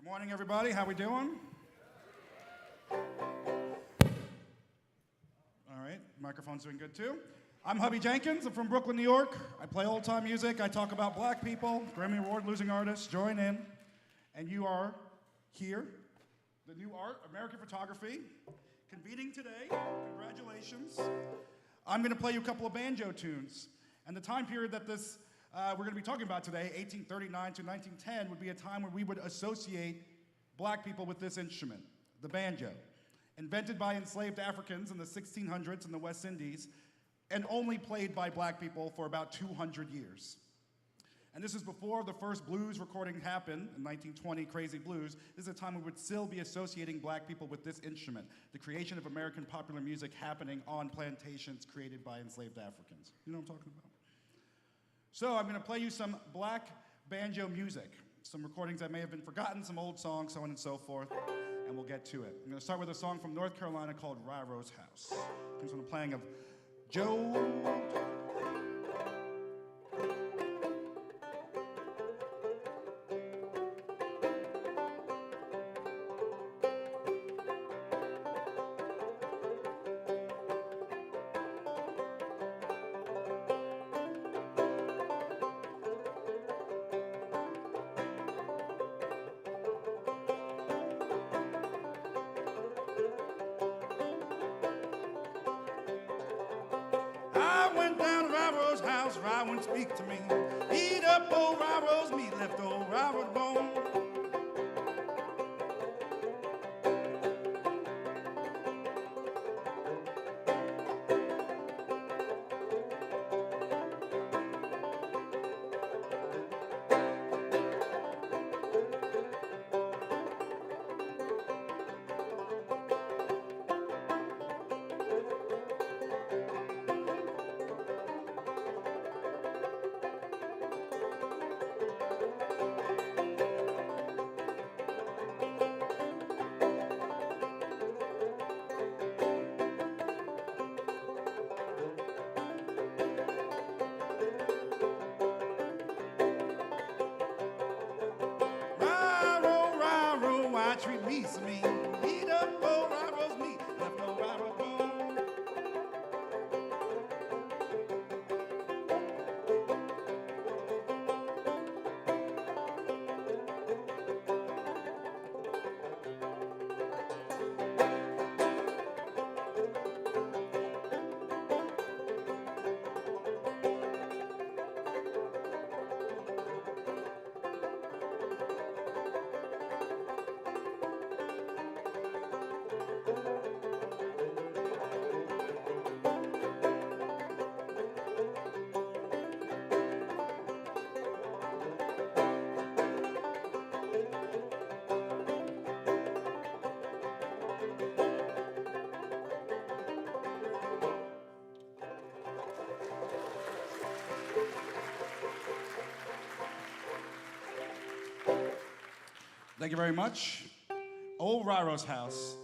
Morning, everybody. How we doing? All right, microphone's doing good too. I'm Hubby Jenkins. I'm from Brooklyn, New York. I play old-time music. I talk about black people, Grammy Award-losing artists. Join in. And you are here. The new art, American photography, convening today. Congratulations. I'm going to play you a couple of banjo tunes. And the time period that this we're going to be talking about today, 1839 to 1910, would be a time where we would associate black people with this instrument, the banjo. Invented by enslaved Africans in the 1600s in the West Indies, and only played by black people for about 200 years. And this is before the first blues recording happened in 1920, Crazy Blues. This is a time we would still be associating black people with this instrument, the creation of American popular music happening on plantations created by enslaved Africans. You know what I'm talking about? So I'm going to play you some black banjo music, some recordings that may have been forgotten, some old songs, so on and so forth, and we'll get to it. I'm going to start with a song from North Carolina called Rye-Rose House. It comes from the playing of Joe. Rye wouldn't speak to me. Eat up old Rye-Rose meat, left old Rye-Rose bone. Treat me so mean. Eat up old Rye-Rose meat, left old Rye-Rose bone. Thank you very much. Old Rye-Rose House.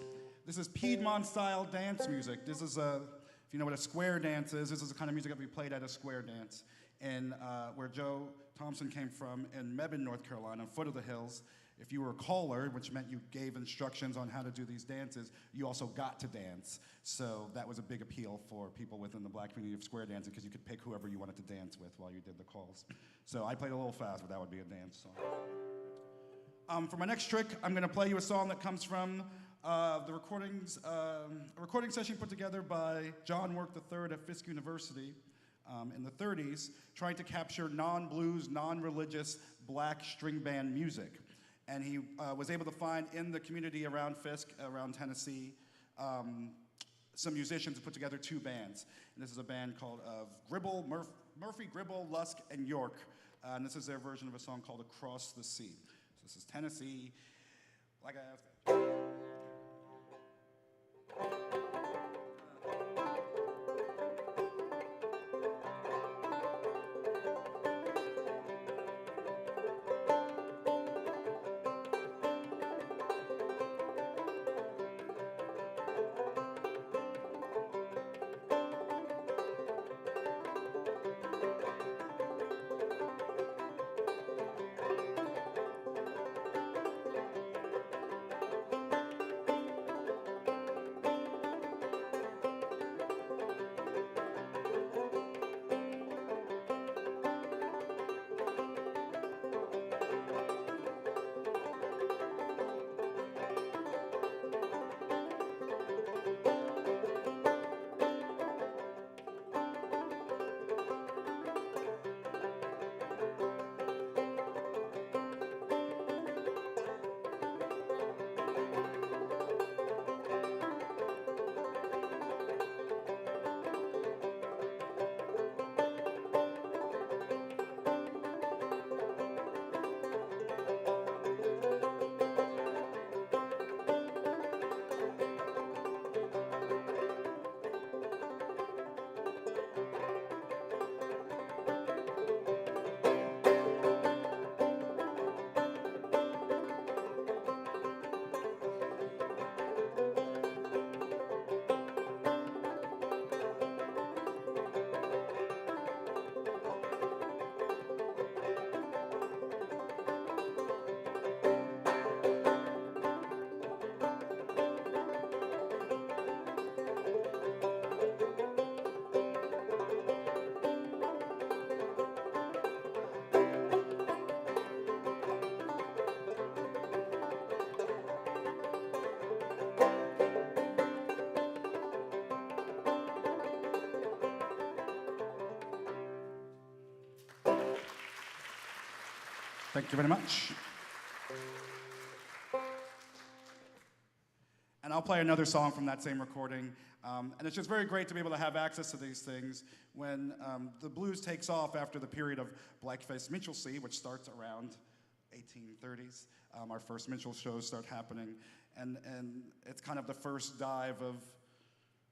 This is Piedmont-style dance music. This is if you know what a square dance is, this is the kind of music that we played at a square dance. And where Joe Thompson came from in Mebane, North Carolina, foot of the hills. If you were a caller, which meant you gave instructions on how to do these dances, you also got to dance. So that was a big appeal for people within the black community of square dancing because you could pick whoever you wanted to dance with while you did the calls. So I played a little fast, but that would be a dance song. For my next trick, I'm going to play you a song that comes from the recordings, a recording session put together by John Work III at Fisk University in the 30s, trying to capture non-blues, non-religious black string band music. And he was able to find in the community around Fisk, around Tennessee, some musicians put together two bands. And this is a band called Murphy, Gribble, Lusk, and York. And this is their version of a song called Across the Sea. This is Tennessee, like I asked. Thank you very much. And I'll play another song from that same recording. And it's just very great to be able to have access to these things when the blues takes off after the period of blackface minstrelsy, which starts around 1830s. Our first minstrel shows start happening. And it's kind of the first dive of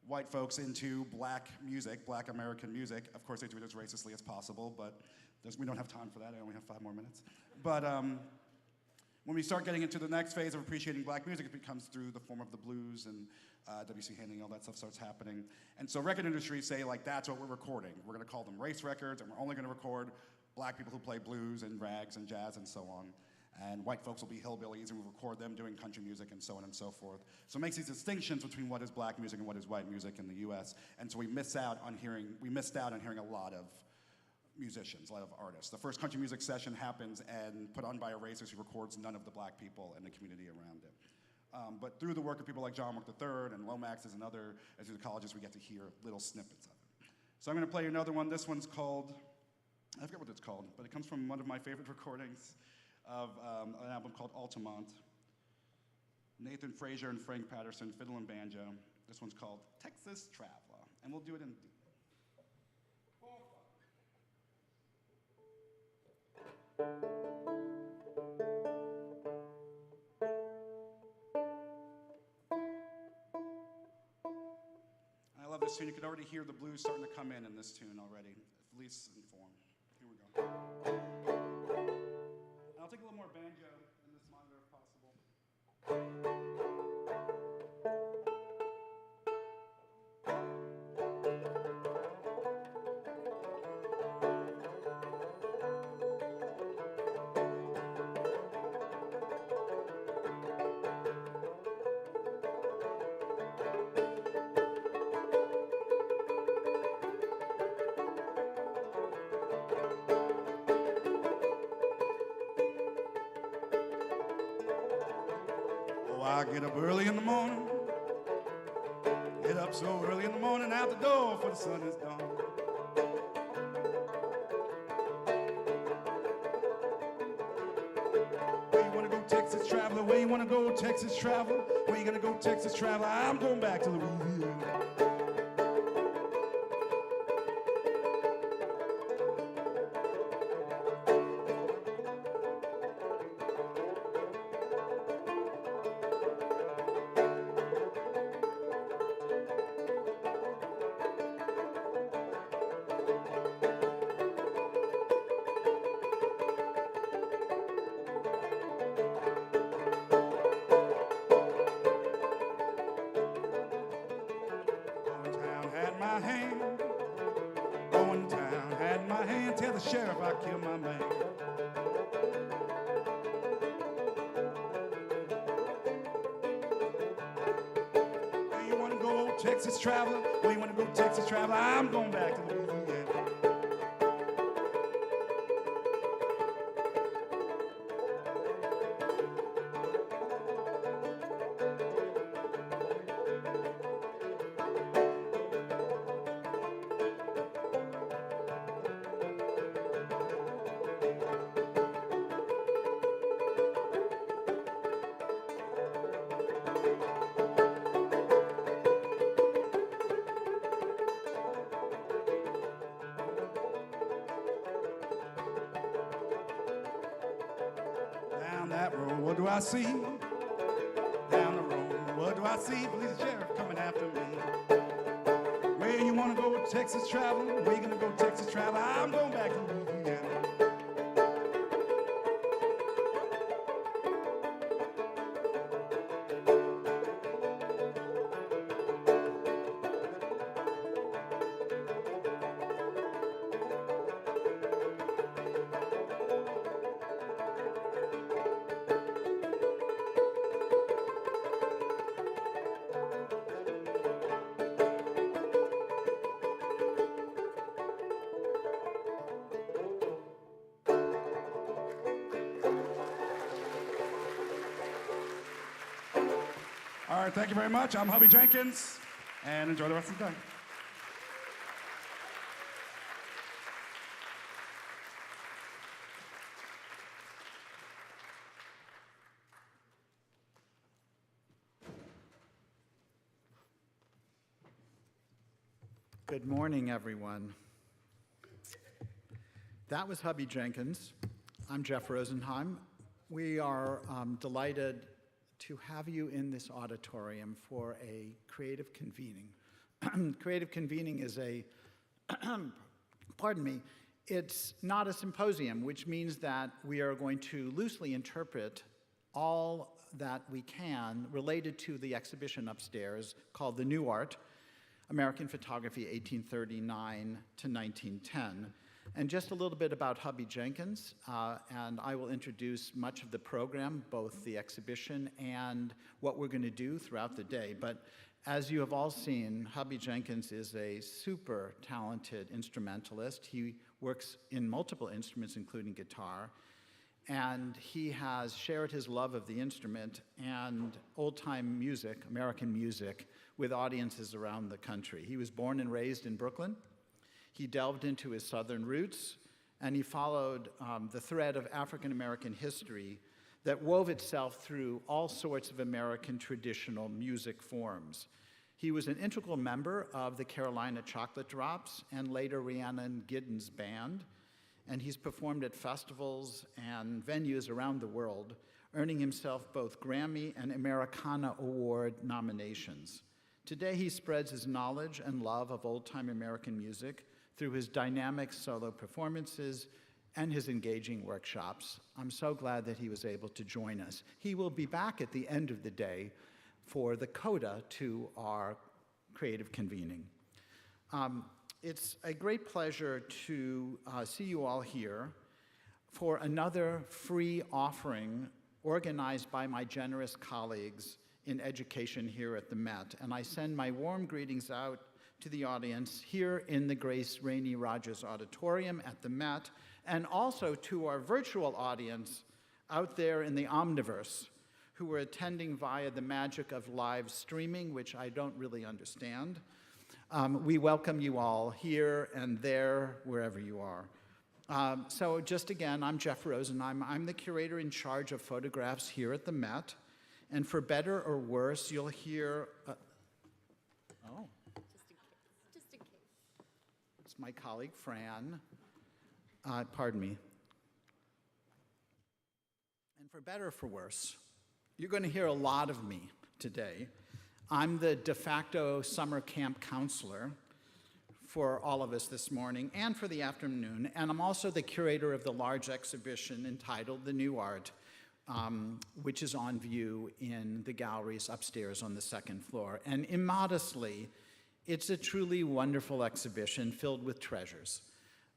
white folks into black music, black American music. Of course, they do it as racistly as possible, but we don't have time for that. I only have 5 more minutes. But when we start getting into the next phase of appreciating black music, it becomes through the form of the blues, and W.C. Haney, all that stuff starts happening. And so record industries say, like, that's what we're recording. We're going to call them race records, and we're only going to record black people who play blues and rags and jazz and so on. And white folks will be hillbillies, and we'll record them doing country music and so on and so forth. So it makes these distinctions between what is black music and what is white music in the U.S. And so we missed out on hearing a lot of musicians, a lot of artists. The first country music session happens and put on by a racist who records none of the black people in the community around it. But through the work of people like John Mark III and Lomaxes and other colleges, we get to hear little snippets of it. So I'm going to play another one. This one's called, I forget what it's called, but it comes from one of my favorite recordings of an album called Altamont. Nathan Frazier and Frank Patterson, fiddle and banjo. This one's called Texas Traveler, and we'll do it in D. I love this tune. You can already hear the blues starting to come in this tune already, at least in form. Here we go. I'll take a little more banjo in this monitor if possible. I get up early in the morning, get up so early in the morning, out the door before the sun is gone. Where you wanna go, Texas traveler? Where you wanna go, Texas traveler? Where you gonna go, Texas traveler? I'm going back to Louisiana. Sheriff, I killed my man. Where you wanna go, Texas traveler? Where you wanna go, Texas traveler? I'm going back to Louisiana. That road, what do I see? Down the road, what do I see? Police and sheriff coming after me. Where you wanna go, Texas traveler? Where you gonna go, Texas traveler? I'm going back to Louisiana. All right, thank you very much. I'm Hubby Jenkins, and enjoy the rest of the day. Good morning, everyone. That was Hubby Jenkins. I'm Jeff Rosenheim. We are delighted to have you in this auditorium for a creative convening. Creative convening is a, pardon me, it's not a symposium, which means that we are going to loosely interpret all that we can related to the exhibition upstairs called The New Art, American Photography 1839 to 1910. And just a little bit about Hubby Jenkins, and I will introduce much of the program, both the exhibition and what we're going to do throughout the day. But as you have all seen, Hubby Jenkins is a super talented instrumentalist. He works in multiple instruments, including guitar, and he has shared his love of the instrument and old-time music, American music, with audiences around the country. He was born and raised in Brooklyn. He delved into his southern roots, and he followed the thread of African-American history that wove itself through all sorts of American traditional music forms. He was an integral member of the Carolina Chocolate Drops and later Rhiannon Giddens Band, and he's performed at festivals and venues around the world, earning himself both Grammy and Americana Award nominations. Today, he spreads his knowledge and love of old-time American music through his dynamic solo performances and his engaging workshops. I'm so glad that he was able to join us. He will be back at the end of the day for the coda to our creative convening. It's a great pleasure to see you all here for another free offering organized by my generous colleagues in education here at the Met. And I send my warm greetings out to the audience here in the Grace Rainey Rogers Auditorium at the Met, and also to our virtual audience out there in the Omniverse, who are attending via the magic of live streaming, which I don't really understand. We welcome you all here and there, wherever you are. So just again, I'm Jeff Rosenheim. I'm the curator in charge of photographs here at the Met. And for better or worse, you'll hear, oh. Just in case. It's my colleague, Fran. Pardon me. And for better or for worse, you're going to hear a lot of me today. I'm the de facto summer camp counselor for all of us this morning and for the afternoon, and I'm also the curator of the large exhibition entitled The New Art, which is on view in the galleries upstairs on the second floor. And immodestly, it's a truly wonderful exhibition filled with treasures,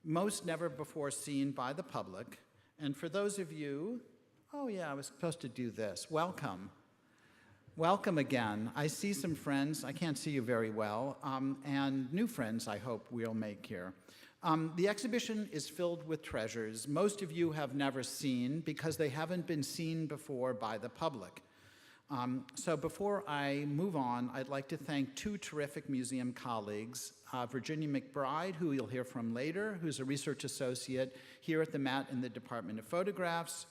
most never before seen by the public. And for those of you, oh yeah, I was supposed to do this, welcome. Welcome again. I see some friends, I can't see you very well, and new friends I hope we'll make here. The exhibition is filled with treasures most of you have never seen because they haven't been seen before by the public. So before I move on, I'd like to thank two terrific museum colleagues, Virginia McBride, who you'll hear from later, who's a research associate here at the Met in the Department of Photographs,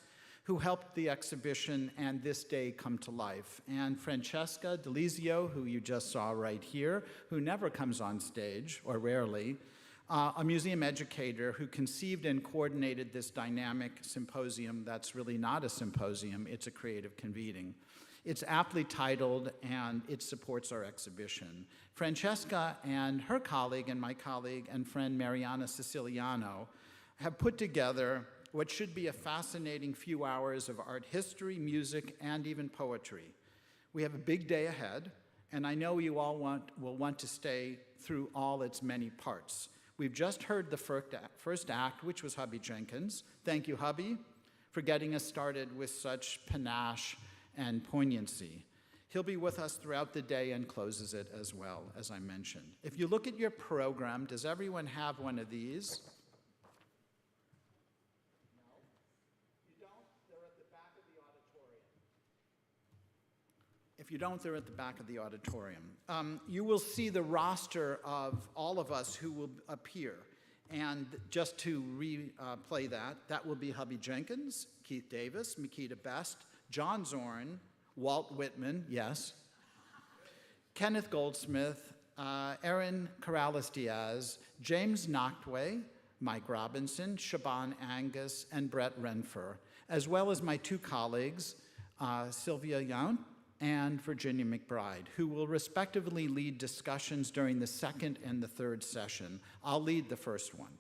who helped the exhibition and this day come to life, and Francesca Delizio, who you just saw right here, who never comes on stage, or rarely, a museum educator who conceived and coordinated this dynamic symposium that's really not a symposium, it's a creative convening. It's aptly titled, and it supports our exhibition. Francesca and her colleague and my colleague and friend Mariana Siciliano have put together what should be a fascinating few hours of art history, music, and even poetry. We have a big day ahead, and I know you all will want to stay through all its many parts. We've just heard the first act, which was Hubby Jenkins. Thank you, Hubby, for getting us started with such panache and poignancy. He'll be with us throughout the day and closes it as well, as I mentioned. If you look at your program, does everyone have one of these? No? You don't? They're at the back of the auditorium. If you don't, they're at the back of the auditorium. You will see the roster of all of us who will appear. And just to replay that will be Hubby Jenkins, Keith Davis, Makeda Best, John Zorn, Walt Whitman, yes, Kenneth Goldsmith, Erin Corrales-Diaz, James Nachtwey, Mike Robinson, Shaban Angus, and Brett Renfer, as well as my two colleagues, Sylvia Yount and Virginia McBride, who will respectively lead discussions during the second and the third session. I'll lead the first one.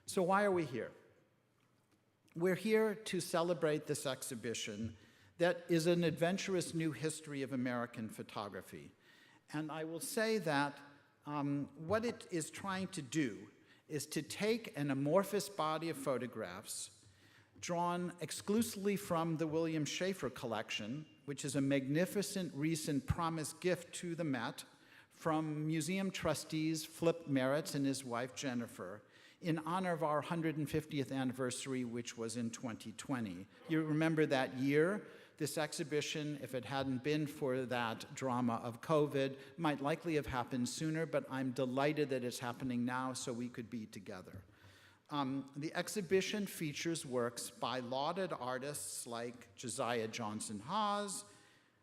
So why are we here? We're here to celebrate this exhibition that is an adventurous new history of American photography. And I will say that what it is trying to do is to take an amorphous body of photographs drawn exclusively from the William Schaefer collection, which is a magnificent recent promised gift to the Met from museum trustees Flip Merritt and his wife Jennifer in honor of our 150th anniversary, which was in 2020. You remember that year? This exhibition, if it hadn't been for that drama of COVID, might likely have happened sooner, but I'm delighted that it's happening now so we could be together. The exhibition features works by lauded artists like Josiah Johnson Hawes,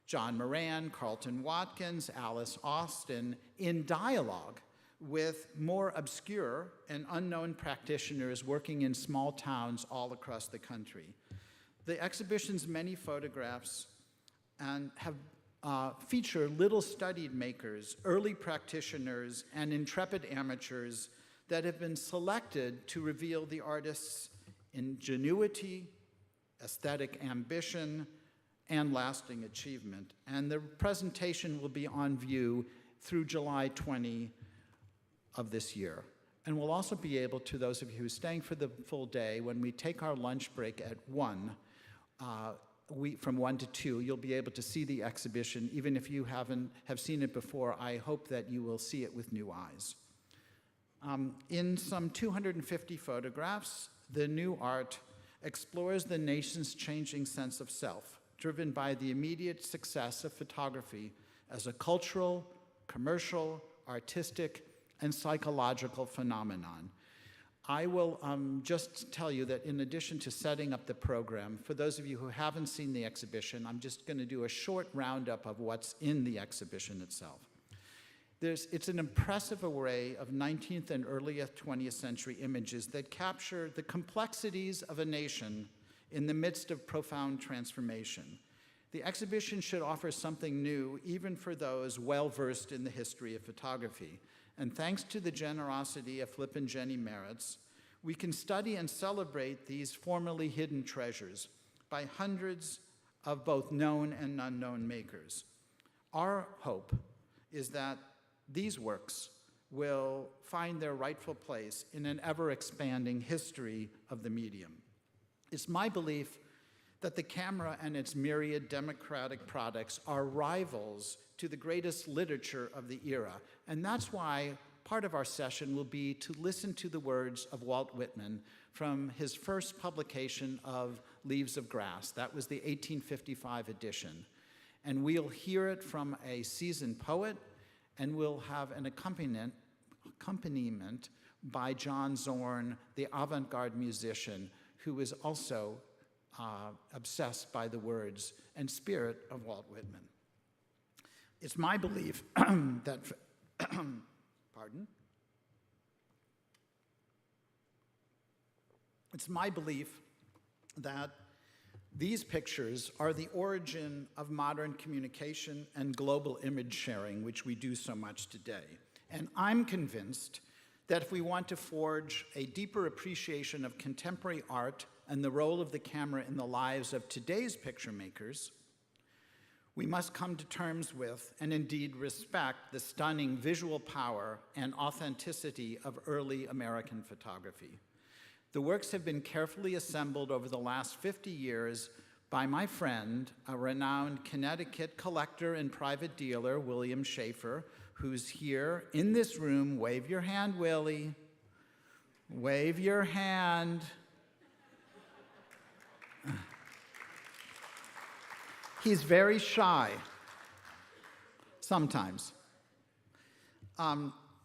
John Moran, Carlton Watkins, Alice Austin, in dialogue with more obscure and unknown practitioners working in small towns all across the country. The exhibition's many photographs feature little-studied makers, early practitioners, and intrepid amateurs that have been selected to reveal the artist's ingenuity, aesthetic ambition, and lasting achievement. And the presentation will be on view through July 20 of this year. And we'll also be able to, those of you who are staying for the full day, when we take our lunch break at 1, from 1 to 2, you'll be able to see the exhibition. Even if you have seen it before, I hope that you will see it with new eyes. In some 250 photographs, the new art explores the nation's changing sense of self, driven by the immediate success of photography as a cultural, commercial, artistic, and psychological phenomenon. I will just tell you that in addition to setting up the program, for those of you who haven't seen the exhibition, I'm just going to do a short roundup of what's in the exhibition itself. It's an impressive array of 19th and early 20th century images that capture the complexities of a nation in the midst of profound transformation. The exhibition should offer something new, even for those well-versed in the history of photography. And thanks to the generosity of Flip and Jenny Merritt, we can study and celebrate these formerly hidden treasures by hundreds of both known and unknown makers. Our hope is that these works will find their rightful place in an ever-expanding history of the medium. It's my belief that the camera and its myriad democratic products are rivals to the greatest literature of the era. And that's why part of our session will be to listen to the words of Walt Whitman from his first publication of Leaves of Grass. That was the 1855 edition. And we'll hear it from a seasoned poet, and we'll have an accompaniment by John Zorn, the avant-garde musician, who is also obsessed by the words and spirit of Walt Whitman. It's my belief that, pardon? It's my belief that these pictures are the origin of modern communication and global image sharing, which we do so much today. And I'm convinced that if we want to forge a deeper appreciation of contemporary art and the role of the camera in the lives of today's picture makers, we must come to terms with, and indeed respect, the stunning visual power and authenticity of early American photography. The works have been carefully assembled over the last 50 years by my friend, a renowned Connecticut collector and private dealer, William Schaefer, who's here in this room. Wave your hand, Willie. Wave your hand. He's very shy, sometimes.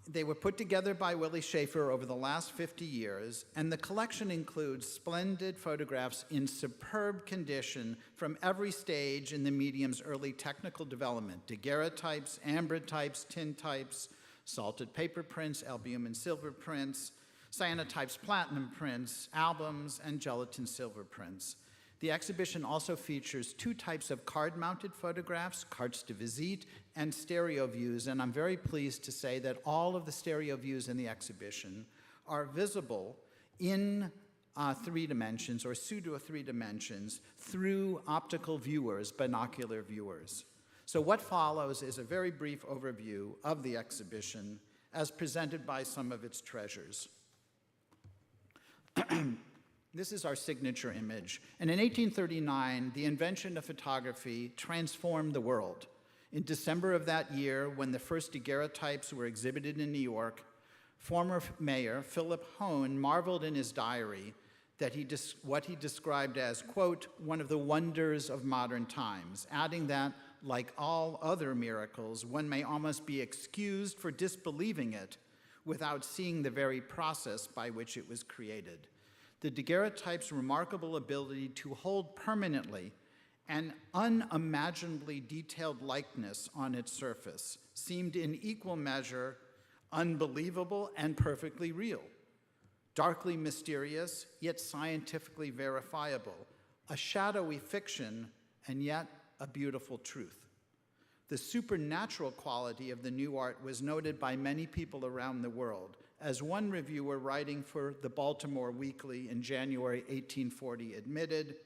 They were put together by Willie Schaefer over the last 50 years, and the collection includes splendid photographs in superb condition from every stage in the medium's early technical development: daguerreotypes, ambrotypes, tintypes, salted paper prints, albumen silver prints, cyanotypes, platinum prints, albums, and gelatin silver prints. The exhibition also features two types of card-mounted photographs, cartes de visite, and stereo views, and I'm very pleased to say that all of the stereo views in the exhibition are visible in 3 dimensions, or pseudo 3 dimensions, through optical viewers, binocular viewers. So what follows is a very brief overview of the exhibition as presented by some of its treasures. This is our signature image. And in 1839, the invention of photography transformed the world. In December of that year, when the first daguerreotypes were exhibited in New York, former mayor Philip Hone marveled in his diary that what he described as, quote, one of the wonders of modern times, adding that, like all other miracles, one may almost be excused for disbelieving it without seeing the very process by which it was created. The daguerreotype's remarkable ability to hold permanently an unimaginably detailed likeness on its surface seemed in equal measure unbelievable and perfectly real, darkly mysterious, yet scientifically verifiable, a shadowy fiction, and yet a beautiful truth. The supernatural quality of the new art was noted by many people around the world. As one reviewer writing for the Baltimore Weekly in January 1840 admitted,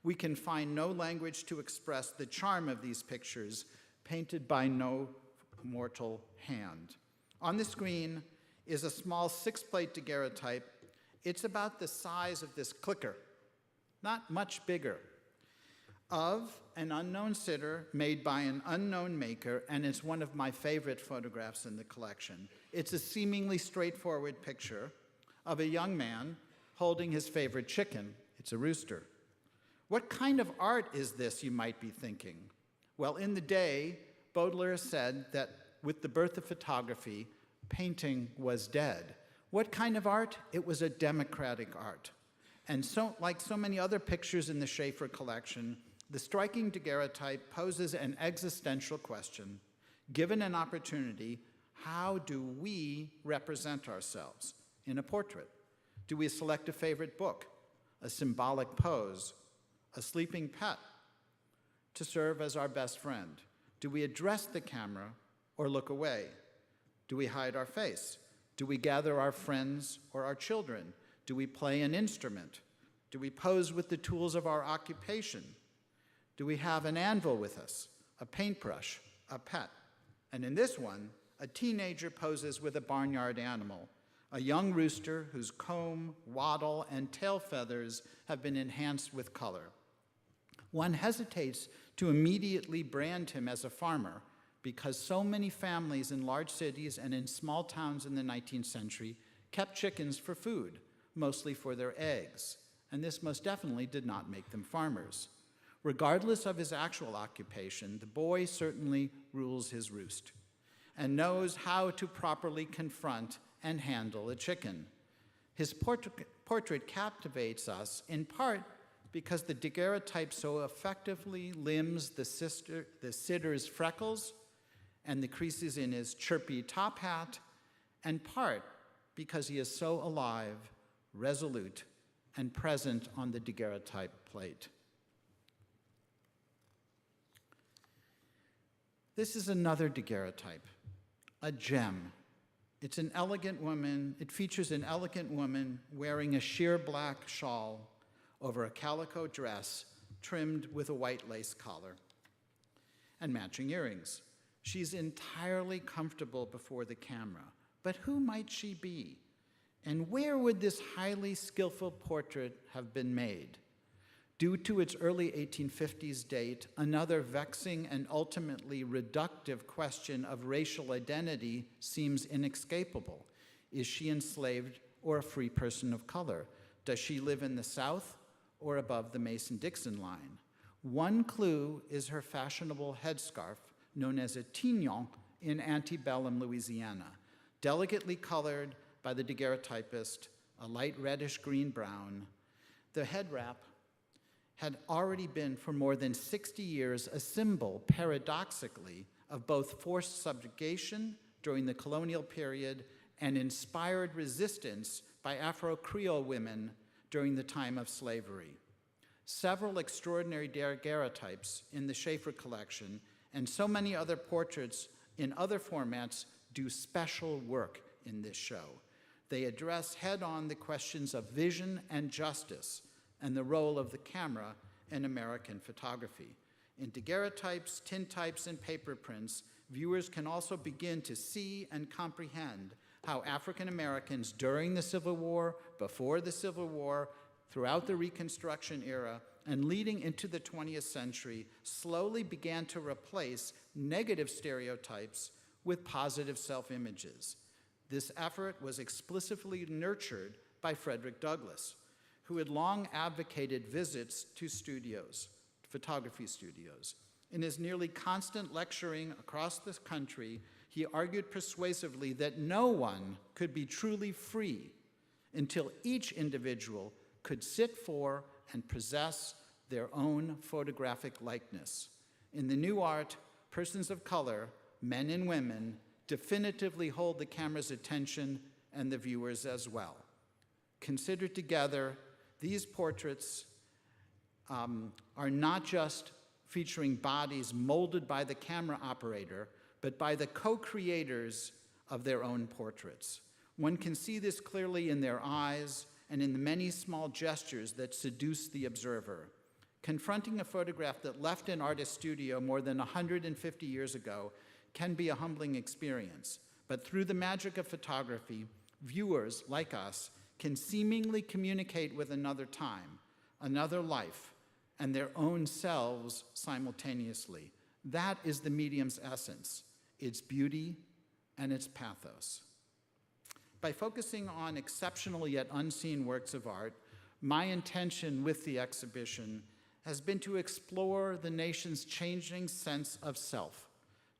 "We can find no language to express the charm of these pictures, painted by no mortal hand." On the screen is a small 6-plate daguerreotype. It's about the size of this clicker, not much bigger, of an unknown sitter made by an unknown maker, and it's one of my favorite photographs in the collection. It's a seemingly straightforward picture of a young man holding his favorite chicken. It's a rooster. What kind of art is this, you might be thinking? Well, in the day, Baudelaire said that with the birth of photography, painting was dead. What kind of art? It was a democratic art. And so, like so many other pictures in the Schaefer collection, the striking daguerreotype poses an existential question. Given an opportunity, how do we represent ourselves in a portrait? Do we select a favorite book, a symbolic pose, a sleeping pet to serve as our best friend? Do we address the camera or look away? Do we hide our face? Do we gather our friends or our children? Do we play an instrument? Do we pose with the tools of our occupation? Do we have an anvil with us, a paintbrush, a pet? And in this one, a teenager poses with a barnyard animal, a young rooster whose comb, wattle, and tail feathers have been enhanced with color. One hesitates to immediately brand him as a farmer because so many families in large cities and in small towns in the 19th century kept chickens for food, mostly for their eggs, and this most definitely did not make them farmers. Regardless of his actual occupation, the boy certainly rules his roost and knows how to properly confront and handle a chicken. His portrait captivates us in part because the daguerreotype so effectively limns the sitter's freckles and the creases in his chirpy top hat, and part because he is so alive, resolute, and present on the daguerreotype plate. This is another daguerreotype, a gem. It's an elegant woman. It features an elegant woman wearing a sheer black shawl over a calico dress trimmed with a white lace collar and matching earrings. She's entirely comfortable before the camera, but who might she be? And where would this highly skillful portrait have been made? Due to its early 1850s date, another vexing and ultimately reductive question of racial identity seems inescapable. Is she enslaved or a free person of color? Does she live in the South or above the Mason-Dixon line? One clue is her fashionable headscarf, known as a tignon in antebellum Louisiana. delicately colored by the daguerreotypist, a light reddish-green-brown. The head wrap had already been for more than 60 years a symbol, paradoxically, of both forced subjugation during the colonial period and inspired resistance by Afro-Creole women during the time of slavery. Several extraordinary daguerreotypes in the Schaefer collection and so many other portraits in other formats do special work in this show. They address head-on the questions of vision and justice and the role of the camera in American photography. In daguerreotypes, tintypes, and paper prints, viewers can also begin to see and comprehend how African Americans during the Civil War, before the Civil War, throughout the Reconstruction era, and leading into the 20th century, slowly began to replace negative stereotypes with positive self-images. This effort was explicitly nurtured by Frederick Douglass, who had long advocated visits to studios, photography studios. In his nearly constant lecturing across the country, he argued persuasively that no one could be truly free until each individual could sit for and possess their own photographic likeness. In the new art, persons of color, men and women, definitively hold the camera's attention and the viewers as well. Considered together, these portraits are not just featuring bodies molded by the camera operator, but by the co-creators of their own portraits. One can see this clearly in their eyes and in the many small gestures that seduce the observer. Confronting a photograph that left an artist's studio more than 150 years ago can be a humbling experience, but through the magic of photography, viewers like us can seemingly communicate with another time, another life, and their own selves simultaneously. That is the medium's essence, its beauty and its pathos. By focusing on exceptional yet unseen works of art, my intention with the exhibition has been to explore the nation's changing sense of self,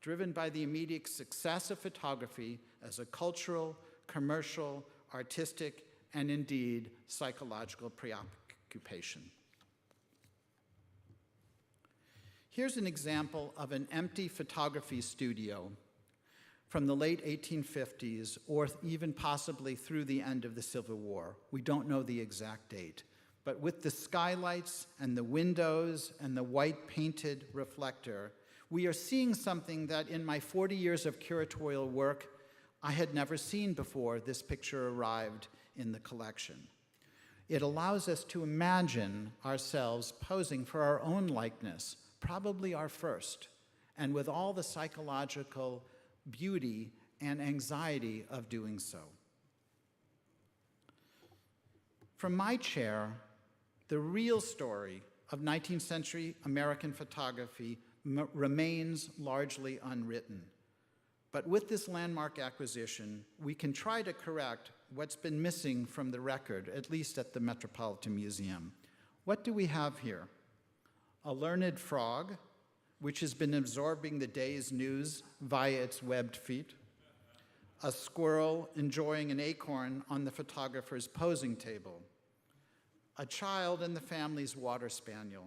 driven by the immediate success of photography as a cultural, commercial, artistic, and indeed psychological preoccupation. Here's an example of an empty photography studio from the late 1850s, or even possibly through the end of the Civil War. We don't know the exact date. But with the skylights and the windows and the white painted reflector, we are seeing something that in my 40 years of curatorial work, I had never seen before this picture arrived in the collection. It allows us to imagine ourselves posing for our own likeness, probably our first, and with all the psychological beauty and anxiety of doing so. From my chair, the real story of 19th century American photography remains largely unwritten. But with this landmark acquisition, we can try to correct what's been missing from the record, at least at the Metropolitan Museum. What do we have here? A learned frog, which has been absorbing the day's news via its webbed feet. A squirrel enjoying an acorn on the photographer's posing table. A child and the family's water spaniel.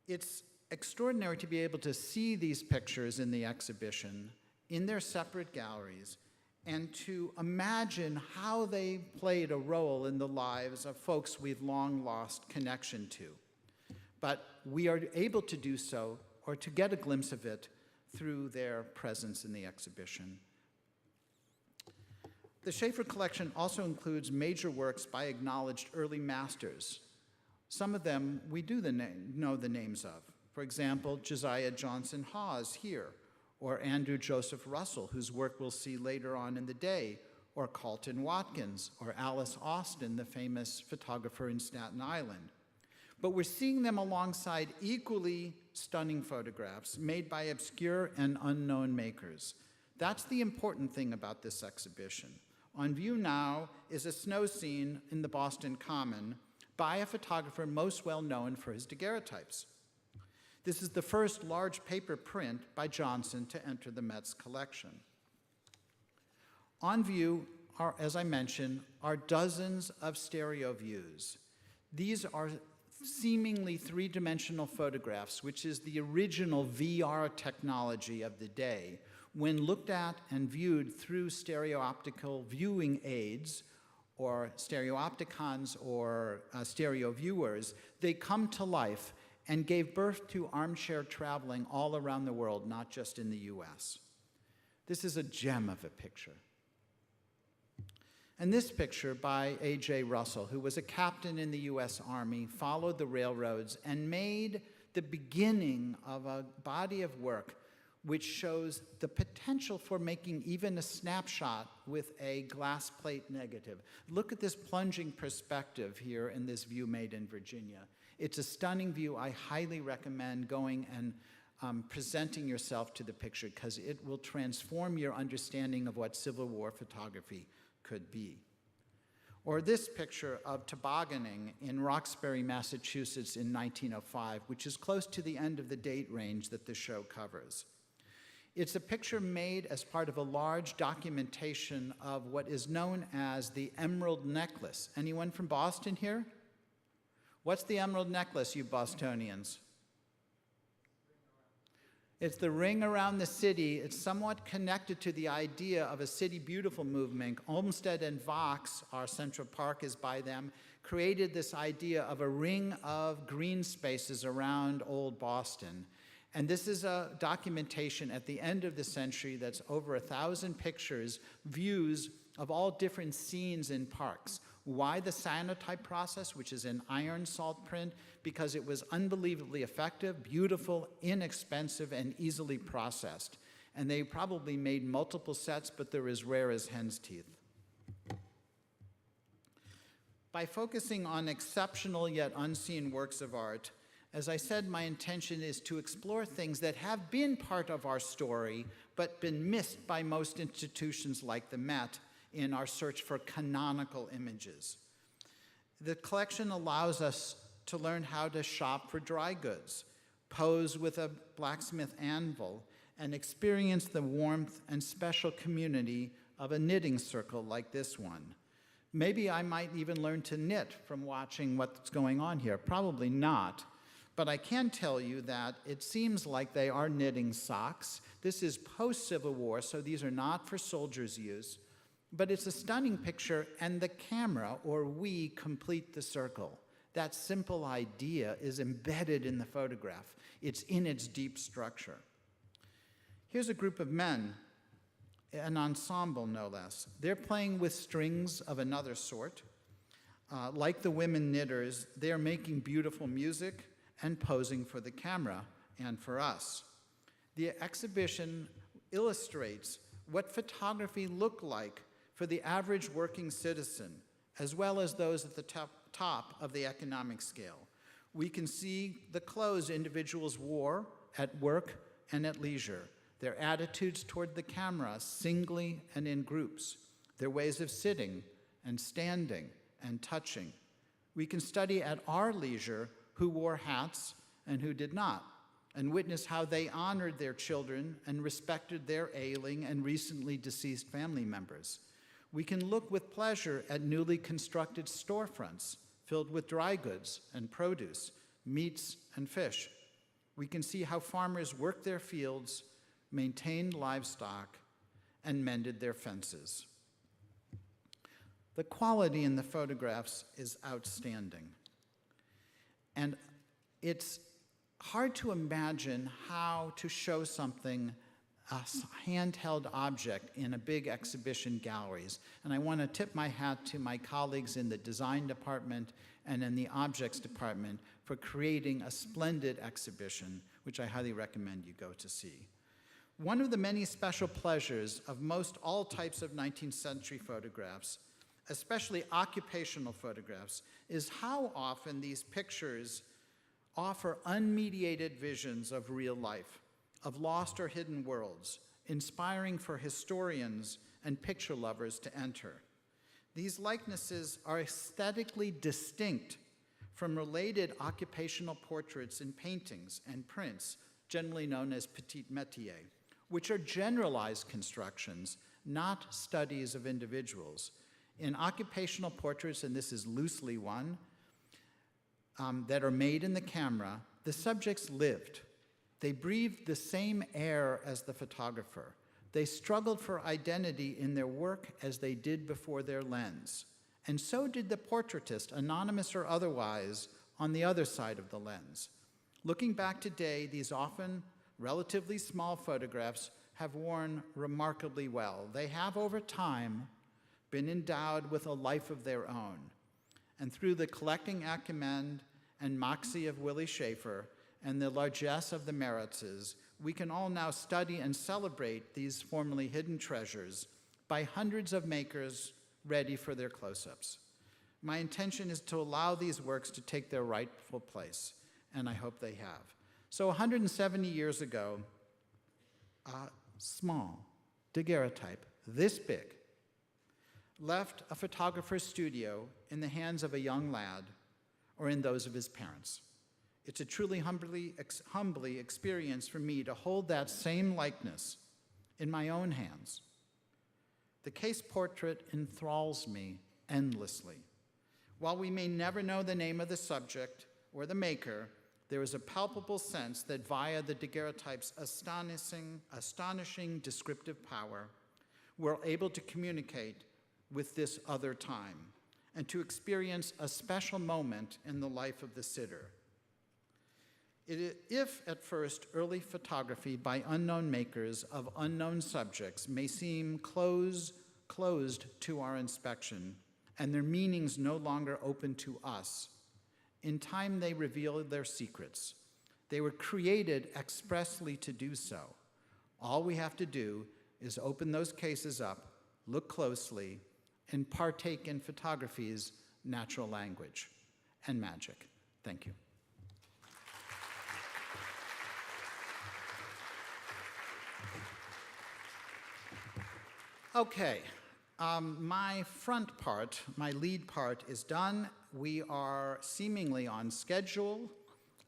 It's extraordinary to be able to see these pictures in the exhibition in their separate galleries and to imagine how they played a role in the lives of folks we've long lost connection to. But we are able to do so, or to get a glimpse of it, through their presence in the exhibition. The Schaefer collection also includes major works by acknowledged early masters. Some of them we do know the names of. For example, Josiah Johnson Hawes here, or Andrew Joseph Russell, whose work we'll see later on in the day, or Carlton Watkins, or Alice Austin, the famous photographer in Staten Island. But we're seeing them alongside equally stunning photographs made by obscure and unknown makers. That's the important thing about this exhibition. On view now is a snow scene in the Boston Common by a photographer most well known for his daguerreotypes. This is the first large paper print by Johnson to enter the Met's collection. On view, as I mentioned, are dozens of stereo views. These are seemingly three-dimensional photographs, which is the original VR technology of the day. When looked at and viewed through stereooptical viewing aids, or stereopticons or stereo viewers, they come to life and gave birth to armchair traveling all around the world, not just in the US. This is a gem of a picture. And this picture by A.J. Russell, who was a captain in the US Army, followed the railroads, and made the beginning of a body of work which shows the potential for making even a snapshot with a glass plate negative. Look at this plunging perspective here in this view made in Virginia. It's a stunning view. I highly recommend going and presenting yourself to the picture, because it will transform your understanding of what Civil War photography could be. Or this picture of tobogganing in Roxbury, Massachusetts in 1905, which is close to the end of the date range that the show covers. It's a picture made as part of a large documentation of what is known as the Emerald Necklace. Anyone from Boston here? What's the Emerald Necklace, you Bostonians? It's the ring around the city. It's somewhat connected to the idea of a city beautiful movement. Olmsted and Vox, our Central Park is by them, created this idea of a ring of green spaces around old Boston. And this is a documentation at the end of the century that's over 1,000 pictures, views of all different scenes in parks. Why the cyanotype process, which is an iron salt print? Because it was unbelievably effective, beautiful, inexpensive, and easily processed. And they probably made multiple sets, but they're as rare as hen's teeth. By focusing on exceptional yet unseen works of art, as I said, my intention is to explore things that have been part of our story, but been missed by most institutions like the Met in our search for canonical images. The collection allows us to learn how to shop for dry goods, pose with a blacksmith anvil, and experience the warmth and special community of a knitting circle like this one. Maybe I might even learn to knit from watching what's going on here. Probably not. But I can tell you that it seems like they are knitting socks. This is post-Civil War, so these are not for soldiers' use. But it's a stunning picture, and the camera, or we, complete the circle. That simple idea is embedded in the photograph. It's in its deep structure. Here's a group of men, an ensemble no less. They're playing with strings of another sort. Like the women knitters, they're making beautiful music and posing for the camera and for us. The exhibition illustrates what photography looked like for the average working citizen, as well as those at the top of the economic scale. We can see the clothes individuals wore at work and at leisure, their attitudes toward the camera, singly and in groups, their ways of sitting and standing and touching. We can study at our leisure who wore hats and who did not, and witness how they honored their children and respected their ailing and recently deceased family members. We can look with pleasure at newly constructed storefronts filled with dry goods and produce, meats and fish. We can see how farmers worked their fields, maintained livestock, and mended their fences. The quality in the photographs is outstanding. And it's hard to imagine how to show something, a handheld object, in a big exhibition galleries. And I want to tip my hat to my colleagues in the design department and in the objects department for creating a splendid exhibition, which I highly recommend you go to see. One of the many special pleasures of most all types of 19th century photographs, especially occupational photographs, is how often these pictures offer unmediated visions of real life, of lost or hidden worlds, inspiring for historians and picture lovers to enter. These likenesses are aesthetically distinct from related occupational portraits in paintings and prints, generally known as petit métier, which are generalized constructions, not studies of individuals. In occupational portraits, and this is loosely one, that are made in the camera, the subjects lived. They breathed the same air as the photographer. They struggled for identity in their work as they did before their lens. And so did the portraitist, anonymous or otherwise, on the other side of the lens. Looking back today, these often relatively small photographs have worn remarkably well. They have, over time, been endowed with a life of their own. And through the collecting acumen and moxie of Willie Schaefer and the largesse of the Maritzes, we can all now study and celebrate these formerly hidden treasures by hundreds of makers ready for their close-ups. My intention is to allow these works to take their rightful place, and I hope they have. So 170 years ago, a small daguerreotype, this big, left a photographer's studio in the hands of a young lad or in those of his parents. It's a truly humbly experience for me to hold that same likeness in my own hands. The case portrait enthralls me endlessly. While we may never know the name of the subject or the maker, there is a palpable sense that via the daguerreotype's astonishing descriptive power, we're able to communicate with this other time and to experience a special moment in the life of the sitter. If at first early photography by unknown makers of unknown subjects may seem closed to our inspection and their meanings no longer open to us, in time they reveal their secrets. They were created expressly to do so. All we have to do is open those cases up, look closely, and partake in photography's natural language and magic. Thank you. Okay, my front part, my lead part is done. We are seemingly on schedule,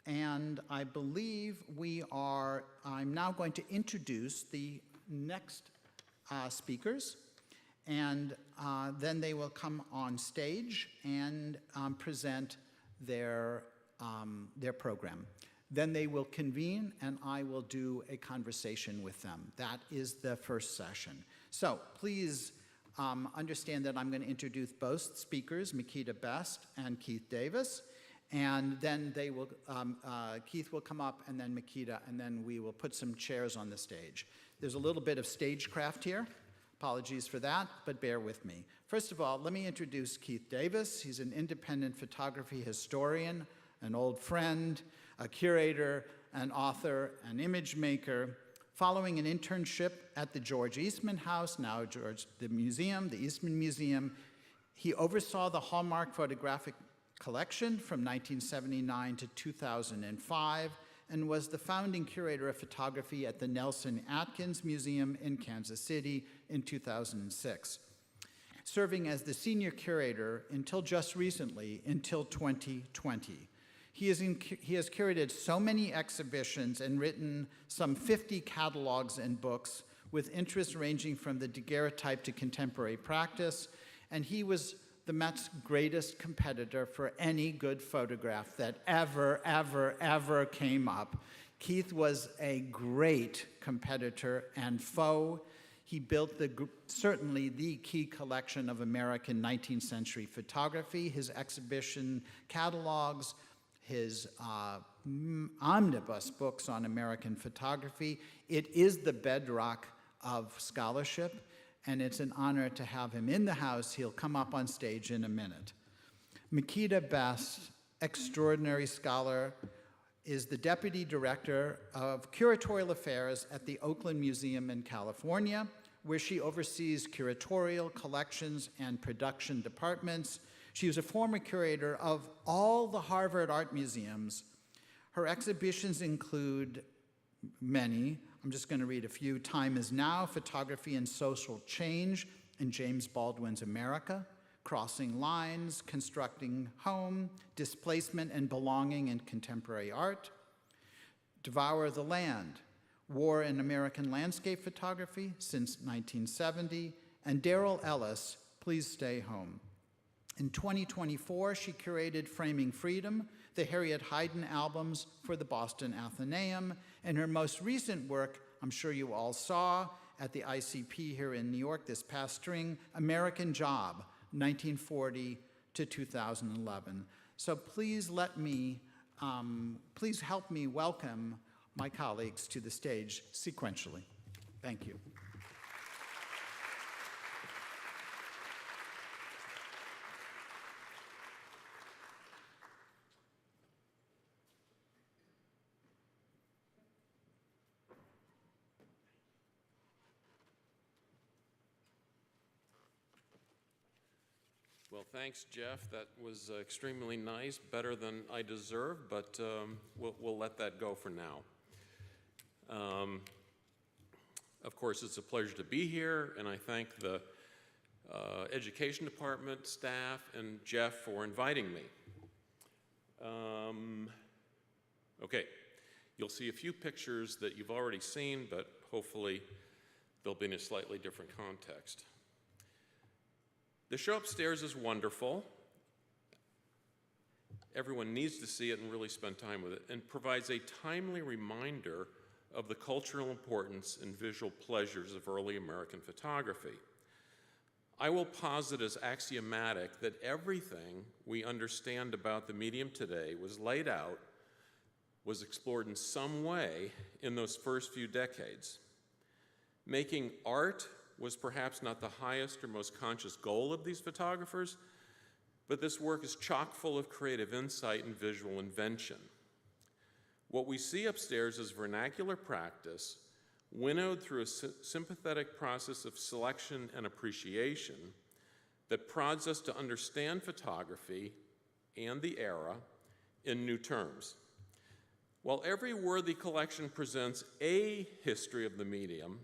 and I believe I'm now going to introduce the next speakers, and then they will come on stage and present their program. Then they will convene, and I will do a conversation with them. That is the first session. So please understand that I'm going to introduce both speakers, Makeda Best and Keith Davis, and then they will, Keith will come up, and then Makeda, and then we will put some chairs on the stage. There's a little bit of stagecraft here. Apologies for that, but bear with me. First of all, let me introduce Keith Davis. He's an independent photography historian, an old friend, a curator, an author, an image maker. Following an internship at the George Eastman House, now the museum, the Eastman Museum, he oversaw the Hallmark photographic collection from 1979 to 2005 and was the founding curator of photography at the Nelson Atkins Museum in Kansas City in 2006, serving as the senior curator until just recently, until 2020. He has curated so many exhibitions and written some 50 catalogs and books with interests ranging from the daguerreotype to contemporary practice, and he was the Met's greatest competitor for any good photograph that ever came up. Keith was a great competitor and foe. He built certainly the key collection of American 19th century photography, his exhibition catalogs, his omnibus books on American photography. It is the bedrock of scholarship, and it's an honor to have him in the house. He'll come up on stage in a minute. Makeda Best, extraordinary scholar, is the Deputy Director of Curatorial Affairs at the Oakland Museum in California, where she oversees curatorial, collections, and production departments. She was a former curator of all the Harvard art museums. Her exhibitions include many. I'm just going to read a few. Time is Now, Photography and Social Change in James Baldwin's America, Crossing Lines, Constructing Home, Displacement and Belonging in Contemporary Art, Devour the Land, War in American Landscape Photography since 1970, and Daryl Ellis, Please Stay Home. In 2024, she curated Framing Freedom, the Harriet Haydn albums for the Boston Athenaeum, and her most recent work, I'm sure you all saw at the ICP here in New York this past spring, American Job, 1940 to 2011. So please please help me welcome my colleagues to the stage sequentially. Thank you. Well, thanks, Jeff. That was extremely nice, better than I deserve, but we'll let that go for now. Of course, it's a pleasure to be here, and I thank the Education Department, staff, and Jeff for inviting me. Okay, you'll see a few pictures that you've already seen, but hopefully they'll be in a slightly different context. The show upstairs is wonderful. Everyone needs to see it and really spend time with it, and provides a timely reminder of the cultural importance and visual pleasures of early American photography. I will posit as axiomatic that everything we understand about the medium today was laid out, was explored in some way in those first few decades. Making art was perhaps not the highest or most conscious goal of these photographers, but this work is chock full of creative insight and visual invention. What we see upstairs is vernacular practice, winnowed through a sympathetic process of selection and appreciation that prods us to understand photography and the era in new terms. While every worthy collection presents a history of the medium,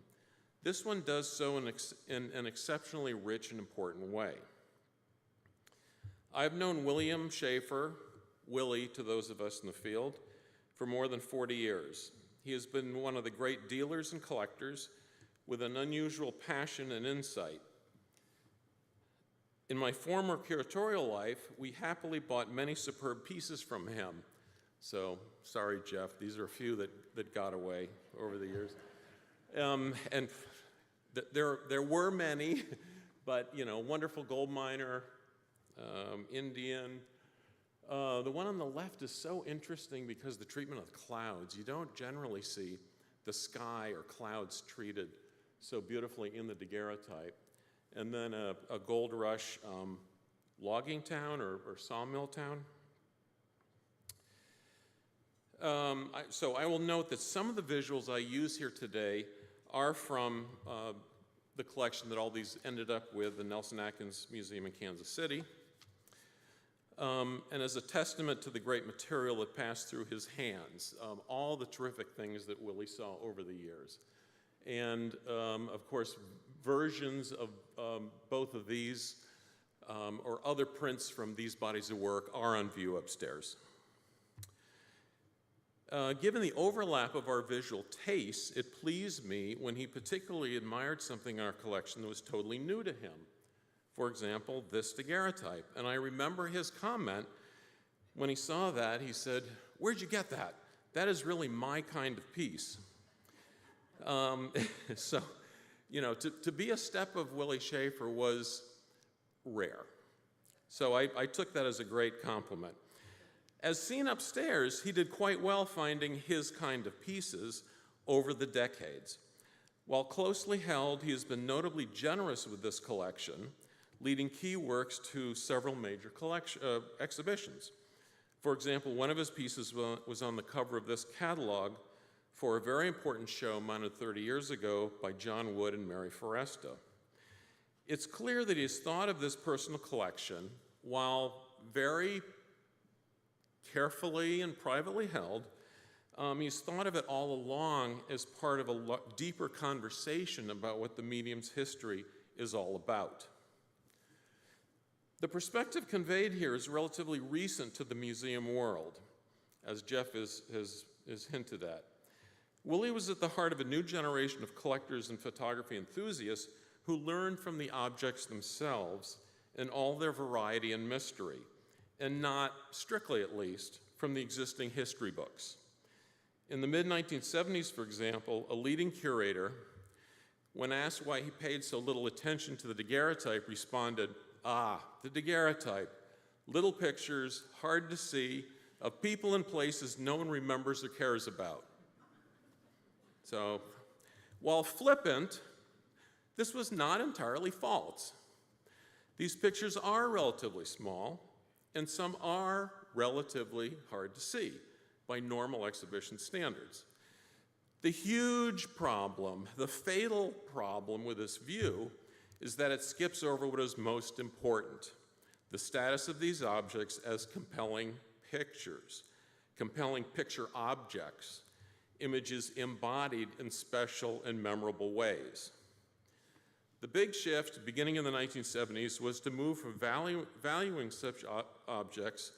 this one does so in an exceptionally rich and important way. I've known William Schaefer, Willie to those of us in the field, for more than 40 years. He has been one of the great dealers and collectors with an unusual passion and insight. In my former curatorial life, we happily bought many superb pieces from him. So, sorry, Jeff, these are a few that got away over the years. And there were many, but, you know, wonderful gold miner, Indian. The one on the left is so interesting because the treatment of clouds. You don't generally see the sky or clouds treated so beautifully in the daguerreotype. And then a gold rush logging town or sawmill town. So I will note that some of the visuals I use here today are from the collection that all these ended up with, the Nelson Atkins Museum in Kansas City. And as a testament to the great material that passed through his hands, all the terrific things that Willie saw over the years. And of course, versions of both of these or other prints from these bodies of work are on view upstairs. Given the overlap of our visual tastes, it pleased me when he particularly admired something in our collection that was totally new to him. For example, this daguerreotype. And I remember his comment when he saw that, he said, "Where'd you get that? That is really my kind of piece." So, you know, to be a step of Willie Schaefer was rare. So I took that as a great compliment. As seen upstairs, he did quite well finding his kind of pieces over the decades. While closely held, he has been notably generous with this collection, leading key works to several major exhibitions. For example, one of his pieces was on the cover of this catalog for a very important show mounted 30 years ago by John Wood and Mary Foresta. It's clear that he's thought of this personal collection, while very carefully and privately held, he's thought of it all along as part of a deeper conversation about what the medium's history is all about. The perspective conveyed here is relatively recent to the museum world, as Jeff has hinted at. Willie was at the heart of a new generation of collectors and photography enthusiasts who learned from the objects themselves in all their variety and mystery, and not, strictly at least, from the existing history books. In the mid-1970s, for example, a leading curator, when asked why he paid so little attention to the daguerreotype, responded, the daguerreotype, little pictures, hard to see, of people and places no one remembers or cares about. So, while flippant, this was not entirely false. These pictures are relatively small, and some are relatively hard to see by normal exhibition standards. The huge problem, the fatal problem with this view, is that it skips over what is most important, the status of these objects as compelling pictures, compelling picture objects, images embodied in special and memorable ways. The big shift, beginning in the 1970s, was to move from valuing such objects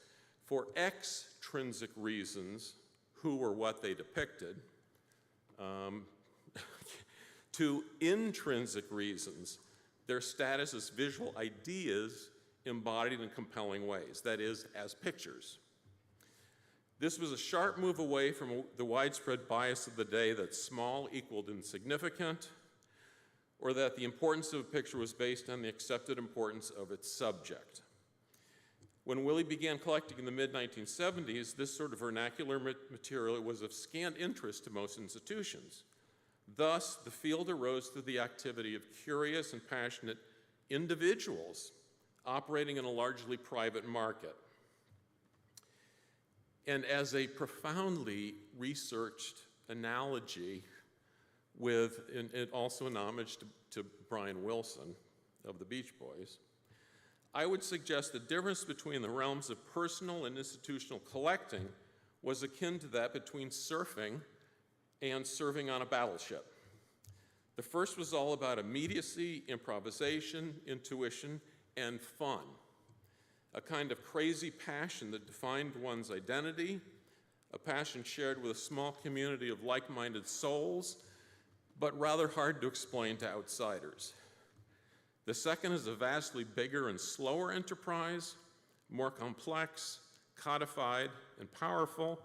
for extrinsic reasons, who or what they depicted, to intrinsic reasons, their status as visual ideas embodied in compelling ways, that is, as pictures. This was a sharp move away from the widespread bias of the day that small equaled insignificant, or that the importance of a picture was based on the accepted importance of its subject. When Willie began collecting in the mid-1970s, this sort of vernacular material was of scant interest to most institutions. Thus, the field arose through the activity of curious and passionate individuals operating in a largely private market. And as a profoundly researched analogy with, and also an homage to Brian Wilson of the Beach Boys, I would suggest the difference between the realms of personal and institutional collecting was akin to that between surfing and serving on a battleship. The first was all about immediacy, improvisation, intuition, and fun, a kind of crazy passion that defined one's identity, a passion shared with a small community of like-minded souls, but rather hard to explain to outsiders. The second is a vastly bigger and slower enterprise, more complex, codified, and powerful,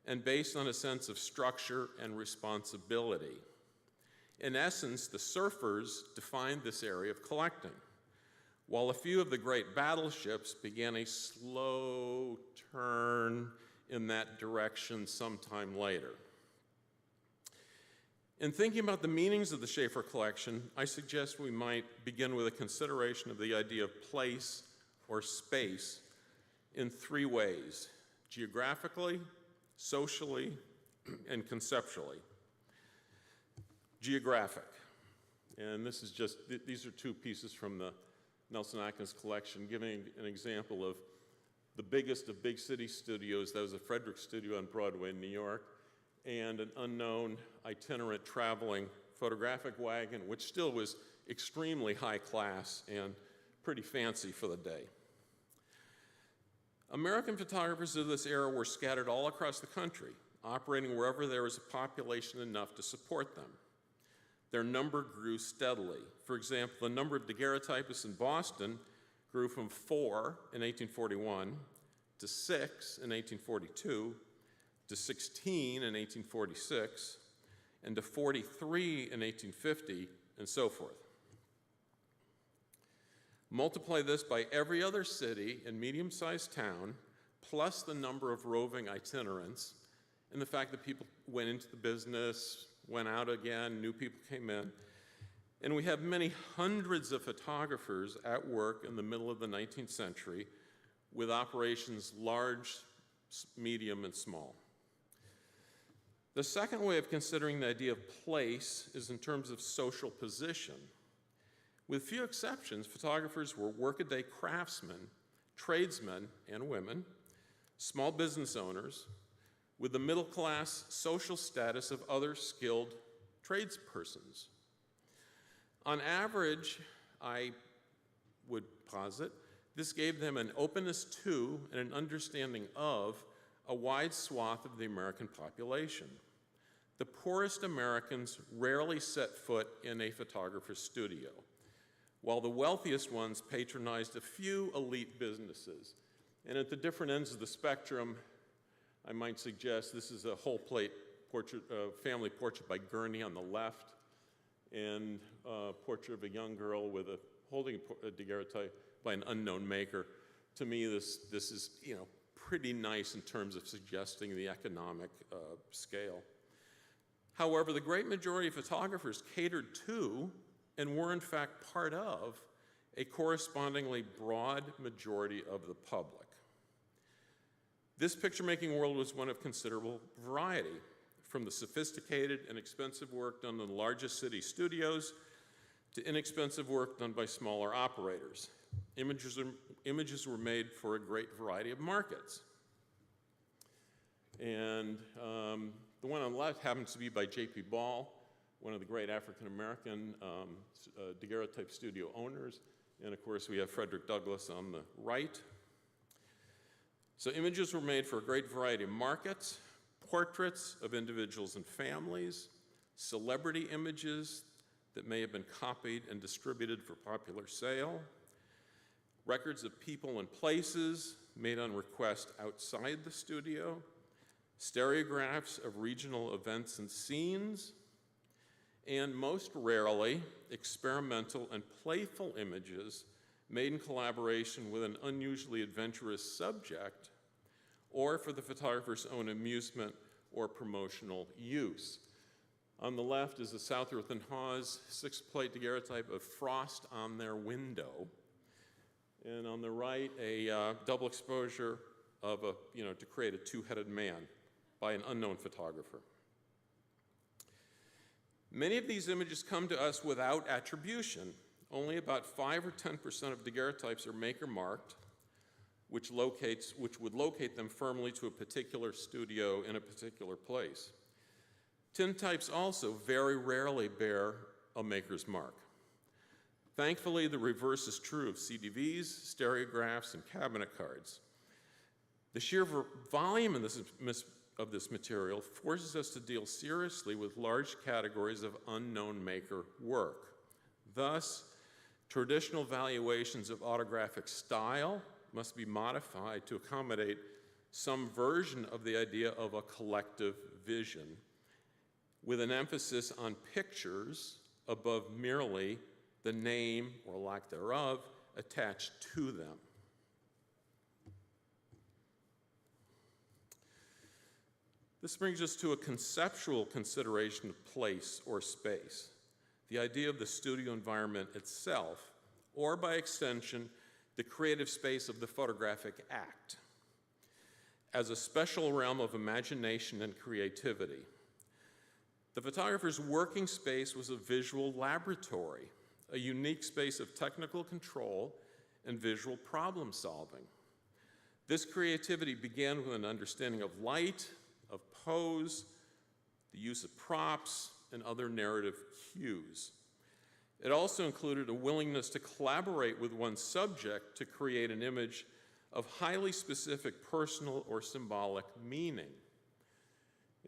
and based on a sense of structure and responsibility. In essence, the surfers defined this area of collecting, while a few of the great battleships began a slow turn in that direction sometime later. In thinking about the meanings of the Schaefer collection, I suggest we might begin with a consideration of the idea of place or space in three ways: geographically, socially, and conceptually. Geographic, and this is just, these are two pieces from the Nelson Atkins collection, giving an example of the biggest of big city studios. That was a Frederick studio on Broadway in New York, and an unknown itinerant traveling photographic wagon, which still was extremely high class and pretty fancy for the day. American photographers of this era were scattered all across the country, operating wherever there was a population enough to support them. Their number grew steadily. For example, the number of daguerreotypists in Boston grew from 4 in 1841 to 6 in 1842 to 16 in 1846 and to 43 in 1850 and so forth. Multiply this by every other city and medium-sized town, plus the number of roving itinerants, and the fact that people went into the business, went out again, new people came in. And we have many hundreds of photographers at work in the middle of the 19th century with operations large, medium, and small. The second way of considering the idea of place is in terms of social position. With few exceptions, photographers were workaday craftsmen, tradesmen and women, small business owners, with the middle-class social status of other skilled tradespersons. On average, I would posit, this gave them an openness to and an understanding of a wide swath of the American population. the poorest Americans rarely set foot in a photographer's studio, while the wealthiest ones patronized a few elite businesses. And at the different ends of the spectrum, I might suggest this is a whole plate portrait, family portrait by Gurney on the left, and a portrait of a young girl with holding a daguerreotype by an unknown maker. To me, this is pretty nice in terms of suggesting the economic scale. However, the great majority of photographers catered to and were in fact part of a correspondingly broad majority of the public. This picture-making world was one of considerable variety, from the sophisticated and expensive work done in the largest city studios to inexpensive work done by smaller operators. Images were made for a great variety of markets. And the one on the left happens to be by J.P. Ball, one of the great African-American daguerreotype studio owners. And of course, we have Frederick Douglass on the right. So images were made for a great variety of markets: portraits of individuals and families, celebrity images that may have been copied and distributed for popular sale, records of people and places made on request outside the studio, stereographs of regional events and scenes, and most rarely, experimental and playful images made in collaboration with an unusually adventurous subject or for the photographer's own amusement or promotional use. On the left is a Southworth and Hawes 6-plate daguerreotype of frost on their window. And on the right, a double exposure of to create a two-headed man by an unknown photographer. Many of these images come to us without attribution. Only about 5 or 10% of daguerreotypes are maker marked, which would locate them firmly to a particular studio in a particular place. Tintypes also very rarely bear a maker's mark. Thankfully, the reverse is true of CDVs, stereographs, and cabinet cards. The sheer volume of this material forces us to deal seriously with large categories of unknown maker work. Thus, traditional valuations of autographic style must be modified to accommodate some version of the idea of a collective vision, with an emphasis on pictures above merely the name, or lack thereof, attached to them. This brings us to a conceptual consideration of place or space, the idea of the studio environment itself, or by extension, the creative space of the photographic act, as a special realm of imagination and creativity. The photographer's working space was a visual laboratory, a unique space of technical control and visual problem solving. This creativity began with an understanding of light, of pose, the use of props, and other narrative cues. It also included a willingness to collaborate with one's subject to create an image of highly specific personal or symbolic meaning.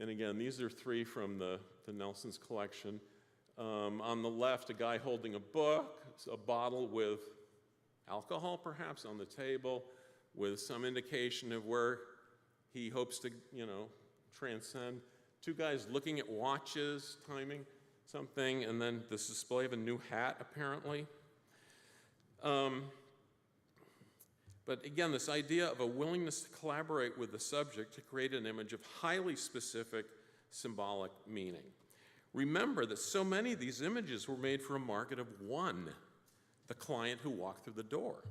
And again, these are 3 from the Nelson's collection. On the left, a guy holding a book, a bottle with alcohol perhaps on the table, with some indication of where he hopes to, transcend. 2 guys looking at watches, timing something, and then this display of a new hat, apparently. But again, this idea of a willingness to collaborate with the subject to create an image of highly specific symbolic meaning. Remember that so many of these images were made for a market of one, the client who walked through the door.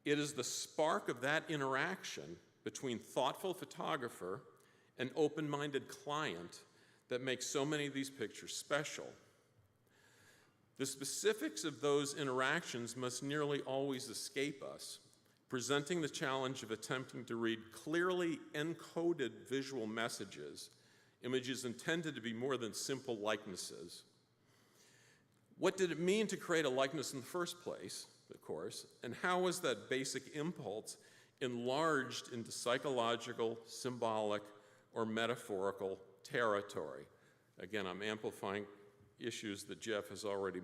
It is the spark of that interaction between thoughtful photographer and open-minded client that makes so many of these pictures special. The specifics of those interactions must nearly always escape us, presenting the challenge of attempting to read clearly encoded visual messages, images intended to be more than simple likenesses. What did it mean to create a likeness in the first place, of course, and how was that basic impulse enlarged into psychological, symbolic, or metaphorical territory. Again, I'm amplifying issues that Jeff has already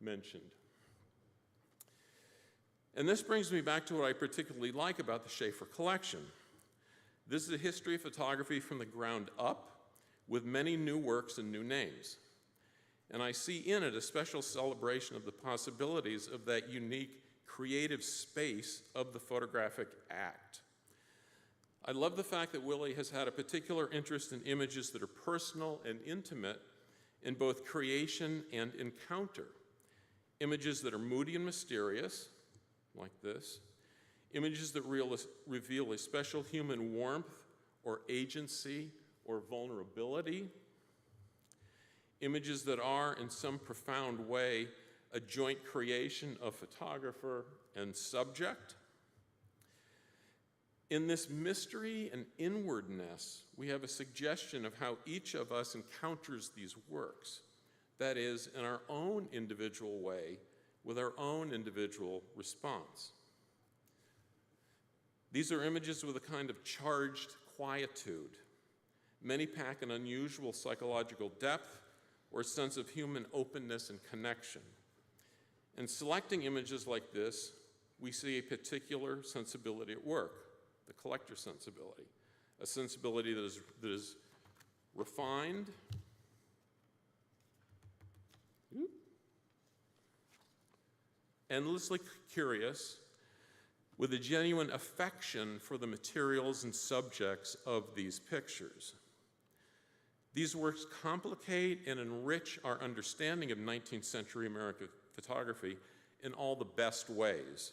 mentioned. And this brings me back to what I particularly like about the Schaefer collection. This is a history of photography from the ground up, with many new works and new names. And I see in it a special celebration of the possibilities of that unique creative space of the photographic act. I love the fact that Willie has had a particular interest in images that are personal and intimate in both creation and encounter. Images that are moody and mysterious, like this. Images that reveal a special human warmth or agency or vulnerability. Images that are, in some profound way, a joint creation of photographer and subject. In this mystery and inwardness, we have a suggestion of how each of us encounters these works. That is, in our own individual way, with our own individual response. These are images with a kind of charged quietude. Many pack an unusual psychological depth or sense of human openness and connection. In selecting images like this, we see a particular sensibility at work, the collector sensibility, a sensibility that is refined, endlessly curious, with a genuine affection for the materials and subjects of these pictures. These works complicate and enrich our understanding of 19th century American photography in all the best ways.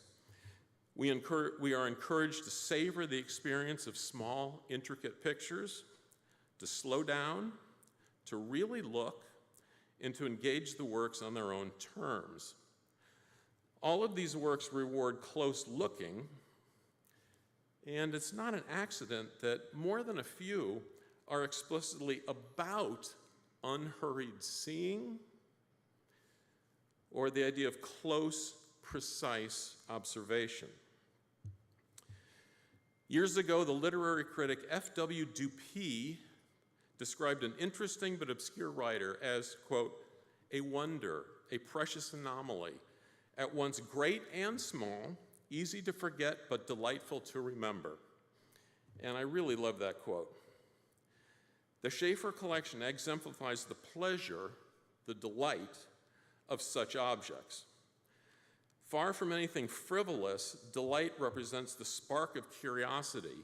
We are encouraged to savor the experience of small, intricate pictures, to slow down, to really look, and to engage the works on their own terms. All of these works reward close looking, and it's not an accident that more than a few are explicitly about unhurried seeing or the idea of close, precise observation. Years ago, the literary critic F.W. Dupee described an interesting but obscure writer as, quote, a wonder, a precious anomaly, at once great and small, easy to forget but delightful to remember. And I really love that quote. The Schaefer collection exemplifies the pleasure, the delight of such objects. Far from anything frivolous, delight represents the spark of curiosity,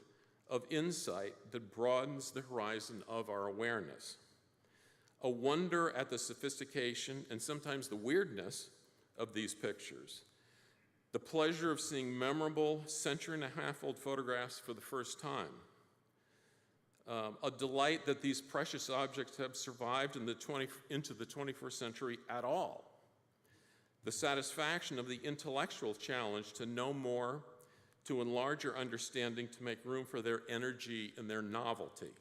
of insight that broadens the horizon of our awareness. A wonder at the sophistication and sometimes the weirdness of these pictures. The pleasure of seeing memorable century-and-a-half-old photographs for the first time. A delight that these precious objects have survived into the 21st century at all. The satisfaction of the intellectual challenge to know more, to enlarge our understanding, to make room for their energy and their novelty.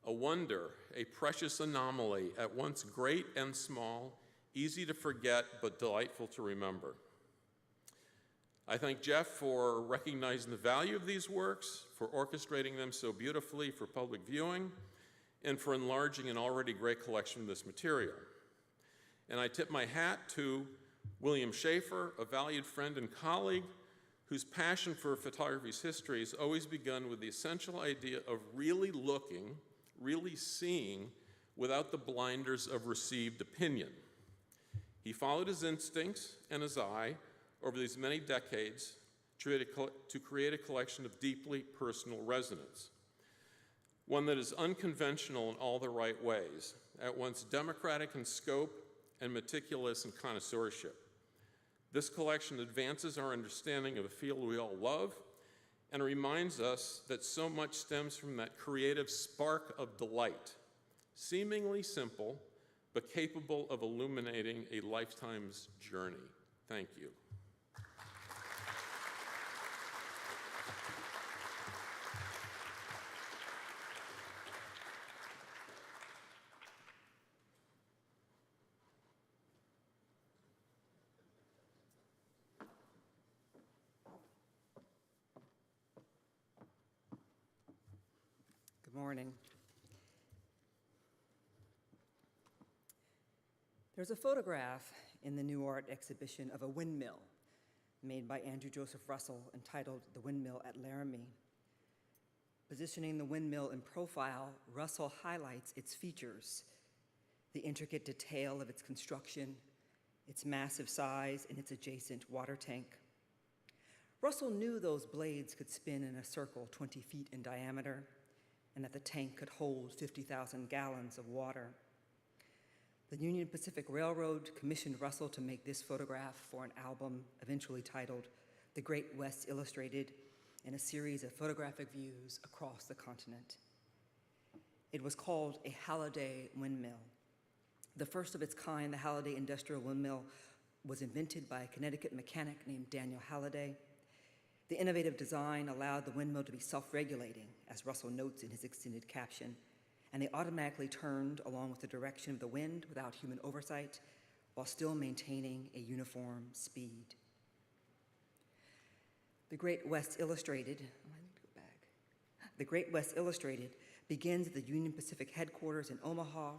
A wonder, a precious anomaly, at once great and small, easy to forget but delightful to remember. I thank Jeff for recognizing the value of these works, for orchestrating them so beautifully for public viewing, and for enlarging an already great collection of this material. And I tip my hat to William Schaefer, a valued friend and colleague, whose passion for photography's history has always begun with the essential idea of really looking, really seeing, without the blinders of received opinion. He followed his instincts and his eye over these many decades to create a collection of deeply personal resonance, one that is unconventional in all the right ways, at once democratic in scope and meticulous in connoisseurship. This collection advances our understanding of a field we all love and reminds us that so much stems from that creative spark of delight, seemingly simple, but capable of illuminating a lifetime's journey. Thank you. morning. There's a photograph in the New Art exhibition of a windmill made by Andrew Joseph Russell entitled The Windmill at Laramie. Positioning the windmill in profile, Russell highlights its features, the intricate detail of its construction, its massive size, and its adjacent water tank. Russell knew those blades could spin in a circle 20 feet in diameter, and that the tank could hold 50,000 gallons of water. The Union Pacific Railroad commissioned Russell to make this photograph for an album eventually titled The Great West Illustrated, and a series of photographic views across the continent. It was called a Halliday windmill. The first of its kind, the Halliday Industrial Windmill, was invented by a Connecticut mechanic named Daniel Halliday. The innovative design allowed the windmill to be self-regulating, as Russell notes in his extended caption, and they automatically turned along with the direction of the wind without human oversight, while still maintaining a uniform speed. The Great West Illustrated, The Great West Illustrated begins at the Union Pacific headquarters in Omaha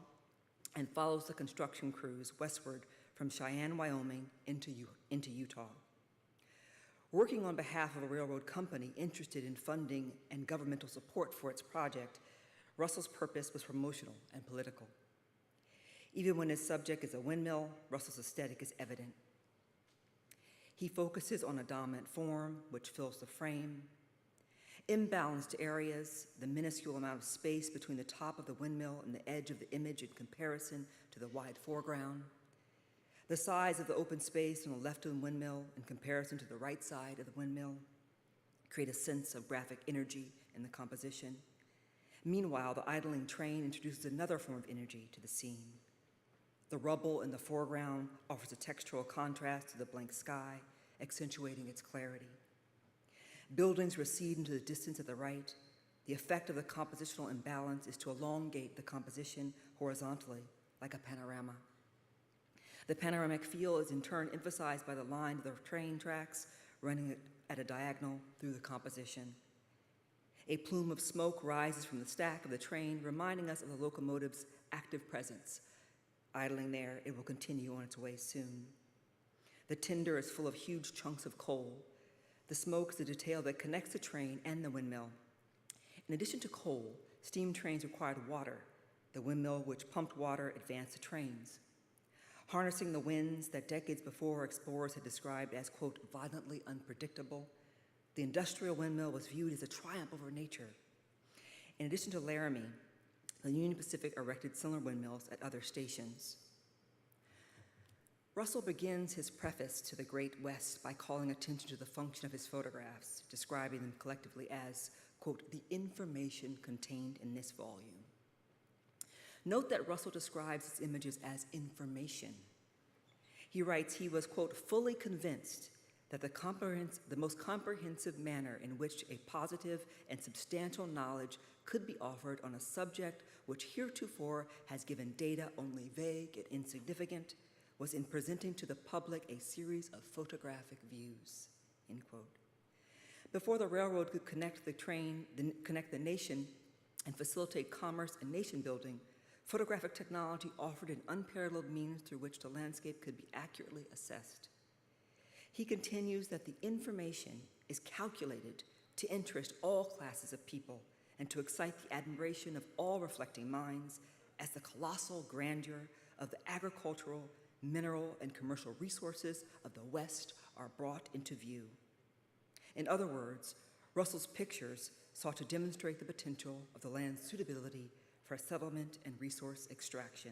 and follows the construction crews westward from Cheyenne, Wyoming into Utah. Working on behalf of a railroad company interested in funding and governmental support for its project, Russell's purpose was promotional and political. Even when his subject is a windmill, Russell's aesthetic is evident. He focuses on a dominant form, which fills the frame. Imbalanced areas, the minuscule amount of space between the top of the windmill and the edge of the image in comparison to the wide foreground. The size of the open space on the left of the windmill in comparison to the right side of the windmill create a sense of graphic energy in the composition. Meanwhile, the idling train introduces another form of energy to the scene. The rubble in the foreground offers a textural contrast to the blank sky, accentuating its clarity. Buildings recede into the distance at the right. The effect of the compositional imbalance is to elongate the composition horizontally, like a panorama. The panoramic feel is in turn emphasized by the line of the train tracks running at a diagonal through the composition. A plume of smoke rises from the stack of the train, reminding us of the locomotive's active presence. Idling there, it will continue on its way soon. The tender is full of huge chunks of coal. The smoke is the detail that connects the train and the windmill. In addition to coal, steam trains required water. The windmill, which pumped water, advanced the trains. Harnessing the winds that decades before explorers had described as, quote, violently unpredictable, the industrial windmill was viewed as a triumph over nature. In addition to Laramie, the Union Pacific erected similar windmills at other stations. Russell begins his preface to the Great West by calling attention to the function of his photographs, describing them collectively as, quote, the information contained in this volume. Note that Russell describes his images as information. He writes he was, quote, fully convinced that the most comprehensive manner in which a positive and substantial knowledge could be offered on a subject which heretofore has given data only vague and insignificant was in presenting to the public a series of photographic views, end quote. Before the railroad could connect the nation and facilitate commerce and nation building, photographic technology offered an unparalleled means through which the landscape could be accurately assessed. He continues that the information is calculated to interest all classes of people and to excite the admiration of all reflecting minds as the colossal grandeur of the agricultural, mineral, and commercial resources of the West are brought into view. In other words, Russell's pictures sought to demonstrate the potential of the land's suitability for settlement and resource extraction.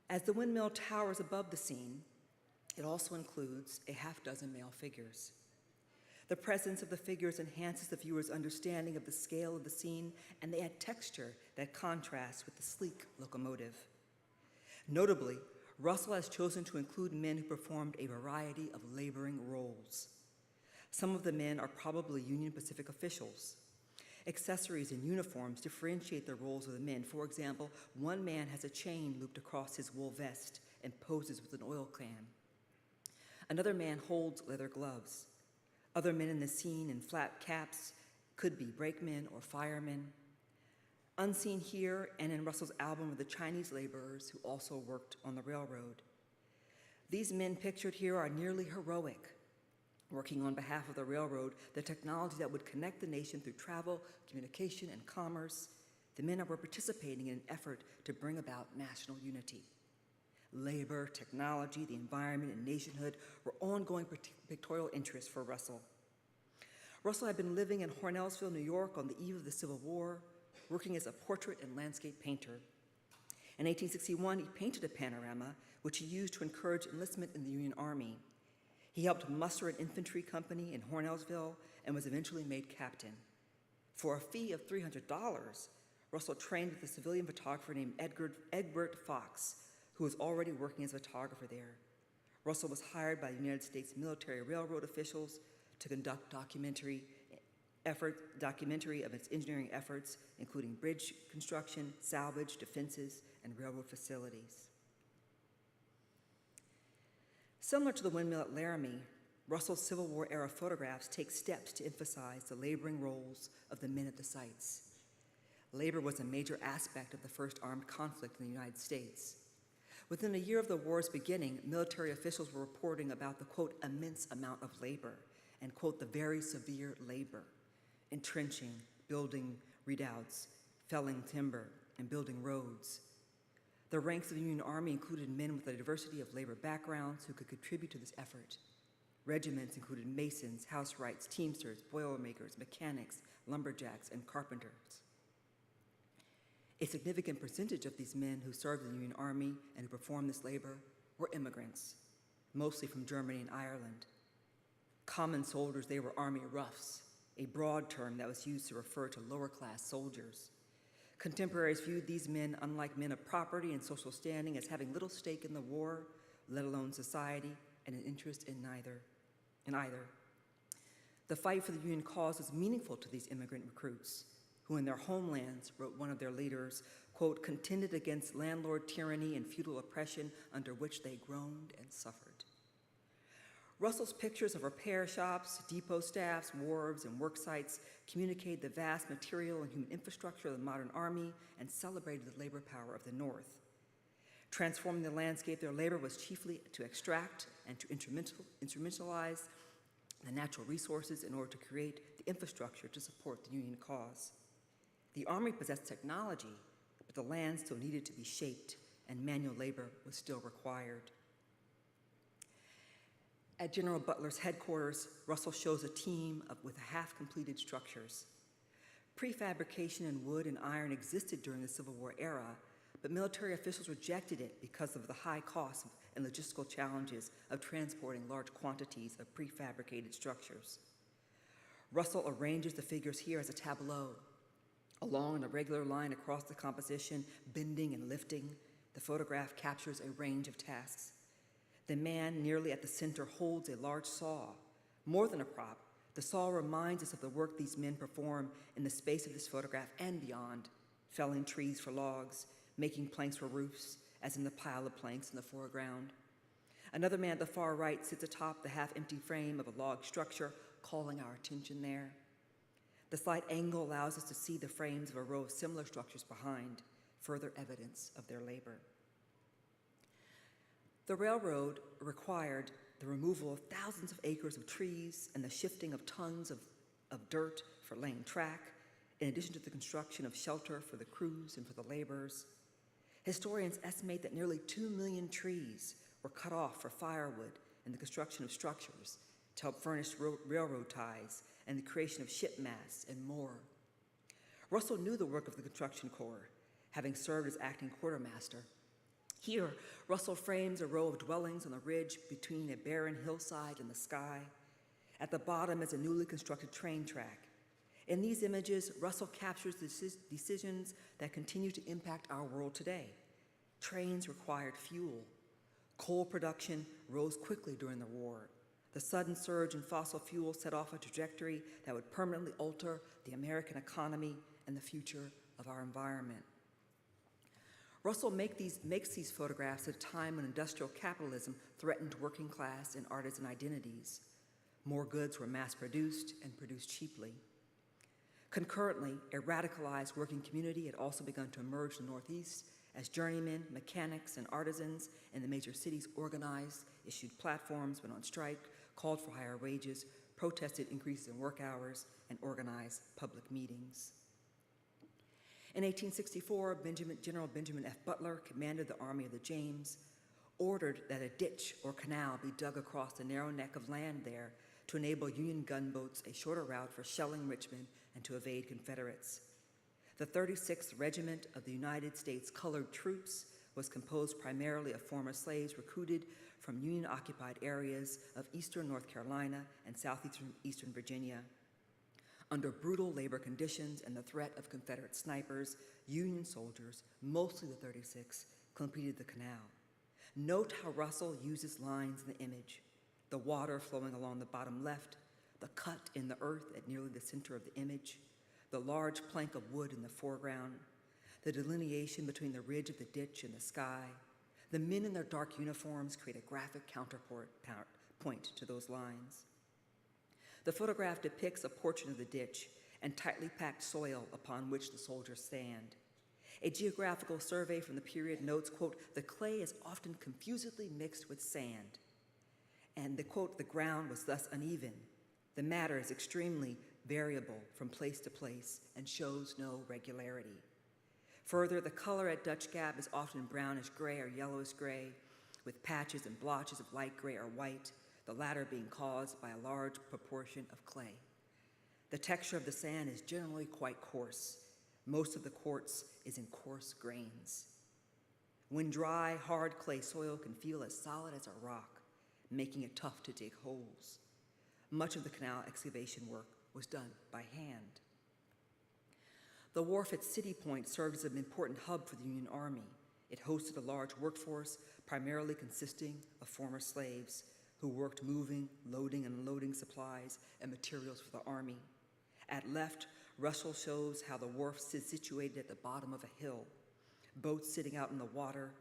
As the windmill towers above the scene, it also includes a half-dozen male figures. The presence of the figures enhances the viewer's understanding of the scale of the scene, and they add texture that contrasts with the sleek locomotive. Notably, Russell has chosen to include men who performed a variety of laboring roles. Some of the men are probably Union Pacific officials. Accessories and uniforms differentiate the roles of the men. For example, one man has a chain looped across his wool vest and poses with an oil can. Another man holds leather gloves. Other men in the scene in flat caps could be brakemen or firemen. Unseen here and in Russell's album are the Chinese laborers who also worked on the railroad. These men pictured here are nearly heroic, working on behalf of the railroad, the technology that would connect the nation through travel, communication, and commerce. The men were participating in an effort to bring about national unity. Labor, technology, the environment, and nationhood were ongoing pictorial interests for Russell. Russell had been living in Hornellsville, New York on the eve of the Civil War, working as a portrait and landscape painter. In 1861, he painted a panorama, which he used to encourage enlistment in the Union Army. He helped muster an infantry company in Hornellsville and was eventually made captain. For a fee of $300, Russell trained with a civilian photographer named Egbert Fox, who was already working as a photographer there. Russell was hired by the United States military railroad officials to conduct documentary of its engineering efforts, including bridge construction, salvage, defenses, and railroad facilities. Similar to the windmill at Laramie, Russell's Civil War era photographs take steps to emphasize the laboring roles of the men at the sites. Labor was a major aspect of the first armed conflict in the United States. Within a year of the war's beginning, military officials were reporting about the, quote, immense amount of labor, and, quote, the very severe labor, entrenching, building redoubts, felling timber, and building roads. The ranks of the Union Army included men with a diversity of labor backgrounds who could contribute to this effort. Regiments included masons, housewrights, teamsters, boilermakers, mechanics, lumberjacks, and carpenters. A significant percentage of these men who served in the Union Army and who performed this labor were immigrants, mostly from Germany and Ireland. Common soldiers, they were Army roughs, a broad term that was used to refer to lower-class soldiers. Contemporaries viewed these men, unlike men of property and social standing, as having little stake in the war, let alone society, and an interest in either. The fight for the Union cause was meaningful to these immigrant recruits, who in their homelands, wrote one of their leaders, quote, contended against landlord tyranny and feudal oppression under which they groaned and suffered. Russell's pictures of repair shops, depot staffs, wharves, and work sites communicated the vast material and human infrastructure of the modern army and celebrated the labor power of the North. Transforming the landscape, their labor was chiefly to extract and to instrumentalize the natural resources in order to create the infrastructure to support the Union cause. The Army possessed technology, but the land still needed to be shaped, and manual labor was still required. At General Butler's headquarters, Russell shows a team with half-completed structures. Prefabrication in wood and iron existed during the Civil War era, but military officials rejected it because of the high costs and logistical challenges of transporting large quantities of prefabricated structures. Russell arranges the figures here as a tableau. Along a regular line across the composition, bending and lifting, the photograph captures a range of tasks. The man nearly at the center holds a large saw. More than a prop, the saw reminds us of the work these men perform in the space of this photograph and beyond, felling trees for logs, making planks for roofs, as in the pile of planks in the foreground. Another man at the far right sits atop the half-empty frame of a log structure, calling our attention there. The slight angle allows us to see the frames of a row of similar structures behind, further evidence of their labor. The railroad required the removal of thousands of acres of trees and the shifting of tons of dirt for laying track, in addition to the construction of shelter for the crews and for the laborers. Historians estimate that nearly 2 million trees were cut off for firewood and the construction of structures to help furnish railroad ties and the creation of ship masts and more. Russell knew the work of the construction corps, having served as acting quartermaster. Here, Russell frames a row of dwellings on the ridge between a barren hillside and the sky. At the bottom is a newly constructed train track. In these images, Russell captures the decisions that continue to impact our world today. Trains required fuel. Coal production rose quickly during the war. The sudden surge in fossil fuel set off a trajectory that would permanently alter the American economy and the future of our environment. Russell makes these photographs at a time when industrial capitalism threatened working class and artisan identities. More goods were mass-produced and produced cheaply. Concurrently, a radicalized working community had also begun to emerge in the Northeast as journeymen, mechanics, and artisans in the major cities organized, issued platforms, went on strike, called for higher wages, protested increases in work hours, and organized public meetings. In 1864, General Benjamin F. Butler commanded the Army of the James, ordered that a ditch or canal be dug across the narrow neck of land there to enable Union gunboats a shorter route for shelling Richmond and to evade Confederates. The 36th Regiment of the United States Colored Troops was composed primarily of former slaves recruited from Union-occupied areas of eastern North Carolina and southeastern Virginia. Under brutal labor conditions and the threat of Confederate snipers, Union soldiers, mostly the 36th, completed the canal. Note how Russell uses lines in the image: the water flowing along the bottom left, the cut in the earth at nearly the center of the image, the large plank of wood in the foreground, the delineation between the ridge of the ditch and the sky. The men in their dark uniforms create a graphic counterpoint to those lines. The photograph depicts a portion of the ditch and tightly packed soil upon which the soldiers stand. A geographical survey from the period notes, quote, "The clay is often confusedly mixed with sand." And the quote, "The ground was thus uneven. The matter is extremely variable from place to place and shows no regularity." Further, the color at Dutch Gap is often brownish gray or yellowish gray, with patches and blotches of light gray or white, the latter being caused by a large proportion of clay. The texture of the sand is generally quite coarse. Most of the quartz is in coarse grains. When dry, hard clay soil can feel as solid as a rock, making it tough to dig holes. Much of the canal excavation work was done by hand. The wharf at City Point served as an important hub for the Union Army. It hosted a large workforce, primarily consisting of former slaves who worked moving, loading, and unloading supplies and materials for the Army. At left, Russell shows how the wharf is situated at the bottom of a hill, boats sitting out in the water.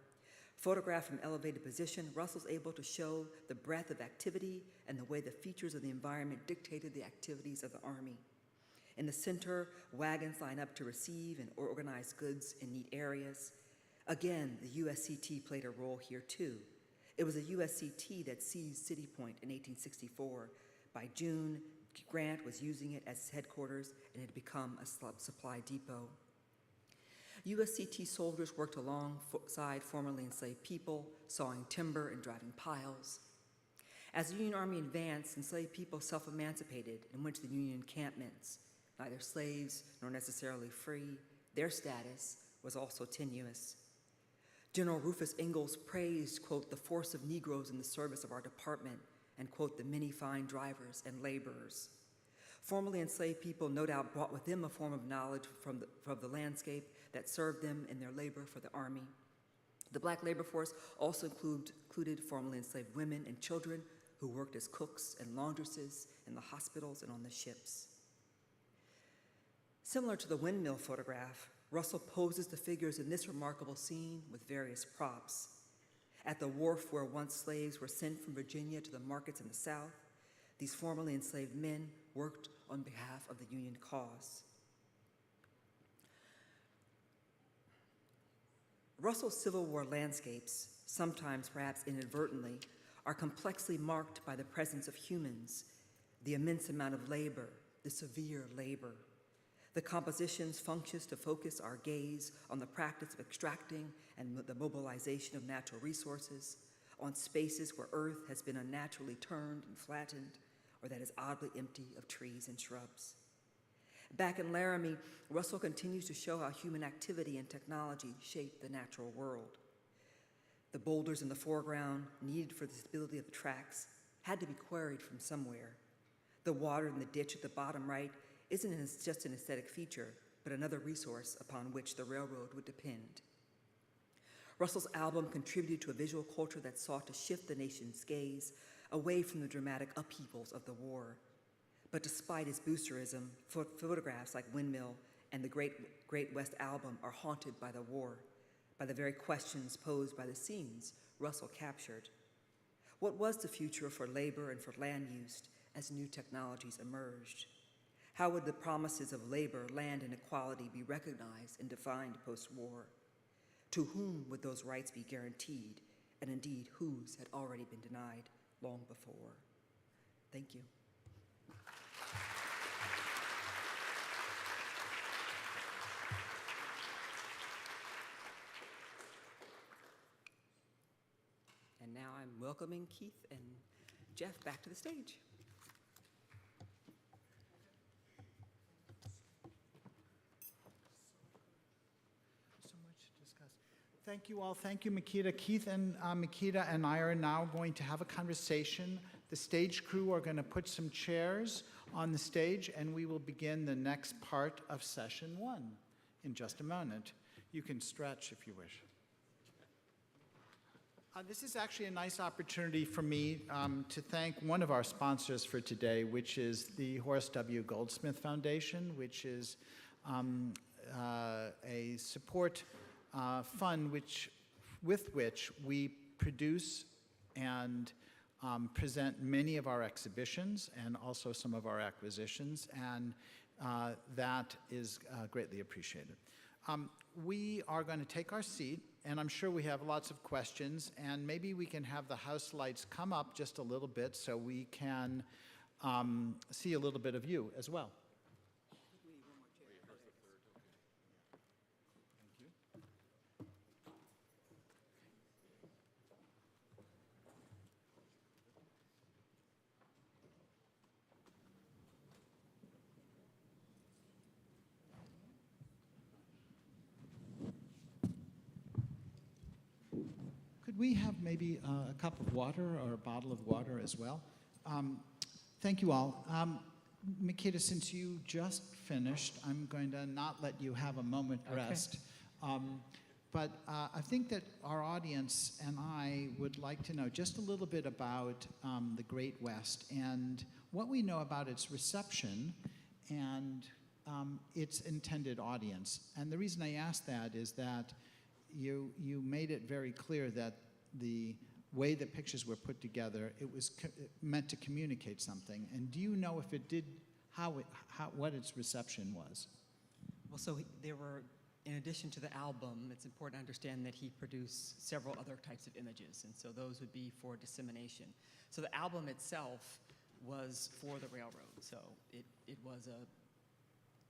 Photographed from elevated position, Russell's able to show the breadth of activity and the way the features of the environment dictated the activities of the Army. In the center, wagons line up to receive and organize goods in neat areas. Again, the USCT played a role here too. It was the USCT that seized City Point in 1864. By June, Grant was using it as headquarters and it had become a supply depot. USCT soldiers worked alongside formerly enslaved people, sawing timber and driving piles. As the Union Army advanced, enslaved people self-emancipated and went to the Union encampments. Neither slaves nor necessarily free, their status was also tenuous. General Rufus Ingalls praised, quote, "the force of Negroes in the service of our department," and, quote, "the many fine drivers and laborers." Formerly enslaved people no doubt brought with them a form of knowledge from the landscape that served them in their labor for the Army. The black labor force also included formerly enslaved women and children who worked as cooks and laundresses in the hospitals and on the ships. Similar to the windmill photograph, Russell poses the figures in this remarkable scene with various props. At the wharf where once slaves were sent from Virginia to the markets in the South, these formerly enslaved men worked on behalf of the Union cause. Russell's Civil War landscapes, sometimes perhaps inadvertently, are complexly marked by the presence of humans, the immense amount of labor, the severe labor. The compositions functions to focus our gaze on the practice of extracting and the mobilization of natural resources, on spaces where earth has been unnaturally turned and flattened, or that is oddly empty of trees and shrubs. Back in Laramie, Russell continues to show how human activity and technology shape the natural world. The boulders in the foreground, needed for the stability of the tracks, had to be quarried from somewhere. The water in the ditch at the bottom right isn't just an aesthetic feature, but another resource upon which the railroad would depend. Russell's album contributed to a visual culture that sought to shift the nation's gaze away from the dramatic upheavals of the war. But despite his boosterism, photographs like Windmill and the Great West album are haunted by the war, by the very questions posed by the scenes Russell captured. What was the future for labor and for land use as new technologies emerged? How would the promises of labor, land, and equality be recognized and defined post-war? To whom would those rights be guaranteed, and indeed whose had already been denied long before? Thank you. And now I'm welcoming Keith and Jeff back to the stage. So much to discuss. Thank you all. Thank you, Makeda. Keith and Makeda and I are now going to have a conversation. The stage crew are going to put some chairs on the stage, and we will begin the next part of session 1 in just a moment. You can stretch if you wish. This is actually a nice opportunity for me to thank one of our sponsors for today, which is the Horace W. Goldsmith Foundation, which is a support fund with which we produce and present many of our exhibitions and also some of our acquisitions, and that is greatly appreciated. We are going to take our seat, and I'm sure we have lots of questions, and maybe we can have the house lights come up just a little bit so we can see a little bit of you as well. Could we have maybe a cup of water or a bottle of water as well? Thank you all. Makeda, since you just finished, I'm going to not let you have a moment rest. But I think that our audience and I would like to know just a little bit about the Great West and what we know about its reception and its intended audience. And the reason I ask that is that you made it very clear that the way the pictures were put together, it was meant to communicate something. And do you know if it did, what its reception was? Well, so there were, in addition to the album, it's important to understand that he produced several other types of images, and so those would be for dissemination. So the album itself was for the railroad. So it was a,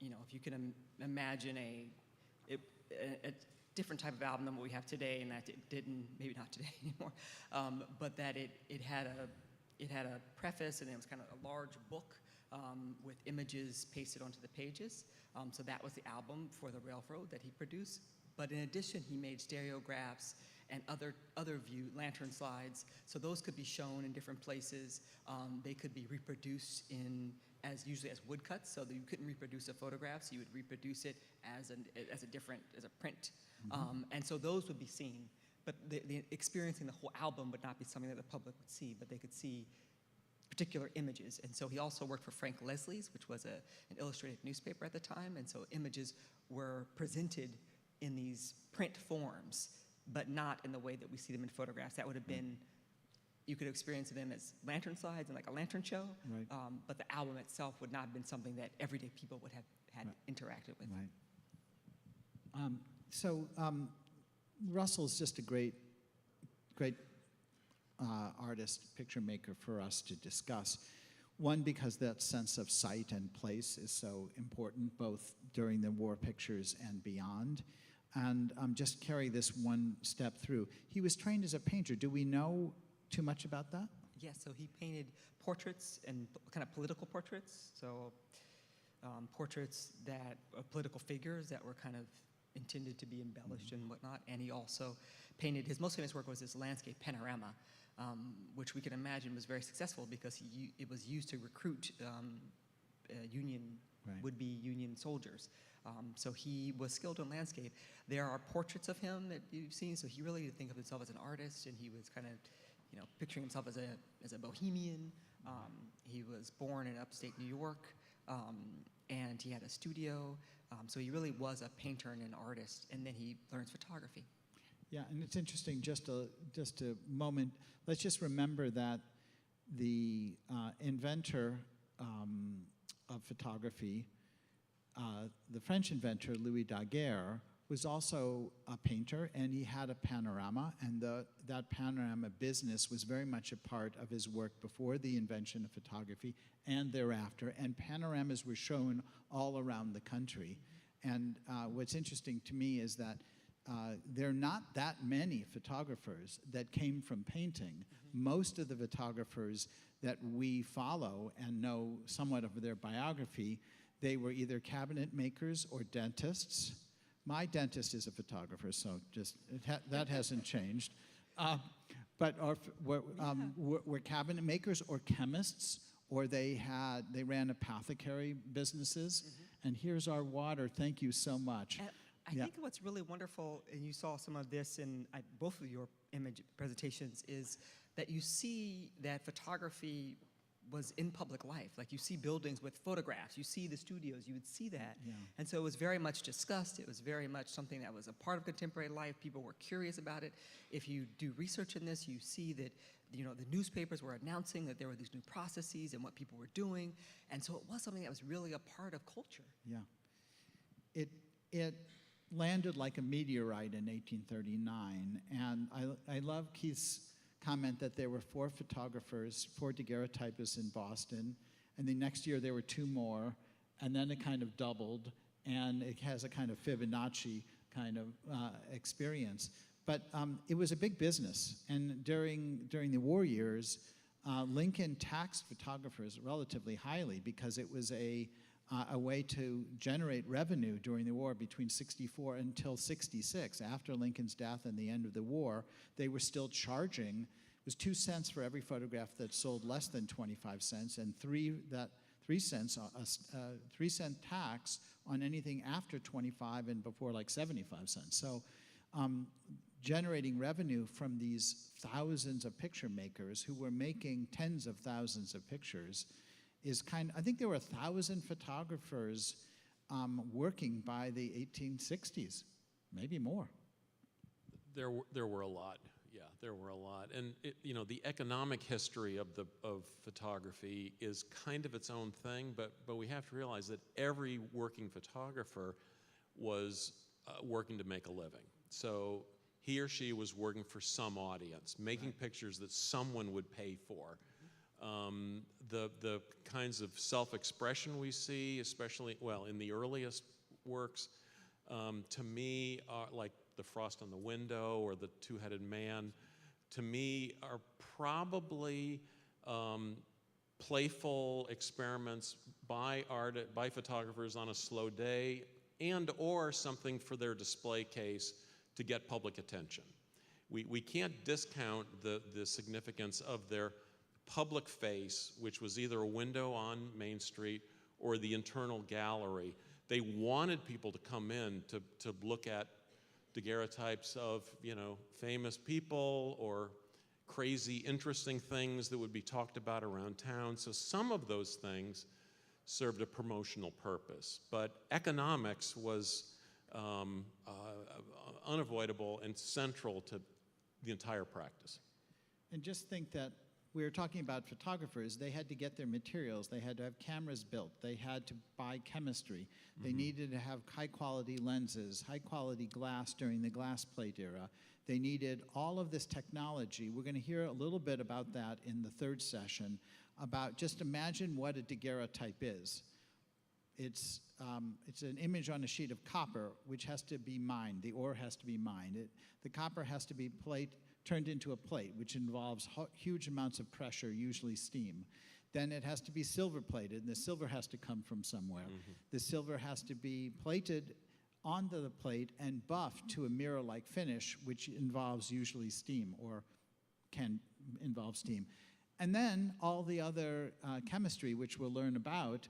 you know, if you can imagine a different type of album than what we have today, and that it didn't, maybe not today anymore, but that it had a preface, and it was kind of a large book with images pasted onto the pages. So that was the album for the railroad that he produced. But in addition, he made stereographs and other view lantern slides. So those could be shown in different places. They could be reproduced usually as woodcuts, so that you couldn't reproduce a photograph, so you would reproduce it as a print. And so those would be seen. But the experiencing the whole album would not be something that the public would see, but they could see particular images. And so he also worked for Frank Leslie's, which was an illustrated newspaper at the time, and so images were presented in these print forms, but not in the way that we see them in photographs. That would have been, you could experience them as lantern slides and like a lantern show, Right. But the album itself would not have been something that everyday people would have had interacted with. Right. Russell's just a great artist, picture maker for us to discuss. One, because that sense of sight and place is so important, both during the war pictures and beyond. And just carry this one step through. He was trained as a painter. Do we know too much about that? Yes, so he painted portraits and kind of political portraits. So portraits of political figures that were kind of intended to be embellished and whatnot. And he also painted, his most famous work was this landscape panorama, which we can imagine was very successful because it was used to recruit would-be Union soldiers. So he was skilled in landscape. There are portraits of him that you've seen, so he really did think of himself as an artist, and he was kind of, picturing himself as a bohemian. He was born in upstate New York, and he had a studio. So he really was a painter and an artist, and then he learns photography. Yeah, and it's interesting, just a moment, let's just remember that the inventor of photography, the French inventor Louis Daguerre was also a painter, and he had a panorama, and that panorama business was very much a part of his work before the invention of photography and thereafter, and panoramas were shown all around the country. And what's interesting to me is that there are not that many photographers that came from painting. Most of the photographers that we follow and know somewhat of their biography, they were either cabinet makers or dentists. My dentist is a photographer, so just that hasn't changed. But were cabinet makers or chemists, or they ran apothecary businesses. And here's our water. Thank you so much. I think what's really wonderful, and you saw some of this in both of your image presentations, is that you see that photography was in public life. Like, you see buildings with photographs, you see the studios, you would see that. Yeah. And so it was very much discussed. It was very much something that was a part of contemporary life. People were curious about it. If you do research in this, you see that, you know, the newspapers were announcing that there were these new processes and what people were doing. And so it was something that was really a part of culture. Yeah. It landed like a meteorite in 1839, and I love Keith's comment that there were 4 photographers, 4 daguerreotypists in Boston, and the next year there were 2 more, and then it kind of doubled, and it has a kind of Fibonacci kind of experience. But it was a big business, and during the war years, Lincoln taxed photographers relatively highly because it was a way to generate revenue during the war between 64 until 66. After Lincoln's death and the end of the war, they were still charging. It was 2 cents for every photograph that sold less than 25 cents, and 3 cent tax on anything after 25 and before like 75 cents. So generating revenue from these thousands of picture makers who were making tens of thousands of pictures is I think there were 1,000 photographers working by the 1860s, maybe more. There were a lot. Yeah, there were a lot. And you know, the economic history of photography is kind of its own thing, but we have to realize that every working photographer was working to make a living. So he or she was working for some audience, making pictures that someone would pay for. The kinds of self-expression we see, especially, well, in the earliest works, to me, are like The Frost on the Window or The Two-Headed Man, to me are probably playful experiments by photographers on a slow day, and or something for their display case to get public attention. We can't discount the significance of their public face, which was either a window on Main Street or the internal gallery. They wanted people to come in to look at daguerreotypes of, you know, famous people or crazy, interesting things that would be talked about around town. So some of those things served a promotional purpose, but economics was unavoidable and central to the entire practice. And just think that we were talking about photographers. They had to get their materials. They had to have cameras built. They had to buy chemistry. They needed to have high-quality lenses, high-quality glass during the glass plate era. They needed all of this technology. We're going to hear a little bit about that in the 3rd session, about just imagine what a daguerreotype is. It's an image on a sheet of copper, which has to be mined. The ore has to be mined. The copper has to be turned into a plate, which involves huge amounts of pressure, usually steam. Then it has to be silver plated, and the silver has to come from somewhere. The silver has to be plated onto the plate and buffed to a mirror-like finish, which involves usually steam, or can involve steam. And then all the other chemistry, which we'll learn about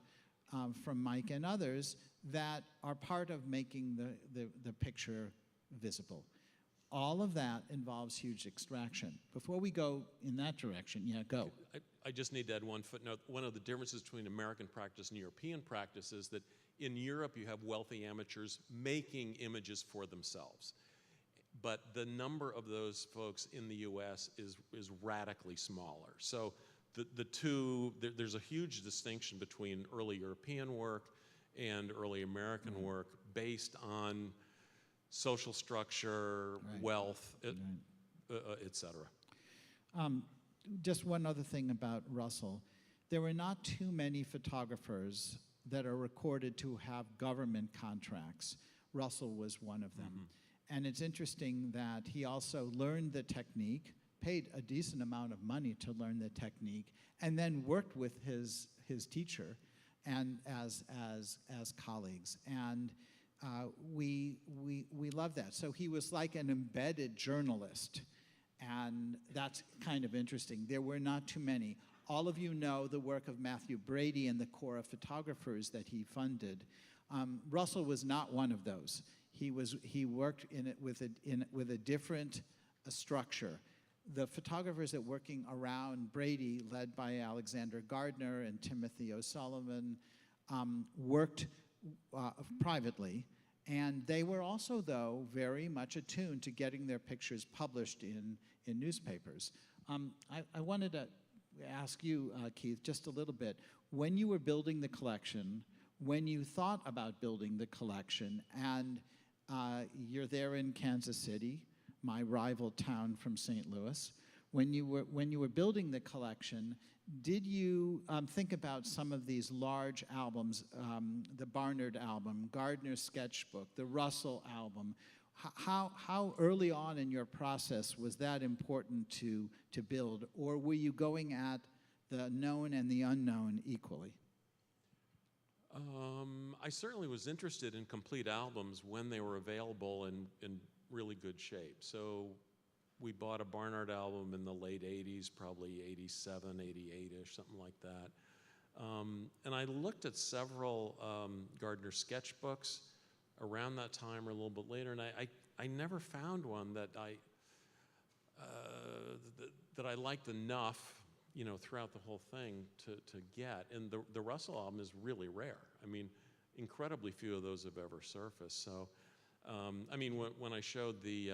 from Mike and others, that are part of making the picture visible. All of that involves huge extraction. Before we go in that direction, yeah, go. I just need to add one footnote. One of the differences between American practice and European practice is that in Europe you have wealthy amateurs making images for themselves. But the number of those folks in the US is radically smaller. So the two, there's a huge distinction between early European work and early American work based on social structure, wealth, et cetera. Just one other thing about Russell. There were not too many photographers that are recorded to have government contracts. Russell was one of them. And it's interesting that he also learned the technique, paid a decent amount of money to learn the technique, and then worked with his teacher and as colleagues. And we love that. So he was like an embedded journalist, and that's kind of interesting. There were not too many. All of you know the work of Matthew Brady and the corps of photographers that he funded. Russell was not one of those. He worked in it with a different structure. The photographers that working around Brady, led by Alexander Gardner and Timothy O'Sullivan, worked privately, and they were also, though, very much attuned to getting their pictures published in newspapers. I wanted to ask you, Keith, just a little bit. When you were building the collection, when you thought about building the collection, and you're there in Kansas City, my rival town from St. Louis, when you were building the collection, did you think about some of these large albums, the Barnard album, Gardner's sketchbook, the Russell album? How early on in your process was that important to build, or were you going at the known and the unknown equally? I certainly was interested in complete albums when they were available in really good shape. So we bought a Barnard album in the late 80s, probably 87, 88-ish, something like that. And I looked at several Gardner sketchbooks around that time or a little bit later, and I never found one that I liked enough, you know, throughout the whole thing to get. And the Russell album is really rare. I mean, incredibly few of those have ever surfaced. So, I mean, when I showed the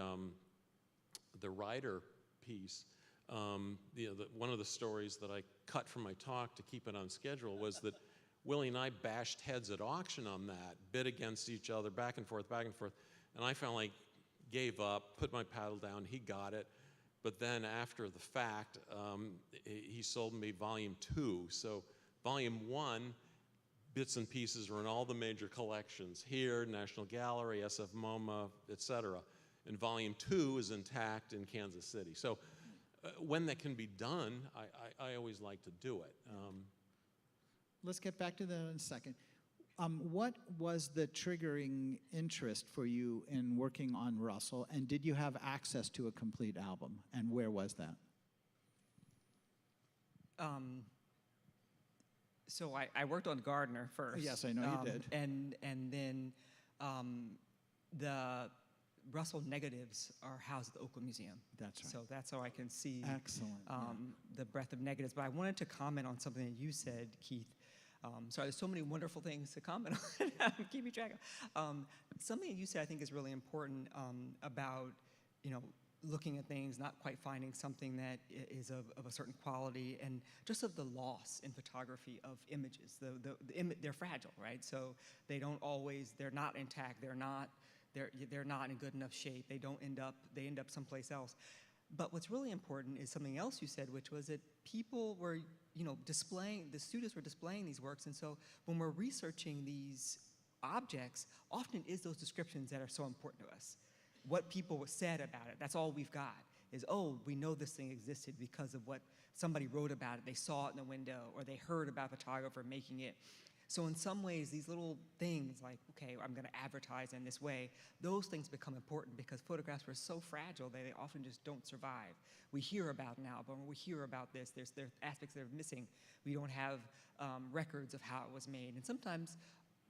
Ryder piece, one of the stories that I cut from my talk to keep it on schedule was that Willie and I bashed heads at auction on that, bid against each other, back and forth, and I finally gave up, put my paddle down, he got it. But then after the fact, he sold me volume 2. So volume 1, bits and pieces are in all the major collections here, National Gallery, SF MoMA, etc. And volume 2 is intact in Kansas City. So when that can be done, I always like to do it. Let's get back to that in a second. What was the triggering interest for you in working on Russell, and did you have access to a complete album, and where was that? So I worked on Gardner first. Yes, I know you did. And then the Russell negatives are housed at the Oakland Museum. That's right. So that's how I can see the breadth of negatives. But I wanted to comment on something that you said, Keith. Sorry, there's so many wonderful things to comment on. I'm keeping track of. Something you said I think is really important about, you know, looking at things, not quite finding something that is of a certain quality, and just of the loss in photography of images. They're fragile, right? So they don't always, they're not intact. They're not in good enough shape. They end up someplace else. But what's really important is something else you said, which was that people were, you know, the students were displaying these works, and so when we're researching these objects, often is those descriptions that are so important to us. What people said about it, that's all we've got, is, oh, we know this thing existed because of what somebody wrote about it, they saw it in the window, or they heard about a photographer making it. So in some ways, these little things like, okay, I'm gonna advertise in this way, those things become important because photographs are so fragile that they often just don't survive. We hear about an album, or we hear about this, there are aspects that are missing. We don't have records of how it was made. And sometimes,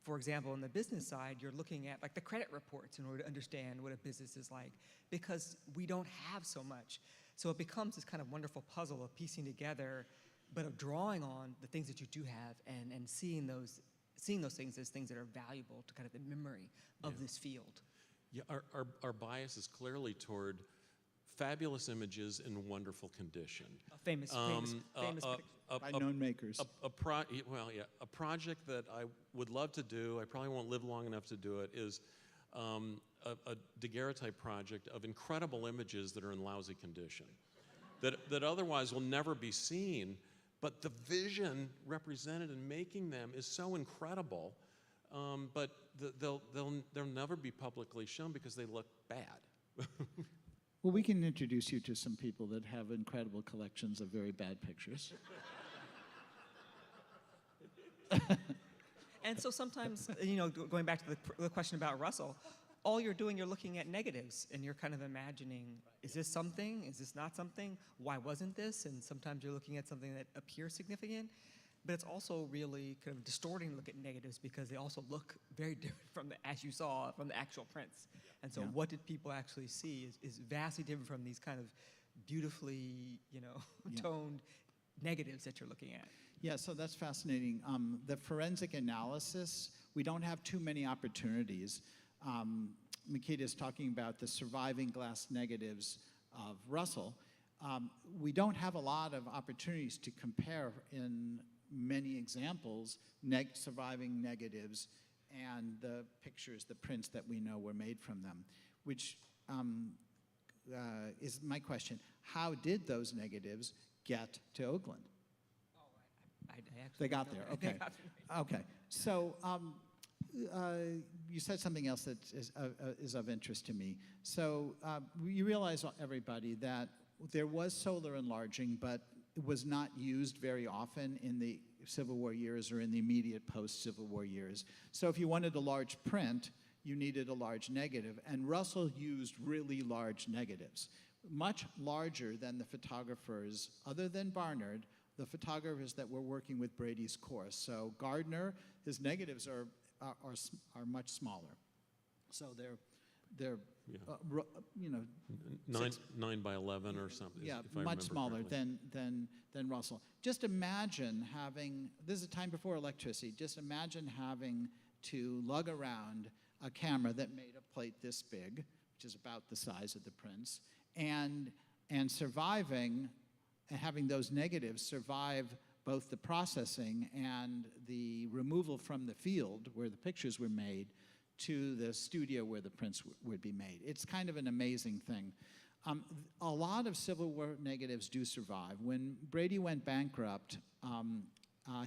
for example, on the business side, you're looking at like the credit reports in order to understand what a business is like, because we don't have so much. So it becomes this kind of wonderful puzzle of piecing together, but of drawing on the things that you do have and seeing those things as things that are valuable to kind of the memory of this field. Yeah, our bias is clearly toward fabulous images in wonderful condition. Famous picture. By known makers. A project that I would love to do, I probably won't live long enough to do it, is a daguerreotype project of incredible images that are in lousy condition, that otherwise will never be seen, but the vision represented in making them is so incredible, but they'll never be publicly shown because they look bad. Well, we can introduce you to some people that have incredible collections of very bad pictures. And so sometimes, going back to the question about Russell, all you're doing, you're looking at negatives, and you're kind of imagining, is this something? Is this not something? Why wasn't this? And sometimes you're looking at something that appears significant, but it's also really kind of distorting to look at negatives because they also look very different from as you saw, from the actual prints. And so what did people actually see is vastly different from these kind of beautifully, toned negatives that you're looking at. Yeah, so that's fascinating. The forensic analysis, we don't have too many opportunities. Makeda is talking about the surviving glass negatives of Russell. We don't have a lot of opportunities to compare in many examples surviving negatives and the pictures, the prints that we know were made from them, which is my question. How did those negatives get to Oakland? I actually They got don't there, know. okay. They got there. Okay, so you said something else that is of interest to me. So you realize, everybody, that there was solar enlarging, but it was not used very often in the Civil War years or in the immediate post-Civil War years. So if you wanted a large print, you needed a large negative, and Russell used really large negatives, much larger than the photographers, other than Barnard, the photographers that were working with Brady's course. So Gardner, his negatives are much smaller. So they're Nine by 11 or something. yeah, if I much remember smaller correctly. than Russell. Just imagine having, this is a time before electricity, just imagine having to lug around a camera that made a plate this big, which is about the size of the prints, and surviving, and having those negatives survive both the processing and the removal from the field where the pictures were made to the studio where the prints would be made. It's kind of an amazing thing. A lot of Civil War negatives do survive. When Brady went bankrupt,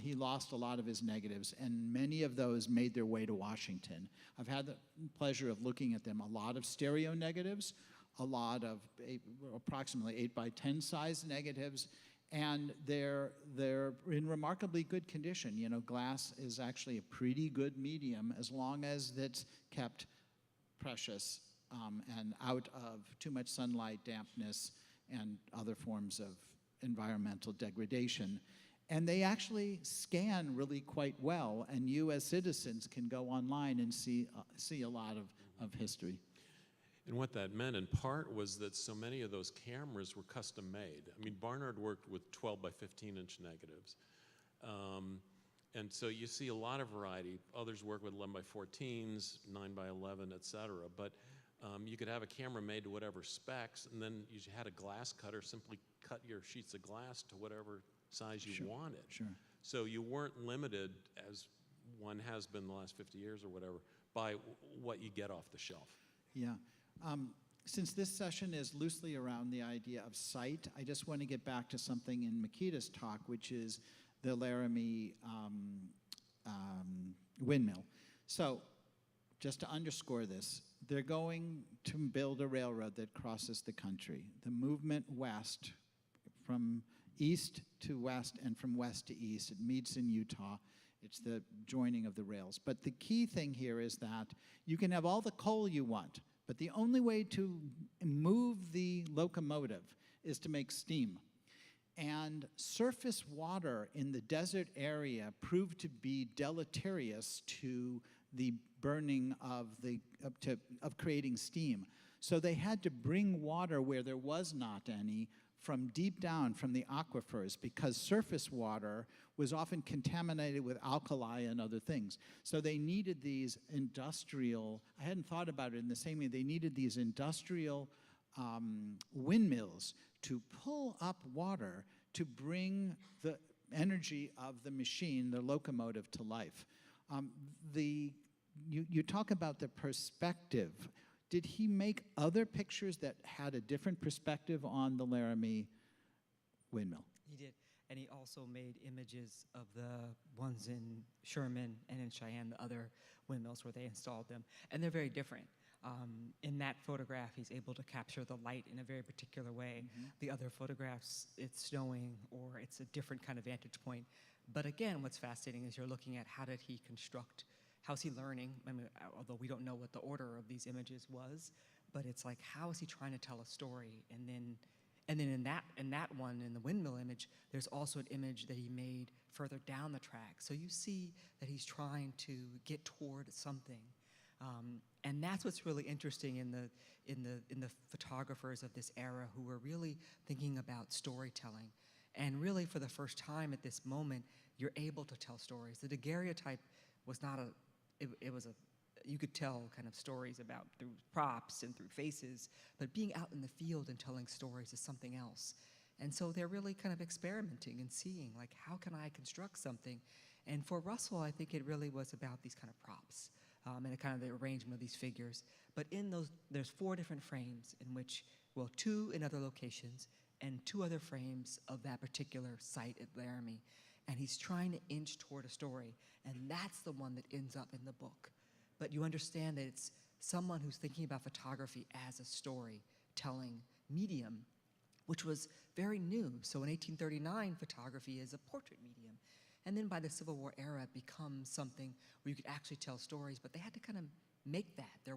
he lost a lot of his negatives, and many of those made their way to Washington. I've had the pleasure of looking at them. A lot of stereo negatives, a lot of approximately 8 by 10 size negatives, and they're in remarkably good condition. Glass is actually a pretty good medium as long as it's kept precious and out of too much sunlight, dampness, and other forms of environmental degradation. And they actually scan really quite well, and you as citizens can go online and see a lot of history. And what that meant in part was that so many of those cameras were custom made. I mean, Barnard worked with 12 by 15-inch negatives. And so you see a lot of variety. Others work with 11 by 14s, 9 by 11, et cetera. But you could have a camera made to whatever specs, and then you had a glass cutter simply cut your sheets of glass to whatever size you wanted. Sure. So you weren't limited, as one has been the last 50 years or whatever, by what you get off the shelf. Yeah. Since this session is loosely around the idea of sight, I just want to get back to something in Makeda's talk, which is the Laramie windmill. So, just to underscore this, they're going to build a railroad that crosses the country. The movement west, from east to west and from west to east, it meets in Utah. It's the joining of the rails. But the key thing here is that you can have all the coal you want, but the only way to move the locomotive is to make steam. And surface water in the desert area proved to be deleterious to the burning of creating steam. So they had to bring water where there was not any from deep down from the aquifers, because surface water was often contaminated with alkali and other things. So they needed these industrial, I hadn't thought about it in the same way, they needed these industrial windmills to pull up water to bring the energy of the machine, the locomotive, to life. You talk about the perspective. Did he make other pictures that had a different perspective on the Laramie windmill? He did. And he also made images of the ones in Sherman and in Cheyenne, the other windmills where they installed them. And they're very different. In that photograph, he's able to capture the light in a very particular way. The other photographs, it's snowing or it's a different kind of vantage point. But again, what's fascinating is you're looking at how did he construct, how's he learning? I mean, although we don't know what the order of these images was, but it's like, how is he trying to tell a story? And then in that one, in the windmill image, there's also an image that he made further down the track. So you see that he's trying to get toward something. And that's what's really interesting in the photographers of this era who were really thinking about storytelling. And really, for the first time at this moment, you're able to tell stories. The daguerreotype was not you could tell kind of stories about through props and through faces, but being out in the field and telling stories is something else. And so they're really kind of experimenting and seeing, like, how can I construct something? And for Russell, I think it really was about these kind of props. And kind of the arrangement of these figures. But in those, there's 4 different frames in which, well, 2 in other locations and 2 other frames of that particular site at Laramie. And he's trying to inch toward a story, and that's the one that ends up in the book. But you understand that it's someone who's thinking about photography as a storytelling medium, which was very new. So in 1839, photography is a portrait medium. And then by the Civil War era, it becomes something where you could actually tell stories, but they had to kind of make that. There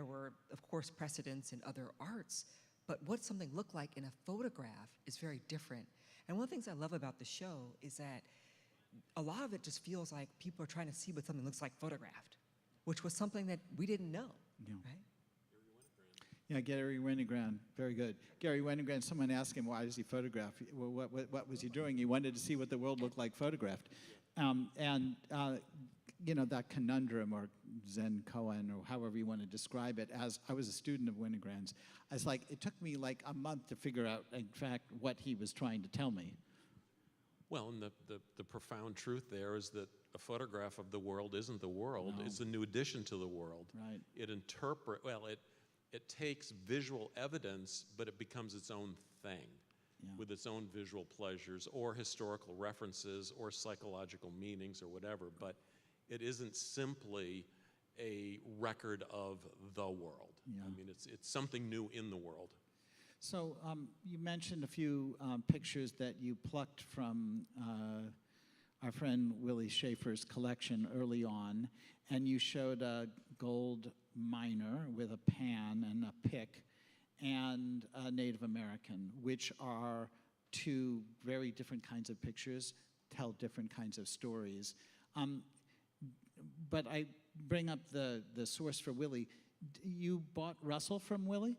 were, of course, precedents in other arts, but what something looked like in a photograph is very different. And one of the things I love about the show is that a lot of it just feels like people are trying to see what something looks like photographed, which was something that we didn't know, right? Yeah, Gary Winogrand, very good. Gary Winogrand, someone asked him, why does he photograph? Well, what was he doing? He wanted to see what the world looked like photographed. You know, that conundrum, or Zen koan, or however you want to describe it, as I was a student of Winogrand's, it took me like a month to figure out, in fact, what he was trying to tell me. Well, and the profound truth there is that a photograph of the world isn't the world. No. It's a new addition to the world. Right. It takes visual evidence, but it becomes its own thing, with its own visual pleasures or historical references or psychological meanings or whatever, but it isn't simply a record of the world. Yeah. I mean, it's something new in the world. So you mentioned a few pictures that you plucked from our friend Willie Schaefer's collection early on, and you showed a gold miner with a pan and a pick and a Native American, which are 2 very different kinds of pictures, tell different kinds of stories. But I bring up the source for Willie. You bought Russell from Willie?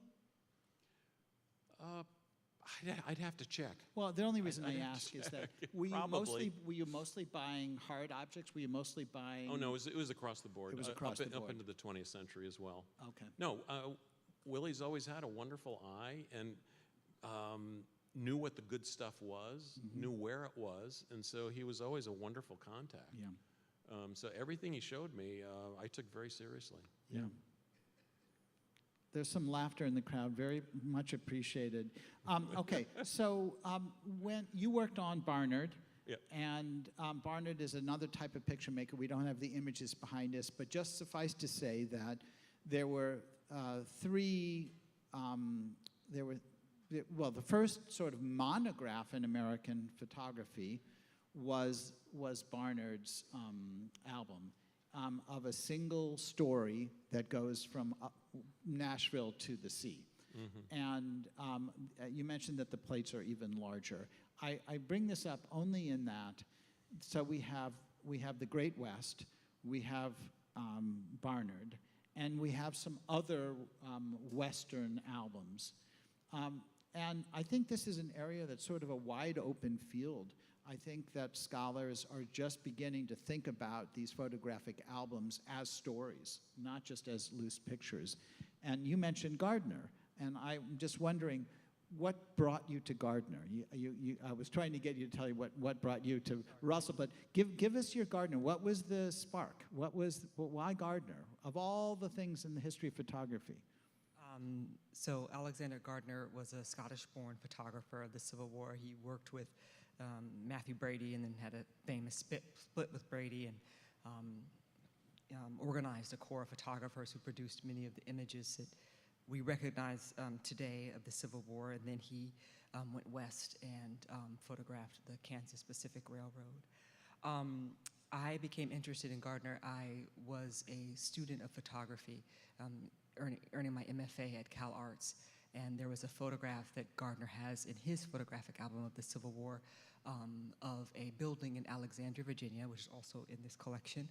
I'd have to check. Well, the only reason I ask is that were Probably. you mostly buying hard objects? Were you mostly buying? Oh no, it was across the board. It was across the board. Up into the 20th century as well. Okay. No, Willie's always had a wonderful eye and knew what the good stuff was, knew where it was, and so he was always a wonderful contact. Yeah. So everything he showed me, I took very seriously. Yeah. There's some laughter in the crowd, very much appreciated. Okay, so when you worked on Barnard, Yep. and Barnard is another type of picture maker. We don't have the images behind us, but just suffice to say that there were 3, the first sort of monograph in American photography was Barnard's album. Of a single story that goes from Nashville to the sea. And you mentioned that the plates are even larger. I bring this up only in that, so we have the Great West, we have Barnard, and we have some other Western albums. And I think this is an area that's sort of a wide open field. I think that scholars are just beginning to think about these photographic albums as stories, not just as loose pictures. And you mentioned Gardner, And I'm just wondering, what brought you to Gardner? I was trying to get you to tell you what brought you to Russell, but give us your Gardner. What was the spark? Why Gardner? Of all the things in the history of photography. So Alexander Gardner was a Scottish-born photographer of the Civil War. He worked with Matthew Brady and then had a famous split with Brady and organized a corps of photographers who produced many of the images that we recognize today of the Civil War. And then he went west and photographed the Kansas Pacific Railroad. I became interested in Gardner. I was a student of photography, earning my MFA at Cal Arts, and there was a photograph that Gardner has in his photographic album of the Civil War of a building in Alexandria, Virginia, which is also in this collection.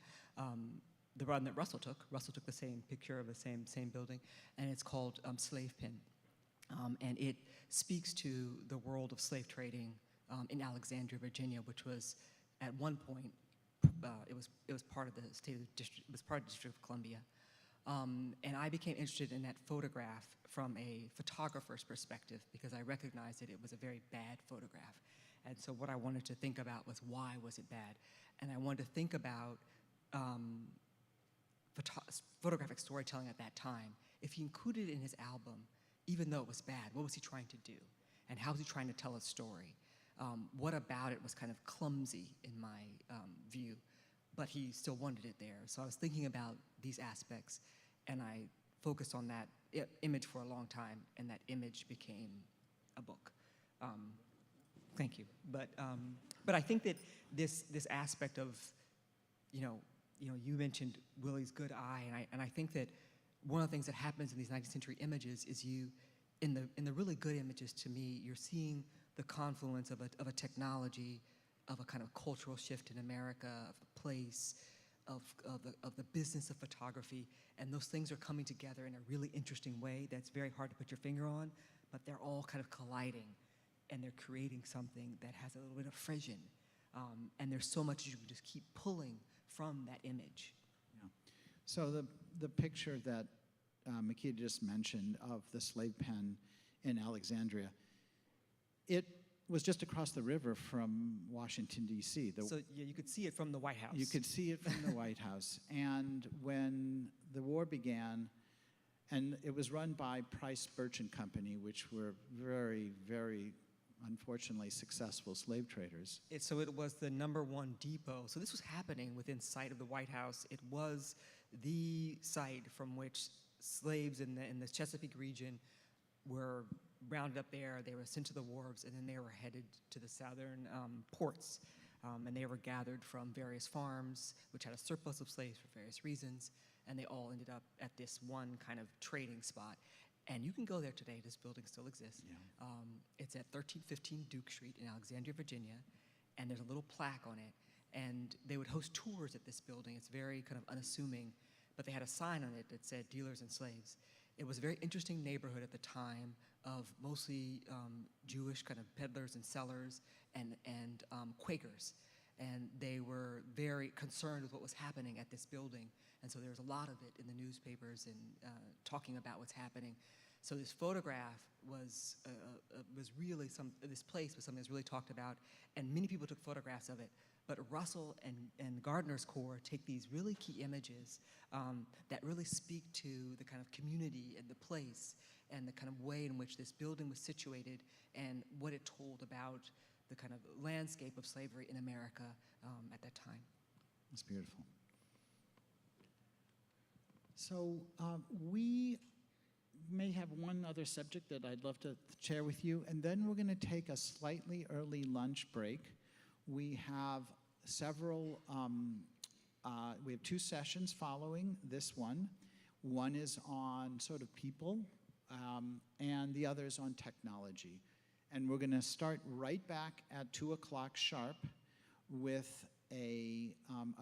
The one that Russell took the same picture of the same building, and it's called Slave Pen. And it speaks to the world of slave trading in Alexandria, Virginia, which was at one point, it was part of the District of Columbia. And I became interested in that photograph from a photographer's perspective because I recognized that it was a very bad photograph. And so what I wanted to think about was why was it bad? And I wanted to think about photographic storytelling at that time. If he included it in his album, even though it was bad, what was he trying to do? And how was he trying to tell a story? What about it was kind of clumsy in my view, but he still wanted it there. So I was thinking about these aspects, and I focused on that image for a long time, and that image became a book. Thank you. But I think that this aspect of, you mentioned Willie's good eye, and I think that one of the things that happens in these 19th century images is in the really good images, to me, you're seeing the confluence of a technology, of a kind of cultural shift in America, of the place, of the business of photography, and those things are coming together in a really interesting way that's very hard to put your finger on, but they're all kind of colliding, and they're creating something that has a little bit of frisson, and there's so much you can just keep pulling from that image. Yeah. So the picture that Makeda just mentioned of the slave pen in Alexandria, it was just across the river from Washington, D.C. So yeah, you could see it from the White House. You could see it from the White House. And when the war began, and it was run by Price Birch and Company, which were very, very unfortunately successful slave traders. So it was the #1 depot. So this was happening within sight of the White House. It was the site from which slaves in the Chesapeake region were rounded up there. They were sent to the wharves, and then they were headed to the southern ports. And they were gathered from various farms, which had a surplus of slaves for various reasons, and they all ended up at this one kind of trading spot. And you can go there today. This building still exists. Yeah. It's at 1315 Duke Street in Alexandria, Virginia, and there's a little plaque on it. And they would host tours at this building. It's very kind of unassuming, but they had a sign on it that said dealers and slaves. It was a very interesting neighborhood at the time of mostly Jewish kind of peddlers and sellers and Quakers. And they were very concerned with what was happening at this building. And so there was a lot of it in the newspapers and talking about what's happening. So this photograph was really this place was something that's really talked about, and many people took photographs of it. But Russell and Gardner's corps take these really key images that really speak to the kind of community and the place and the kind of way in which this building was situated and what it told about the kind of landscape of slavery in America at that time. That's beautiful. So we may have one other subject that I'd love to share with you, and then we're going to take a slightly early lunch break. We have we have 2 sessions following this one. One is on sort of people, and the other is on technology. And we're going to start right back at 2 o'clock sharp with a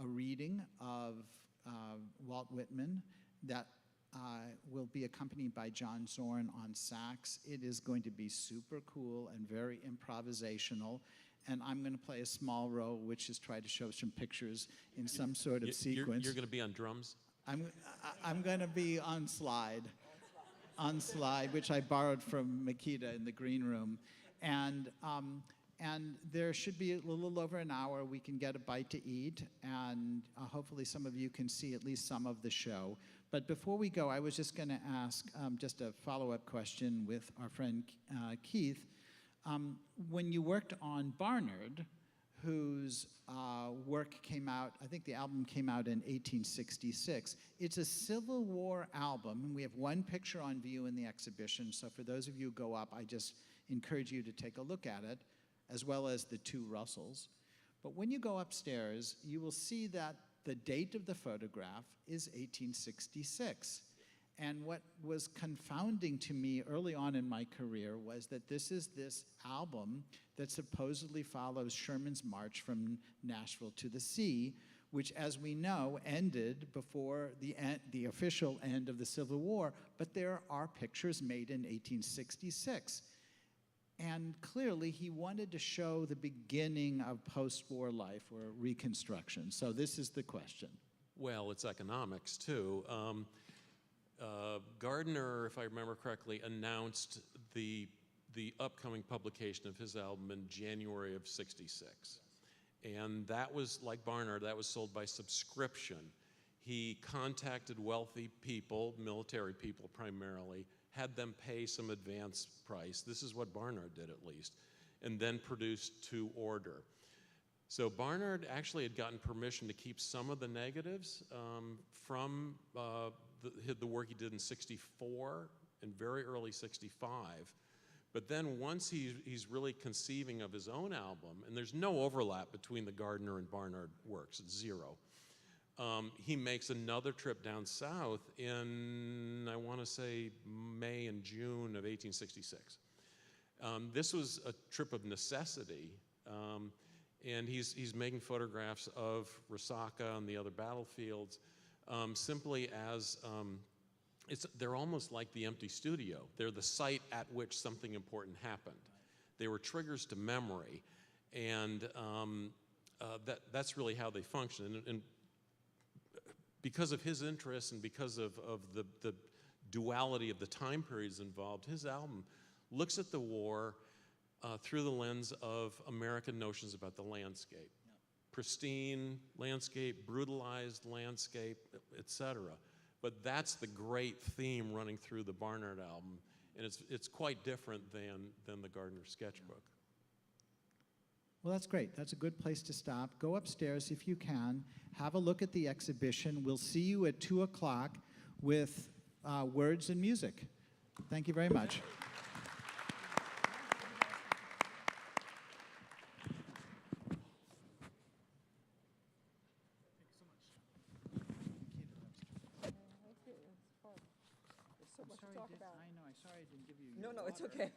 reading of Walt Whitman that will be accompanied by John Zorn on sax. It is going to be super cool and very improvisational. And I'm going to play a small role, which is try to show some pictures in some sort of sequence. You're going to be on drums? I'm going to be on slide. on slide, which I borrowed from Makeda in the green room. And there should be a little over an hour. We can get a bite to eat, and hopefully some of you can see at least some of the show. But before we go, I was just going to ask just a follow-up question with our friend Keith. When you worked on Barnard, whose work came out, I think the album came out in 1866. It's a Civil War album, and we have one picture on view in the exhibition, so for those of you who go up, I just encourage you to take a look at it, as well as the two Russells. But when you go upstairs, you will see that the date of the photograph is 1866. And what was confounding to me early on in my career was that this is this album that supposedly follows Sherman's march from Nashville to the sea, which, as we know, ended before the official end of the Civil War, but there are pictures made in 1866. And clearly, he wanted to show the beginning of post-war life or Reconstruction. So this is the question. Well, it's economics, too. Gardner, if I remember correctly, announced the upcoming publication of his album in January of '66. And that was, like Barnard, that was sold by subscription. He contacted wealthy people, military people primarily, had them pay some advance price. This is what Barnard did, at least, and then produced to order. So Barnard actually had gotten permission to keep some of the negatives from the work he did in '64 and very early '65. But then once he's really conceiving of his own album, and there's no overlap between the Gardner and Barnard works, it's zero. He makes another trip down south in, I want to say, May and June of 1866. This was a trip of necessity, and he's making photographs of Resaca and the other battlefields simply as, they're almost like the empty studio. They're the site at which something important happened. They were triggers to memory, and that's really how they function. And because of his interests and because of the duality of the time periods involved, his album looks at the war through the lens of American notions about the landscape. Yeah. Pristine landscape, brutalized landscape, etc. But that's the great theme running through the Barnard album, and it's quite different than the Gardner sketchbook. Well, that's great. That's a good place to stop. Go upstairs if you can. Have a look at the exhibition. We'll see you at 2 o'clock with words and music. Thank you very much. Sorry I didn't give you No, it's okay.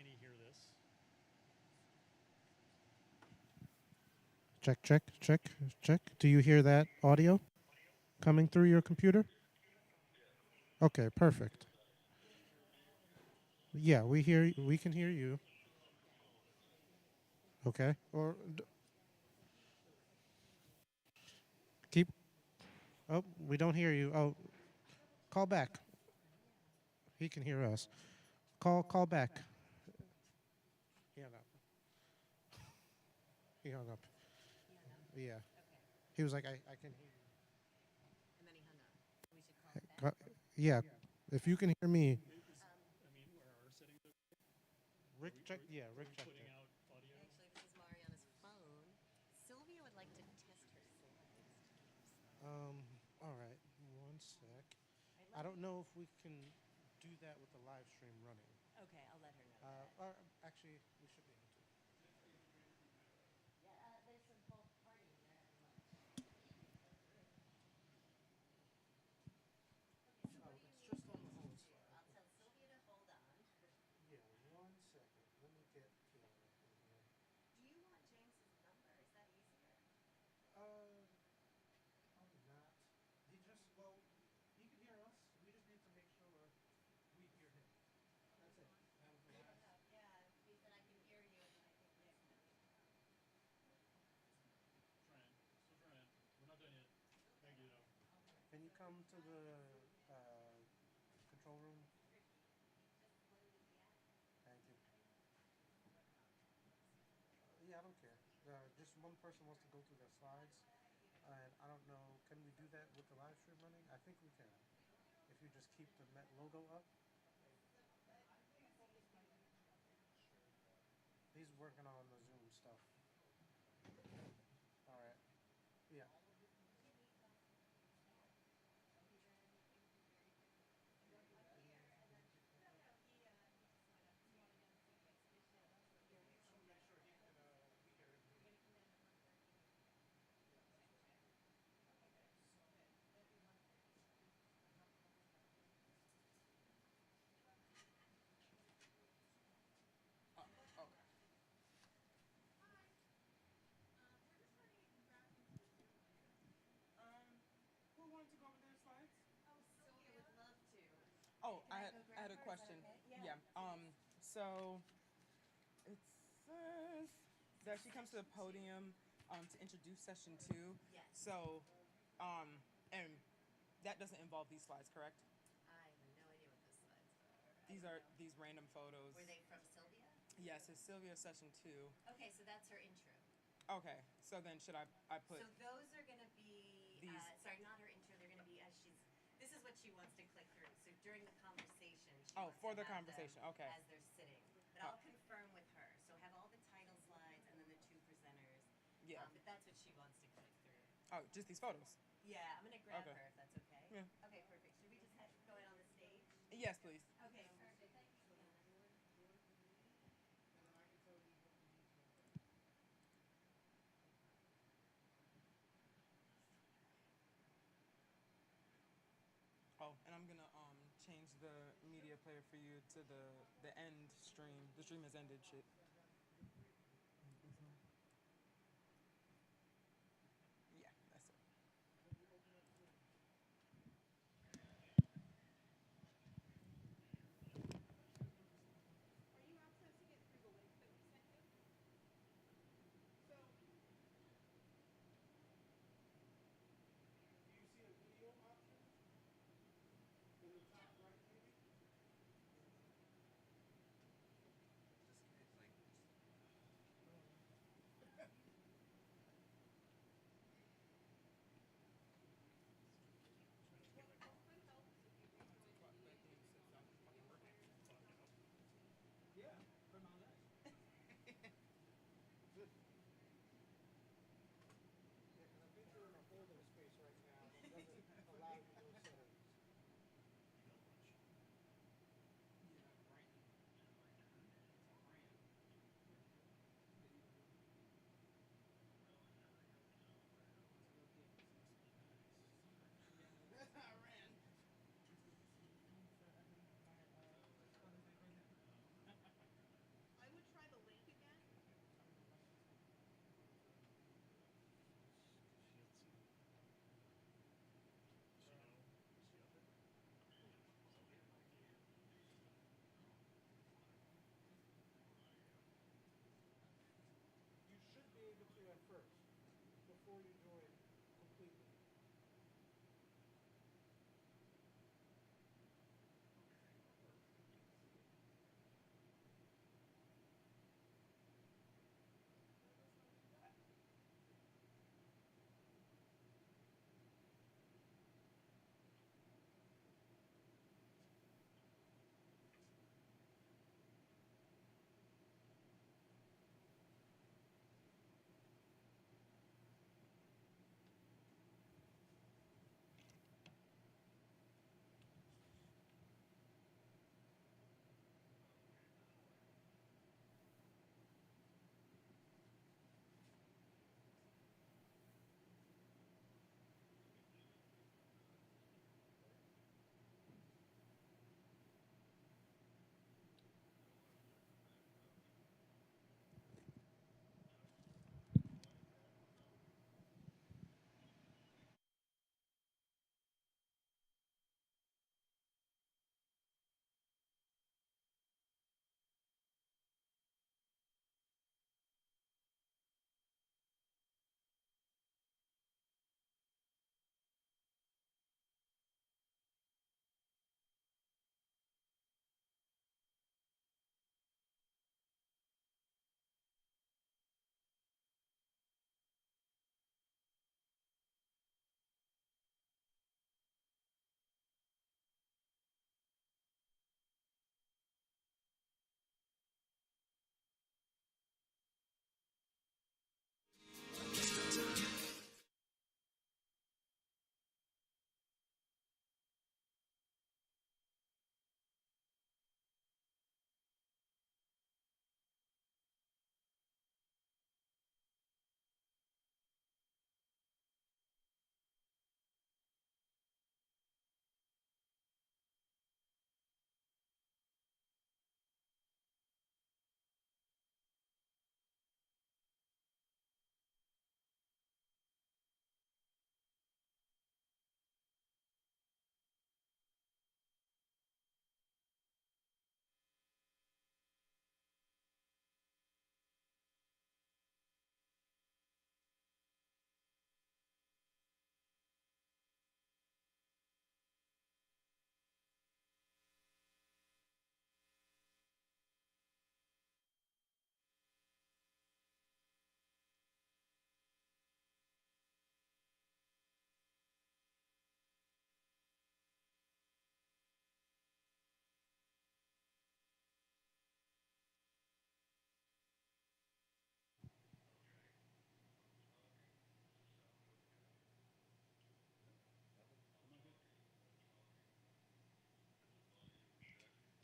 Annie hear this? Check, check, check, check. Do you hear that audio coming through your computer? Okay, perfect. Yeah, we hear. We can hear you. Okay. Or keep. Oh, we don't hear you. Oh, call back. He can hear us. Call back. He hung up. He hung up. Yeah. He was like, I can hear you. And then he hung up. We should call it back. Yeah. If you can hear me, I mean, are our settings okay? Rick check. Yeah, Rick checked Putting it. out audio? Actually, this is Mariana's phone. Sylvia would like to test her slides. All right. One sec. I don't know if we can do that with the live stream running. Okay, I'll let her know that. Or actually, we should be able to. Yeah, there's some whole party in there at lunch. Okay, so what do you need Just on the me whole to do? slide. I'll tell Sylvia to hold on. Yeah, 1 second. Let me get Kiara in here. Do you want James's number? Is that easier? Probably not. He just, well, he can hear us. We just need to make sure we hear him. That's it. That was the Fair last. enough. Yeah, he said I can hear you, and then I think that's enough. Trying. Still trying. We're not done yet. Thank you, though. Can you come to the control room? Thank you. Yeah, I don't care. Just one person wants to go through their slides, and I don't know. Can we do that with the live stream running? I think we can. If you just keep the Met logo up. He's working on the Zoom stuff. All right. Yeah. Who wanted to go over their slides? Oh, Sylvia would love to. Oh, Can I I go grab had a her? Is that question. okay? Yeah. So it says that she comes to the podium to introduce session 2. Yes. So, and that doesn't involve these slides, correct? I have no idea what those slides are. These are these random photos. Were they from Sylvia? Yes, it's Sylvia session 2. Okay, so that's her intro. Okay, so then should I put So those are going to be, these? sorry, not her intro. They're going to be as she's. This is what she wants to click through. So during the conversation, she Oh, wants for to the have conversation, them okay. as they're sitting. But I'll confirm with her. So have all the title slides and then the 2 presenters. Yeah. But that's what she wants to click through. Oh, just these photos. Yeah, I'm going to grab Okay. her if that's okay. Yeah. Okay, perfect. Should we just go in on the stage? Yes, please. Okay, perfect. Thank you. Oh, and I'm gonna change the media player for you to the end stream. The stream has ended. Shit. Yeah, that's it. Are you accessing it through the link that we sent you? So. Do you see a video option in the top right, maybe? It's like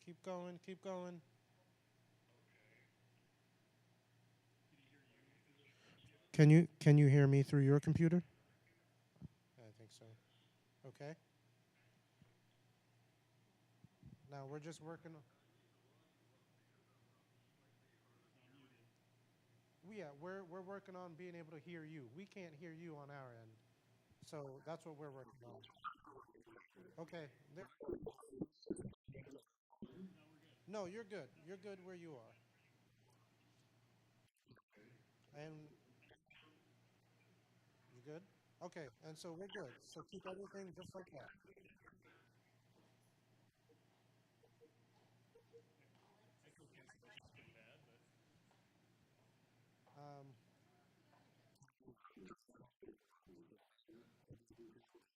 Keep going, keep going. Can you hear me through your computer? I think so. Okay. Now we're just working on. Yeah, we're working on being able to hear you. We can't hear you on our end. So that's what we're working on. Okay. No, you're good. You're good where you are. And you good? Okay. And so we're good. So keep everything just like that. Um,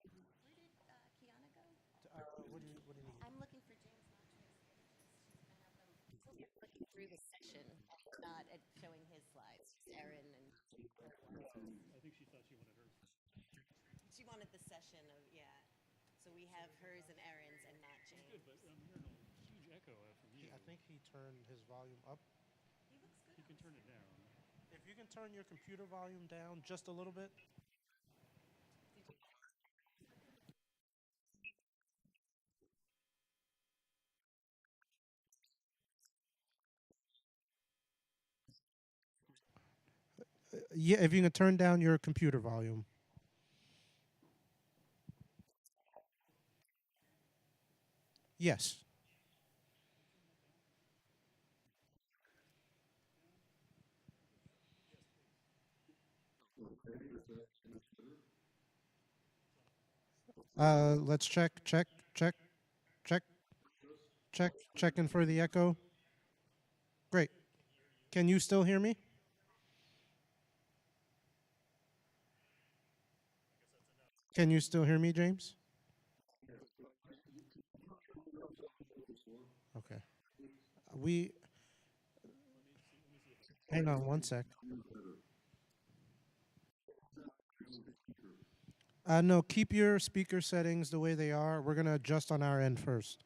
Where did Kiana go? what do you need? I'm looking for James, not Tracy. She's been at them looking through the session, not at showing his slides. Just Erin and I think she thought she wanted hers. she wanted the session of So we have hers and Erin's and not Good, James. but I'm hearing a huge echo from you. I think he turned his volume up. He looks good. You can turn it down. If you can turn your computer volume down just a little bit. Yeah, if you can turn down your computer volume. Yes. Let's check, checking for the echo. Great. Can you still hear me? Can you still hear me, James? Okay. We hang on one sec. No, keep your speaker settings the way they are. We're gonna adjust on our end first.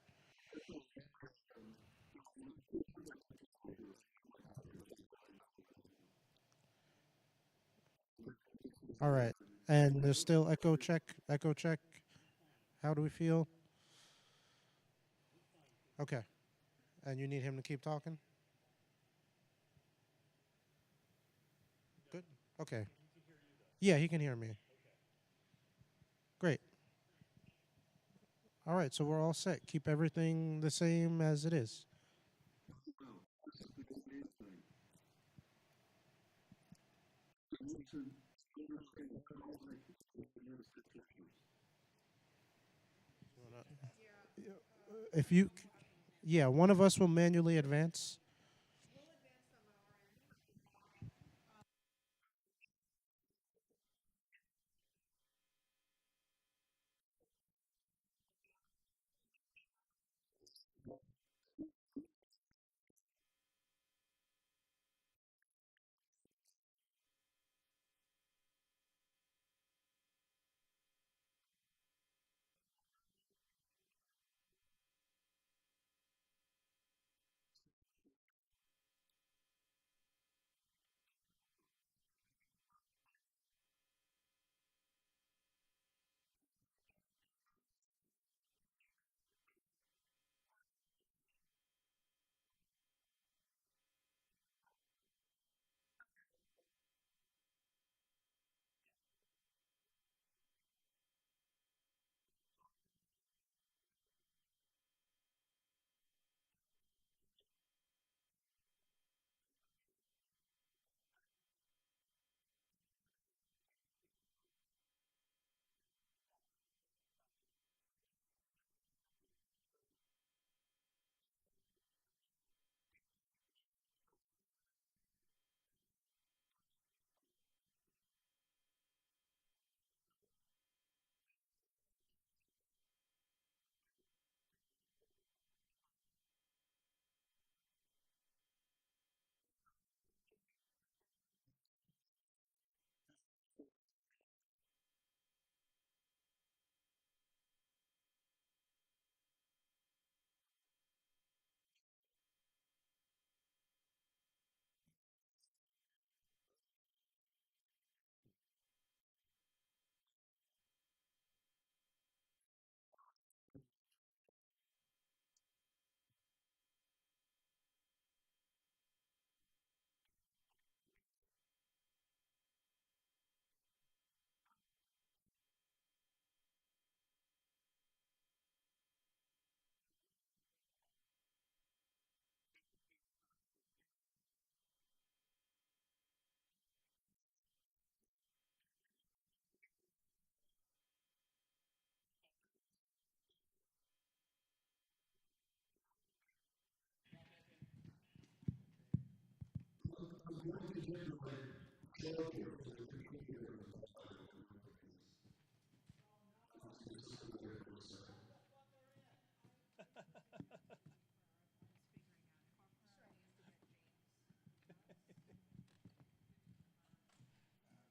All right. And there's still echo check, echo check. How do we feel? Okay. And you need him to keep talking? Good. Okay. Yeah, he can hear me. Great. All right, so we're all set. Keep everything the same as it is. If you, yeah, one of us will manually advance.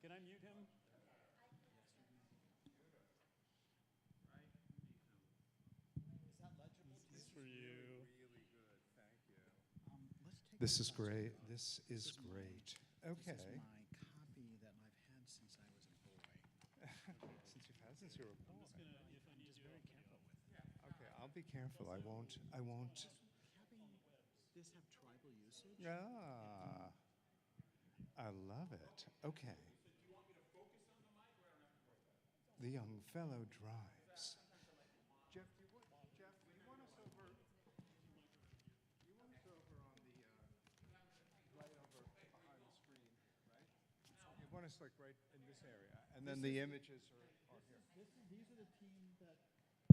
Can I mute him? This is for you. Really good, thank you. Let's take This a is look. great. This is great. Okay. This is my copy that I've had since I was a boy. Since you've had since you were a boy. I'm just gonna, if I need Just you, very I'll put you careful off. with it. Okay, I'll be careful. I won't. Having this have tribal usage? Ah, I love it. Okay. The young fellow drives. Jeff, do you want us over? You want us over on the right over behind the screen, right? You want us like right in this area, and then the images are here. These are the team that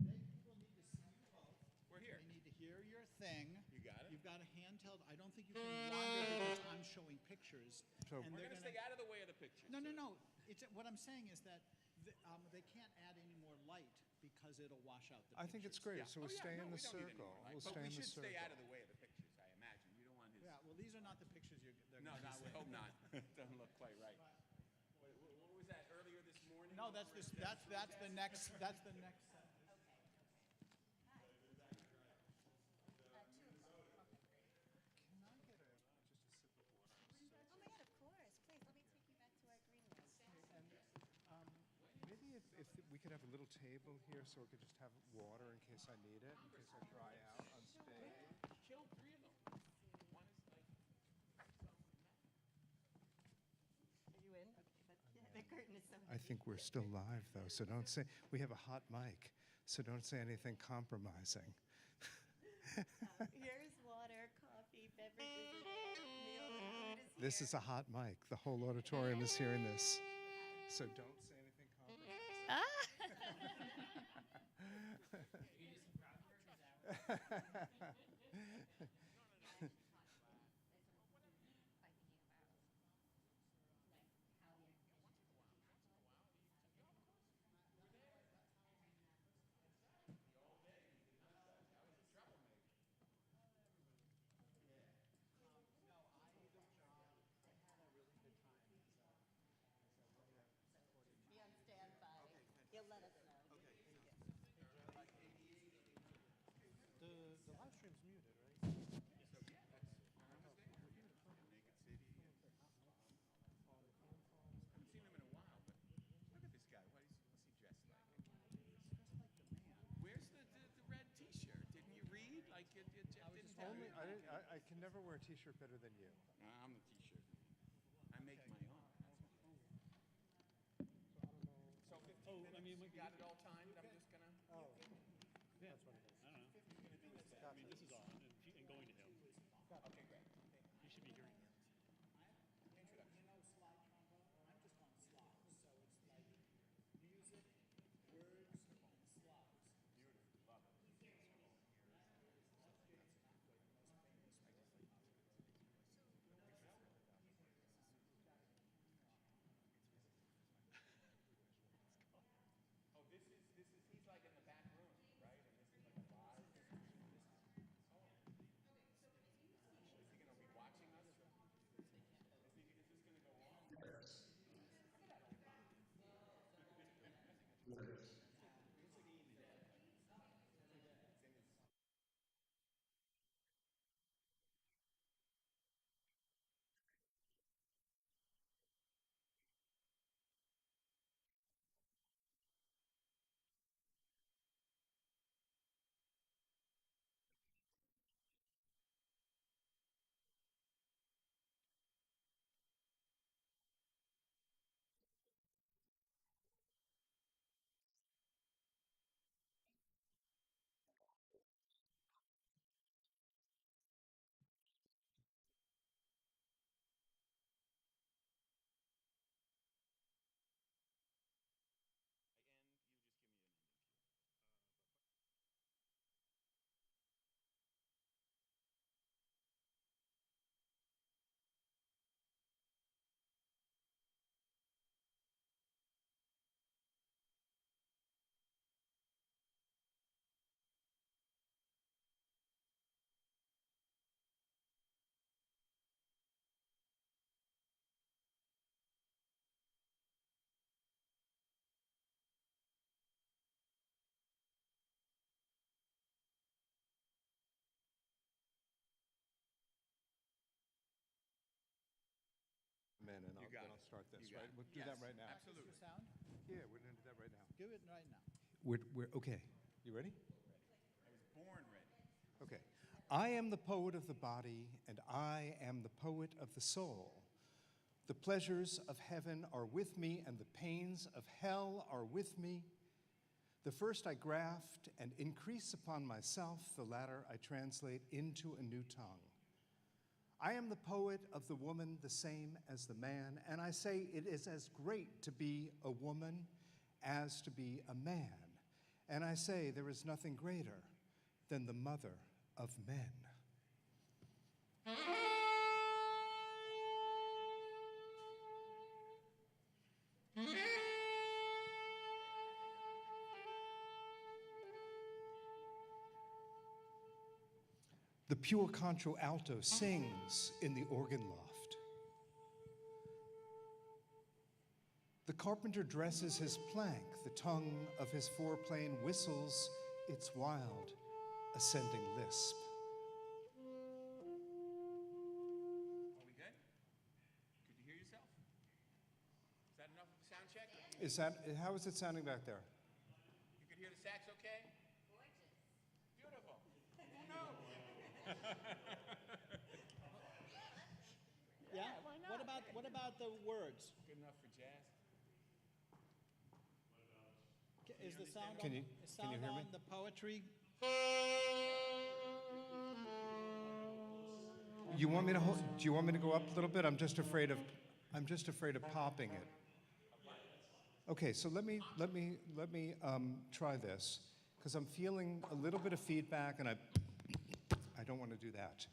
people need to see you both. We're here. They need to hear your thing. You got it? You've got a handheld. I don't think you can wander because I'm showing pictures. So- and We're they're going to stay out of the way of the pictures. No, no, no. It's, what I'm saying is that they can't add any more light because it'll wash out the pictures. I think it's great. So we'll stay in the circle. We'll but stay we in the should stay out of circle. the way of the pictures, I imagine. You don't want his... Yeah, well, these are not the pictures they're No, going no, to I would hope not. Doesn't look quite right. What was that, earlier this morning? No, that's the next set. Oh my God, of course. Please, let me take you back to our green room. Maybe if we could have a little table here so we could just have water in case I need it, in case I dry out on stage. Kill three of them. One is like... Are you in? Okay, but the curtain is so I think we're still live though, so don't say, we have a hot mic, so don't say anything compromising. Here's water, coffee, beverages, meal, the food is This here. is a hot mic. The whole auditorium is hearing this. So don't say anything compromising. Be on standby. You'll let us know. The live stream's muted, right? Haven't seen him in a while, but look at this guy. What's he dressed like? Where's the red T-shirt? Didn't you read? Like Jeff didn't tell you? I can never wear a t-shirt better than you. I'm the T-shirt. I make my own. So 15 Oh, minutes, I mean, you got it all timed? I'm just gonna... Yeah, that's what it is. I don't know. I mean, this is on and going to him. Okay, great. He should be hearing it. Introduction. I'm just on slides, so it's like music, words, and slides. Beautiful. Love it. Oh, this is start this, You got right? it. We'll do that Yes, right now. absolutely. Sound? Yeah, we're going to do that right now. Do it right now. We're okay. You ready? I was born ready. Okay. I am the poet of the body, and I am the poet of the soul. The pleasures of heaven are with me, and the pains of hell are with me. The first I graft and increase upon myself, the latter I translate into a new tongue. I am the poet of the woman, the same as the man, and I say it is as great to be a woman as to be a man. And I say there is nothing greater than the mother of men. The pure contralto sings in the organ loft. The carpenter dresses his plank, the tongue of his foreplane whistles its wild, ascending lisp. Are we good? Could you hear yourself? Is that enough of a sound check? How is it sounding back there? You could hear the sax okay? Gorgeous. Beautiful. Who knows? Yeah? What about the words? Good enough for jazz? Is the sound Can on, you- is can you sound hear me? on the poetry? You want me to hold, do you want me to go up a little bit? I'm just afraid of popping it. Okay, so let me try this, because I'm feeling a little bit of feedback, and I don't want to do that.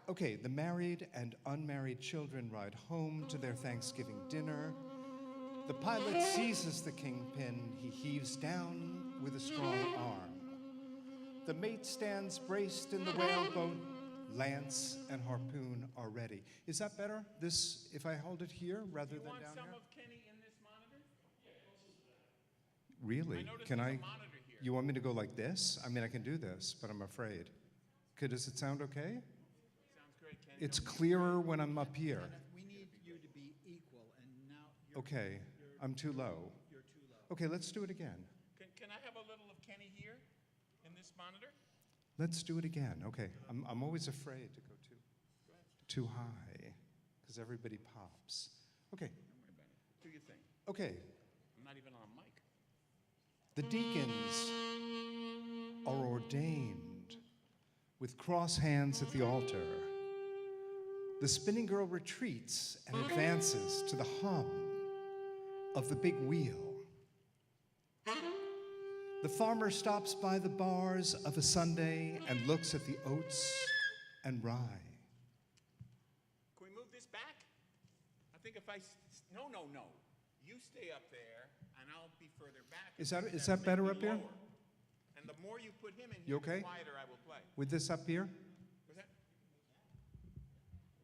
Okay, the married and unmarried children ride home to their Thanksgiving dinner. The pilot seizes the kingpin. He heaves down with a strong arm. The mate stands braced in the whaleboat. Lance and harpoon are ready. Is that better? This, if I hold it here rather You than want down some here? of Kenny in this monitor? Really? I noticed Can there's I? a monitor here. You want me to go like this? I mean, I can do this, but I'm afraid. Does it sound okay? Sounds great, Kenny. It's clearer when I'm up here. We need you to be equal, and now you're, Okay, I'm too low. you're too low. Okay, let's do it again. Can I have a little of Kenny here in this monitor? Let's do it again. Okay, I'm always afraid to go too high, because everybody pops. Okay, Don't worry about it. Do your thing. okay. I'm not even on a mic. The deacons are ordained with cross hands at the altar. The spinning girl retreats and advances to the hum of the big wheel. The farmer stops by the bars of a Sunday and looks at the oats and rye. Can we move this back? I think if no. You stay up there, and I'll be further back. Is and that that'll better make up me here? lower. And the more you put him in You here, okay? the quieter I will play. With this up here? What's that?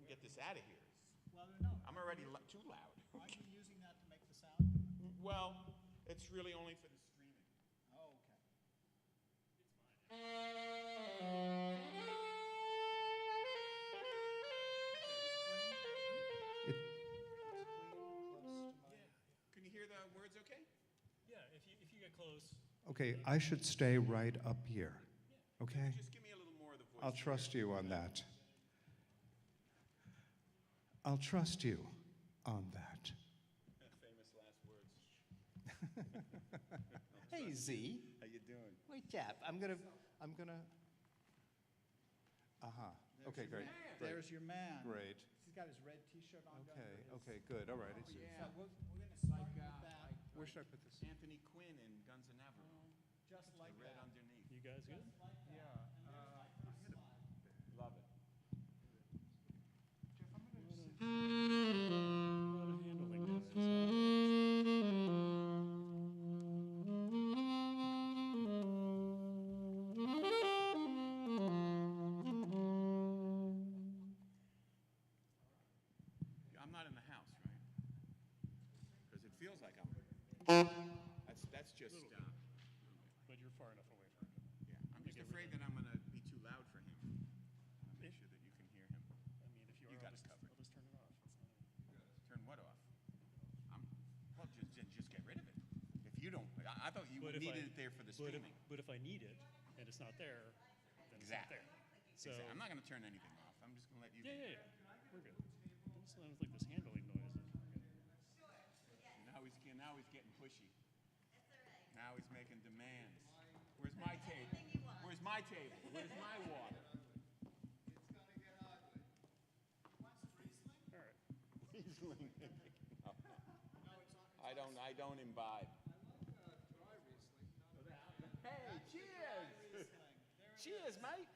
Get this out of here. Well, no. I'm already too loud. Are you using that to make the sound? Well, it's really only for the streaming. Oh, okay. It, Can you hear the words okay? Yeah, if you get close. okay, I should stay right up here. Okay? Just give me a little more of the voice. I'll trust you on that. I'll trust you on that. Famous last words. Hey, Z. How you doing? Wait, Jeff. I'm gonna. Okay, great. There's your man. Great. He's got his red T-shirt on. Okay. Okay. Good. All right. So we're going to start with that, Where should I put this? Anthony Quinn in Guns N' Navarone. just like The red that. underneath. You guys good? Love it. A lot of handling, guys. I'm not in the house, right? Because it feels like I'm. That's just. But you're far enough away from him. Yeah, I'm just afraid that I'm going to be too loud for him. Make sure that you can hear him. I mean, if you You are, got it covered. I'll just turn it off. It's not thought you But if needed I- it there for the but if- streaming. But if I need it and it's not there, then Exactly. it's not there. So, Exactly. I'm not going to turn anything off. I'm just going to let you. yeah. We're good. It sounds like this handling noise is Now he's getting pushy. Now he's making demands. Where's my table? Where's my table? Where's my water? all right. Riesling. I don't imbibe. Hey, cheers! Cheers, mate!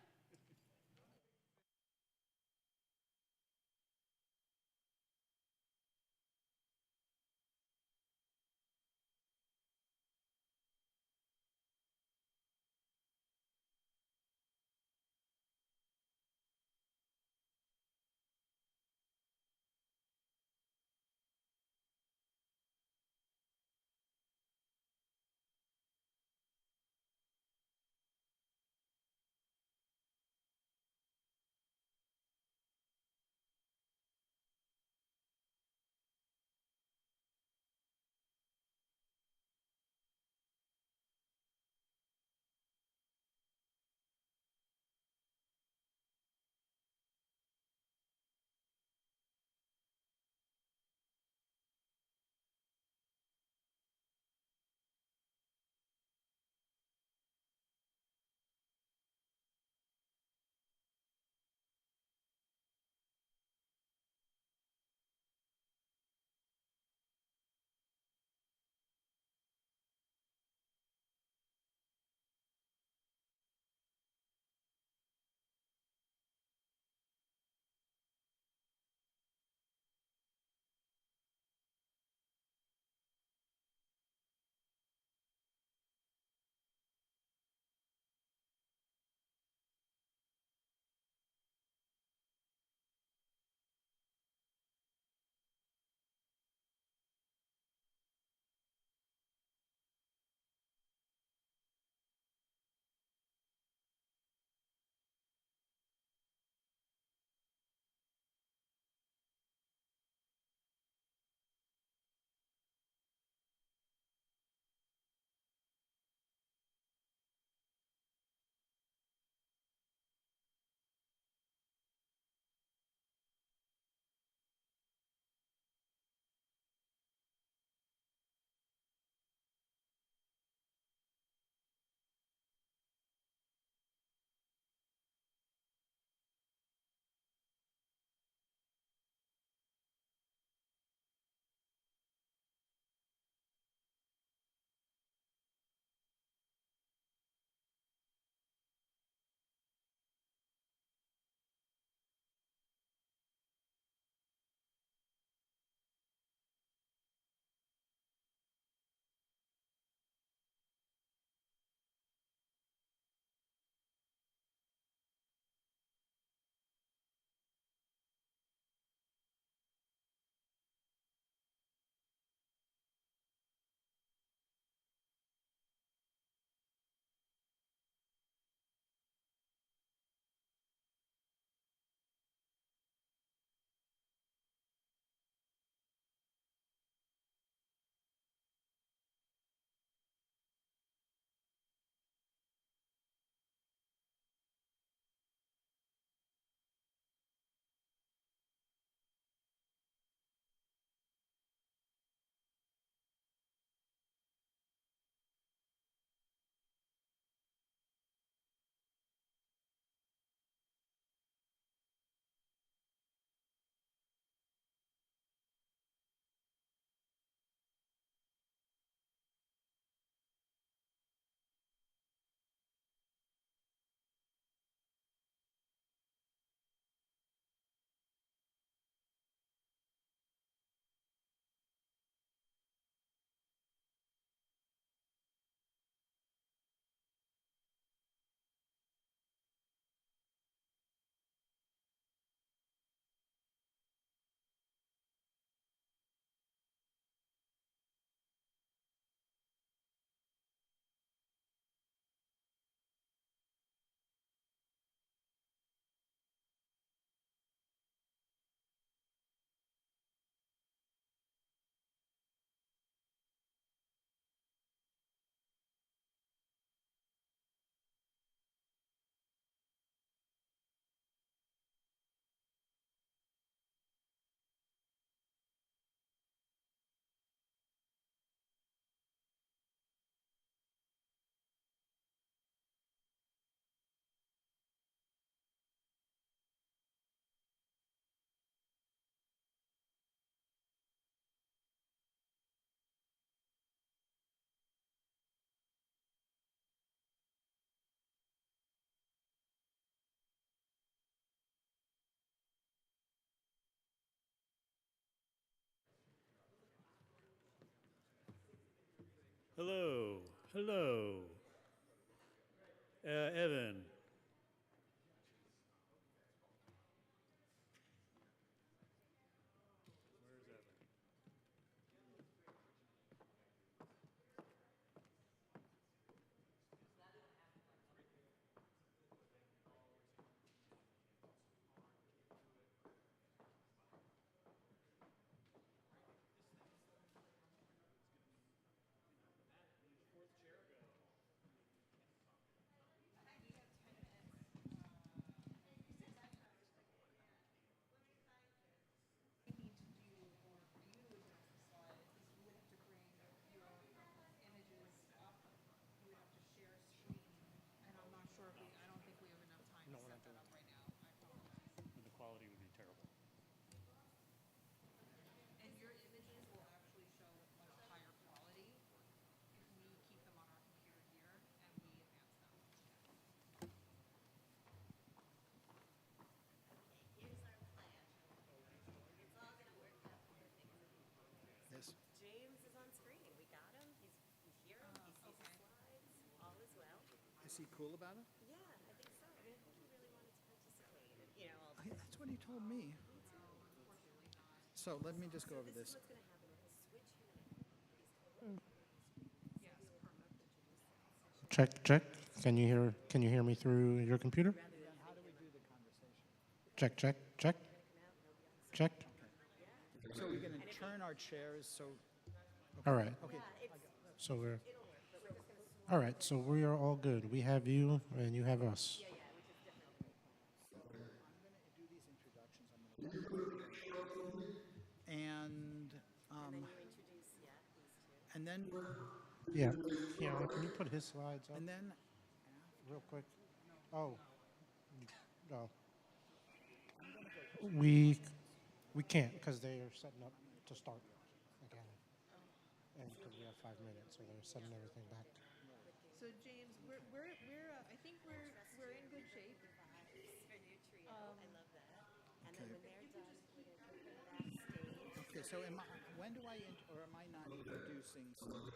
Hello. Hello. Evan. Where's Evan? No, we're not doing it. The quality would be terrible. And your images will actually show much higher quality if we keep them on our computer here and we advance them. Here's our plan. It's all gonna work out perfect. Yes. James is on screen. We got him. He's here. He sees the slides. All is well. Is he cool about it? Yeah, I think so. I mean, I think he really wanted to participate. And, you know, Oh, yeah, that's what he told me. So let me just go over this this. is what's gonna happen. We'll switch him in. Check, check. Can you hear me through your computer? How do we do the conversation? Check, check, check. Check. So we're going to turn our chairs so. All right. Okay. So we're. All right. So we are all good. We have you and you have us. I'm going to do these introductions. I'm going to and And then you introduce, these two. and then Yeah. Yeah. Can you put his slides up and then real quick? Oh. No. We can't because they are setting up to start again. And because we have 5 minutes, so they're setting everything back. So James, I think we're in good shape. For new trio. I love that. And then when they're done, we're gonna put them backstage. okay. So when do I or am I not introducing Sylvia?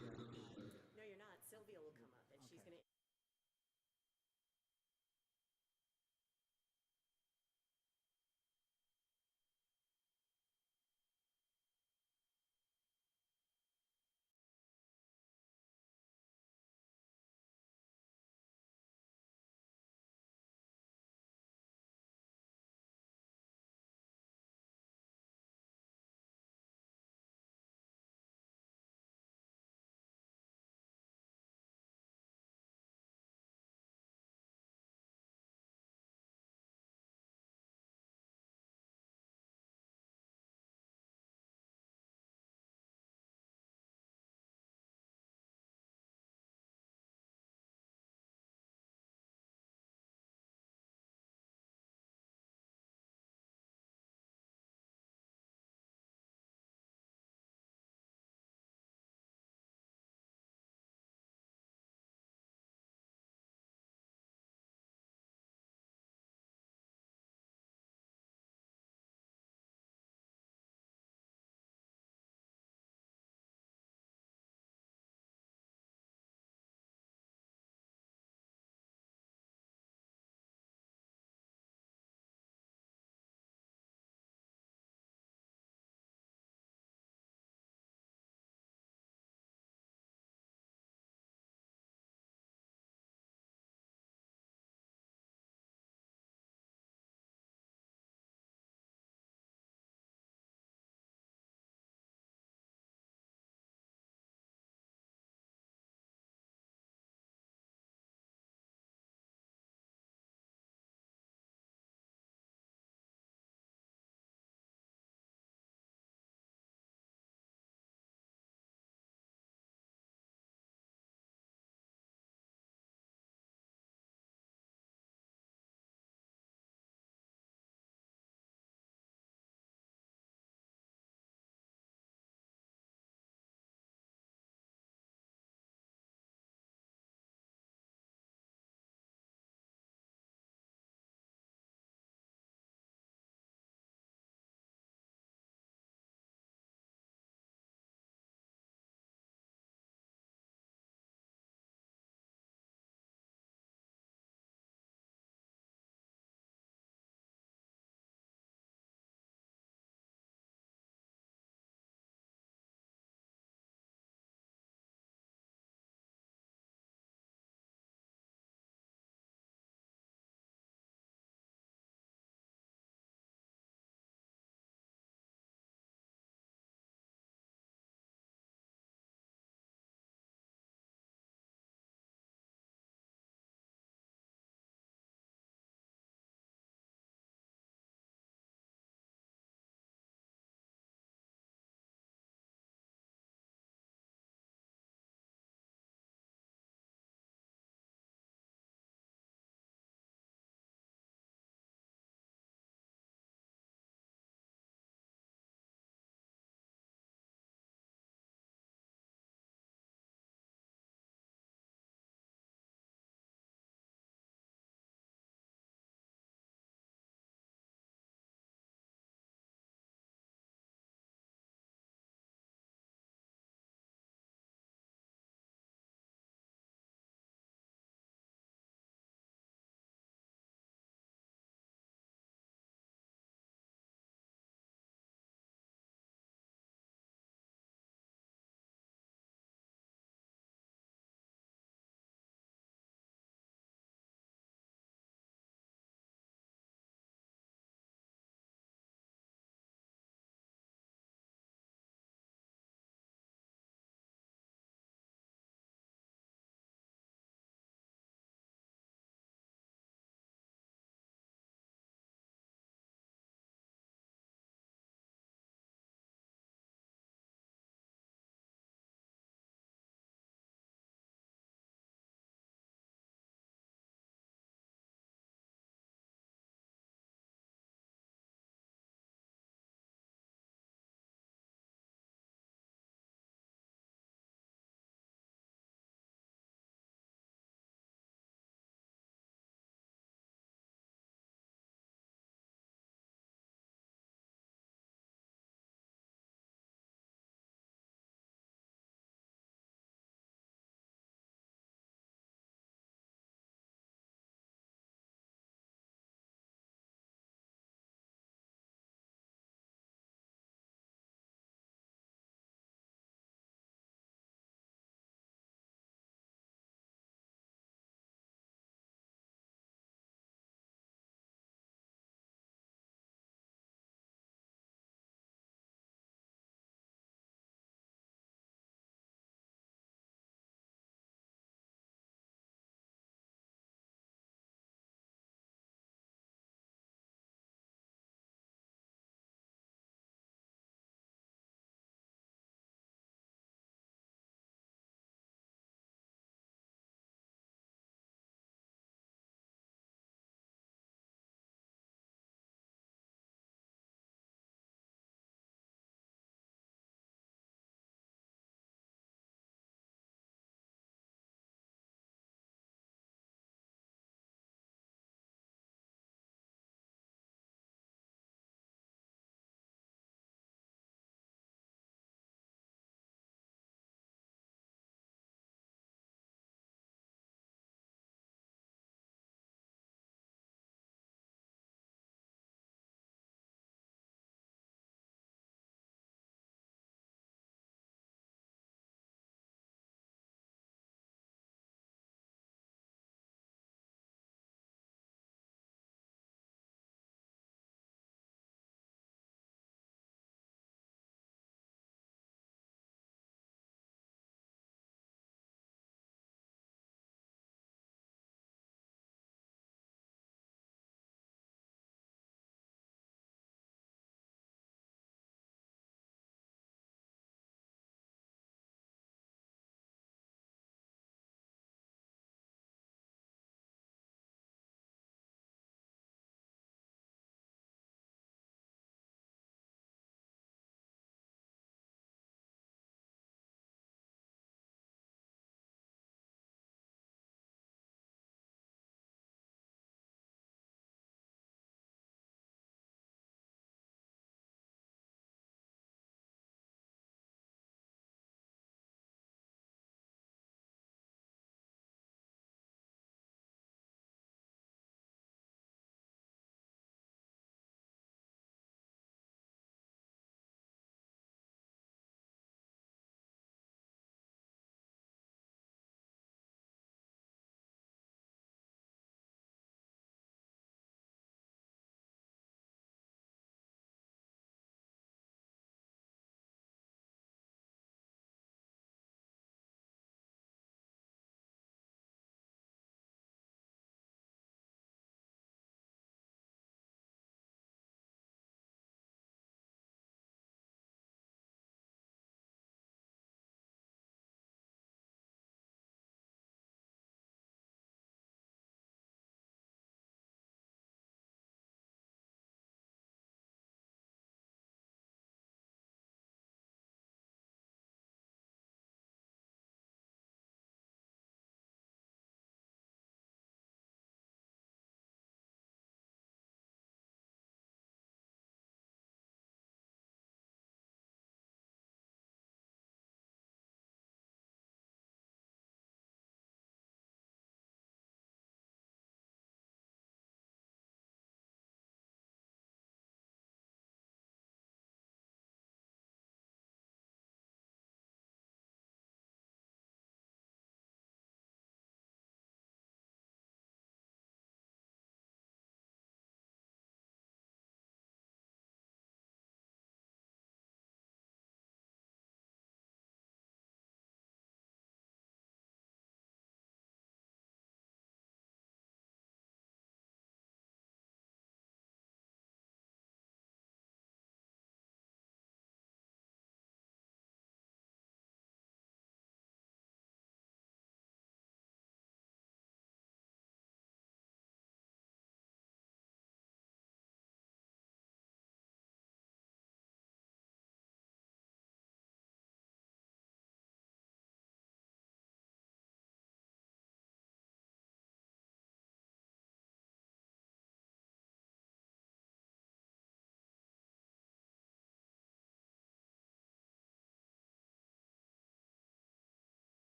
No, you're not. Sylvia will come up and she's gonna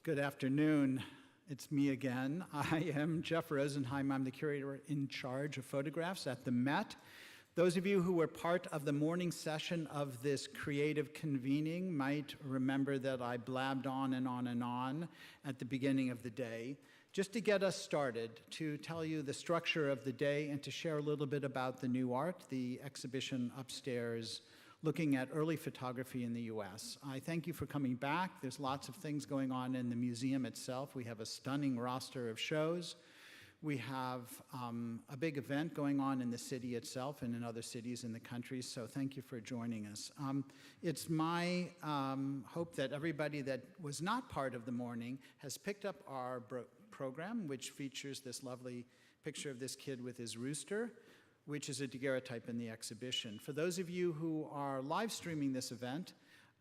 Good afternoon. It's me again. I am Jeff Rosenheim. I'm the curator in charge of photographs at the Met. Those of you who were part of the morning session of this creative convening might remember that I blabbed on and on and on at the beginning of the day, just to get us started, to tell you the structure of the day and to share a little bit about the new art, the exhibition upstairs, looking at early photography in the US. I thank you for coming back. There's lots of things going on in the museum itself. We have a stunning roster of shows. We have a big event going on in the city itself and in other cities in the country, so thank you for joining us. It's my hope that everybody that was not part of the morning has picked up our program, which features this lovely picture of this kid with his rooster, which is a daguerreotype in the exhibition. For those of you who are live streaming this event,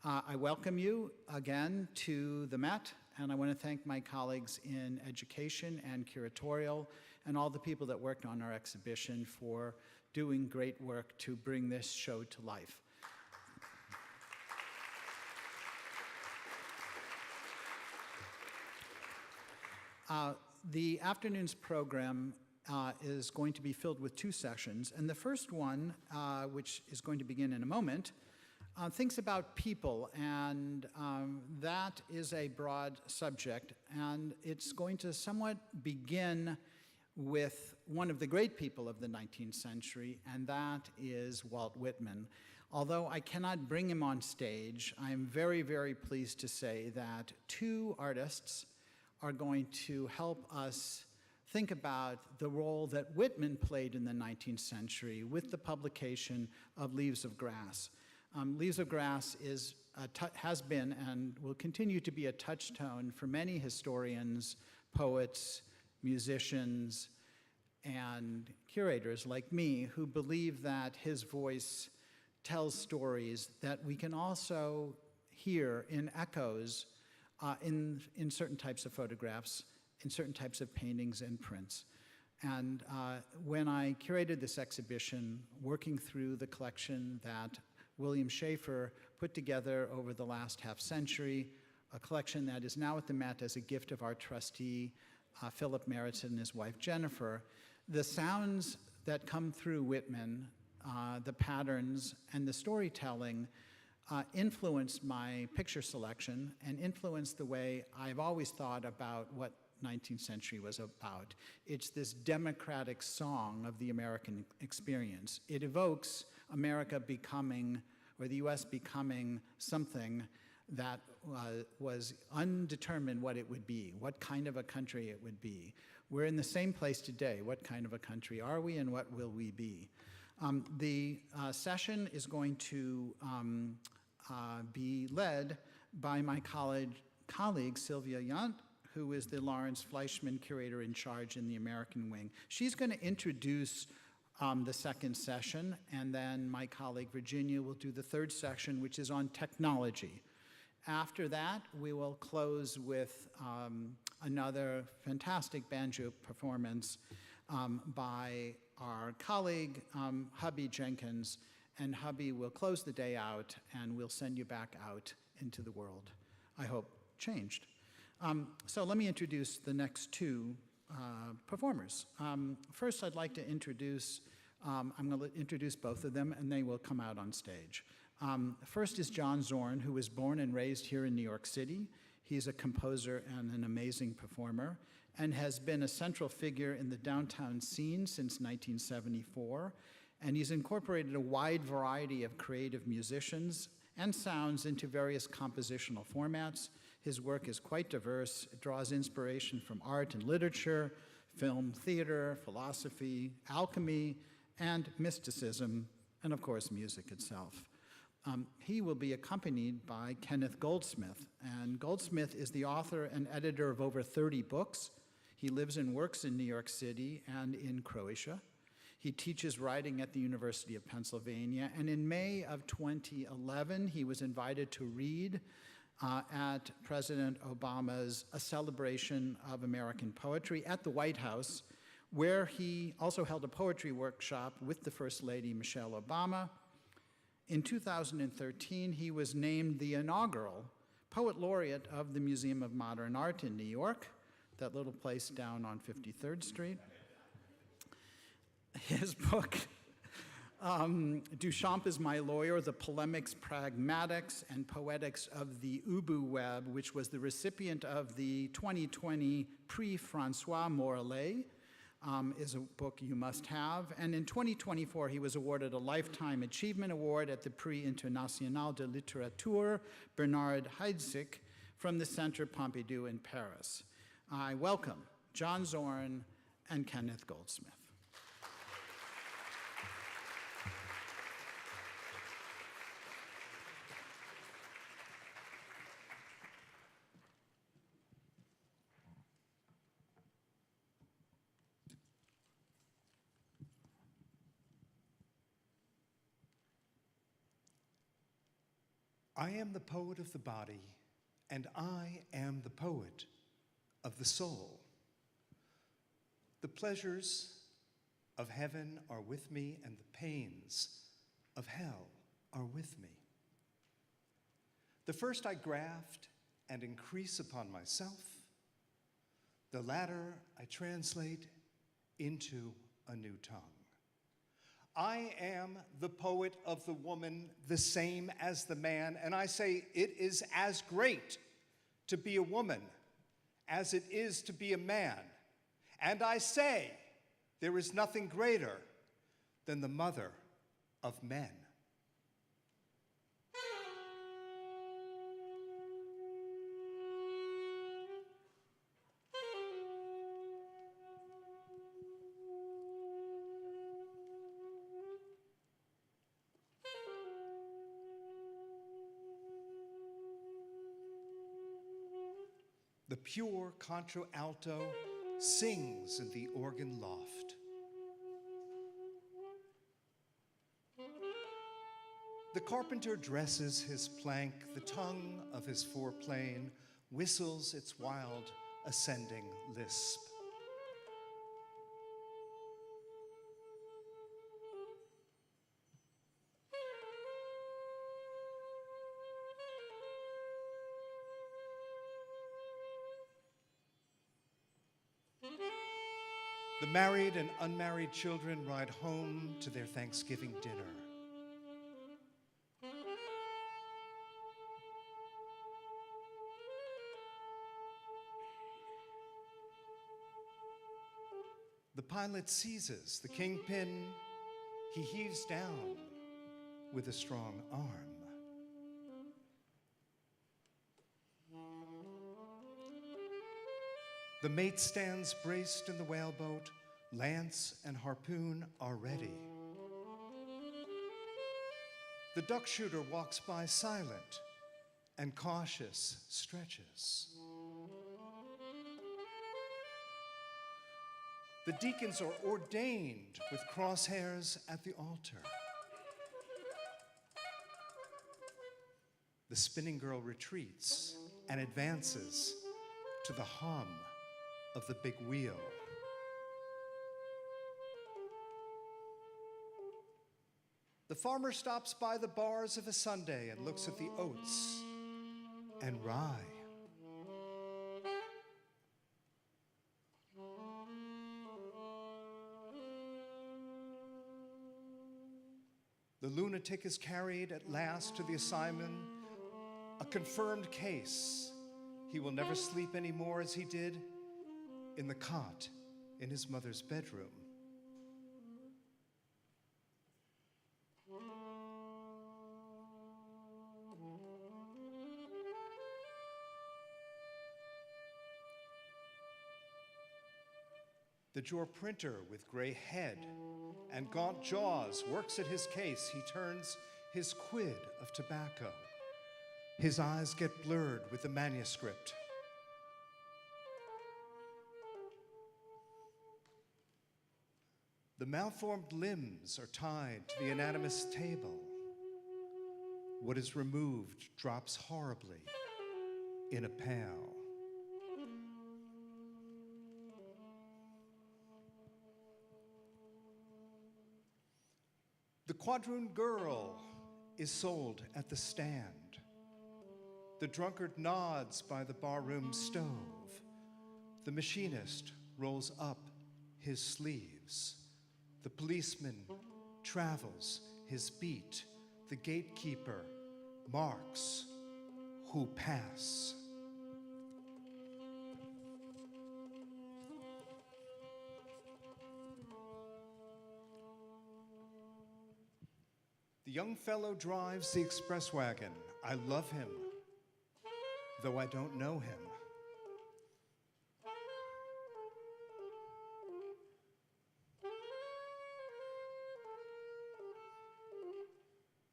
I welcome you again to the Met, and I want to thank my colleagues in education and curatorial and all the people that worked on our exhibition for doing great work to bring this show to life. The afternoon's program is going to be filled with two sessions, and the first one, which is going to begin in a moment, thinks about people, and that is a broad subject, and it's going to somewhat begin with one of the great people of the 19th century, and that is Walt Whitman. Although I cannot bring him on stage, I am very, very pleased to say that two artists are going to help us think about the role that Whitman played in the 19th century with the publication of Leaves of Grass. Leaves of Grass has been and will continue to be a touchstone for many historians, poets, musicians, and curators like me who believe that his voice tells stories that we can also hear in echoes in certain types of photographs, in certain types of paintings and prints. And when I curated this exhibition, working through the collection that William Schaefer put together over the last half century, a collection that is now at the Met as a gift of our trustee, Philip Meritz, and his wife, Jennifer, the sounds that come through Whitman, the patterns and the storytelling influenced my picture selection and influenced the way I've always thought about what 19th century was about. It's this democratic song of the American experience. It evokes America becoming, or the US becoming something that was undetermined what it would be, what kind of a country it would be. We're in the same place today. What kind of a country are we and what will we be? The session is going to be led by my colleague Sylvia Yunt, who is the Lawrence Fleischman Curator in Charge in the American Wing. She's going to introduce the second session, and then my colleague Virginia will do the third session, which is on technology. After that, we will close with another fantastic banjo performance by our colleague, Hubby Jenkins, and Hubby will close the day out, and we'll send you back out into the world, I hope, changed. So let me introduce the next two performers. First, I'd like to introduce, I'm going to introduce both of them, and they will come out on stage. First is John Zorn, who was born and raised here in New York City. He's a composer and an amazing performer, and has been a central figure in the downtown scene since 1974. And he's incorporated a wide variety of creative musicians and sounds into various compositional formats. His work is quite diverse. It draws inspiration from art and literature, film, theater, philosophy, alchemy, and mysticism, and of course, music itself. He will be accompanied by Kenneth Goldsmith, and Goldsmith is the author and editor of over 30 books. He lives and works in New York City and in Croatia. He teaches writing at the University of Pennsylvania, and in May of 2011, he was invited to read at President Obama's A Celebration of American Poetry at the White House, where he also held a poetry workshop with the First Lady, Michelle Obama. In 2013, he was named the inaugural Poet Laureate of the Museum of Modern Art in New York, that little place down on 53rd Street. His book, Duchamp is My Lawyer, The Polemics, Pragmatics, and Poetics of the Ubu Web, which was the recipient of the 2020 Prix François Morellet, is a book you must have. And in 2024, he was awarded a Lifetime Achievement Award at the Prix International de Littérature Bernard Heidsieck from the Centre Pompidou in Paris. I welcome John Zorn and Kenneth Goldsmith. I am the poet of the body, and I am the poet of the soul. The pleasures of heaven are with me, and the pains of hell are with me. The first I graft and increase upon myself. The latter I translate into a new tongue. I am the poet of the woman, the same as the man, and I say it is as great to be a woman as it is to be a man. And I say there is nothing greater than the mother of men. The pure contralto sings in the organ loft. The carpenter dresses his plank, the tongue of his foreplane whistles its wild ascending lisp. The married and unmarried children ride home to their Thanksgiving dinner. The pilot seizes the kingpin. He heaves down with a strong arm. The mate stands braced in the whaleboat. Lance and harpoon are ready. The duck shooter walks by silent and cautious stretches. The deacons are ordained with crosshairs at the altar. The spinning girl retreats and advances to the hum of the big wheel. The farmer stops by the bars of a Sunday and looks at the oats and rye. The lunatic is carried at last to the asylum, a confirmed case. He will never sleep anymore as he did in the cot in his mother's bedroom. The drawer printer with gray head and gaunt jaws works at his case. He turns his quid of tobacco. His eyes get blurred with the manuscript. The malformed limbs are tied to the anatomy table. What is removed drops horribly in a pail. The quadroon girl is sold at the stand. The drunkard nods by the barroom stove. The machinist rolls up his sleeves. The policeman travels his beat. The gatekeeper marks who pass. The young fellow drives the express wagon. I love him, though I don't know him.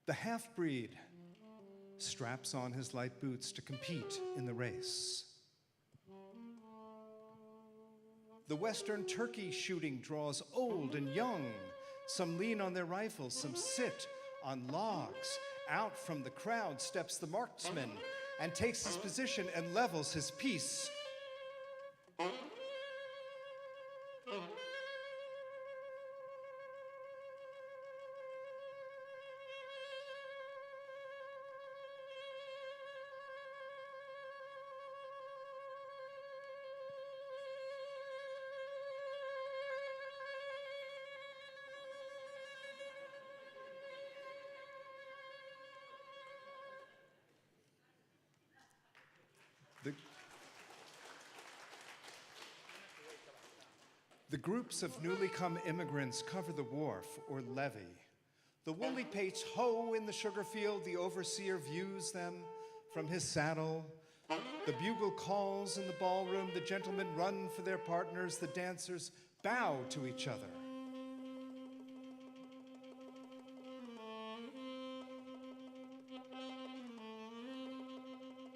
The half-breed straps on his light boots to compete in the race. The Western turkey shooting draws old and young. Some lean on their rifles, some sit on logs. Out from the crowd steps the marksman and takes his position and levels his piece. The groups of newly come immigrants cover the wharf or levee. The woolly pates hoe in the sugar field. The overseer views them from his saddle. The bugle calls in the ballroom. The gentlemen run for their partners. The dancers bow to each other.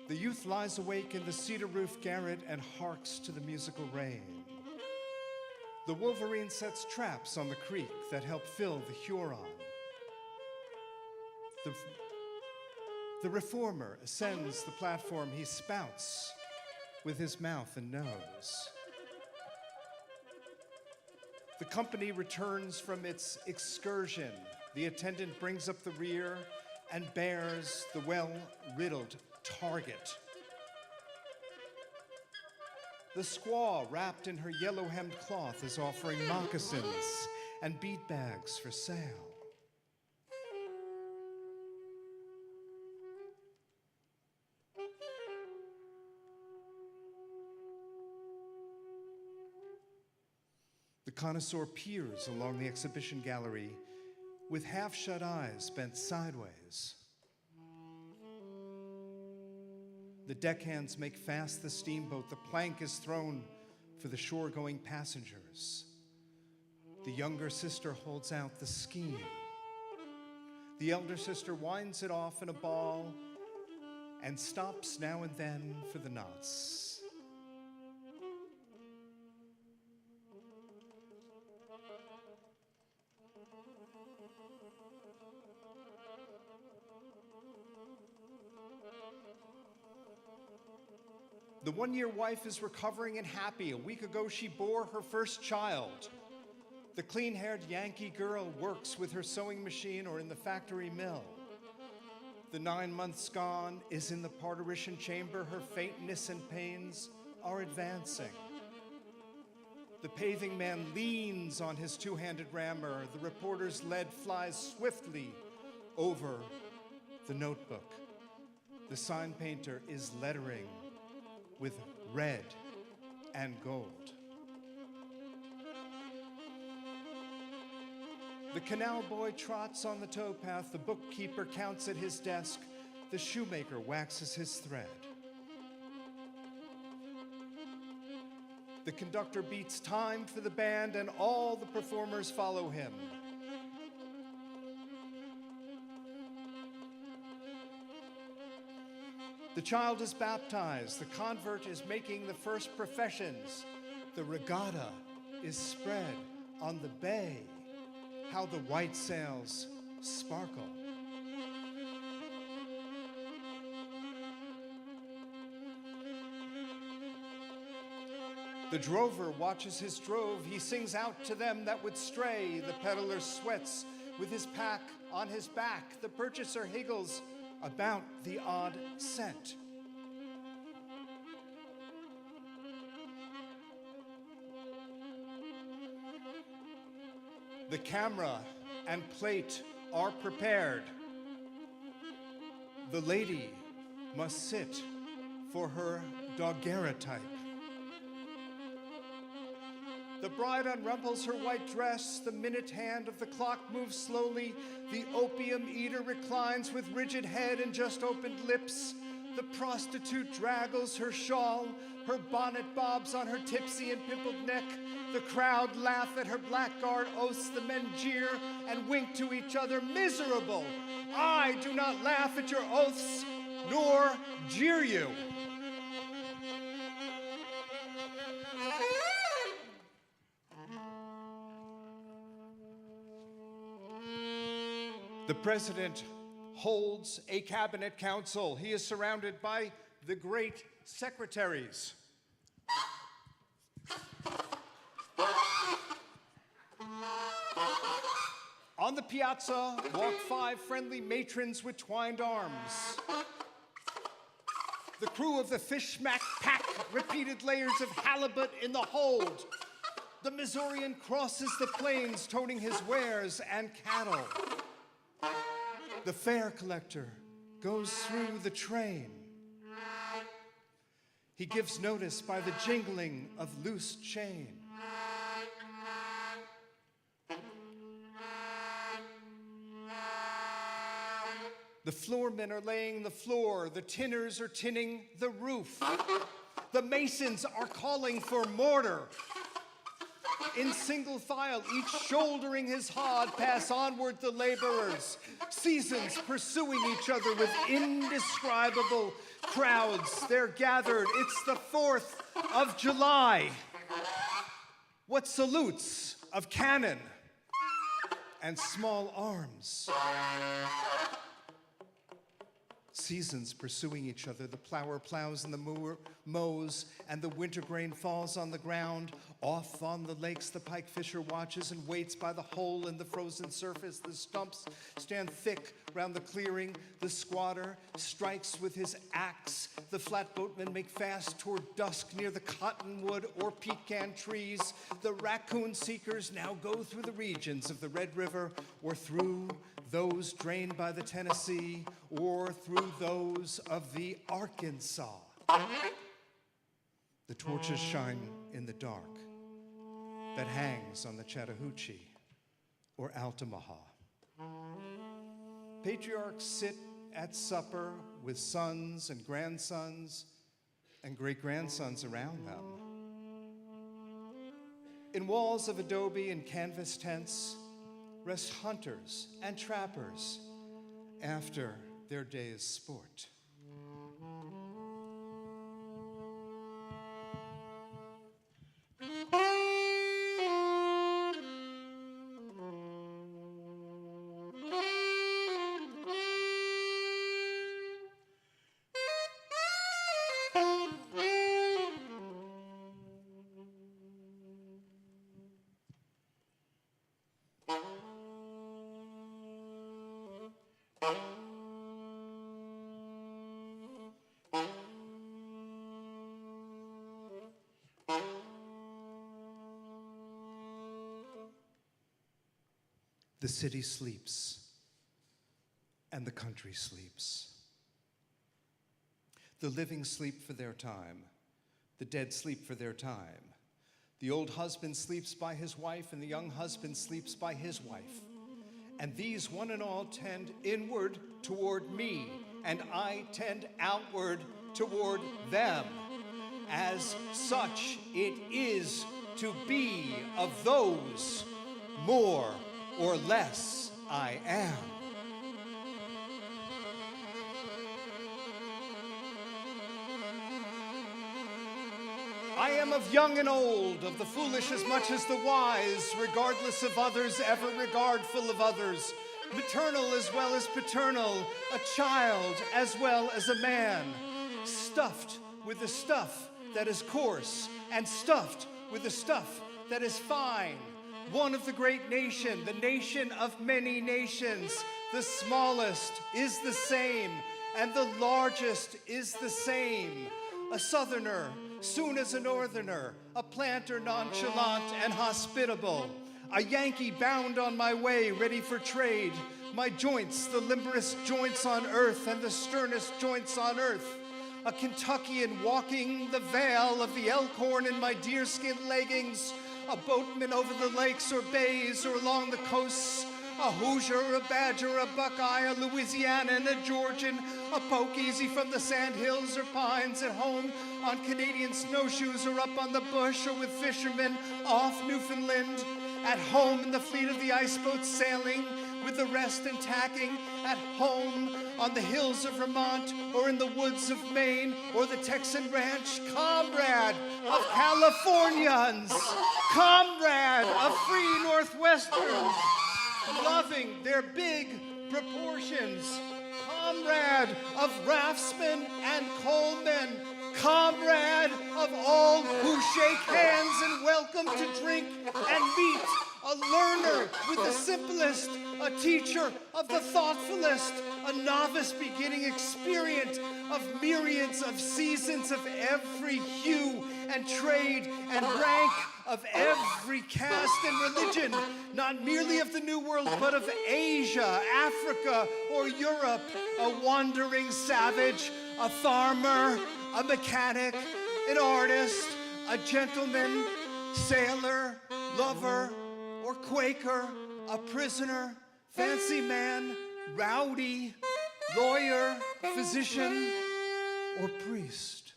The youth lies awake in the cedar roof garret and harks to the musical rain. The wolverine sets traps on the creek that help fill the Huron. The reformer ascends the platform. He spouts with his mouth and nose. The company returns from its excursion. The attendant brings up the rear and bears the well-riddled target. The squaw, wrapped in her yellow-hemmed cloth, is offering moccasins and bead bags for sale. The connoisseur peers along the exhibition gallery with half-shut eyes bent sideways. The deckhands make fast the steamboat. The plank is thrown for the shore-going passengers. The younger sister holds out the skein. The elder sister winds it off in a ball and stops now and then for the knots. The one-year wife is recovering and happy. A week ago, she bore her first child. The clean-haired Yankee girl works with her sewing machine or in the factory mill. The 9 months gone is in the parturition chamber. Her faintness and pains are advancing. The paving man leans on his two-handed rammer. The reporter's lead flies swiftly over the notebook. The sign painter is lettering with red and gold. The canal boy trots on the towpath. The bookkeeper counts at his desk. The shoemaker waxes his thread. The conductor beats time for the band, and all the performers follow him. The child is baptized. The convert is making the first professions. The regatta is spread on the bay. How the white sails sparkle. The drover watches his drove. He sings out to them that would stray. The peddler sweats with his pack on his back. The purchaser higgles about the odd cent The camera and plate are prepared. The lady must sit for her daguerreotype. The bride unrumples her white dress. The minute hand of the clock moves slowly. The opium eater reclines with rigid head and just opened lips. The prostitute draggles her shawl. Her bonnet bobs on her tipsy and pimpled neck. The crowd laugh at her blackguard oaths. The men jeer and wink to each other. Miserable! I do not laugh at your oaths, nor jeer you. The president holds a cabinet council. He is surrounded by the great secretaries. On the piazza walk 5 friendly matrons with twined arms. The crew of the fish smack pack repeated layers of halibut in the hold. The Missourian crosses the plains toting his wares and cattle. The fare collector goes through the train. He gives notice by the jingling of loose chain. The floormen are laying the floor. The tinners are tinning the roof. The masons are calling for mortar. In single file, each shouldering his hod, pass onward the laborers, seasons pursuing each other with indescribable crowds. They're gathered. It's the 4th of July. What salutes of cannon and small arms. Seasons pursuing each other. The plower plows and the mower mows, and the winter grain falls on the ground. Off on the lakes, the pike fisher watches and waits by the hole in the frozen surface. The stumps stand thick round the clearing. The squatter strikes with his axe. The flatboatmen make fast toward dusk near the cottonwood or pecan trees. The raccoon seekers now go through the regions of the Red River, or through those drained by the Tennessee, or through those of the Arkansas. The torches shine in the dark that hangs on the Chattahoochee or Altamaha. Patriarchs sit at supper with sons and grandsons and great-grandsons around them. In walls of adobe and canvas tents rest hunters and trappers after their day's sport. The city sleeps, and the country sleeps. The living sleep for their time. The dead sleep for their time. The old husband sleeps by his wife, and the young husband sleeps by his wife. And these one and all tend inward toward me, and I tend outward toward them. As such, it is to be of those more or less I am. I am of young and old, of the foolish as much as the wise, regardless of others, ever regardful of others, maternal as well as paternal, a child as well as a man, stuffed with the stuff that is coarse, and stuffed with the stuff that is fine. One of the great nation, the nation of many nations. The smallest is the same, and the largest is the same. A southerner, soon as a northerner, a planter nonchalant and hospitable, a Yankee bound on my way, ready for trade. My joints, the limberest joints on earth and the sternest joints on earth. A Kentuckian walking the vale of the Elkhorn in my deerskin leggings. A boatman over the lakes or bays or along the coasts. A Hoosier, a Badger, a Buckeye, a Louisianan, a Georgian, a poke easy from the sandhills or pines at home on Canadian snowshoes or up on the bush or with fishermen off Newfoundland. At home in the fleet of the iceboats sailing with the rest and tacking. At home on the hills of Vermont or in the woods of Maine or the Texan ranch. Comrade of Californians. Comrade of free Northwesterns. Loving their big proportions. Comrade of raftsmen and coalmen. Comrade of all who shake hands and welcome to drink and meet. A learner with the simplest, a teacher of the thoughtfulest, a novice beginning experience of myriads of seasons of every hue and trade and rank, of every caste and religion, not merely of the New World, but of Asia, Africa, or Europe, a wandering savage, a farmer, a mechanic, an artist, a gentleman, sailor, lover, or Quaker, a prisoner, fancy man, rowdy, lawyer, physician, or priest.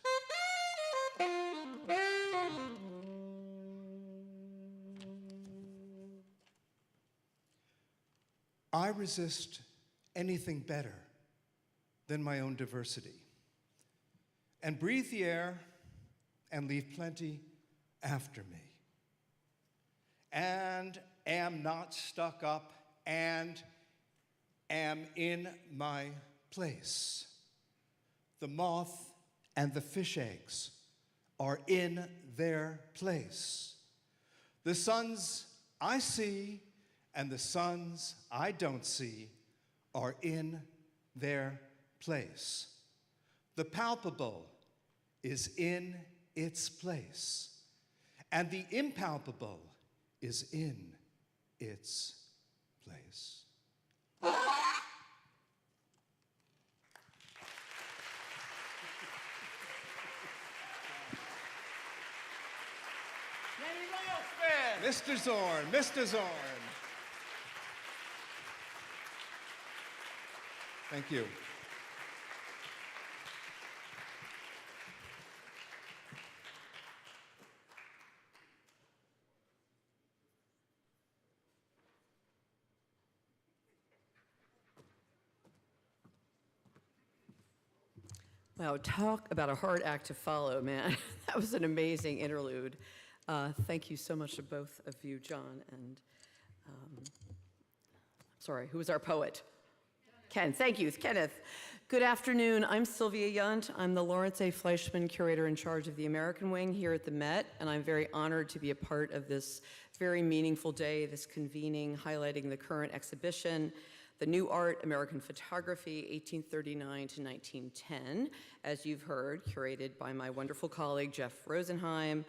I resist anything better than my own diversity, and breathe the air and leave plenty after me, and am not stuck up and am in my place. The moth and the fish eggs are in their place. The suns I see and the suns I don't see are in their place. The palpable is in its place, and the impalpable is in its place. Mr. Zorn, Mr. Zorn. Thank you. Wow, talk about a hard act to follow, man. That was an amazing interlude. Thank you so much to both of you, John and, sorry, who was our poet? Ken, thank you, Kenneth. Good afternoon, I'm Sylvia Yunt. I'm the Lawrence A. Fleischman Curator in charge of the American Wing here at the Met, and I'm very honored to be a part of this very meaningful day, this convening, highlighting the current exhibition, The New Art, American Photography, 1839 to 1910, as you've heard, curated by my wonderful colleague, Jeff Rosenheim.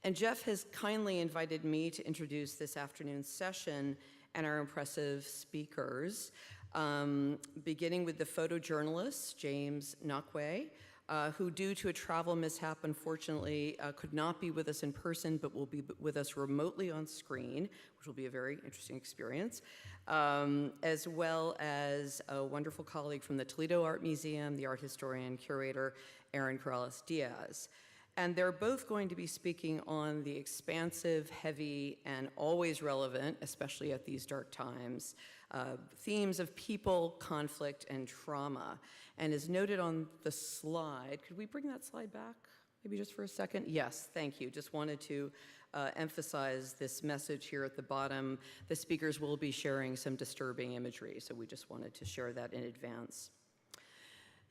And Jeff has kindly invited me to introduce this afternoon's session and our impressive speakers, beginning with the photojournalist, James Nakwe, who due to a travel mishap, unfortunately, could not be with us in person, but will be with us remotely on screen, which will be a very interesting experience, as well as a wonderful colleague from the Toledo Art Museum, the art historian, curator, Aaron Corrales-Diaz. And they're both going to be speaking on the expansive, heavy, and always relevant, especially at these dark times, themes of people, conflict, and trauma. And as noted on the slide, could we bring that slide back, maybe just for a second? Yes, thank you. Just wanted to emphasize this message here at the bottom. The speakers will be sharing some disturbing imagery, so we just wanted to share that in advance.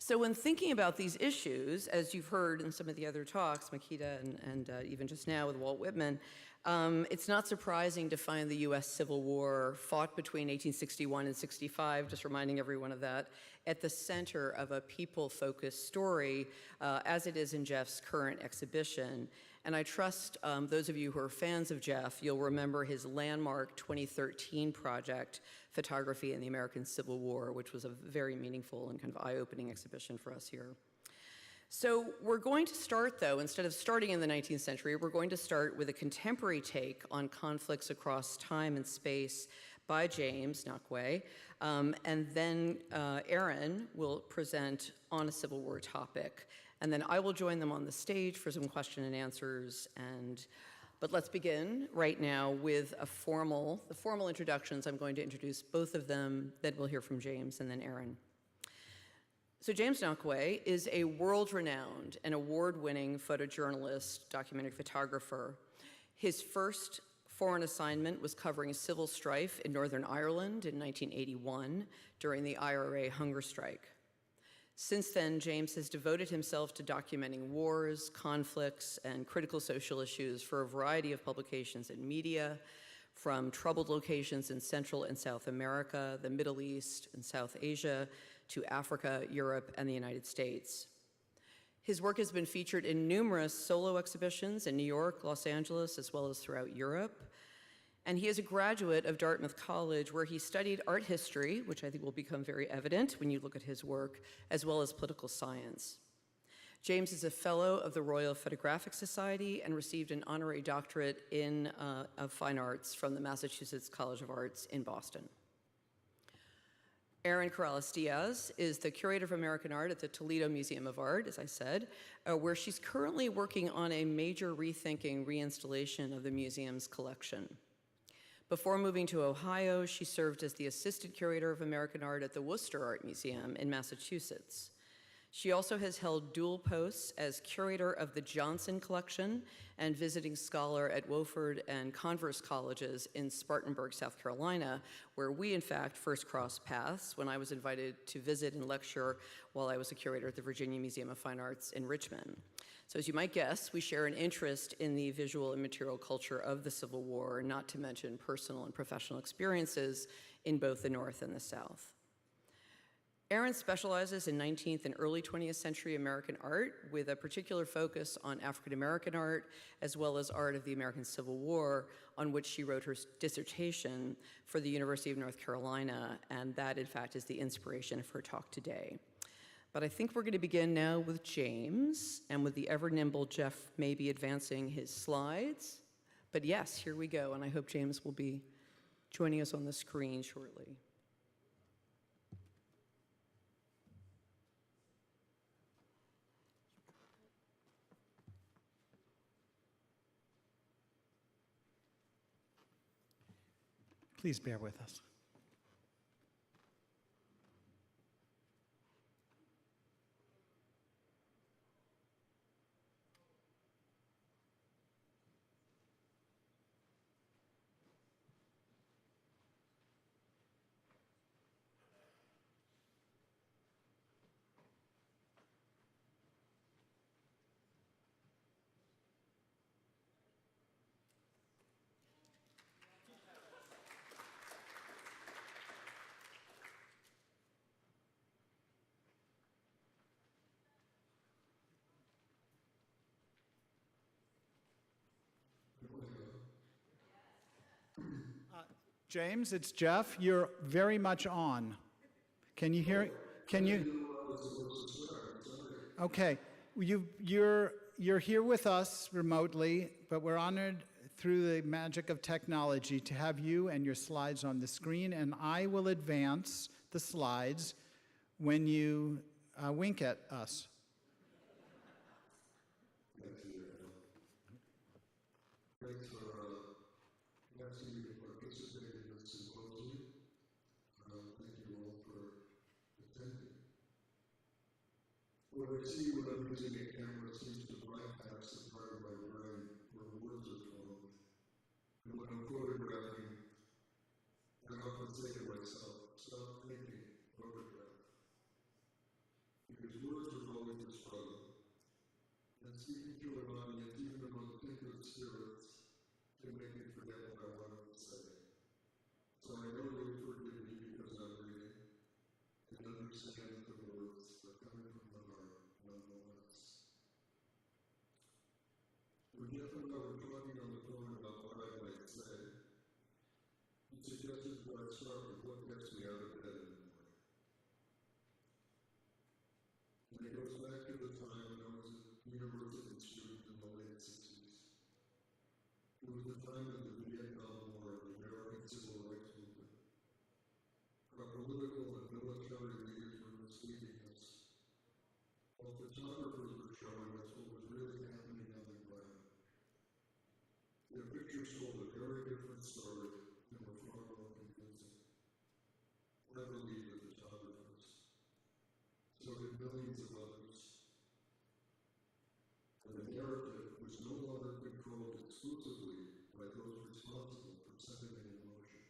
So when thinking about these issues, as you've heard in some of the other talks, Makeda and even just now with Walt Whitman, it's not surprising to find the US Civil War fought between 1861 and 65, just reminding everyone of that, at the center of a people-focused story, as it is in Jeff's current exhibition. And I trust those of you who are fans of Jeff, you'll remember his landmark 2013 project, Photography in the American Civil War, which was a very meaningful and kind of eye-opening exhibition for us here. So we're going to start, though, instead of starting in the 19th century, we're going to start with a contemporary take on conflicts across time and space by James Nakwe, and then Aaron will present on a Civil War topic. And then I will join them on the stage for some question and answers. But let's begin right now with the formal introductions. I'm going to introduce both of them, then we'll hear from James and then Aaron. So James Nakwe is a world-renowned and award-winning photojournalist, documentary photographer. His first foreign assignment was covering civil strife in Northern Ireland in 1981 during the IRA hunger strike. Since then, James has devoted himself to documenting wars, conflicts, and critical social issues for a variety of publications and media, from troubled locations in Central and South America, the Middle East, and South Asia, to Africa, Europe, and the United States. His work has been featured in numerous solo exhibitions in New York, Los Angeles, as well as throughout Europe. And he is a graduate of Dartmouth College, where he studied art history, which I think will become very evident when you look at his work, as well as political science. James is a fellow of the Royal Photographic Society and received an honorary doctorate of fine arts from the Massachusetts College of Arts in Boston. Aaron Corrales-Diaz is the Curator of American Art at the Toledo Museum of Art, as I said, where she's currently working on a major rethinking reinstallation of the museum's collection. Before moving to Ohio, she served as the Assistant Curator of American Art at the Worcester Art Museum in Massachusetts. She also has held dual posts as Curator of the Johnson Collection and Visiting Scholar at Wofford and Converse Colleges in Spartanburg, South Carolina, where we, in fact, first crossed paths when I was invited to visit and lecture while I was a curator at the Virginia Museum of Fine Arts in Richmond. So as you might guess, we share an interest in the visual and material culture of the Civil War, not to mention personal and professional experiences in both the North and the South. Aaron specializes in 19th and early 20th century American art with a particular focus on African American art, as well as art of the American Civil War, on which she wrote her dissertation for the University of North Carolina, and that, in fact, is the inspiration for her talk today. But I think we're going to begin now with James, and with the ever-nimble Jeff maybe advancing his slides. But yes, here we go, and I hope James will be joining us on the screen shortly. Please bear with us. James, it's Jeff. You're very much on. Can you hear? Can you? Okay. You're here with us remotely, but we're honored through the magic of technology to have you and your slides on the screen, and I will advance the slides when you wink at us. What I see when I'm using a camera seems to bypass the part of my brain where the words are told. And when I'm photographing, I often say to myself, stop thinking, photograph. Because words are always a struggle. And speaking to an audience, even the most tinkered spirits, can make me forget what I wanted to say. So I know you'll forgive me because I'm reading and understand the words that come from the heart nonetheless. Jeff and I were talking on the phone about what I might say. He suggested that I start with what gets me out of bed in the morning. And it goes back to the time when I was a university student in the late 60s. It was the time of the Vietnam War and the American Civil Rights Movement. Our political and military leaders were misleading us, while photographers were showing us what was really happening on the ground. Their pictures told a very different story and were far more convincing. I believe the photographers. So did millions of others. And the narrative was no longer controlled exclusively by those responsible for sending an emotion.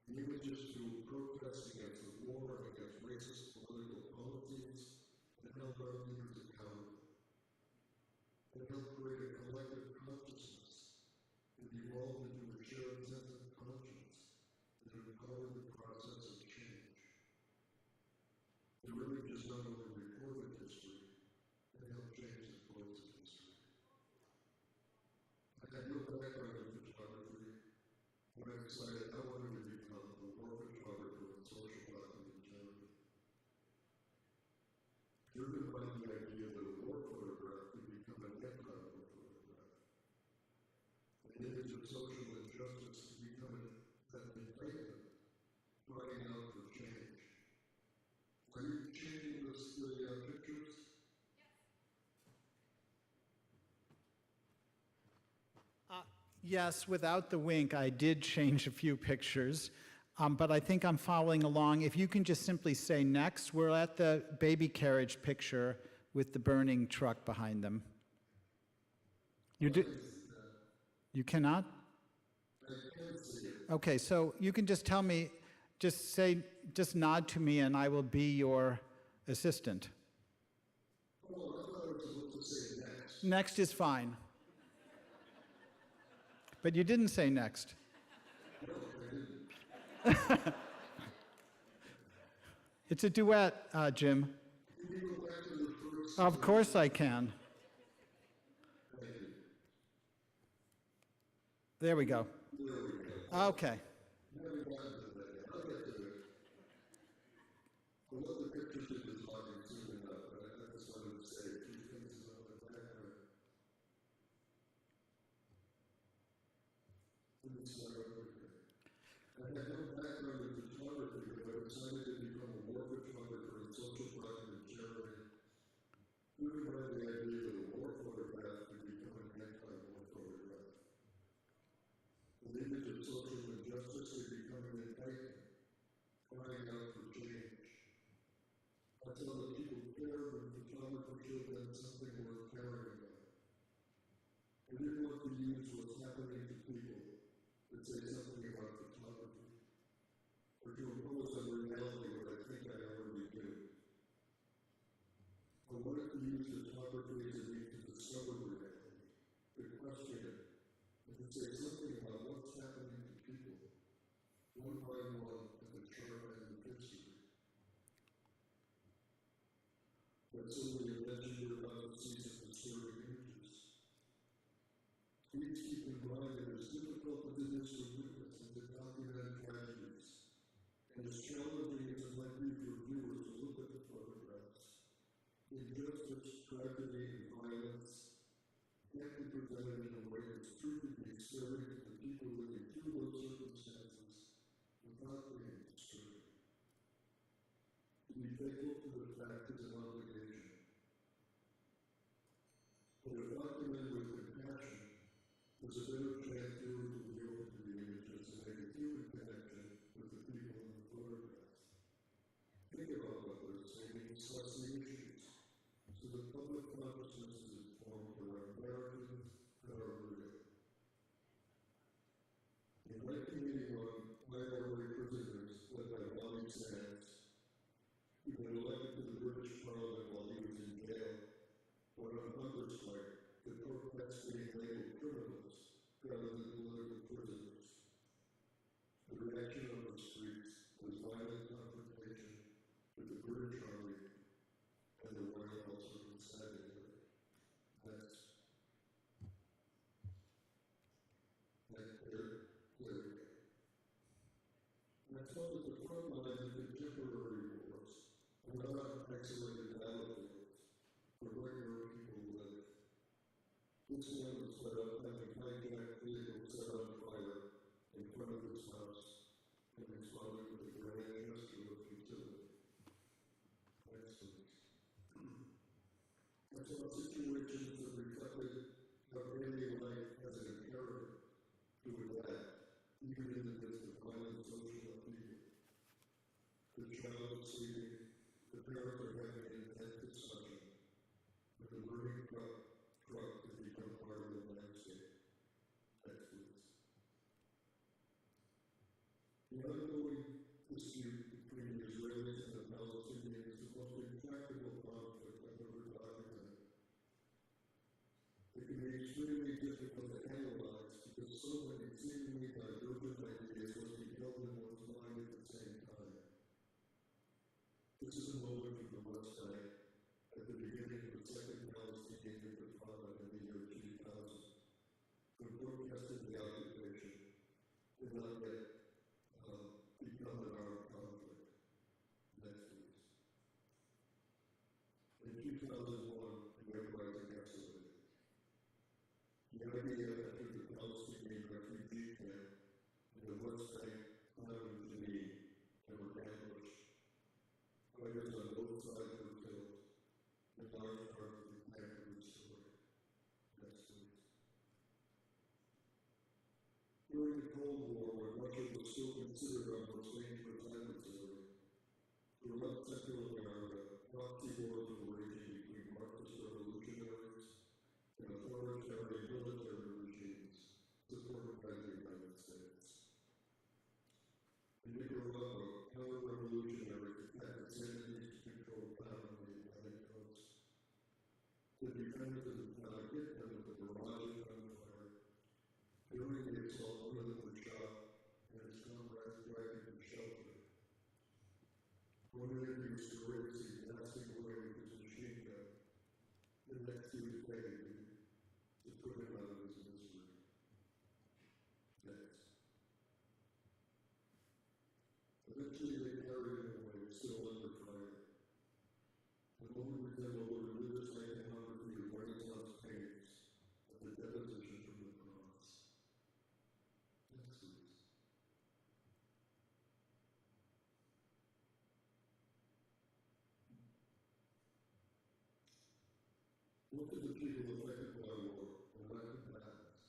The images fueled protests against the war and against racist political policies and held our leaders accountable. It helped create a collective consciousness that evolved into a shared sense of conscience that empowered the process of change. The images not only recorded history, they helped change the course of history. I had no background in photography when I decided I wanted to become a war photographer and social documentarian. Driven by the idea that a war photograph could become an anti-war photograph, an image of social injustice could become an indictment, crying out for change. Are you changing the pictures? Yes, without the wink, I did change a few pictures, but I think I'm following along. If you can just simply say next, we're at the baby carriage picture with the burning truck behind them. You cannot? Okay, so you can just tell me, just nod to me and I will be your assistant. Oh, I thought I was supposed to say next. Next is fine. But you didn't say next. No, I didn't. It's a duet, Jim. Can you go back to the first? Of course I can. Thank you. There we go. There we go. Okay. Never gotten to that yet. I'll get to it. Well, what the pictures did is talking soon enough, but I just wanted to say a few things about the background. Let me start over here. I had no background in photography, but I decided to become a war photographer and social documentarian. Driven by the idea that a war photograph could become an anti-war photograph. An image of social injustice could become an indictment, crying out for change. I tell that people care when photographers show them something worth caring about. I didn't want to use what's happening to people to say something about photography, or to impose on reality what I think I already do. I wanted to use photography as a means to discover reality, to question it, and to say something about what's happening to people, one by one, at the sharp end of history. That's only a legend you're about to see some disturbing images. Please keep in mind that as difficult as it is to witness and to document tragedies, and as challenging as it might be for viewers to look at the photographs, injustice, tragedy, and violence can't be presented in a way that's true to the experience of the people living through those circumstances without being disturbing. To be faithful to the fact is an obligation. But if documented with compassion, there's a better chance viewers will be open to the images and make a human connection with the people in the photographs. Think about what they're saying and discuss the issues, so the public consciousness is informed around narratives that are real. In 1981, minority prisoners, led by Bonnie Sands, who had been elected to the British Parliament while he was in jail, went on hunger strike to protest being labeled criminals rather than political saw that the front lines of contemporary wars were not isolated battlefields where regular people live. This man was led up having hijacked vehicles set on fire in front of his house and responded with a grand gesture of futility. Next, please. I saw situations that reflected how daily life has an imperative to adapt, even in the midst of violent social upheaval. The child is sleeping, the parents are having an intense discussion, but the burning truck has become part of the landscape. Next, please. The ongoing dispute between the Israelis and the Palestinians is the most intractable conflict I've ever documented. It can be extremely difficult to analyze because so many seemingly divergent ideas must be held in one's mind at the same time. This is a moment from the West Bank at the beginning of the Second Palestinian Intifada in the year 2000, when protesting the occupation did not yet become an armed conflict. Next, please. In 2001, the uprising escalated. The idea entered the Palestinian refugee camp in the West Bank, Island Jenin, and were ambushed. Fighters on both sides were killed, and large part of the camp were destroyed. Next, please. During the Cold War, when Russia was still considered our most dangerous adversary, throughout Central America, proxy wars were raging between Marxist revolutionaries and authoritarian military regimes supported by the United States. In Nicaragua, counter-revolutionaries attacked the Sandinista-controlled town on the Atlantic coast. The defenders of the town hit them with a barrage of gunfire. During the assault, one of them was shot, and his comrades dragged him to shelter. One interview story is blasting away with his machine gun. The next he was begging me to put him out of his misery. Next. Eventually they carried him away, still under fire. The moment resembled a religious iconography of Renaissance paintings of the deposition from the cross. Next, please. What do the people affected by war and lack of balance?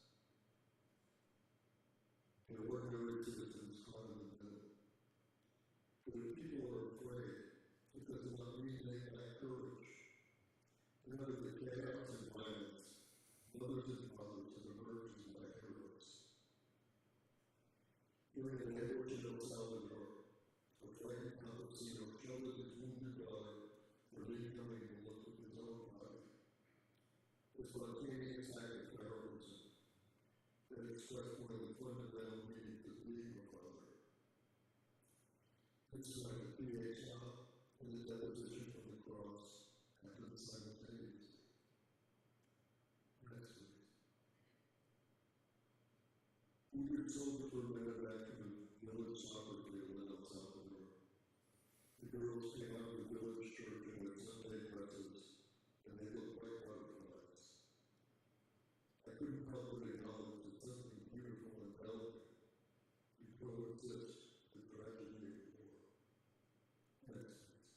And ordinary citizens caught in the middle. But if people are afraid, it does not mean they lack courage. And out of the chaos and violence, mothers and fathers have emerged as black heroes. During an ambush in El Salvador, a frightened campesino sheltered his wounded daughter from incoming bullets with his own body. The spontaneous act of heroism that expressed one of the fundamental meanings of being a father. This is like a PHR and the deposition from the cross after the simultaneous. Next, please. We were told for a minute back to the village soccer field in El Salvador. The girls came out of the village church in their Sunday dresses, and they looked like butterflies. I couldn't help but acknowledge that something beautiful and delicate could coexist with tragedy of war. Next, please.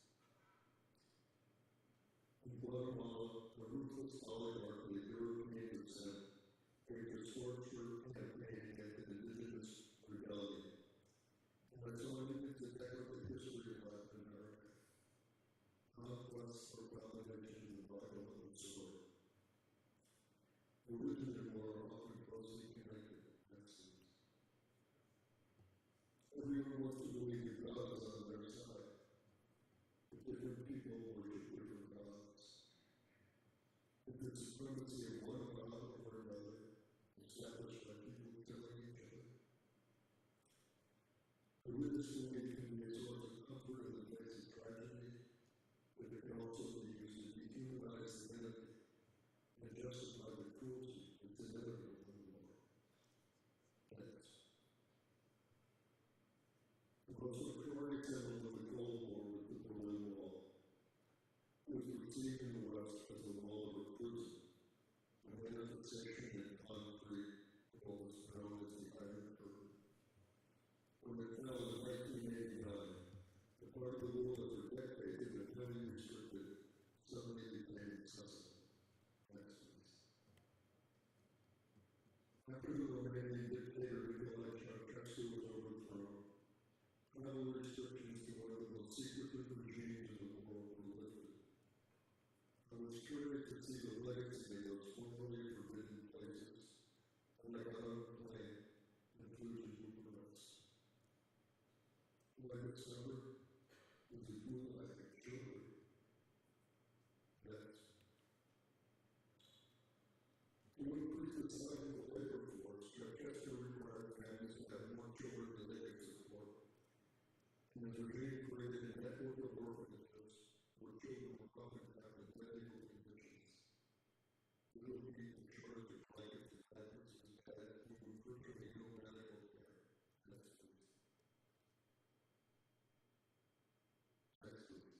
In Guatemala, a ruthless oligarch of European descent waged a torture campaign against an indigenous rebellion. And I saw images that echoed the history of Latin America. Conquest or domination in the Bible and the sword. Religion and war are often closely connected. Next, please. Everyone wants to believe that God is on their side, but different people worship different gods. If the supremacy of one God over another, established by people killing each other. Religious belief can be a source of comfort in the face of tragedy, but it can also be used to dehumanize the enemy and justify the cruelty that's inevitable in the war. Next. The most was a Troy example of the Cold War with the Berlin Wall. It was perceived in the West as a wall of a prison, a manifestation in concrete of what was known as the Iron Curtain. When it fell in 1989, the part of the world that for decades had been heavily restricted suddenly became accessible. Next, please. After the Romanian dictator Nicolae Ceausescu was overthrown, travel restrictions to one of the most secretive regimes in the world were lifted. I was curious to see the legacy of those formerly forbidden places, and I got on a plane and flew to Bucharest. What I discovered was a gulag surely. Next. To increase the size of the labor force, Ceausescu required families to have more children than they could support. And his regime created a network of orphanages where children were often kept in medical conditions. Little people shortage of blankets and mattresses and bed, with virtually no medical care. Next, please. Next, please.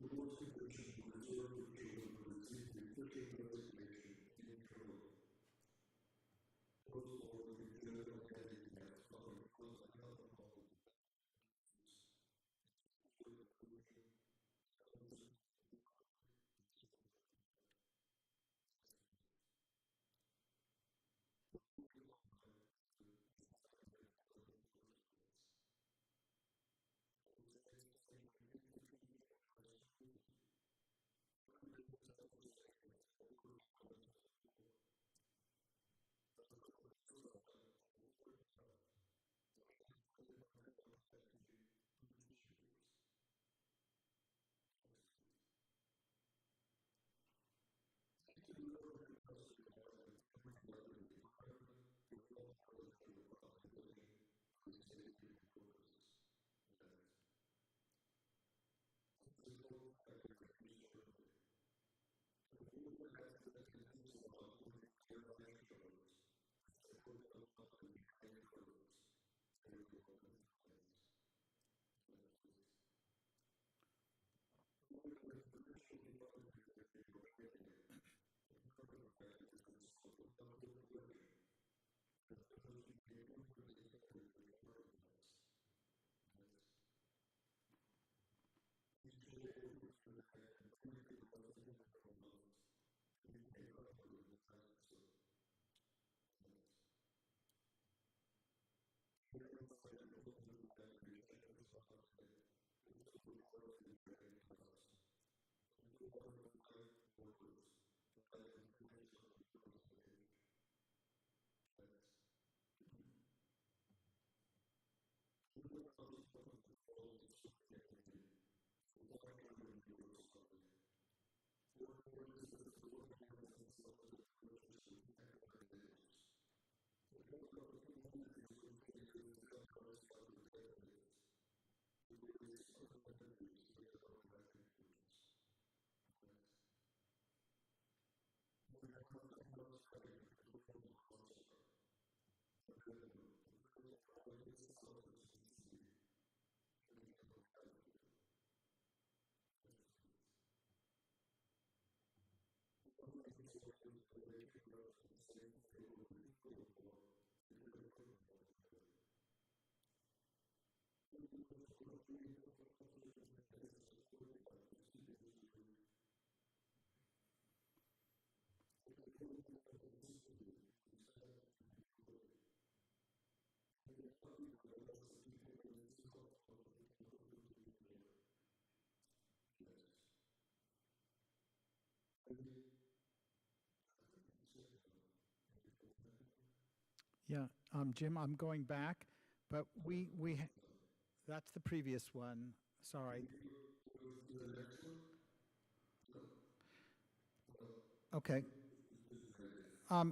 The worst conditions were reserved for children who received the official designation internally. Post-war, the congenital handicaps often caused by alcohol Yeah, Jim, I'm going back, but that's the previous one. Sorry. Okay.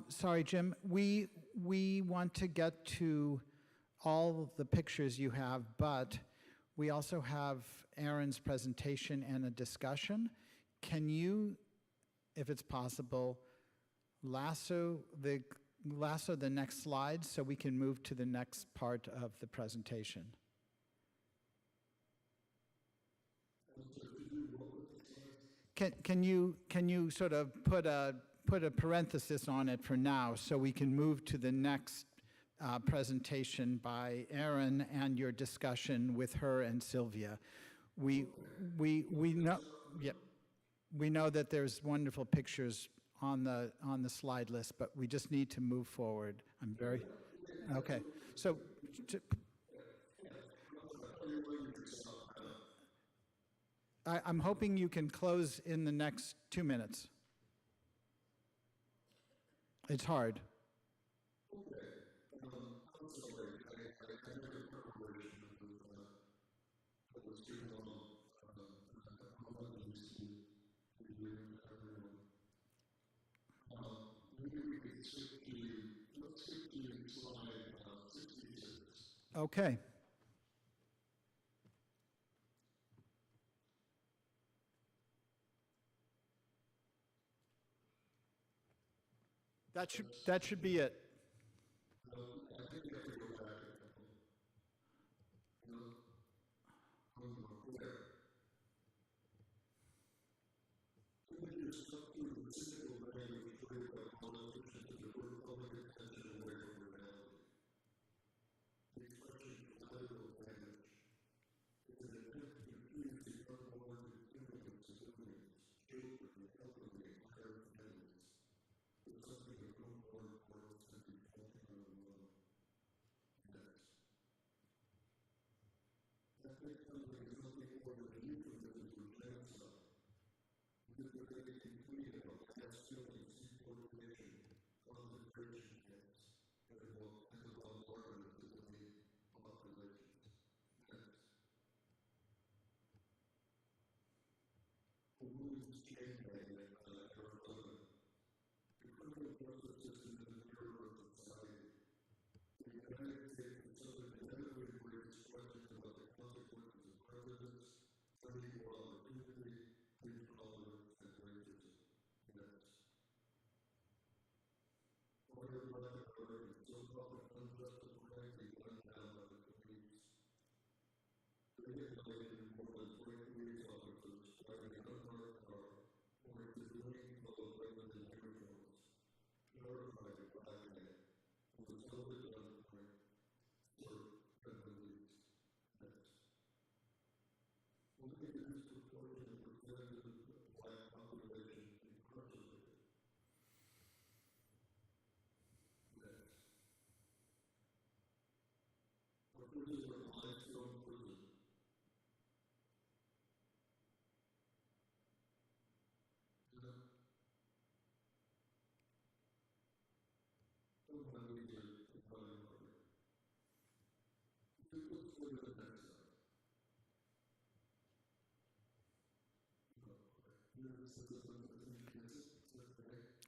Sorry, Jim. We want to get to all the pictures you have, but we also have Aaron's presentation and a discussion. Can you, if it's possible, lasso the lasso the next slide so we can move to the next part of the presentation. Can you sort of put a parenthesis on it for now so we can move to the next presentation by Erin and your discussion with her and Sylvia? We know, yeah, we know that there's wonderful pictures on the slide list, but we just need to move forward. I'm very okay. So. I'm hoping you can close in the next 2 minutes. It's hard. Okay. That should be it.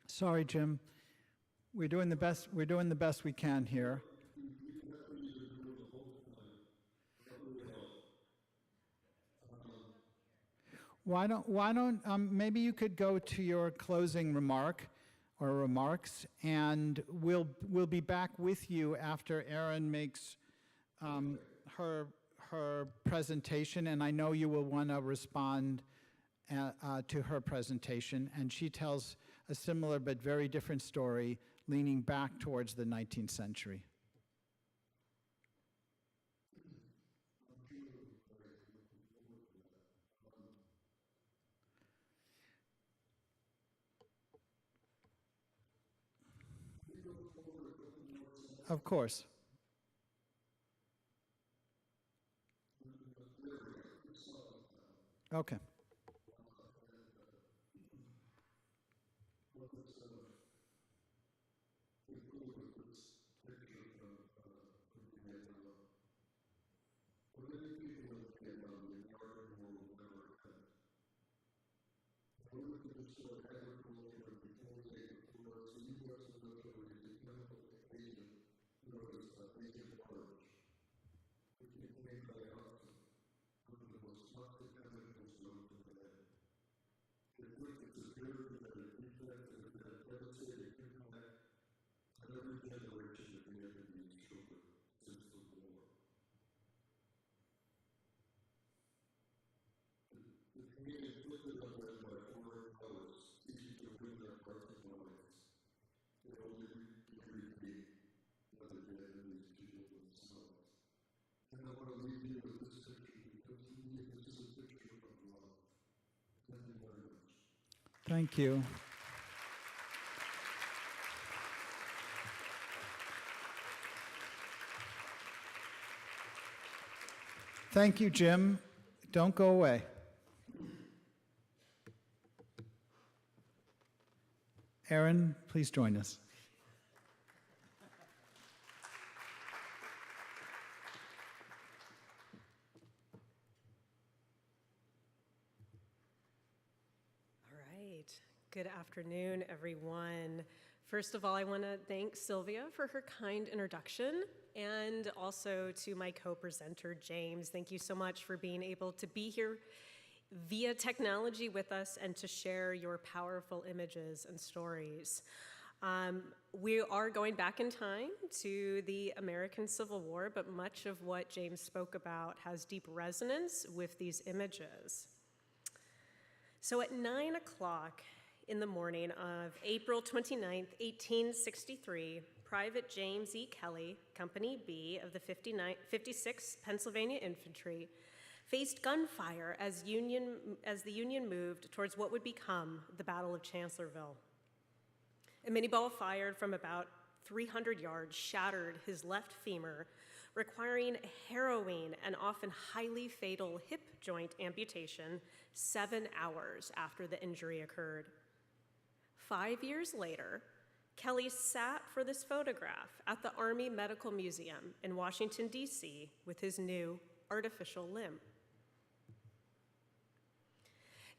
Sorry, Jim. We're doing the best we can here. Why don't maybe you could go to your closing remark or remarks, and we'll be back with you after Erin makes her presentation, and I know you will want to respond to her presentation, and she tells a similar but very different story, leaning back towards the 19th century. Of course. Okay. And every being inflicted on them by foreign powers, seeking to win their hearts and minds. It only intrigued me whether they had these people themselves. And I want to leave you with this picture because to me this is a picture of love. Thank you very much. Thank you. Thank you, Jim. Don't go away. Aaron, please join us. All right. Good afternoon, everyone. First of all, I want to thank Sylvia for her kind introduction, and also to my co-presenter, James. Thank you so much for being able to be here via technology with us and to share your powerful images and stories. We are going back in time to the American Civil War, but much of what James spoke about has deep resonance with these images. So at 9 o'clock in the morning of April 29th, 1863, Private James E. Kelly, Company B of the 56th Pennsylvania Infantry, faced gunfire as the Union moved towards what would become the Battle of Chancellorsville. A minie ball fired from about 300 yards shattered his left femur, requiring a harrowing and often highly fatal hip joint amputation 7 hours after the injury occurred. 5 years later, Kelly sat for this photograph at the Army Medical Museum in Washington, D.C. with his new artificial limb.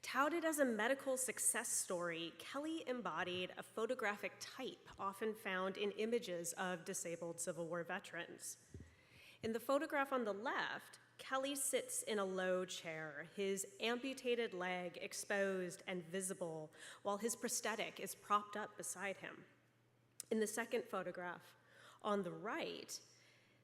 Touted as a medical success story, Kelly embodied a photographic type often found in images of disabled Civil War veterans. In the photograph on the left, Kelly sits in a low chair, his amputated leg exposed and visible, while his prosthetic is propped up beside him. In the second photograph, on the right,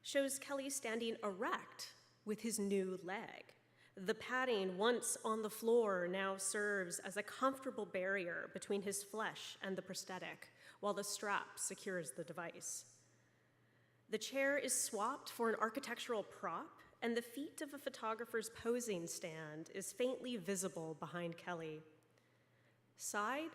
shows Kelly standing erect with his new leg. The padding, once on the floor, now serves as a comfortable barrier between his flesh and the prosthetic, while the strap secures the device. The chair is swapped for an architectural prop, and the feet of a photographer's posing stand is faintly visible behind Kelly. Side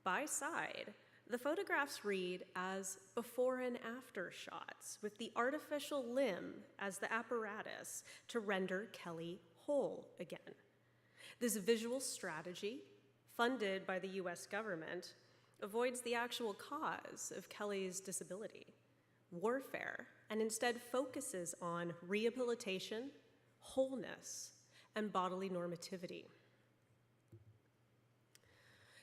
by side, the photographs read as before and after shots, with the artificial limb as the apparatus to render Kelly whole again. This visual strategy, funded by the US government, avoids the actual cause of Kelly's disability, warfare, and instead focuses on rehabilitation, wholeness, and bodily normativity.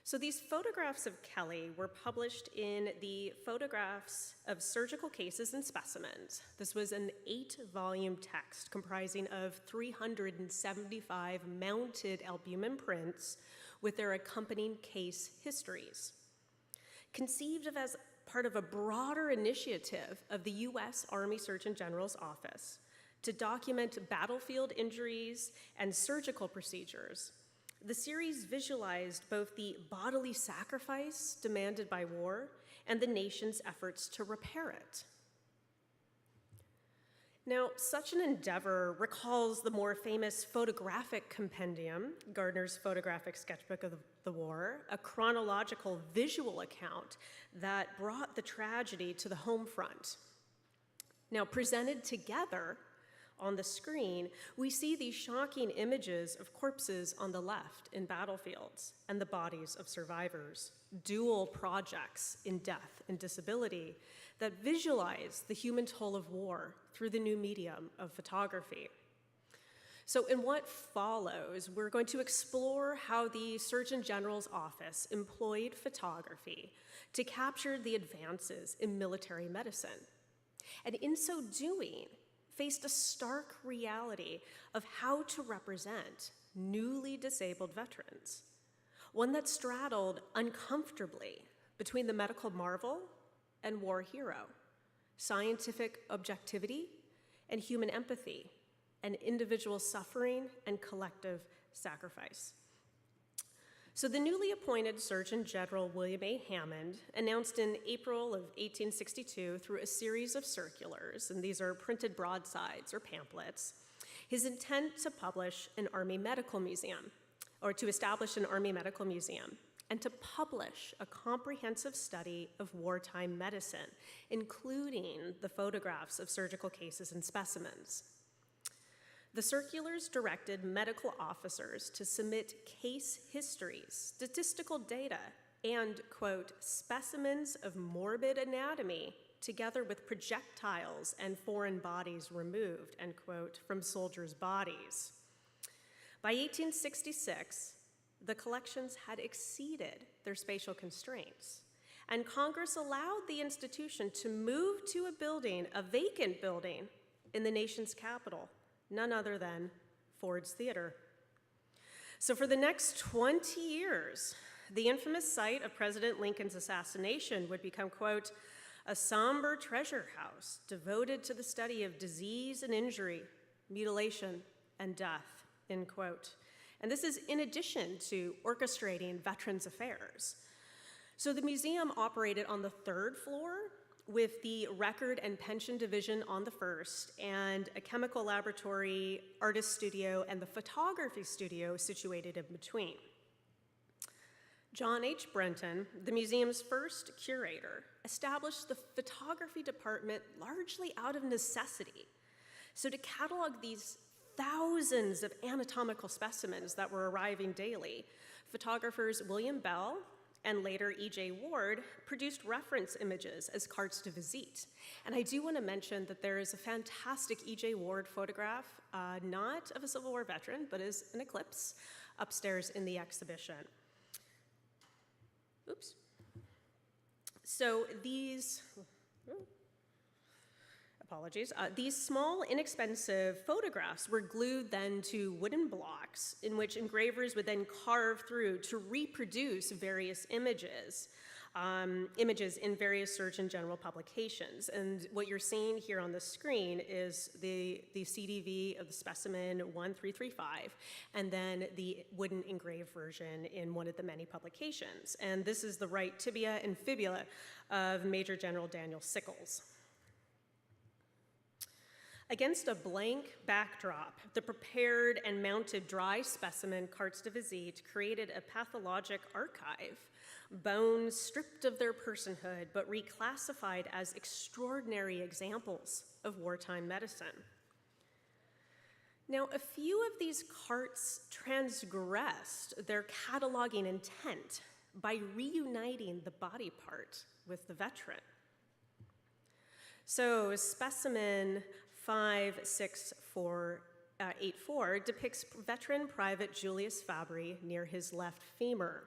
So these photographs of Kelly were published in the Photographs of Surgical Cases and Specimens. This was an 8-volume text comprising of 375 mounted albumin prints with their accompanying case histories. Conceived of as part of a broader initiative of the US Army Surgeon General's office to document battlefield injuries and surgical procedures, the series visualized both the bodily sacrifice demanded by war and the nation's efforts to repair it. Now, such an endeavor recalls the more famous photographic compendium, Gardner's Photographic Sketchbook of the War, a chronological visual account that brought the tragedy to the home front. Now, presented together on the screen, we see these shocking images of corpses on the left in battlefields and the bodies of survivors, dual projects in death and disability that visualize the human toll of war through the new medium of photography. So in what follows, we're going to explore how the Surgeon General's office employed photography to capture the advances in military medicine. And in so doing, faced a stark reality of how to represent newly disabled veterans, one that straddled uncomfortably between the medical marvel and war hero, scientific objectivity and human empathy, and individual suffering and collective sacrifice. So the newly appointed Surgeon General William A. Hammond announced in April of 1862 through a series of circulars, and these are printed broadsides or pamphlets, his intent to publish an Army Medical Museum, or to establish an Army Medical Museum, and to publish a comprehensive study of wartime medicine, including the photographs of surgical cases and specimens. The circulars directed medical officers to submit case histories, statistical data, and, quote, specimens of morbid anatomy, together with projectiles and foreign bodies removed, end quote, from soldiers' bodies. By 1866, the collections had exceeded their spatial constraints, and Congress allowed the institution to move to a vacant building in the nation's capital, none other than Ford's Theater. So for the next 20 years, the infamous site of President Lincoln's assassination would become, quote, a somber treasure house devoted to the study of disease and injury, mutilation and death, end quote. And this is in addition to orchestrating Veterans Affairs. So the museum operated on the 3rd floor with the record and pension division on the 1st, and a chemical laboratory, artist studio, and the photography studio situated in between. John H. Brenton, the museum's first curator, established the photography department largely out of necessity. So to catalog these thousands of anatomical specimens that were arriving daily, photographers William Bell and later E.J. Ward produced reference images as cartes de visite. And I do want to mention that there is a fantastic E.J. Ward photograph, not of a Civil War veteran, but as an eclipse, upstairs in the exhibition. Oops. So these small, inexpensive photographs were glued then to wooden blocks in which engravers would then carve through to reproduce various images in various Surgeon General publications. And what you're seeing here on the screen is the CDV of the specimen 1335, and then the wooden engraved version in one of the many publications. And this is the right tibia and fibula of Major General Daniel Sickles. Against a blank backdrop, the prepared and mounted dry specimen cartes de visite created a pathologic archive, bones stripped of their personhood but reclassified as extraordinary examples of wartime medicine. Now, a few of these carts transgressed their cataloging intent by reuniting the body part with the veteran. So specimen 56484 depicts veteran Private Julius Fabry near his left femur.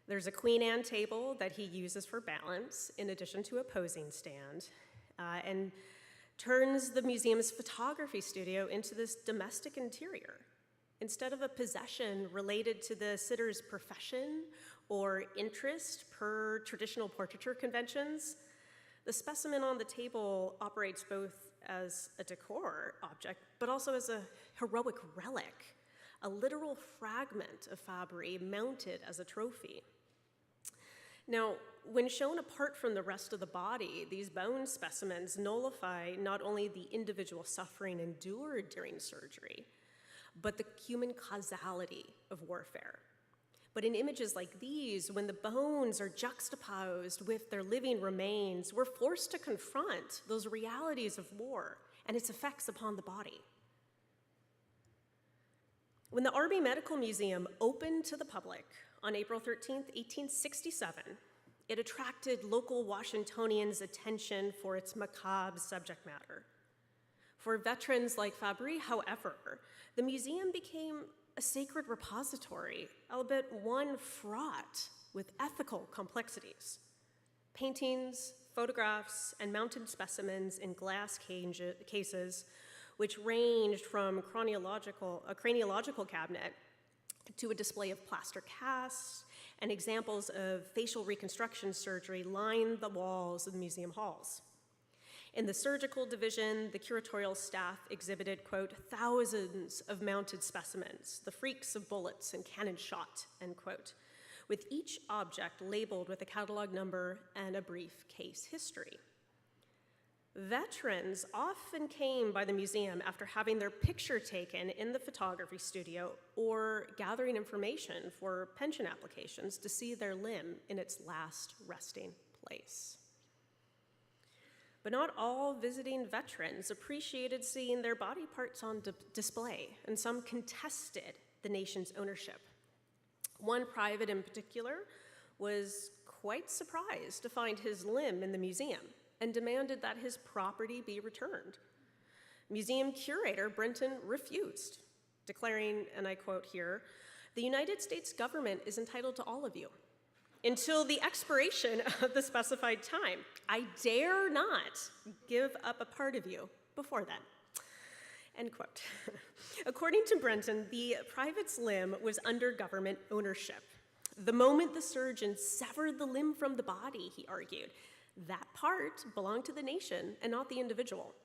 There's a Queen Anne table that he uses for balance, in addition to a posing stand, and turns the museum's photography studio into this domestic interior. Instead of a possession related to the sitter's profession or interest per traditional portraiture conventions, the specimen on the table operates both as a decor object, but also as a heroic relic, a literal fragment of Fabry mounted as a trophy. Now, when shown apart from the rest of the body, these bone specimens nullify not only the individual suffering endured during surgery, but the human causality of warfare. But in images like these, when the bones are juxtaposed with their living remains, we're forced to confront those realities of war and its effects upon the body. When the Army Medical Museum opened to the public on April 13th, 1867, it attracted local Washingtonians' attention for its macabre subject matter. For veterans like Fabry, however, the museum became a sacred repository, albeit one fraught with ethical complexities. Paintings, photographs, and mounted specimens in glass cases, which ranged from a craniological cabinet to a display of plaster casts and examples of facial reconstruction surgery, lined the walls of the museum halls. In the surgical division, the curatorial staff exhibited, quote, thousands of mounted specimens, the freaks of bullets and cannon shot, end quote, with each object labeled with a catalog number and a brief case history. Veterans often came by the museum after having their picture taken in the photography studio or gathering information for pension applications to see their limb in its last resting place. But not all visiting veterans appreciated seeing their body parts on display, and some contested the nation's ownership. One private in particular was quite surprised to find his limb in the museum and demanded that his property be returned. Museum curator Brenton refused, declaring, and I quote here, "The United States government is entitled to all of you until the expiration of the specified time. I dare not give up a part of you before then." End quote. According to Brenton, the private's limb was under government ownership. The moment the surgeon severed the limb from the body, he argued, that part belonged to the nation and not the individual.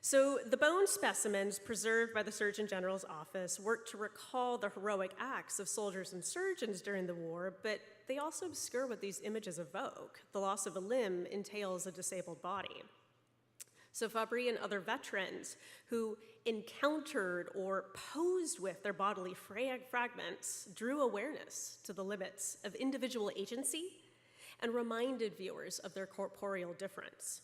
So the bone specimens preserved by the Surgeon General's office worked to recall the heroic acts of soldiers and surgeons during the war, but they also obscure what these images evoke. The loss of a limb entails a disabled body. So Fabry and other veterans who encountered or posed with their bodily fragments drew awareness to the limits of individual agency and reminded viewers of their corporeal difference.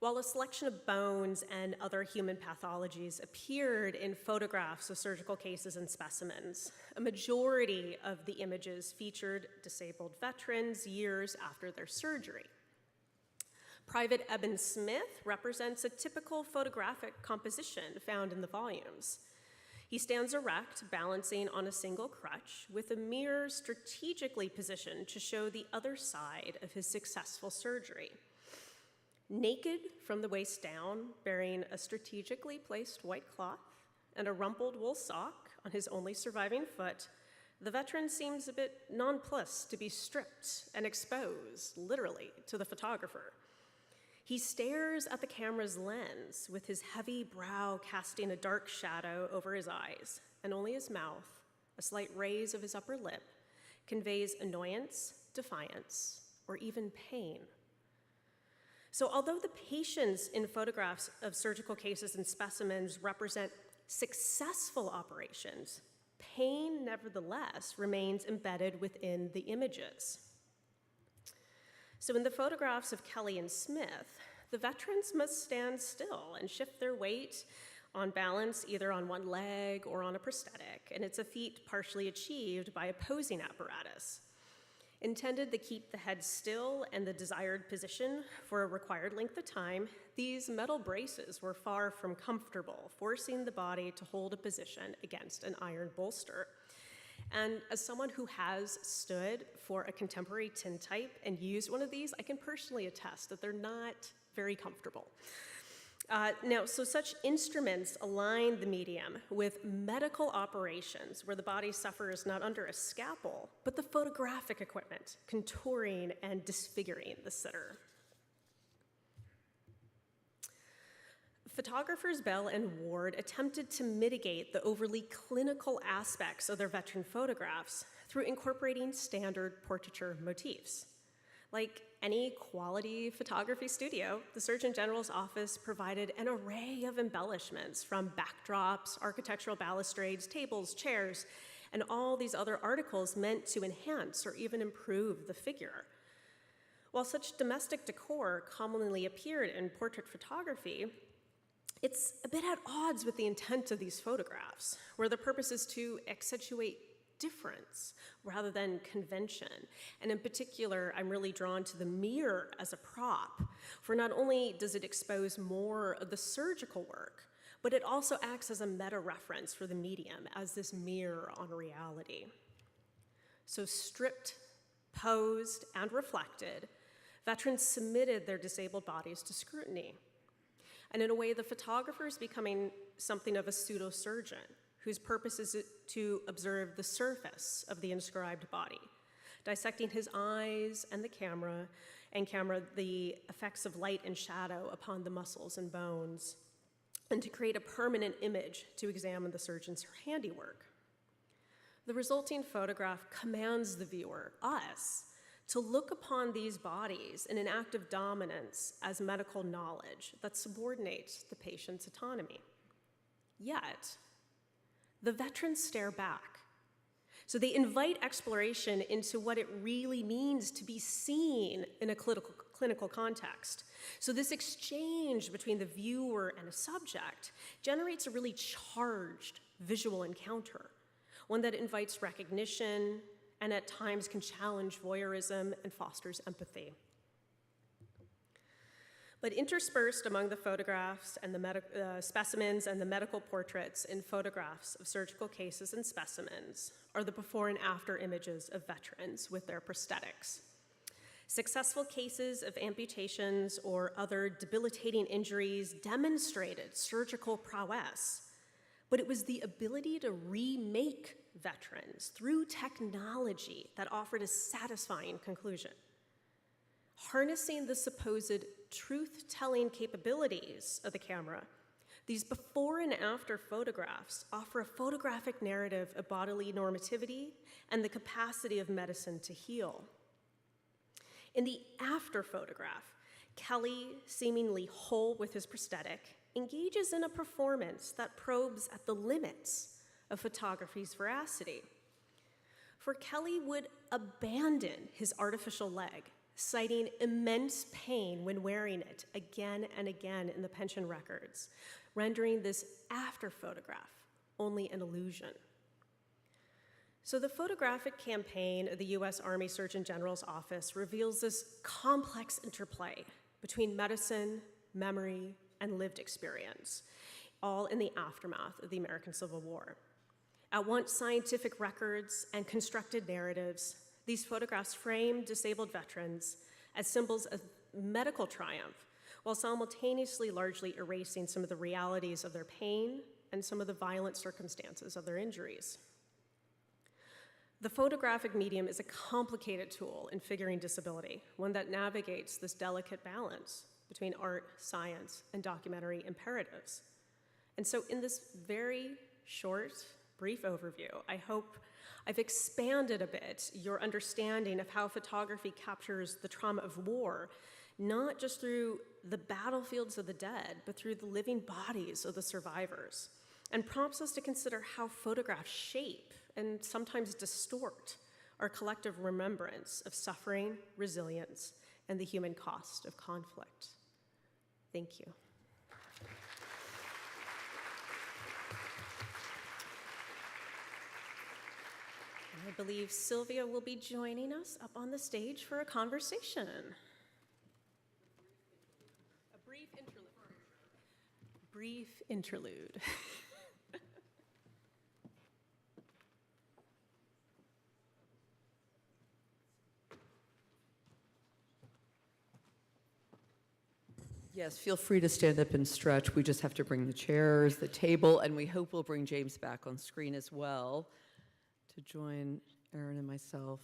While a selection of bones and other human pathologies appeared in photographs of surgical cases and specimens, a majority of the images featured disabled veterans years after their surgery. Private Eben Smith represents a typical photographic composition found in the volumes. He stands erect, balancing on a single crutch, with a mirror strategically positioned to show the other side of his successful surgery. Naked from the waist down, bearing a strategically placed white cloth and a rumpled wool sock on his only surviving foot, the veteran seems a bit nonplussed to be stripped and exposed, literally, to the photographer. He stares at the camera's lens, with his heavy brow casting a dark shadow over his eyes, and only his mouth, a slight raise of his upper lip, conveys annoyance, defiance, or even pain. So although the patients in photographs of surgical cases and specimens represent successful operations, pain nevertheless remains embedded within the images. So in the photographs of Kelly and Smith, the veterans must stand still and shift their weight on balance either on one leg or on a prosthetic, and it's a feat partially achieved by a posing apparatus. Intended to keep the head still and the desired position for a required length of time, these metal braces were far from comfortable, forcing the body to hold a position against an iron bolster. And as someone who has stood for a contemporary tintype and used one of these, I can personally attest that they're not very comfortable. So such instruments align the medium with medical operations where the body suffers not under a scalpel, but the photographic equipment, contouring and disfiguring the sitter. Photographers Bell and Ward attempted to mitigate the overly clinical aspects of their veteran photographs through incorporating standard portraiture motifs. Like any quality photography studio, the Surgeon General's office provided an array of embellishments from backdrops, architectural balustrades, tables, chairs, and all these other articles meant to enhance or even improve the figure. While such domestic decor commonly appeared in portrait photography, it's a bit at odds with the intent of these photographs, where the purpose is to accentuate difference rather than convention. And in particular, I'm really drawn to the mirror as a prop, for not only does it expose more of the surgical work, but it also acts as a meta-reference for the medium as this mirror on reality. So stripped, posed, and reflected, veterans submitted their disabled bodies to scrutiny. And in a way, the photographer is becoming something of a pseudo-surgeon, whose purpose is to observe the surface of the inscribed body, dissecting his eyes and the camera, and camera the effects of light and shadow upon the muscles and bones, and to create a permanent image to examine the surgeon's handiwork. The resulting photograph commands the viewer, us, to look upon these bodies in an act of dominance as medical knowledge that subordinates the patient's autonomy. Yet, the veterans stare back. So they invite exploration into what it really means to be seen in a clinical context. So this exchange between the viewer and a subject generates a really charged visual encounter, one that invites recognition and at times can challenge voyeurism and fosters empathy. But interspersed among the photographs and the specimens and the medical portraits in photographs of surgical cases and specimens are the before and after images of veterans with their prosthetics. Successful cases of amputations or other debilitating injuries demonstrated surgical prowess, but it was the ability to remake veterans through technology that offered a satisfying conclusion. Harnessing the supposed truth-telling capabilities of the camera, these before and after photographs offer a photographic narrative of bodily normativity and the capacity of medicine to heal. In the after photograph, Kelly, seemingly whole with his prosthetic, engages in a performance that probes at the limits of photography's veracity. For Kelly would abandon his artificial leg, citing immense pain when wearing it again and again in the pension records, rendering this after photograph only an illusion. So the photographic campaign of the US Army Surgeon General's office reveals this complex interplay between medicine, memory, and lived experience, all in the aftermath of the American Civil War. At once scientific records and constructed narratives, these photographs frame disabled veterans as symbols of medical triumph, while simultaneously largely erasing some of the realities of their pain and some of the violent circumstances of their injuries. The photographic medium is a complicated tool in figuring disability, one that navigates this delicate balance between art, science, and documentary imperatives. And so in this very short, brief overview, I hope I've expanded a bit your understanding of how photography captures the trauma of war, not just through the battlefields of the dead, but through the living bodies of the survivors, and prompts us to consider how photographs shape and sometimes distort our collective remembrance of suffering, resilience, and the human cost of conflict. Thank you. I believe Sylvia will be joining us up on the stage for a conversation. A brief interlude. Brief interlude. Yes, feel free to stand up and stretch. We just have to bring the chairs, the table, and we hope we'll bring James back on screen as well to join Aaron and myself.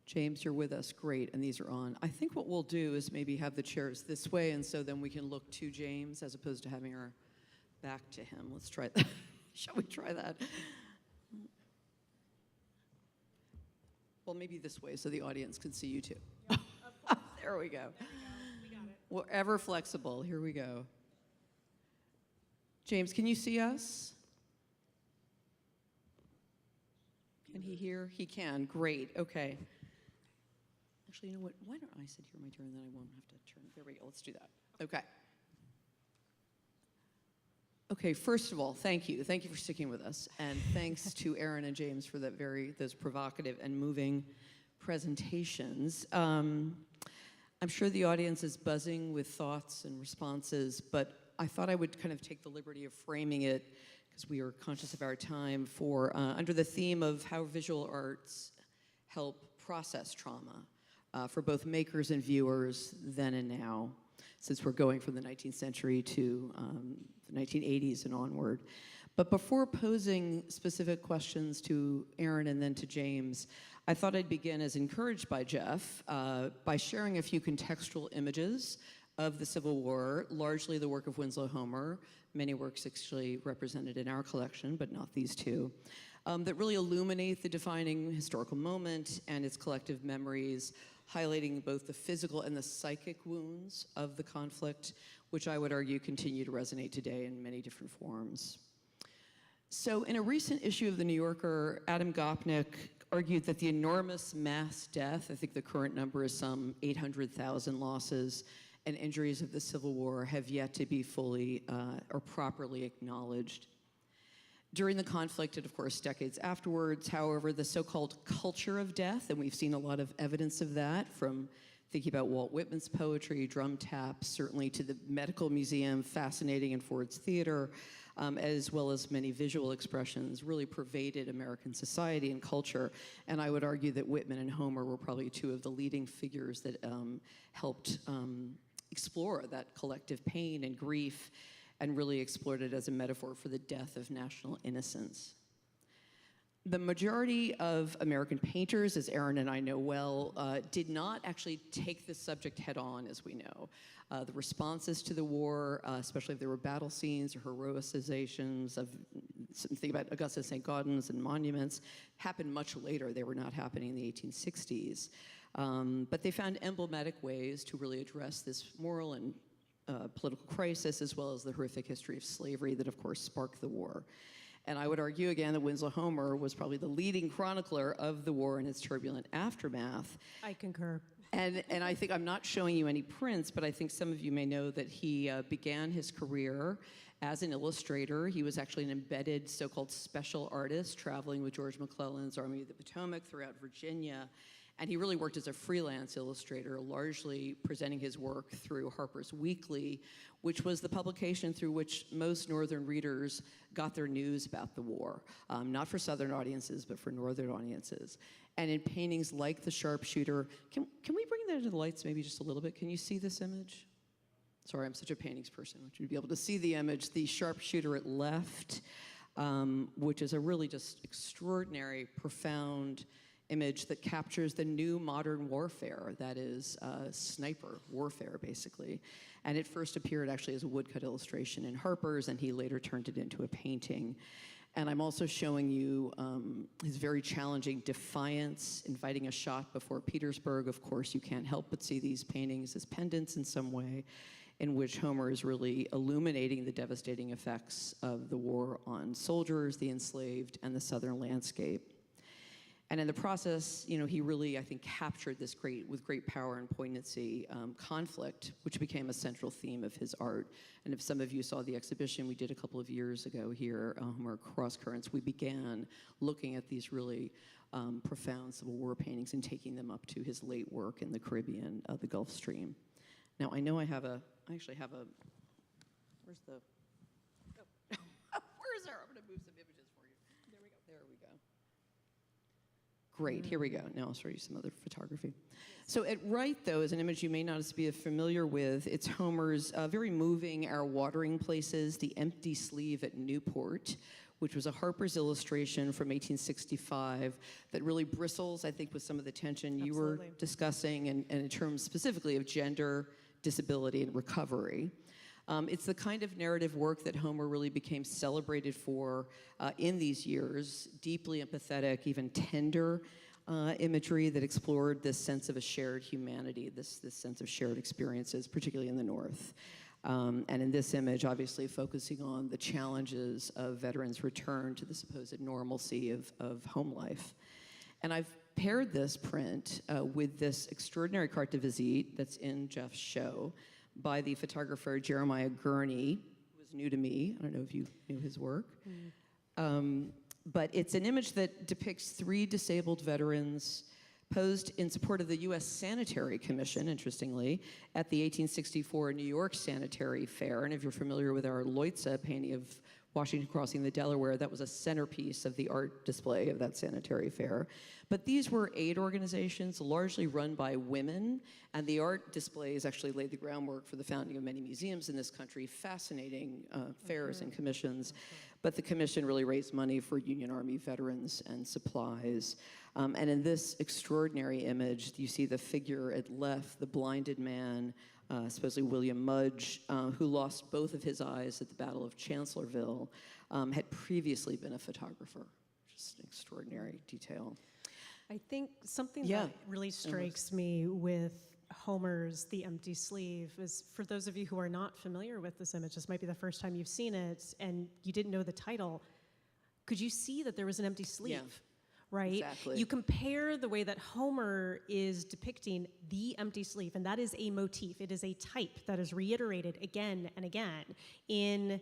James, you're with us. Great, and these are on. I think what we'll do is maybe have the chairs this way, and so then we can look to James as opposed to having our back to him. Let's try that. Shall we try that? Well, maybe this way so the audience can see you too. Yeah, of course. There we go. We got it. We're ever flexible. Here we go. James, can you see us? Can he hear? He can. Great. Okay. Actually, you know what? Why don't I sit here my turn, and then I won't have to turn. There we go. Let's do that. Okay. Okay, first of all, thank you. Thank you for sticking with us. And thanks to Aaron and James for those provocative and moving presentations. I'm sure the audience is buzzing with thoughts and responses, but I thought I would kind of take the liberty of framing it, because we are conscious of our time, for under the theme of how visual arts help process trauma for both makers and viewers then and now, since we're going from the 19th century to the 1980s and onward. But before posing specific questions to Aaron and then to James, I thought I'd begin, as encouraged by Jeff, by sharing a few contextual images of the Civil War, largely the work of Winslow Homer, many works actually represented in our collection, but not these two, that really illuminate the defining historical moment and its collective memories, highlighting both the physical and the psychic wounds of the conflict, which I would argue continue to resonate today in many different forms. So in a recent issue of The New Yorker, Adam Gopnik argued that the enormous mass death, I think the current number is some 800,000 losses, and injuries of the Civil War have yet to be fully or properly acknowledged. During the conflict, and of course decades afterwards, however, the so-called culture of death, and we've seen a lot of evidence of that, from thinking about Walt Whitman's poetry, drum taps, certainly to the Medical Museum, fascinating in Ford's Theater, as well as many visual expressions, really pervaded American society and culture. And I would argue that Whitman and Homer were probably two of the leading figures that helped explore that collective pain and grief, and really explored it as a metaphor for the death of national innocence. The majority of American painters, as Aaron and I know well, did not actually take this subject head on, as we know. The responses to the war, especially if there were battle scenes or heroicizations of something about Augusta St. Gaudens and monuments, happened much later. They were not happening in the 1860s. But they found emblematic ways to really address this moral and political crisis, as well as the horrific history of slavery that, of course, sparked the war. And I would argue again that Winslow Homer was probably the leading chronicler of the war and its turbulent aftermath. I concur. And I think I'm not showing you any prints, but I think some of you may know that he began his career as an illustrator. He was actually an embedded so-called special artist, traveling with George McClellan's Army of the Potomac throughout Virginia. And he really worked as a freelance illustrator, largely presenting his work through Harper's Weekly, which was the publication through which most Northern readers got their news about the war, not for Southern audiences, but for Northern audiences. And in paintings like The Sharpshooter, can we bring that into the lights maybe just a little bit? Can you see this image? Sorry, I'm such a paintings person. I want you to be able to see the image. The Sharpshooter at left, which is a really just extraordinary, profound image that captures the new modern warfare, that is sniper warfare, basically. And it first appeared actually as a woodcut illustration in Harper's, and he later turned it into a painting. And I'm also showing you his very challenging defiance, inviting a shot before Petersburg. Of course, you can't help but see these paintings as pendants in some way, in which Homer is really illuminating the devastating effects of the war on soldiers, the enslaved, and the Southern landscape. And in the process, you know, he really, I think, captured this with great power and poignancy, conflict, which became a central theme of his art. And if some of you saw the exhibition we did a couple of years ago here, Homer Cross Currents, we began looking at these really profound Civil War paintings and taking them up to his late work in the Caribbean, the Gulf Stream. Now, I know I actually have a, where's the, where is there? I'm gonna move some images for you. There we go. There we go. Great, here we go. Now I'll show you some other photography. So at right, though, is an image you may not be familiar with. It's Homer's very moving Our Watering Places, The Empty Sleeve at Newport, which was a Harper's illustration from 1865 that really bristles, I think, with some of the tension you were discussing, and in terms specifically of gender, disability, and recovery. It's the kind of narrative work that Homer really became celebrated for in these years, deeply empathetic, even tender imagery that explored this sense of a shared humanity, this sense of shared experiences, particularly in the North. And in this image, obviously focusing on the challenges of veterans' return to the supposed normalcy of home life. And I've paired this print with this extraordinary carte de visite that's in Jeff's show by the photographer Jeremiah Gurney, who was was new to me. I don't know if you knew his work. But it's an image that depicts 3 disabled veterans posed in support of the U.S. Sanitary Commission, interestingly, at the 1864 New York Sanitary Fair. And if you're familiar with our Leutze painting of Washington crossing the Delaware, that was a centerpiece of the art display of that sanitary fair. But these were aid organizations largely run by women, and the art displays actually laid the groundwork for the founding of many museums in this country, fascinating fairs and commissions. But the commission really raised money for Union Army veterans and supplies. And in this extraordinary image, you see the figure at left, the blinded man, supposedly William Mudge, who lost both of his eyes at the Battle of Chancellorsville, had previously been a photographer. Just an extraordinary detail. I think something that really strikes me with Homer's The Empty Sleeve is, for those of you who are not familiar with this image, this might be the first time you've seen it, and you didn't know the title, could you see that there was an empty sleeve? Yeah. Right? Exactly. You compare the way that Homer is depicting the empty sleeve, and that is a motif. It is a type that is reiterated again and again in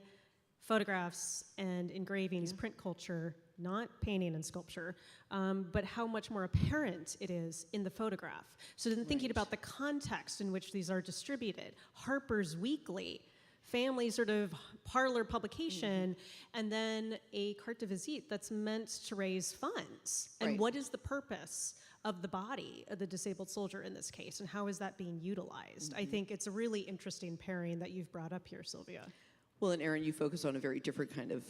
photographs and engravings, print culture, not painting and sculpture, but how much more apparent it is in the photograph. So then thinking about the context in which these are distributed, Harper's Weekly, family sort of parlor publication, and then a carte de visite that's meant to raise funds. And what is the purpose of the body of the disabled soldier in this case, and how is that being utilized? I think it's a really interesting pairing that you've brought up here, Sylvia. Well, and Erin, you focus on a very different kind of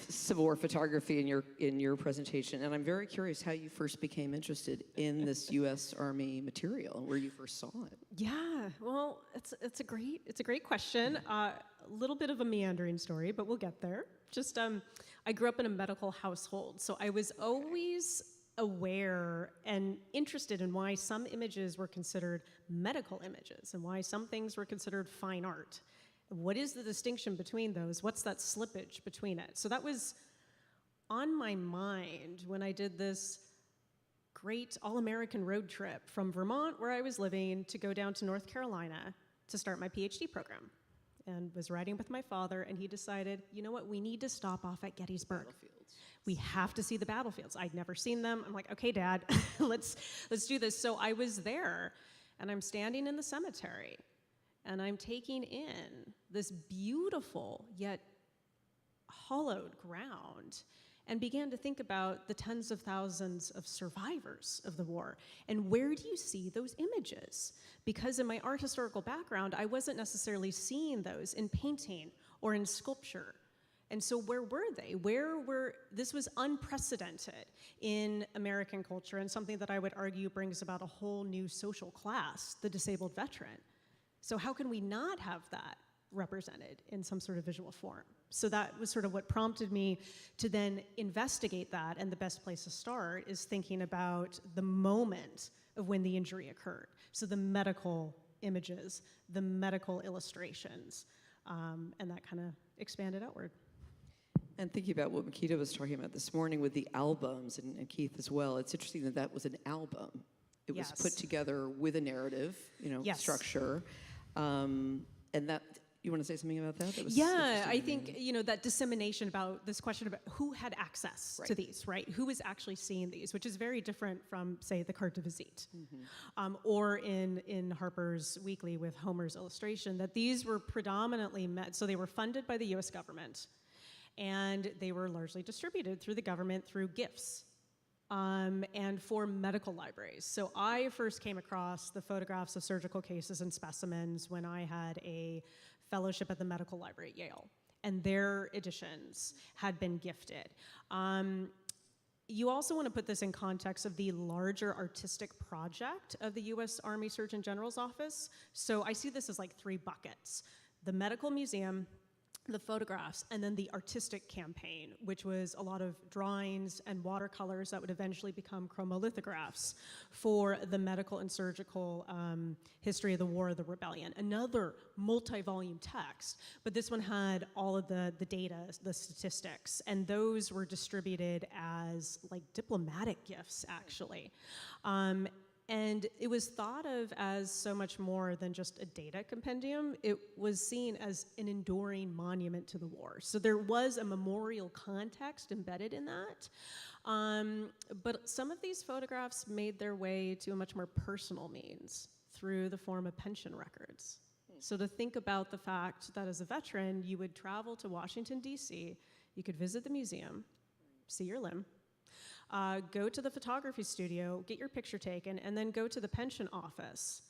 Civil War photography in your presentation, and I'm very curious how you first became interested in this U.S. Army material and where you first saw it. Yeah, well, it's a great question. A little bit of a meandering story, but we'll get there. Just I grew up in a medical household, so I was always aware and interested in why some images were considered medical images and why some things were considered fine art. What is the distinction between those? What's that slippage between it? So that was on my mind when I did this great all-American road trip from Vermont, where I was living, to go down to North Carolina to start my PhD program. And was riding with my father, and he decided, you know what, we need to stop off at Gettysburg. We have to see the battlefields. I'd never seen them. I'm like, okay, Dad, let's do this. So I was there, and I'm standing in the cemetery, and I'm taking in this beautiful yet hollowed ground and began to think about the tens of thousands of survivors of the war. And where do you see those images? Because in my art historical background, I wasn't necessarily seeing those in painting or in sculpture. And so where were they? This was unprecedented in American culture, and something that I would argue brings about a whole new social class, the disabled veteran. So how can we not have that represented in some sort of visual form? So that was sort of what prompted me to then investigate that, and the best place to start is thinking about the moment of when the injury occurred. So the medical images, the medical illustrations, and that kind of expanded outward. And thinking about what Makeda was talking about this morning with the albums, and Keith as well, it's interesting that that was an album. It was put together with a narrative, structure. And that, you want to say something about that? That was I think, that dissemination about this question about who had access to these, right? Who was actually seeing these, which is very different from, say, the carte de visite. Or in Harper's Weekly with Homer's illustration, that these were predominantly so they were funded by the US government, and they were largely distributed through the government through gifts. And for medical libraries. So I first came across the photographs of surgical cases and specimens when I had a fellowship at the medical library at Yale, and their editions had been gifted. You also want to put this in context of the larger artistic project of the U.S. Army Surgeon General's office. So I see this as like 3 buckets: the medical museum, the photographs, and then the artistic campaign, which was a lot of drawings and watercolors that would eventually become chromolithographs for the medical and surgical history of the War of the Rebellion. Another multi-volume text, but this one had all of the data, the statistics, and those were distributed as like diplomatic gifts, actually. And it was thought of as so much more than just a data compendium. It was seen as an enduring monument to the war. So there was a memorial context embedded in that. But some of these photographs made their way to a much more personal means through the form of pension records. So to think about the fact that as a veteran, you would travel to Washington, D.C., you could visit the museum, see your limb, go to the photography studio, get your picture taken, and then go to the pension office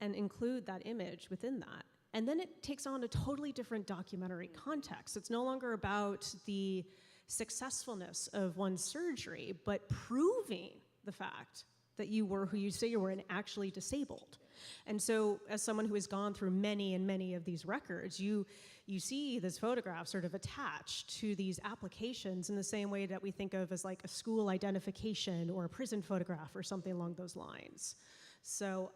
and include that image within that. And then it takes on a totally different documentary context. It's no longer about the successfulness of one's surgery, but proving the fact that you were who you say you were and actually disabled. And so as someone who has gone through many and many of these records, you see this photograph sort of attached to these applications in the same way that we think of as like a school identification or a prison photograph or something along those lines. So,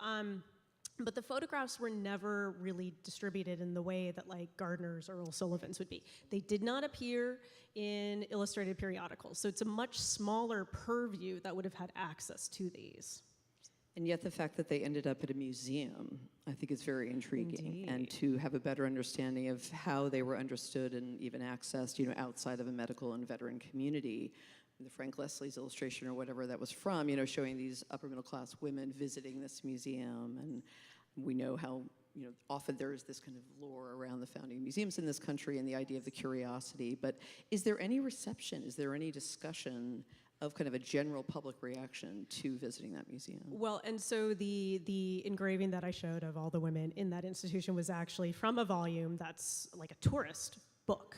but the photographs were never really distributed in the way that like Gardner's or Earl Sullivan's would be. They did not appear in illustrated periodicals, so it's a much smaller purview that would have had access to these. And yet the fact that they ended up at a museum, I think is very intriguing. Indeed. And to have a better understanding of how they were understood and even accessed, outside of a medical and veteran community. The Frank Leslie's illustration or whatever that was from, showing these upper middle class women visiting this museum. And we know how, often there is this kind of lore around the founding museums in this country and the idea of the curiosity. But is there any reception? Is there any discussion of kind of a general public reaction to visiting that museum? Well, and so the engraving that I showed of all the women in that institution was actually from a volume that's like a tourist book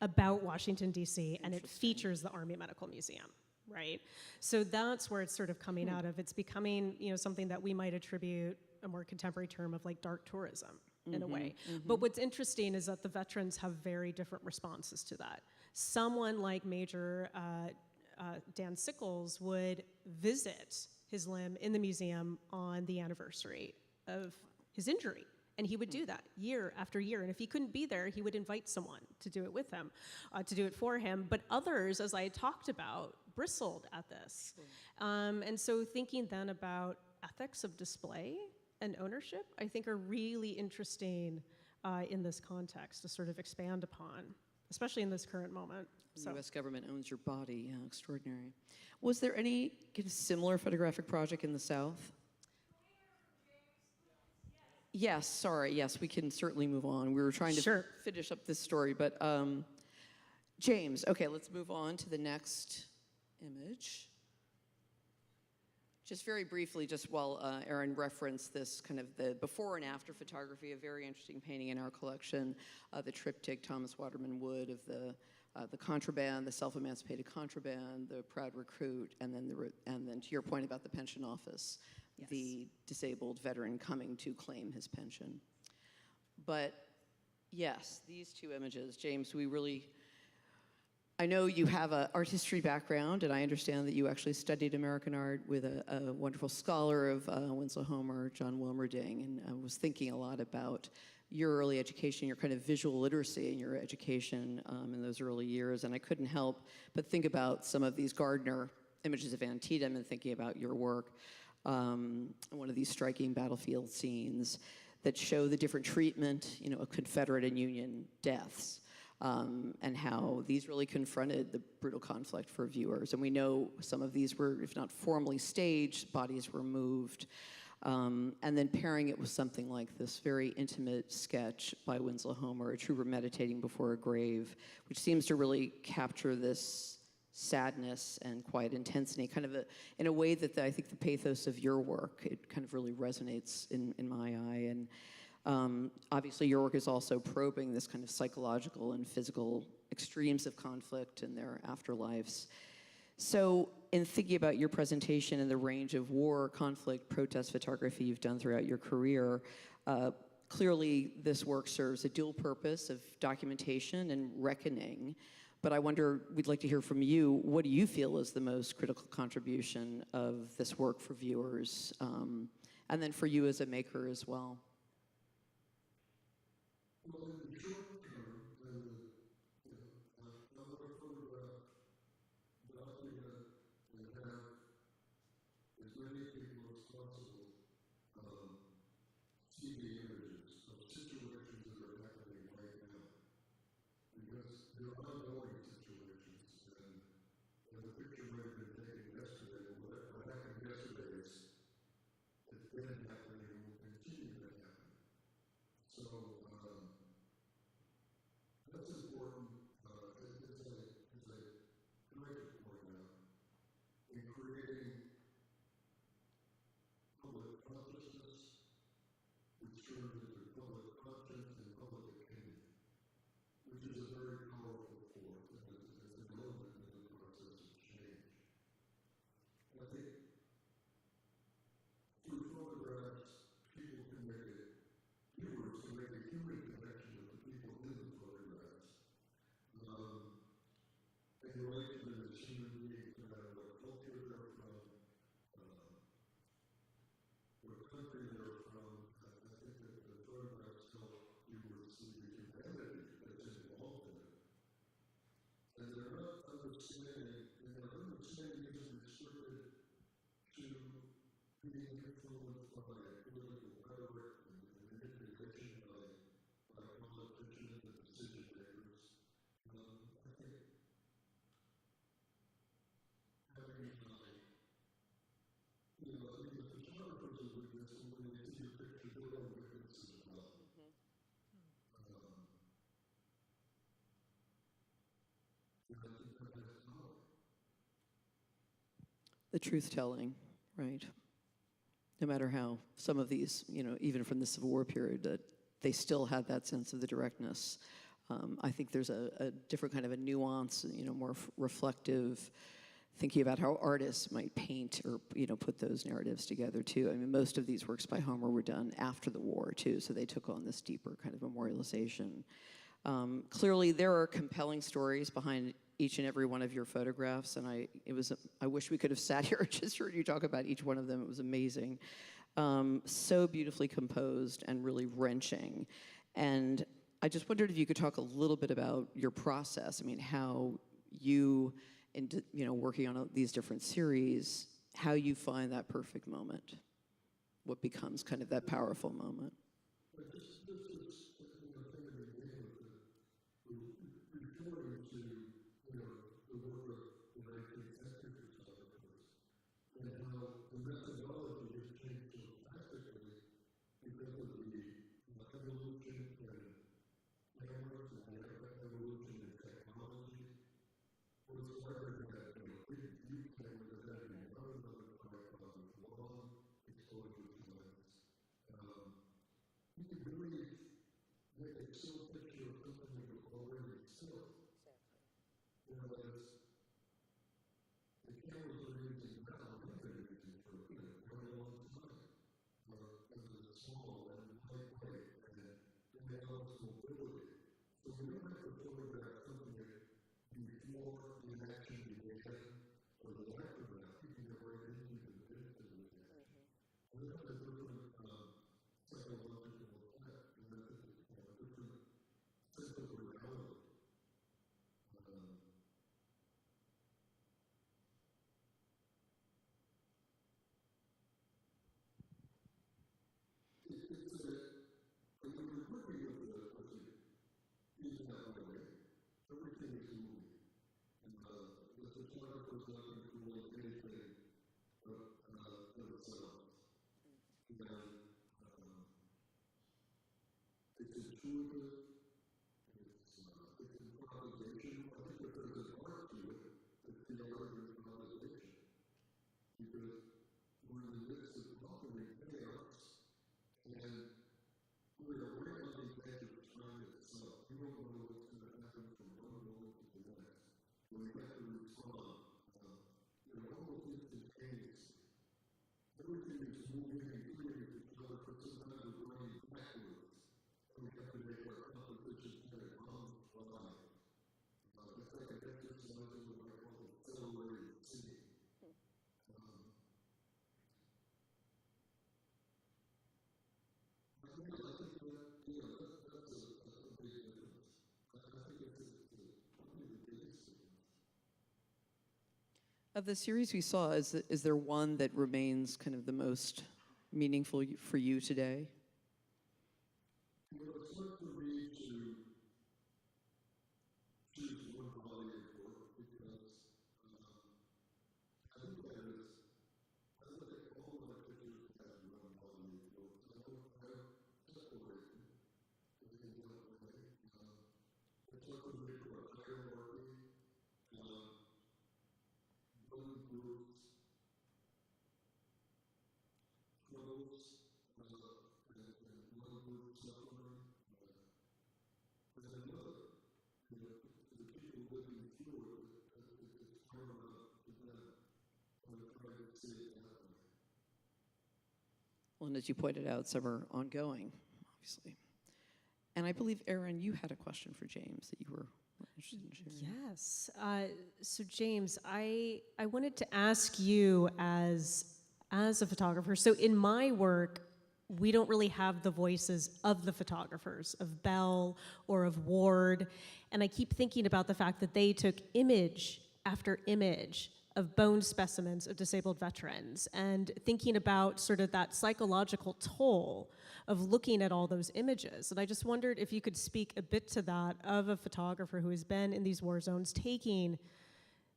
about Washington, D.C., and it features the Army Medical Museum, right? So that's where it's sort of coming out of. It's becoming, something that we might attribute a more contemporary term of like dark tourism in a way. But what's interesting is that the veterans have very different responses to that. Someone like Major Dan Sickles would visit his limb in the museum on the anniversary of his injury. And he would do that year after year. And if he couldn't be there, he would invite someone to do it with him, to do it for him. But others, as I talked about, bristled at this. And so thinking then about ethics of display and ownership, I think are really interesting in this context to sort of expand upon, especially in this current moment. The U.S. government owns your body, yeah, extraordinary. Was there any kind of similar photographic project in the South? Yes, sorry, yes, we can certainly move on. We were trying to finish up this story, but James, okay, let's move on to the next image. Just very briefly, just while Erin referenced this kind of the before and after photography, a very interesting painting in our collection, the triptych Thomas Waterman Wood of the contraband, the self-emancipated contraband, the proud recruit, and then to your point about the pension office, the disabled veteran coming to claim his pension. But yes, these two images, James, I know you have an art history background, and I understand that you actually studied American art with a wonderful scholar of Winslow Homer, John Wilmerding, and I was thinking a lot about your early education, your kind of visual literacy in your education in those early years, and I couldn't help but think about some of these Gardner images of Antietam and thinking about your work. One of these striking battlefield scenes that show the different treatment, of Confederate and Union deaths. And how these really confronted the brutal conflict for viewers. And we know some of these were, if not formally staged, bodies were moved. And then pairing it with something like this very intimate sketch by Winslow Homer, A Trooper Meditating Before a Grave, which seems to really capture this sadness and quiet intensity, kind of in a way that I think the pathos of your work, it kind of really resonates in my eye. And obviously, your work is also probing this kind of psychological and physical extremes of conflict and their afterlives. So, in thinking about your presentation and the range of war, conflict, protest photography you've done throughout your career, clearly this work serves a dual purpose of documentation and reckoning. But I wonder, we'd like to hear from you, what do you feel is the most critical contribution of this work for viewers, and then for you as a maker as well? Well, in the short term, I would, I want to photograph, document, and have as many people as possible, see the images of situations that are happening right now. Because they're ongoing situations, and the picture might have been taken yesterday, and what happened yesterday is it's been happening and will continue to happen. So that's important, as I tried to point out, in creating public consciousness, which turns into public conscience and public opinion, which is a very powerful force and is an element in the process of change. I think through photographs, people can make it, viewers can make a human connection with the people in the photographs. And relate to them as human beings, no matter what culture they're from, what country they're from. I think that the photographs help viewers see the humanity that's involved in it. And their understanding isn't restricted to being influenced by political rhetoric and manipulation by politicians and decision makers. I think having, the photographers are witness, and when they see a picture, they're all witnesses as well. And I think that has power. The truth-telling, right? No matter how some of these, even from the Civil War period, that they still had that sense of the directness. I think there's a different kind of a nuance, more reflective, thinking about how artists might paint or, put those narratives together too. I mean, most of these works by Homer were done after the war too, so they took on this deeper kind of memorialization. Clearly, there are compelling stories behind each and every one of your photographs, and I wish we could have sat here and just heard you talk about each one of them. It was amazing. So beautifully composed and really wrenching. And I just wondered if you could talk a little bit about your process. I mean, how you, working on these different series, how you find that perfect moment. What becomes kind of that powerful moment. Referring to, the work of the 19th century photographers, and how the methodology has changed so drastically because of the evolution in cameras and the evolution in technology. What was started at big view cameras that had been run on the tripod with long exposure times. You could really make a still picture of something that was already still. Whereas the cameras we're using now, we've been using for quite a long time, because it's small and lightweight and it allows mobility. So we don't have to photograph something that before the action began or the aftermath. You can get right into the action. And that has a different psychological effect, and that has a different sense of reality. When you're working with using that way, everything is moving. And the photographer is not controlling anything but themselves. And it's intuitive, it's improvisation. I think that there's an art to it, it's the art of improvisation. Because we're in the midst of welcoming chaos, and we're right on the edge of time itself. We don't know what's going to happen from one moment to the next. We have to respond, almost instantaneously. Everything is moving, including the photographer. Sometimes we're running backwards, and we have to make our composition kind of on the fly. It's like an exercise in what I call accelerated seeing. I think that, that's a big difference. I think it's probably the biggest difference. Of the series we saw, is there one that remains kind of the most meaningful for you today? You know, it's hard for me to choose one volume work because I think that is, I think that all my pictures have one volume work. I don't separate them in that way. It's hard for me to put hierarchy, one group's clothes, and one group suffering, and another. You know, the people living through it, it's paramount to them. I'm trying to see it that way. Well, and as you pointed out, some are ongoing, obviously. And I believe, Erin, you had a question for James that you were interested in sharing. Yes. So James, I wanted to ask you as a photographer. So in my work, we don't really have the voices of the photographers, of Bell or of Ward. And I keep thinking about the fact that they took image after image of bone specimens of disabled veterans, and thinking about sort of that psychological toll of looking at all those images. And I just wondered if you could speak a bit to that of a photographer who has been in these war zones taking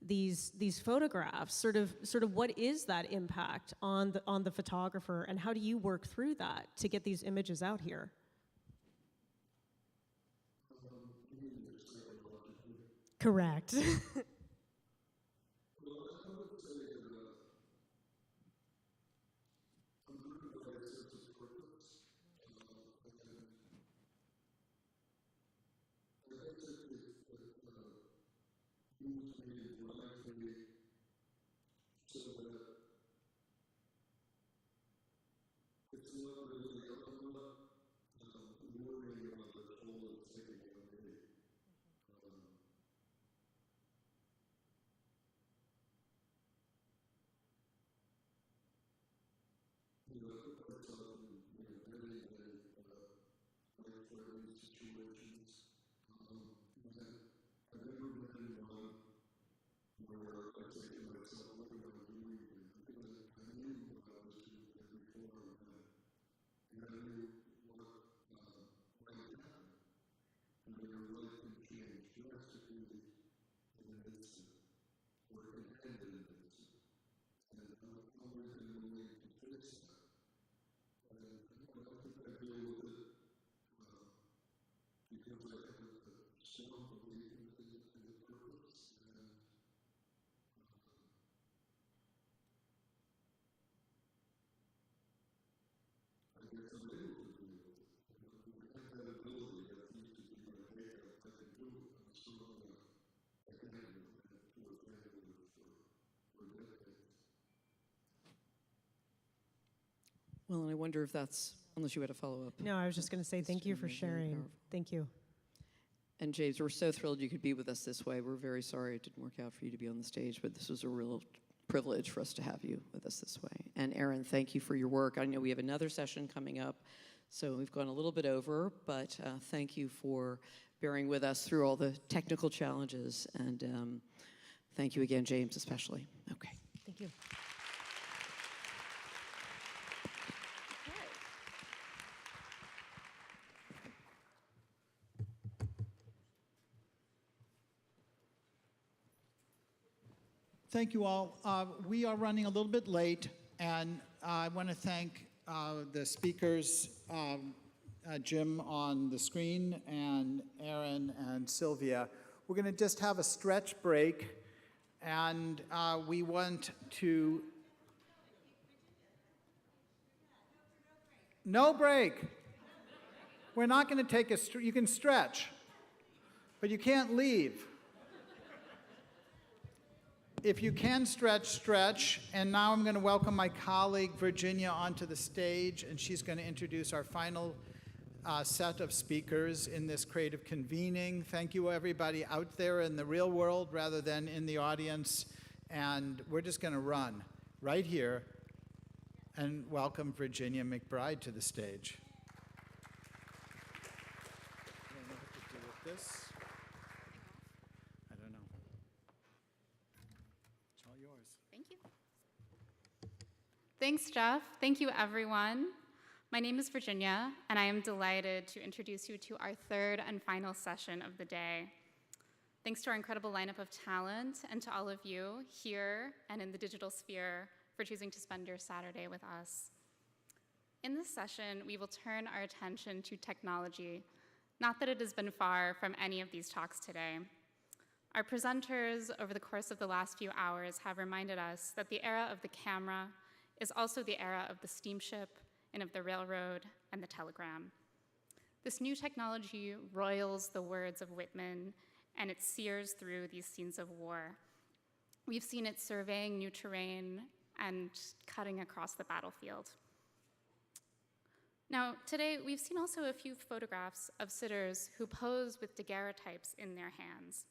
these photographs, sort of what is that impact on the photographer, and how do you work through that to get these images out here? Correct. It's not really, I'm not worrying about the toll it's taking on me. You know, I put myself in very, very life-threatening situations. I've never been in one where I say to myself, what am I doing here? Because I knew what I was doing before I went. And I knew what might happen. And your life can change drastically in an instant, or it can end in an instant. And I've always been willing to face that. And I think I deal with it because I have a strong belief in the purpose. And I guess I'm able to deal with it. I have that ability, that used to be my makeup. I can do it. I'm strong enough. I can handle it. I have to handle it for decades. Well, and I wonder if that's, unless you had a follow-up. No, I was just going to say thank you for sharing. Thank you. And James, we're so thrilled you could be with us this way. We're very sorry it didn't work out for you to be on the stage, but this was a real privilege for us to have you with us this way. And Erin, thank you for your work. I know we have another session coming up, so we've gone a little bit over, but thank you for bearing with us through all the technical challenges. And thank you again, James, especially. Okay. Thank you. Thank you all. We are running a little bit late, and I want to thank the speakers, Jim on the screen, and Erin and Sylvia. We're going to just have a stretch break, and we want to... No break. We're not going to take a... You can stretch, but you can't leave. If you can stretch, stretch. And now I'm going to welcome my colleague, Virginia, onto the stage, and she's going to introduce our final set of speakers in this creative convening. Thank you, everybody out there in the real world rather than in the audience. And we're just going to run right here and welcome Virginia McBride to the stage. I don't know what to do with this. I don't know. It's all yours. yours. Thank you. Thanks, Jeff. Thank you, everyone. My name is Virginia, and I am delighted to introduce you to our third and final session of the day. Thanks to our incredible lineup of talent and to all of you here and in the digital sphere for choosing to spend your Saturday with us. In this session, we will turn our attention to technology. Not that it has been far from any of these talks today. Our presenters over the course of the last few hours have reminded us that the era of the camera is also the era of the steamship and of the railroad and the telegram. This new technology roils the words of Whitman, and it sears through these scenes of war. We've seen it surveying new terrain and cutting across the battlefield. Now, today, we've seen also a few photographs of sitters who pose with daguerreotypes in their hands.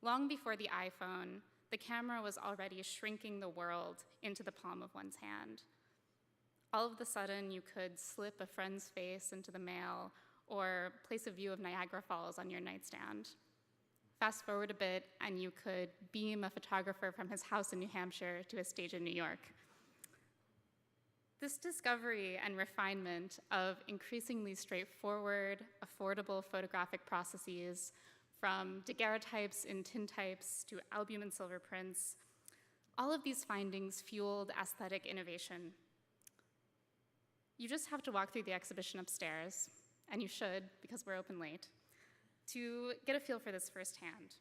Long before the iPhone, the camera was already shrinking the world into the palm of one's hand. All of a sudden, you could slip a friend's face into the mail or place a view of Niagara Falls on your nightstand. Fast forward a bit, and you could beam a photographer from his house in New Hampshire to a stage in New York. This discovery and refinement of increasingly straightforward, affordable photographic processes, from daguerreotypes in tintypes to albumin silver prints, all of these findings fueled aesthetic innovation. You just have to walk through the exhibition upstairs, and you should, because we're open late, to get a feel for this firsthand.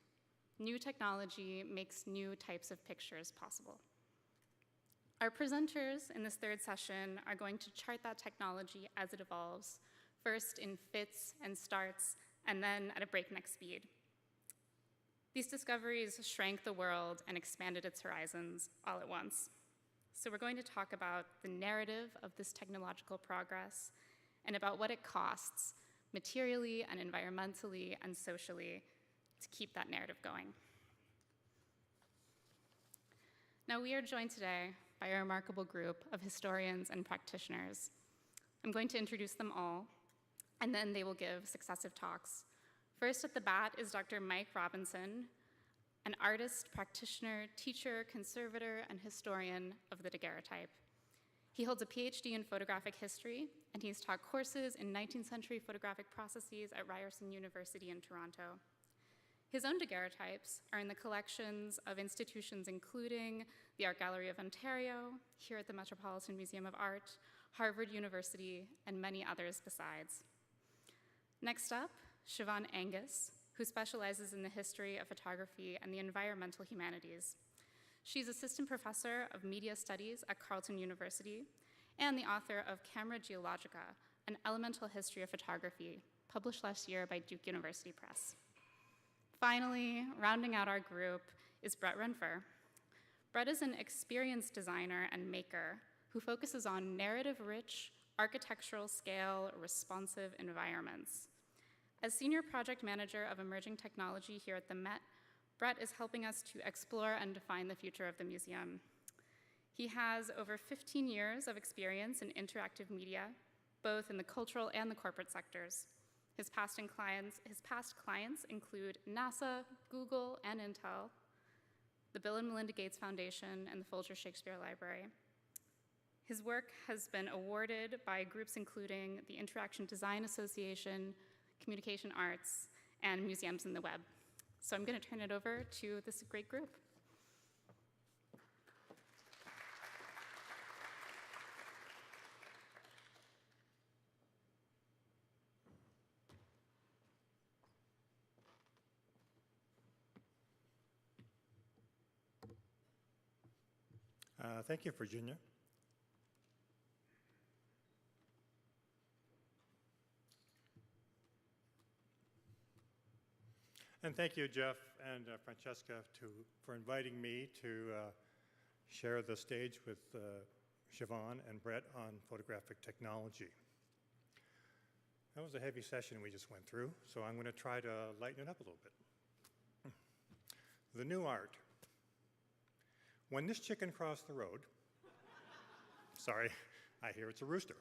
New technology makes new types of pictures possible. Our presenters in this third session are going to chart that technology as it evolves, first in fits and starts, and then at a breakneck speed. These discoveries shrank the world and expanded its horizons all at once. So we're going to talk about the narrative of this technological progress and about what it costs materially and environmentally and socially to keep that narrative going. Now, we are joined today by a remarkable group of historians and practitioners. I'm going to introduce them all, and then they will give successive talks. First at the bat is Dr. Mike Robinson, an artist, practitioner, teacher, conservator, and historian of the daguerreotype. He holds a PhD in photographic history, and he's taught courses in 19th century photographic processes at Ryerson University in Toronto. His own daguerreotypes are in the collections of institutions including the Art Gallery of Ontario, here at the Metropolitan Museum of Art, Harvard University, and many others besides. Next up, Siobhan Angus, who specializes in the history of photography and the environmental humanities. She's assistant professor of media studies at Carleton University and the author of Camera Geologica, an elemental history of photography, published last year by Duke University Press. Finally, rounding out our group is Brett Renfer. Brett is an experienced designer and maker who focuses on narrative-rich, architectural scale, responsive environments. As senior project manager of emerging technology here at the Met, Brett is helping us to explore and define the future of the museum. He has over 15 years of experience in interactive media, both in the cultural and the corporate sectors. His past clients include NASA, Google, and Intel, the Bill and Melinda Gates Foundation, and the Folger Shakespeare Library. His work has been awarded by groups including the Interaction Design Association, Communication Arts, and Museums in the Web. So I'm going to turn it over to this great group. Thank you, Virginia. And thank you, Jeff and Francesca, for inviting me to share the stage with Siobhan and Brett on photographic technology. That was a heavy session we just went through, so I'm going to try to lighten it up a little bit. The new art. When this chicken crossed the road, sorry, I hear it's a rooster.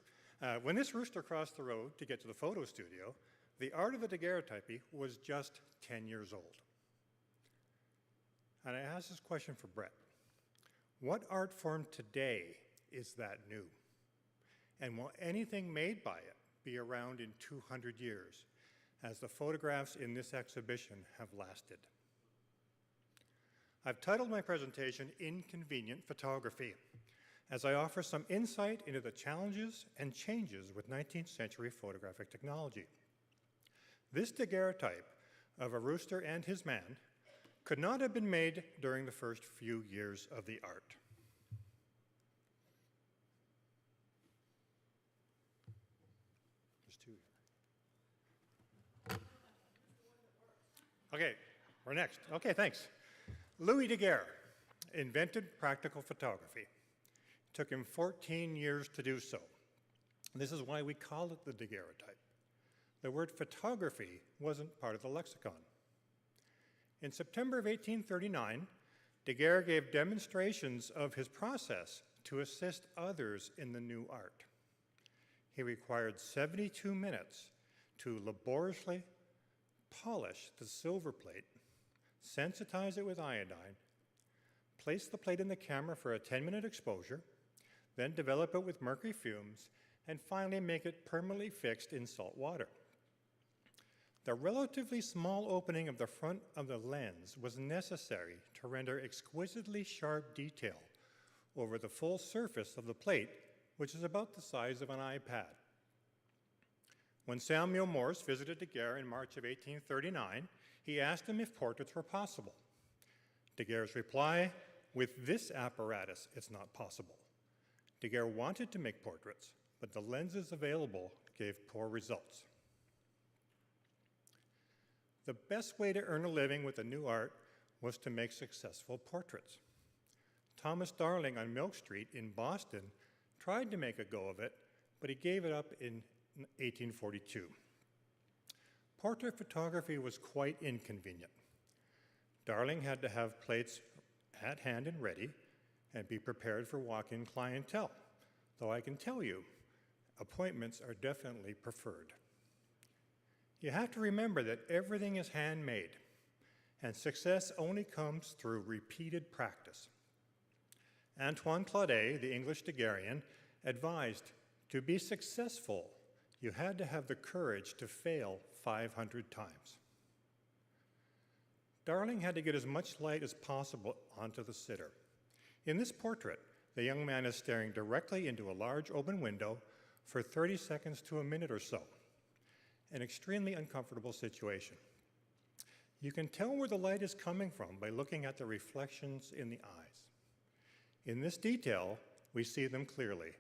When this rooster crossed the road to get to the photo studio, the art of the daguerreotypy was just 10 years old. And I asked this question for Brett. What art form today is that new? And will anything made by it be around in 200 years, as the photographs in this exhibition have lasted? I've titled my presentation Inconvenient Photography, as I offer some insight into the challenges and changes with 19th century photographic technology. This daguerreotype of a rooster and his man could not have been made during the first few years of the art. There's two here. Okay, we're next. Okay, thanks. Louis Daguerre invented practical photography. It took him 14 years to do so. This is why we call it the daguerreotype. The word photography wasn't part of the lexicon. In September of 1839, Daguerre gave demonstrations of his process to assist others in the new art. He required 72 minutes to laboriously polish the silver plate, sensitize it with iodine, place the plate in the camera for a 10-minute exposure, then develop it with mercury fumes, and finally make it permanently fixed in salt water. The relatively small opening of the front of the lens was necessary to render exquisitely sharp detail over the full surface of the plate, which is about the size of an iPad. When Samuel Morse visited Daguerre in March of 1839, he asked him if portraits were possible. Daguerre's reply, "With this apparatus, it's not possible." Daguerre wanted to make portraits, but the lenses available gave poor results. The best way to earn a living with the new art was to make successful portraits. Thomas Darling on Milk Street in Boston tried to make a go of it, but he gave it up in 1842. Portrait photography was quite inconvenient. Darling had to have plates at hand and ready and be prepared for walk-in clientele, though I can tell you, appointments are definitely preferred. You have to remember that everything is handmade, and success only comes through repeated practice. Antoine Claudet, the English Daguerrean, advised to be successful, you had to have the courage to fail 500 times. Darling had to get as much light as possible onto the sitter. In this portrait, the young man is staring directly into a large open window for 30 seconds to a minute or so. An extremely uncomfortable situation. You can tell where the light is coming from by looking at the reflections in the eyes. In this detail, we see them clearly,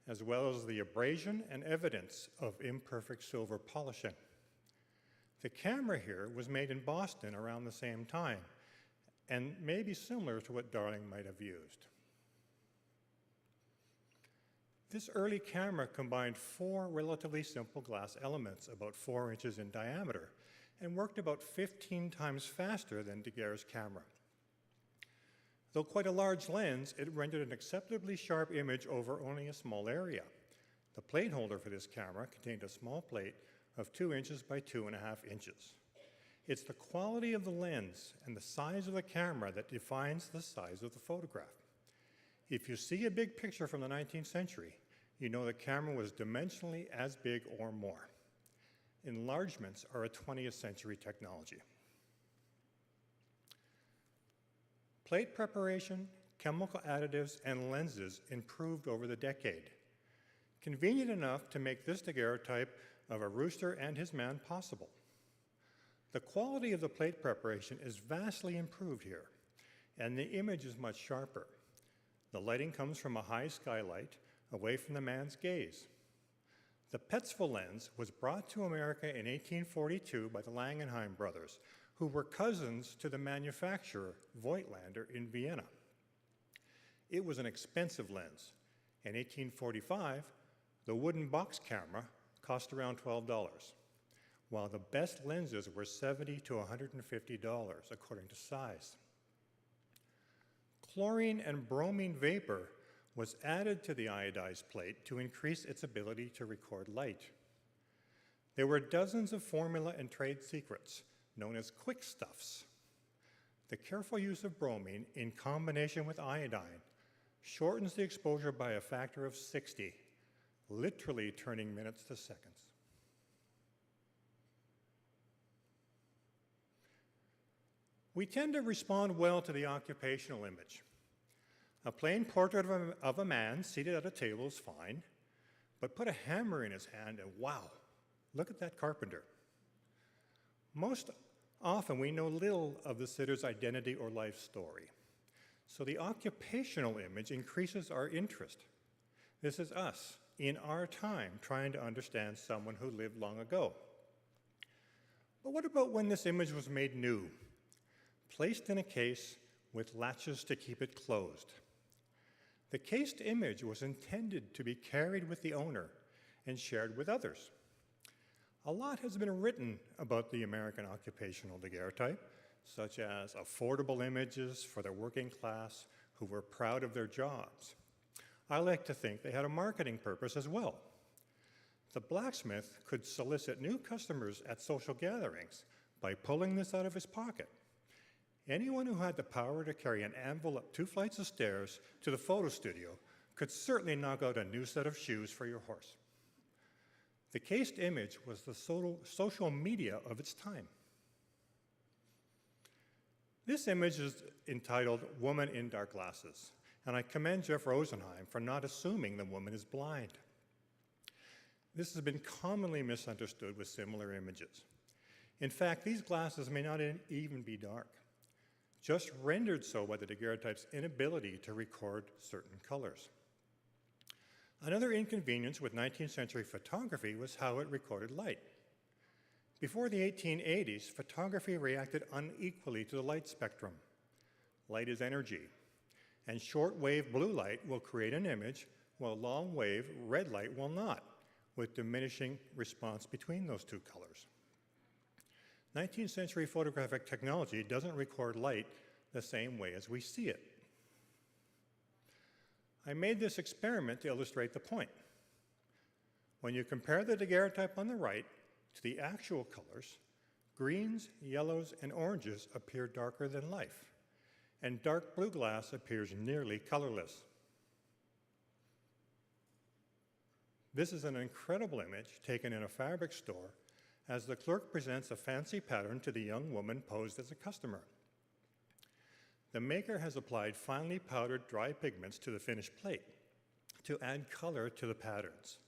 as well as the abrasion and evidence of imperfect silver polishing. The camera here was made in Boston around the same time, and may be similar to what Darling might have used. This early camera combined 4 relatively simple glass elements about 4 inches in diameter and worked about 15 times faster than Daguerre's camera. Though quite a large lens, it rendered an acceptably sharp image over only a small area. The plate holder for this camera contained a small plate of 2 inches by 2.5 inches. It's the quality of the lens and the size of the camera that defines the size of the photograph. If you see a big picture from the 19th century, you know the camera was dimensionally as big or more. Enlargements are a 20th century technology. Plate preparation, chemical additives, and lenses improved over the decade. Convenient enough to make this daguerreotype of a rooster and his man possible. The quality of the plate preparation is vastly improved here, and the image is much sharper. The lighting comes from a high skylight away from the man's gaze. The Petzval lens was brought to America in 1842 by the Langenheim brothers, who were cousins to the manufacturer Voigtlander in Vienna. It was an expensive lens. In 1845, the wooden box camera cost around $12, while the best lenses were $70 to $150, according to size. Chlorine and bromine vapor was added to the iodized plate to increase its ability to record light. There were dozens of formula and trade secrets, known as quick stuffs. The careful use of bromine in combination with iodine shortens the exposure by a factor of 60, literally turning minutes to seconds. We tend to respond well to the occupational image. A plain portrait of a man seated at a table is fine, but put a hammer in his hand and wow, look at that carpenter. Most often we know little of the sitter's identity or life story, so the occupational image increases our interest. This is us, in our time, trying to understand someone who lived long ago. But what about when this image was made new, placed in a case with latches to keep it closed? The cased image was intended to be carried with the owner and shared with others. A lot has been written about the American occupational daguerreotype, such as affordable images for the working class who were proud of their jobs. I like to think they had a marketing purpose as well. The blacksmith could solicit new customers at social gatherings by pulling this out of his pocket. Anyone who had the power to carry an anvil up 2 flights of stairs to the photo studio could certainly knock out a new set of shoes for your horse. The cased image was the social media of its time. This image is entitled Woman in Dark Glasses, and I commend Jeff Rosenheim for not assuming the woman is blind. This has been commonly misunderstood with similar images. In fact, these glasses may not even be dark, just rendered so by the daguerreotype's inability to record certain colors. Another inconvenience with 19th century photography was how it recorded light. Before the 1880s, photography reacted unequally to the light spectrum. Light is energy, and short-wave blue light will create an image, while long-wave red light will not, with diminishing response between those two colors. 19th century photographic technology doesn't record light the same way as we see it. I made this experiment to illustrate the point. When you compare the daguerreotype on the right to the actual colors, greens, yellows, and oranges appear darker than life, and dark blue glass appears nearly colorless. This is an incredible image taken in a fabric store as the clerk presents a fancy pattern to the young woman posed as a customer. The maker has applied finely powdered dry pigments to the finished plate to add color to the patterns.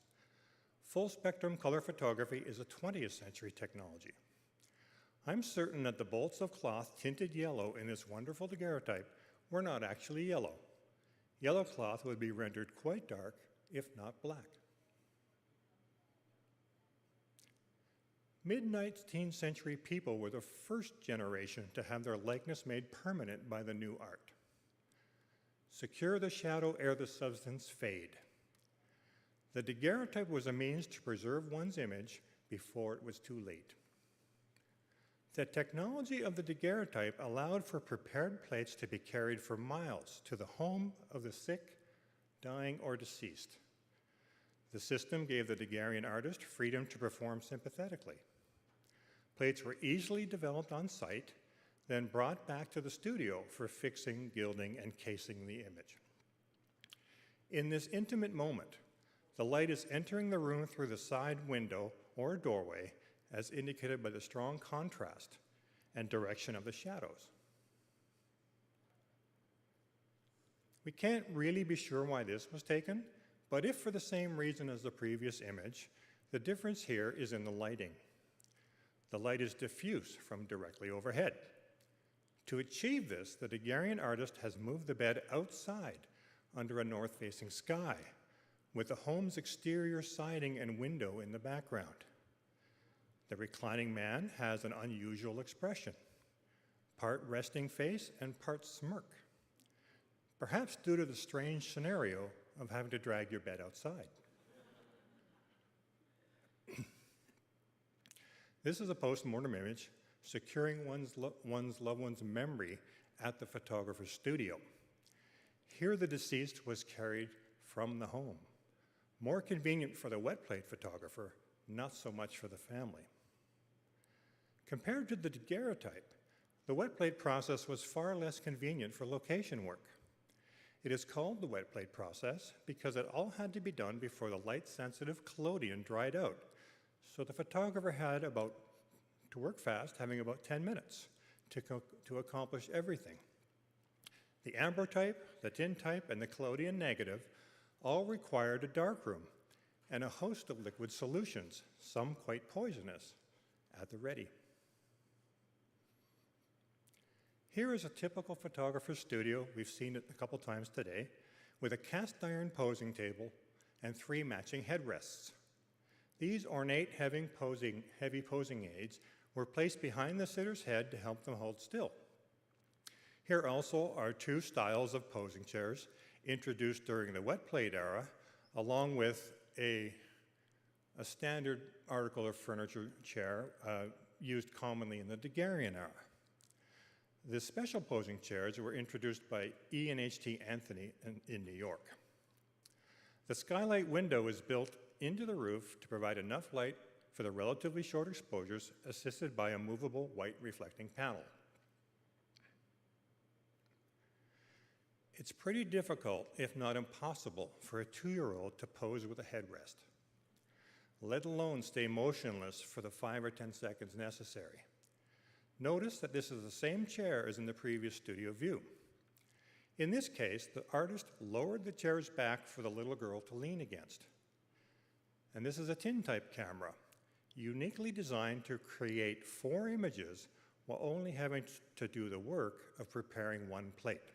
Full spectrum color photography is a 20th century technology. I'm certain that the bolts of cloth tinted yellow in this wonderful daguerreotype were not actually yellow. Yellow cloth would be rendered quite dark, if not black. Mid-19th century people were the first generation to have their likeness made permanent by the new art. Secure the shadow ere the substance fade. The daguerreotype was a means to preserve one's image before it was too late. The technology of the daguerreotype allowed for prepared plates to be carried for miles to the home of the sick, dying, or deceased. The system gave the daguerrean artist freedom to perform sympathetically. Plates were easily developed on site, then brought back to the studio for fixing, gilding, and casing the image. In this intimate moment, the light is entering the room through the side window or doorway, as indicated by the strong contrast and direction of the shadows. We can't really be sure why this was taken, but if for the same reason as the previous image, the difference here is in the lighting. The light is diffuse from directly overhead. To achieve this, the daguerrean artist has moved the bed outside under a north-facing sky, with the home's exterior siding and window in the background. The reclining man has an unusual expression, part resting face and part smirk, perhaps due to the strange scenario of having to drag your bed outside. This is a post-mortem image securing one's loved one's memory at the photographer's studio. Here the deceased was carried from the home. More convenient for the wet plate photographer, not so much for the family. Compared to the daguerreotype, the wet plate process was far less convenient for location work. It is called the wet plate process because it all had to be done before the light-sensitive collodion dried out. So the photographer had to work fast, having about 10 minutes to accomplish everything. The amber type, the tin type, and the collodion negative all required a darkroom and a host of liquid solutions, some quite poisonous, at the ready. Here is a typical photographer's studio, we've seen it a couple times today, with a cast iron posing table and 3 matching headrests. These ornate heavy posing aids were placed behind the sitter's head to help them hold still. Here also are 2 styles of posing chairs introduced during the wet plate era, along with a standard article of furniture chair used commonly in the Daguerrean era. The special posing chairs were introduced by E and H.T. Anthony in New York. The skylight window is built into the roof to provide enough light for the relatively short exposures, assisted by a movable white reflecting panel. It's pretty difficult, if not impossible, for a 2-year-old to pose with a headrest, let alone stay motionless for the 5 or 10 seconds necessary. Notice that this is the same chair as in the previous studio view. In this case, the artist lowered the chair's back for the little girl to lean against. And this is a tin-type camera, uniquely designed to create 4 images while only having to do the work of preparing 1 plate.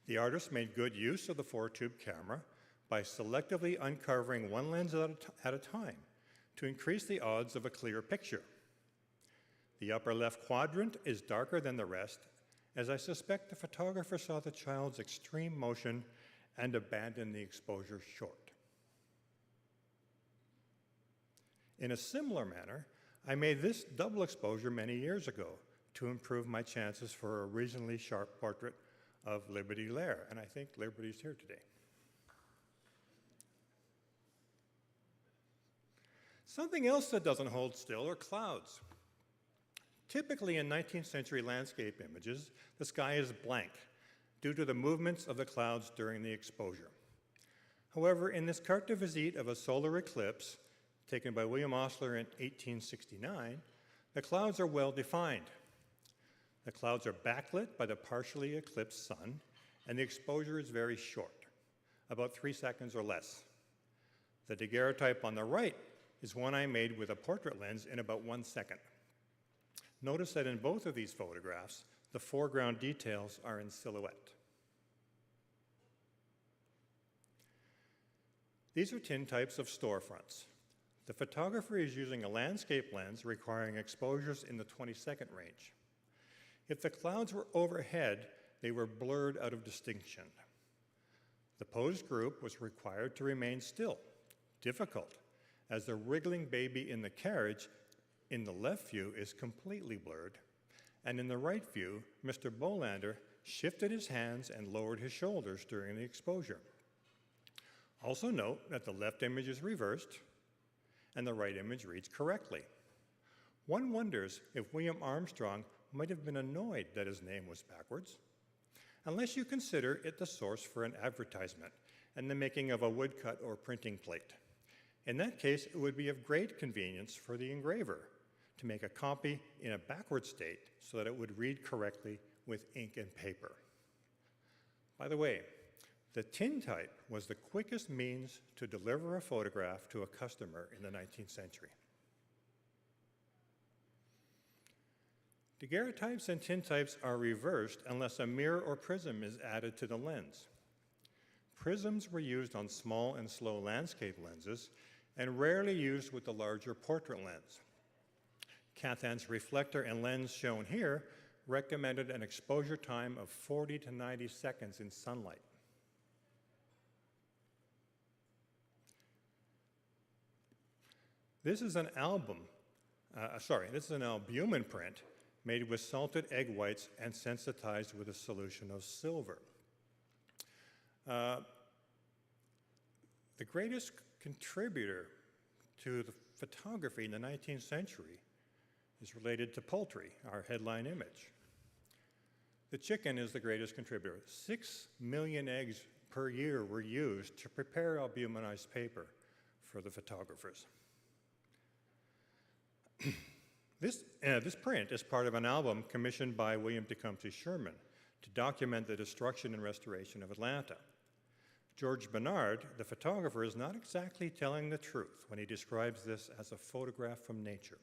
The artist made good use of the 4-tube camera by selectively uncovering 1 lens at a time to increase the odds of a clear picture. The upper left quadrant is darker than the rest, as I suspect the photographer saw the child's extreme motion and abandoned the exposure short. In a similar manner, I made this double exposure many years ago to improve my chances for a reasonably sharp portrait of Liberty Lair, and I think Liberty's here today. Something else that doesn't hold still are clouds. Typically in 19th century landscape images, the sky is blank due to the movements of the clouds during the exposure. However, in this carte de visite of a solar eclipse taken by William Osler in 1869, the clouds are well defined. The clouds are backlit by the partially eclipsed sun, and the exposure is very short, about 3 seconds or less. The daguerreotype on the right is one I made with a portrait lens in about 1 second. Notice that in both of these photographs, the foreground details are in silhouette. These are tin types of storefronts. The photographer is using a landscape lens requiring exposures in the 20-second range. If the clouds were overhead, they were blurred out of distinction. The posed group was required to remain still, difficult, as the wriggling baby in the carriage in the left view is completely blurred, and in the right view, Mr. Bolander shifted his hands and lowered his shoulders during the exposure. Also note that the left image is reversed and the right image reads correctly. One wonders if William Armstrong might have been annoyed that his name was backwards, unless you consider it the source for an advertisement and the making of a woodcut or printing plate. In that case, it would be of great convenience for the engraver to make a copy in a backward state so that it would read correctly with ink and paper. By the way, the tin type was the quickest means to deliver a photograph to a customer in the 19th century. Daguerreotypes and tin types are reversed unless a mirror or prism is added to the lens. Prisms were used on small and slow landscape lenses and rarely used with the larger portrait lens. Cathan's reflector and lens shown here recommended an exposure time of 40 to 90 seconds in sunlight. This is an albumin print made with salted egg whites and sensitized with a solution of silver. The greatest contributor to the photography in the 19th century is related to poultry, our headline image. The chicken is the greatest contributor. 6 million eggs per year were used to prepare albuminized paper for the photographers. This print is part of an album commissioned by William Tecumseh Sherman to document the destruction and restoration of Atlanta. George Bernard, the photographer, is not exactly telling the truth when he describes this as a photograph from nature.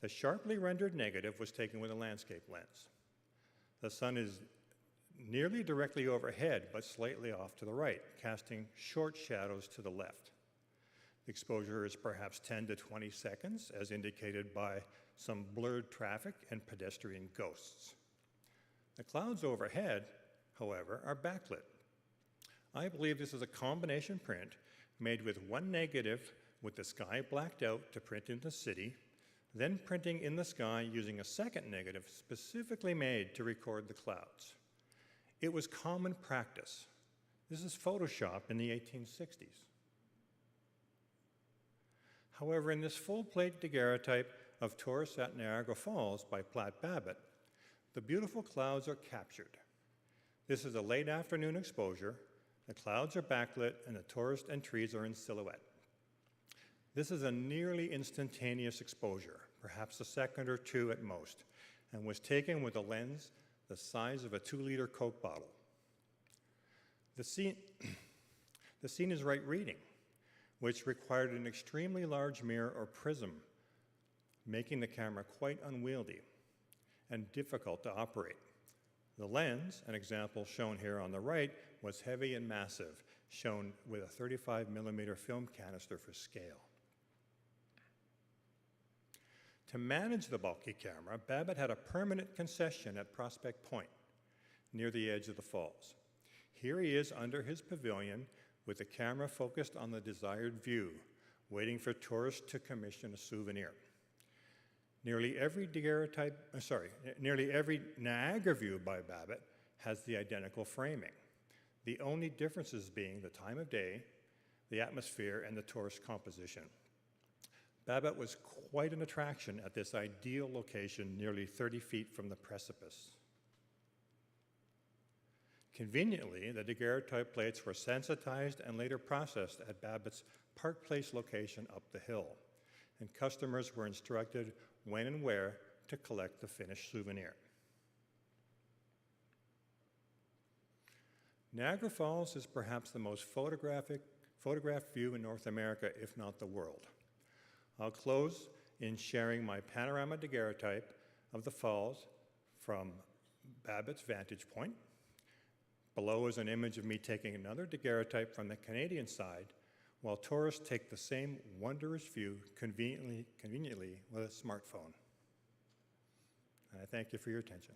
The sharply rendered negative was taken with a landscape lens. The sun is nearly directly overhead, but slightly off to the right, casting short shadows to the left. The exposure is perhaps 10 to 20 seconds, as indicated by some blurred traffic and pedestrian ghosts. The clouds overhead, however, are backlit. I believe this is a combination print made with one negative with the sky blacked out to print in the city, then printing in the sky using a second negative specifically made to record the clouds. It was common practice. This is Photoshop in the 1860s. However, in this full-plate daguerreotype of Tourists at Niagara Falls by Platt Babbitt, the beautiful clouds are captured. This is a late afternoon exposure. The clouds are backlit and the tourist and trees are in silhouette. This is a nearly instantaneous exposure, perhaps a second or two at most, and was taken with a lens the size of a 2-liter Coke bottle. The scene is right reading, which required an extremely large mirror or prism, making the camera quite unwieldy and difficult to operate. The lens, an example shown here on the right, was heavy and massive, shown with a 35mm film canister for scale. To manage the bulky camera, Babbitt had a permanent concession at Prospect Point, near the edge of the falls. Here he is under his pavilion with the camera focused on the desired view, waiting for tourists to commission a souvenir. Nearly every Niagara view by Babbitt has the identical framing, the only differences being the time of day, the atmosphere, and the tourist composition. Babbitt was quite an attraction at this ideal location nearly 30 feet from the precipice. Conveniently, the daguerreotype plates were sensitized and later processed at Babbitt's Park Place location up the hill, and customers were instructed when and where to collect the finished souvenir. Niagara Falls is perhaps the most photographed view in North America, if not the world. I'll close in sharing my panorama daguerreotype of the falls from Babbitt's vantage point. Below is an image of me taking another daguerreotype from the Canadian side, while tourists take the same wondrous view conveniently with a smartphone. And I thank you for your attention.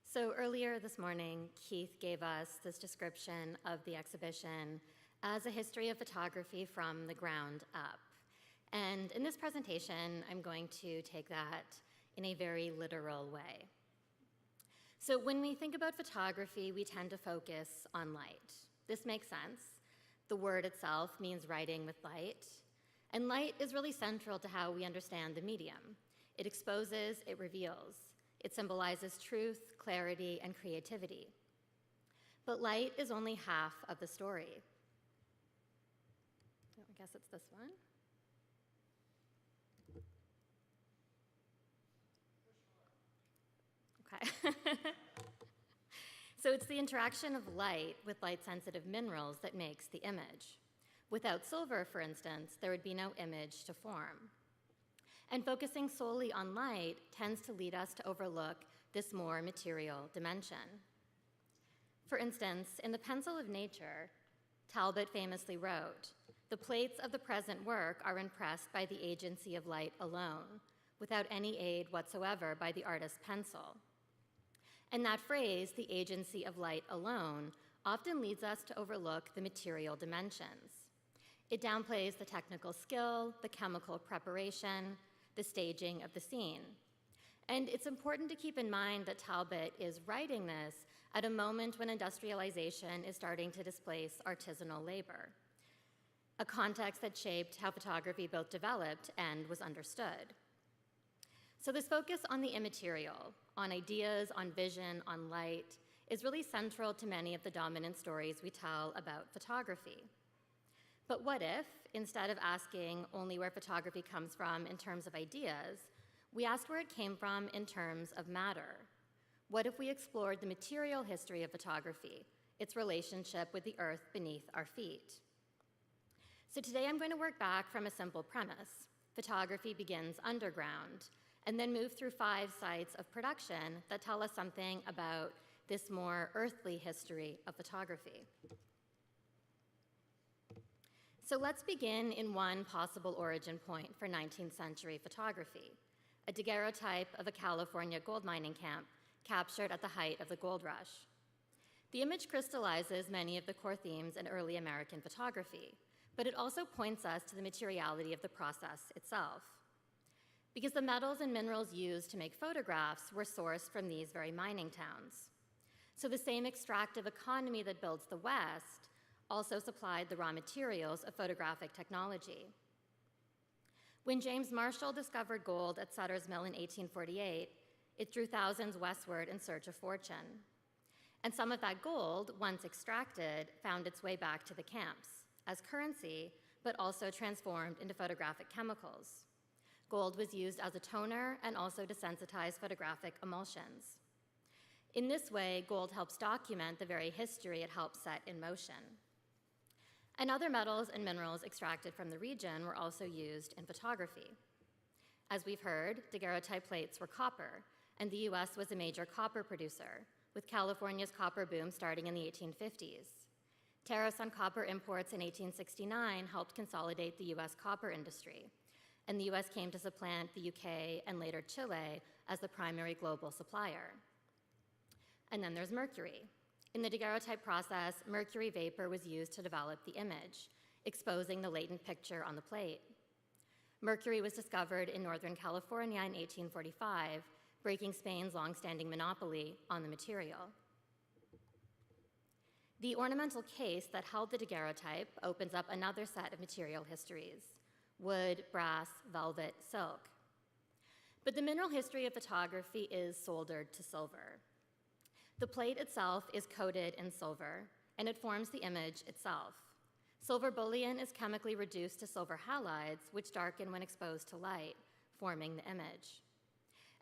So earlier this morning, Keith gave us this description of the exhibition as a history of photography from the ground up. And in this presentation, I'm going to take that in a very literal way. So when we think about photography, we tend to focus on light. This makes sense. The word itself means writing with light. And light is really central to how we understand the medium. It exposes, it reveals. It symbolizes truth, clarity, and creativity. But light is only half of the story. Oh, I guess it's this one. Okay. So it's the interaction of light with light-sensitive minerals that makes the image. Without silver, for instance, there would be no image to form. And focusing solely on light tends to lead us to overlook this more material dimension. For instance, in The Pencil of Nature, Talbot famously wrote, "The plates of the present work are impressed by the agency of light alone, without any aid whatsoever by the artist's pencil." And that phrase, the agency of light alone, often leads us to overlook the material dimensions. It downplays the technical skill, the chemical preparation, the staging of the scene. And it's important to keep in mind that Talbot is writing this at a moment when industrialization is starting to displace artisanal labor, a context that shaped how photography both developed and was understood. So this focus on the immaterial, on ideas, on vision, on light, is really central to many of the dominant stories we tell about photography. But what if, instead of asking only where photography comes from in terms of ideas, we asked where it came from in terms of matter? What if we explored the material history of photography, its relationship with the earth beneath our feet? So today I'm going to work back from a simple premise. Photography begins underground, and then move through 5 sites of production that tell us something about this more earthly history of photography. So let's begin in one possible origin point for 19th century photography, a daguerreotype of a California gold mining camp captured at the height of the gold rush. The image crystallizes many of the core themes in early American photography, but it also points us to the materiality of the process itself. Because the metals and minerals used to make photographs were sourced from these very mining towns. So the same extractive economy that builds the West also supplied the raw materials of photographic technology. When James Marshall discovered gold at Sutter's Mill in 1848, it drew thousands westward in search of fortune. And some of that gold, once extracted, found its way back to the camps as currency, but also transformed into photographic chemicals. Gold was used as a toner and also to sensitize photographic emulsions. In this way, gold helps document the very history it helps set in motion. And other metals and minerals extracted from the region were also used in photography. As we've heard, daguerreotype plates were copper, and the US was a major copper producer, with California's copper boom starting in the 1850s. Tariffs on copper imports in 1869 helped consolidate the US copper industry, and the US came to supplant the UK and later Chile as the primary global supplier. And then there's mercury. In the daguerreotype process, mercury vapor was used to develop the image, exposing the latent picture on the plate. Mercury was discovered in Northern California in 1845, breaking Spain's long-standing monopoly on the material. The ornamental case that held the daguerreotype opens up another set of material histories: wood, brass, velvet, silk. But the mineral history of photography is soldered to silver. The plate itself is coated in silver, and it forms the image itself. Silver bullion is chemically reduced to silver halides, which darken when exposed to light, forming the image.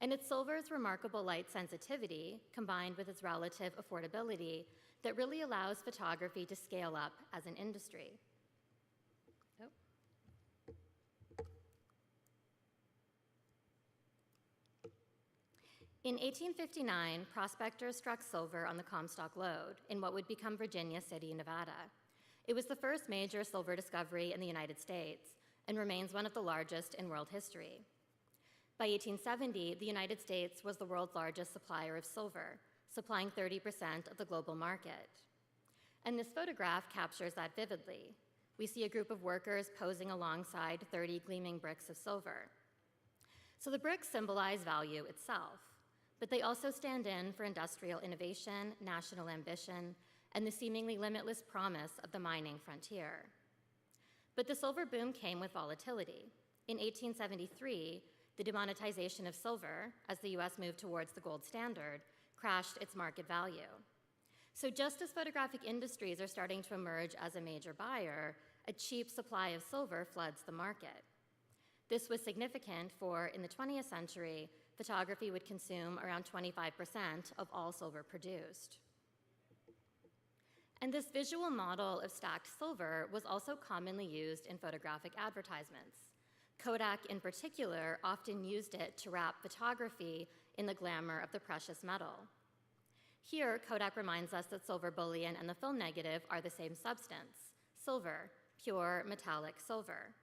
And it's silver's remarkable light sensitivity, combined with its relative affordability, that really allows photography to scale up as an industry. In 1859, prospectors struck silver on the Comstock Lode in what would become Virginia City, Nevada. It was the first major silver discovery in the United States and remains one of the largest in world history. By 1870, the United States was the world's largest supplier of silver, supplying 30% of the global market. And this photograph captures that vividly. We see a group of workers posing alongside 30 gleaming bricks of silver. So the bricks symbolize value itself, but they also stand in for industrial innovation, national ambition, and the seemingly limitless promise of the mining frontier. But the silver boom came with volatility. In 1873, the demonetization of silver, as the US moved towards the gold standard, crashed its market value. So just as photographic industries are starting to emerge as a major buyer, a cheap supply of silver floods the market. This was significant for, in the 20th century, photography would consume around 25% of all silver produced. And this visual model of stacked silver was also commonly used in photographic advertisements. Kodak, in particular, often used it to wrap photography in the glamour of the precious metal. Here, Kodak reminds us that silver bullion and the film negative are the same substance: silver, pure metallic silver.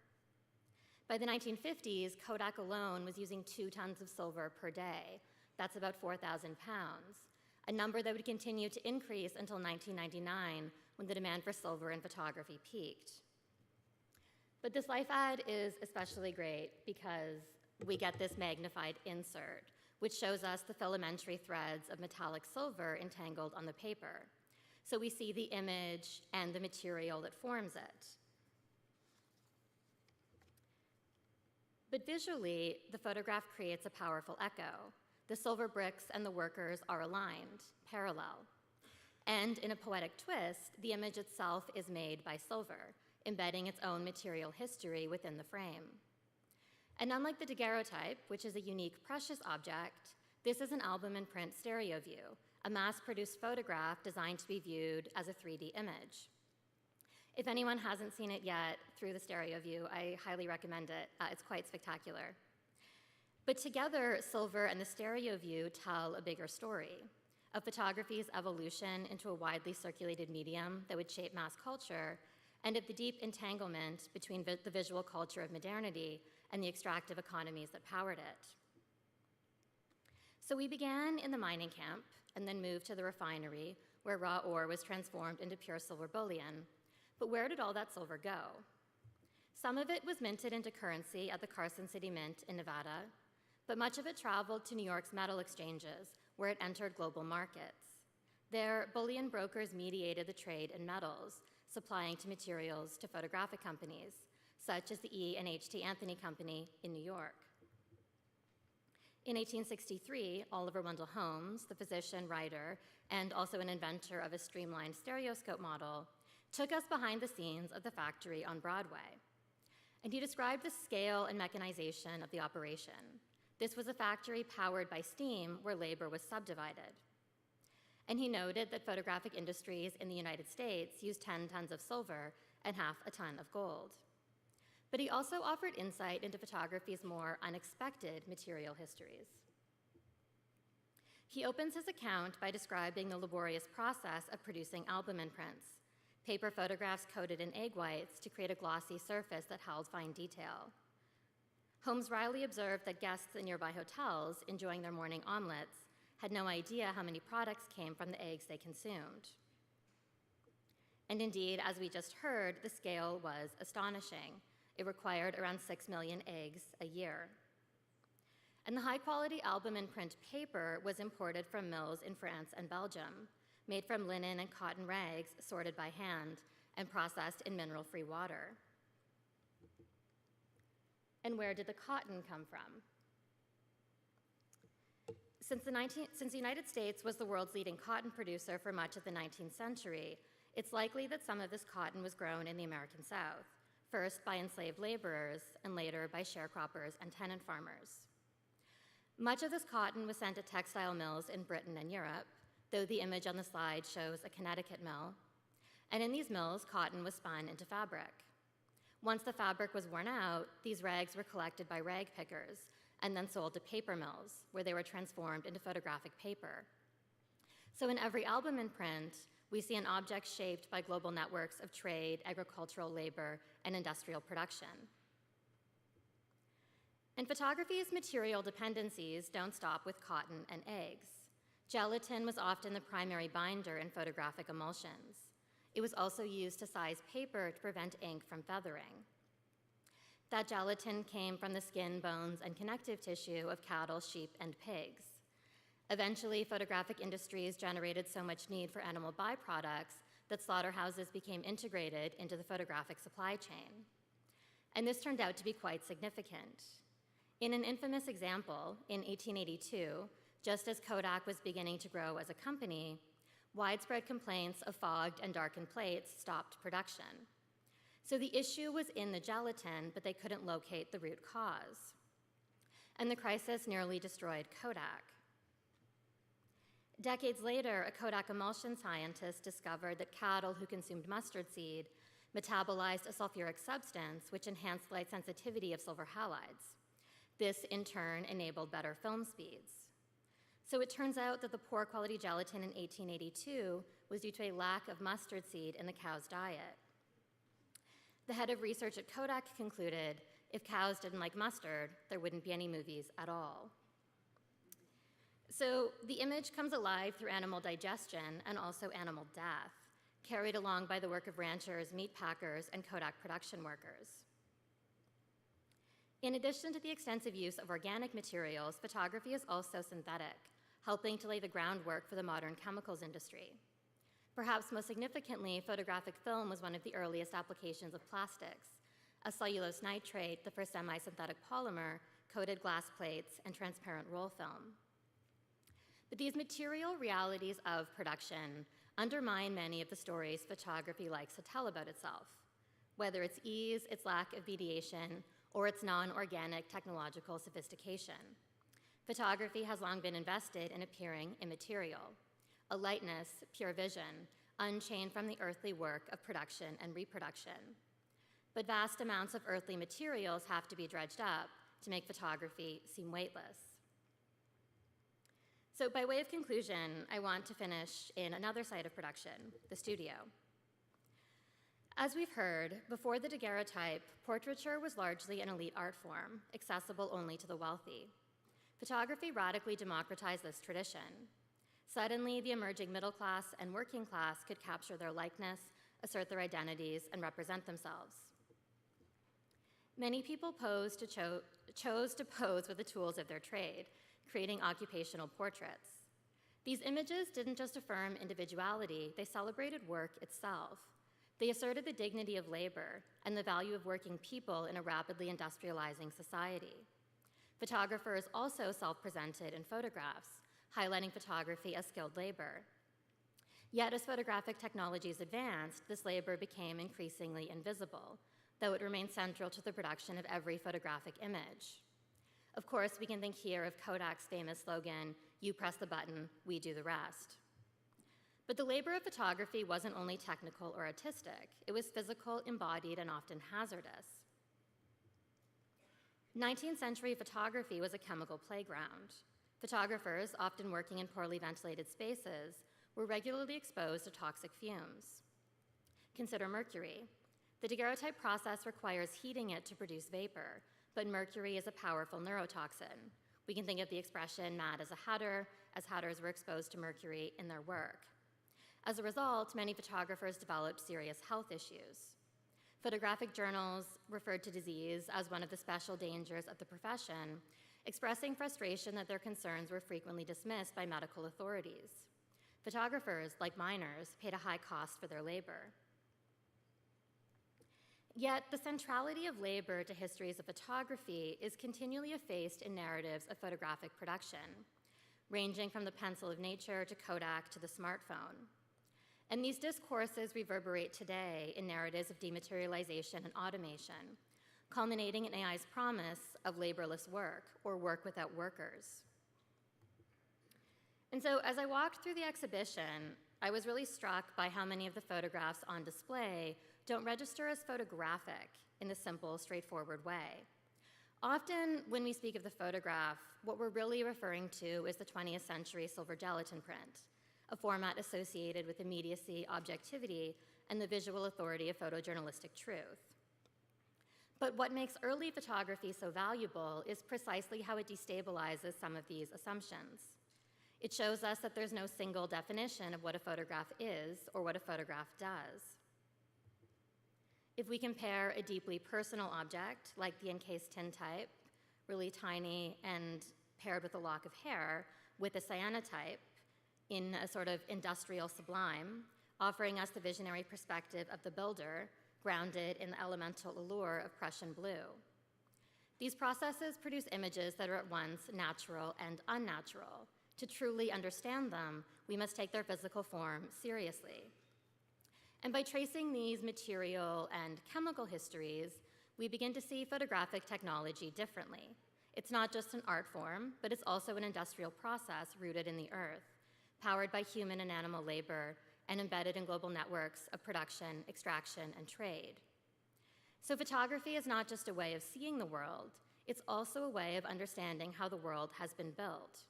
By the 1950s, Kodak alone was using 2 tons of silver per day. That's about 4,000 pounds. a number that would continue to increase until 1999 when the demand for silver in photography peaked. But this life ad is especially great because we get this magnified insert, which shows us the filamentary threads of metallic silver entangled on the paper. So we see the image and the material that forms it. But visually, the photograph creates a powerful echo. The silver bricks and the workers are aligned, parallel. And in a poetic twist, the image itself is made by silver, embedding its own material history within the frame. And unlike the daguerreotype, which is a unique precious object, this is an album and print stereo view, a mass-produced photograph designed to be viewed as a 3D image. If anyone hasn't seen it yet through the stereo view, I highly recommend it. It's quite spectacular. But together, silver and the stereo view tell a bigger story of photography's evolution into a widely circulated medium that would shape mass culture, and of the deep entanglement between the visual culture of modernity and the extractive economies that powered it. So we began in the mining camp and then moved to the refinery where raw ore was transformed into pure silver bullion. But where did all that silver go? Some of it was minted into currency at the Carson City Mint in Nevada, but much of it traveled to New York's metal exchanges where it entered global markets. There, bullion brokers mediated the trade in metals, supplying to materials to photographic companies, such as the E&HT Anthony Company in New York. In 1863, Oliver Wendell Holmes, the physician, writer, and also an inventor of a streamlined stereoscope model, took us behind the scenes of the factory on Broadway. And he described the scale and mechanization of the operation. This was a factory powered by steam where labor was subdivided. And he noted that photographic industries in the United States used 10 tons of silver and half a ton of gold. But he also offered insight into photography's more unexpected material histories. He opens his account by describing the laborious process of producing album imprints, paper photographs coated in egg whites to create a glossy surface that held fine detail. Holmes wryly observed that guests in nearby hotels enjoying their morning omelets had no idea how many products came from the eggs they consumed. And indeed, as we just heard, the scale was astonishing. It required around 6 million eggs a year. And the high-quality album and print paper was imported from mills in France and Belgium, made from linen and cotton rags sorted by hand and processed in mineral-free water. And where did the cotton come from? Since the United States was the world's leading cotton producer for much of the 19th century, it's likely that some of this cotton was grown in the American South, first by enslaved laborers and later by sharecroppers and tenant farmers. Much of this cotton was sent to textile mills in Britain and Europe, though the image on the slide shows a Connecticut mill. And in these mills, cotton was spun into fabric. Once the fabric was worn out, these rags were collected by rag pickers and then sold to paper mills, where they were transformed into photographic paper. So in every album and print, we see an object shaped by global networks of trade, agricultural labor, and industrial production. And photography's material dependencies don't stop with cotton and eggs. Gelatin was often the primary binder in photographic emulsions. It was also used to size paper to prevent ink from feathering. That gelatin came from the skin, bones, and connective tissue of cattle, sheep, and pigs. Eventually, photographic industries generated so much need for animal byproducts that slaughterhouses became integrated into the photographic supply chain. And this turned out to be quite significant. In an infamous example, in 1882, just as Kodak was beginning to grow as a company, widespread complaints of fogged and darkened plates stopped production. So the issue was in the gelatin, but they couldn't locate the root cause. And the crisis nearly destroyed Kodak. Decades later, a Kodak emulsion scientist discovered that cattle who consumed mustard seed metabolized a sulfuric substance which enhanced light sensitivity of silver halides. This, in turn, enabled better film speeds. So it turns out that the poor quality gelatin in 1882 was due to a lack of mustard seed in the cow's diet. The head of research at Kodak concluded, if cows didn't like mustard, there wouldn't be any movies at all. So the image comes alive through animal digestion and also animal death, carried along by the work of ranchers, meat packers, and Kodak production workers. In addition to the extensive use of organic materials, photography is also synthetic, helping to lay the groundwork for the modern chemicals industry. Perhaps most significantly, photographic film was one of the earliest applications of plastics, as cellulose nitrate, the first semi-synthetic polymer, coated glass plates, and transparent roll film. But these material realities of production undermine many of the stories photography likes to tell about itself, whether its ease, its lack of mediation, or its non-organic technological sophistication. Photography has long been invested in appearing immaterial, a lightness, pure vision, unchained from the earthly work of production and reproduction. But vast amounts of earthly materials have to be dredged up to make photography seem weightless. So by way of conclusion, I want to finish in another site of production, the studio. As we've heard, before the daguerreotype, portraiture was largely an elite art form, accessible only to the wealthy. Photography radically democratized this tradition. Suddenly, the emerging middle class and working class could capture their likeness, assert their identities, and represent themselves. Many people chose to pose with the tools of their trade, creating occupational portraits. These images didn't just affirm individuality, they celebrated work itself. They asserted the dignity of labor and the value of working people in a rapidly industrializing society. Photographers also self-presented in photographs, highlighting photography as skilled labor. Yet as photographic technologies advanced, this labor became increasingly invisible, though it remained central to the production of every photographic image. Of course, we can think here of Kodak's famous slogan, "You press the button, we do the rest." But the labor of photography wasn't only technical or artistic, it was physical, embodied, and often hazardous. 19th century photography was a chemical playground. Photographers, often working in poorly ventilated spaces, were regularly exposed to toxic fumes. Consider mercury. The daguerreotype process requires heating it to produce vapor, but mercury is a powerful neurotoxin. We can think of the expression mad as a hatter, as hatters were exposed to mercury in their work. As a result, many photographers developed serious health issues. Photographic journals referred to disease as one of the special dangers of the profession, expressing frustration that their concerns were frequently dismissed by medical authorities. Photographers, like miners, paid a high cost for their labor. Yet, the centrality of labor to histories of photography is continually effaced in narratives of photographic production, ranging from the pencil of nature to Kodak to the smartphone. And these discourses reverberate today in narratives of dematerialization and automation, culminating in AI's promise of laborless work, or work without workers. And so as I walked through the exhibition, I was really struck by how many of the photographs on display don't register as photographic in the simple, straightforward way. Often, when we speak of the photograph, what we're really referring to is the 20th century silver gelatin print, a format associated with immediacy, objectivity, and the visual authority of photojournalistic truth. But what makes early photography so valuable is precisely how it destabilizes some of these assumptions. It shows us that there's no single definition of what a photograph is or what a photograph does. If we compare a deeply personal object, like the encased tintype, really tiny and paired with a lock of hair, with a cyanotype in a sort of industrial sublime, offering us the visionary perspective of the builder, grounded in the elemental allure of Prussian blue. These processes produce images that are at once natural and unnatural. To truly understand them, we must take their physical form seriously. And by tracing these material and chemical histories, we begin to see photographic technology differently. It's not just an art form, but it's also an industrial process rooted in the earth, powered by human and animal labor, and embedded in global networks of production, extraction, and trade. So photography is not just a way of seeing the world, it's also a way of understanding how the world has been built.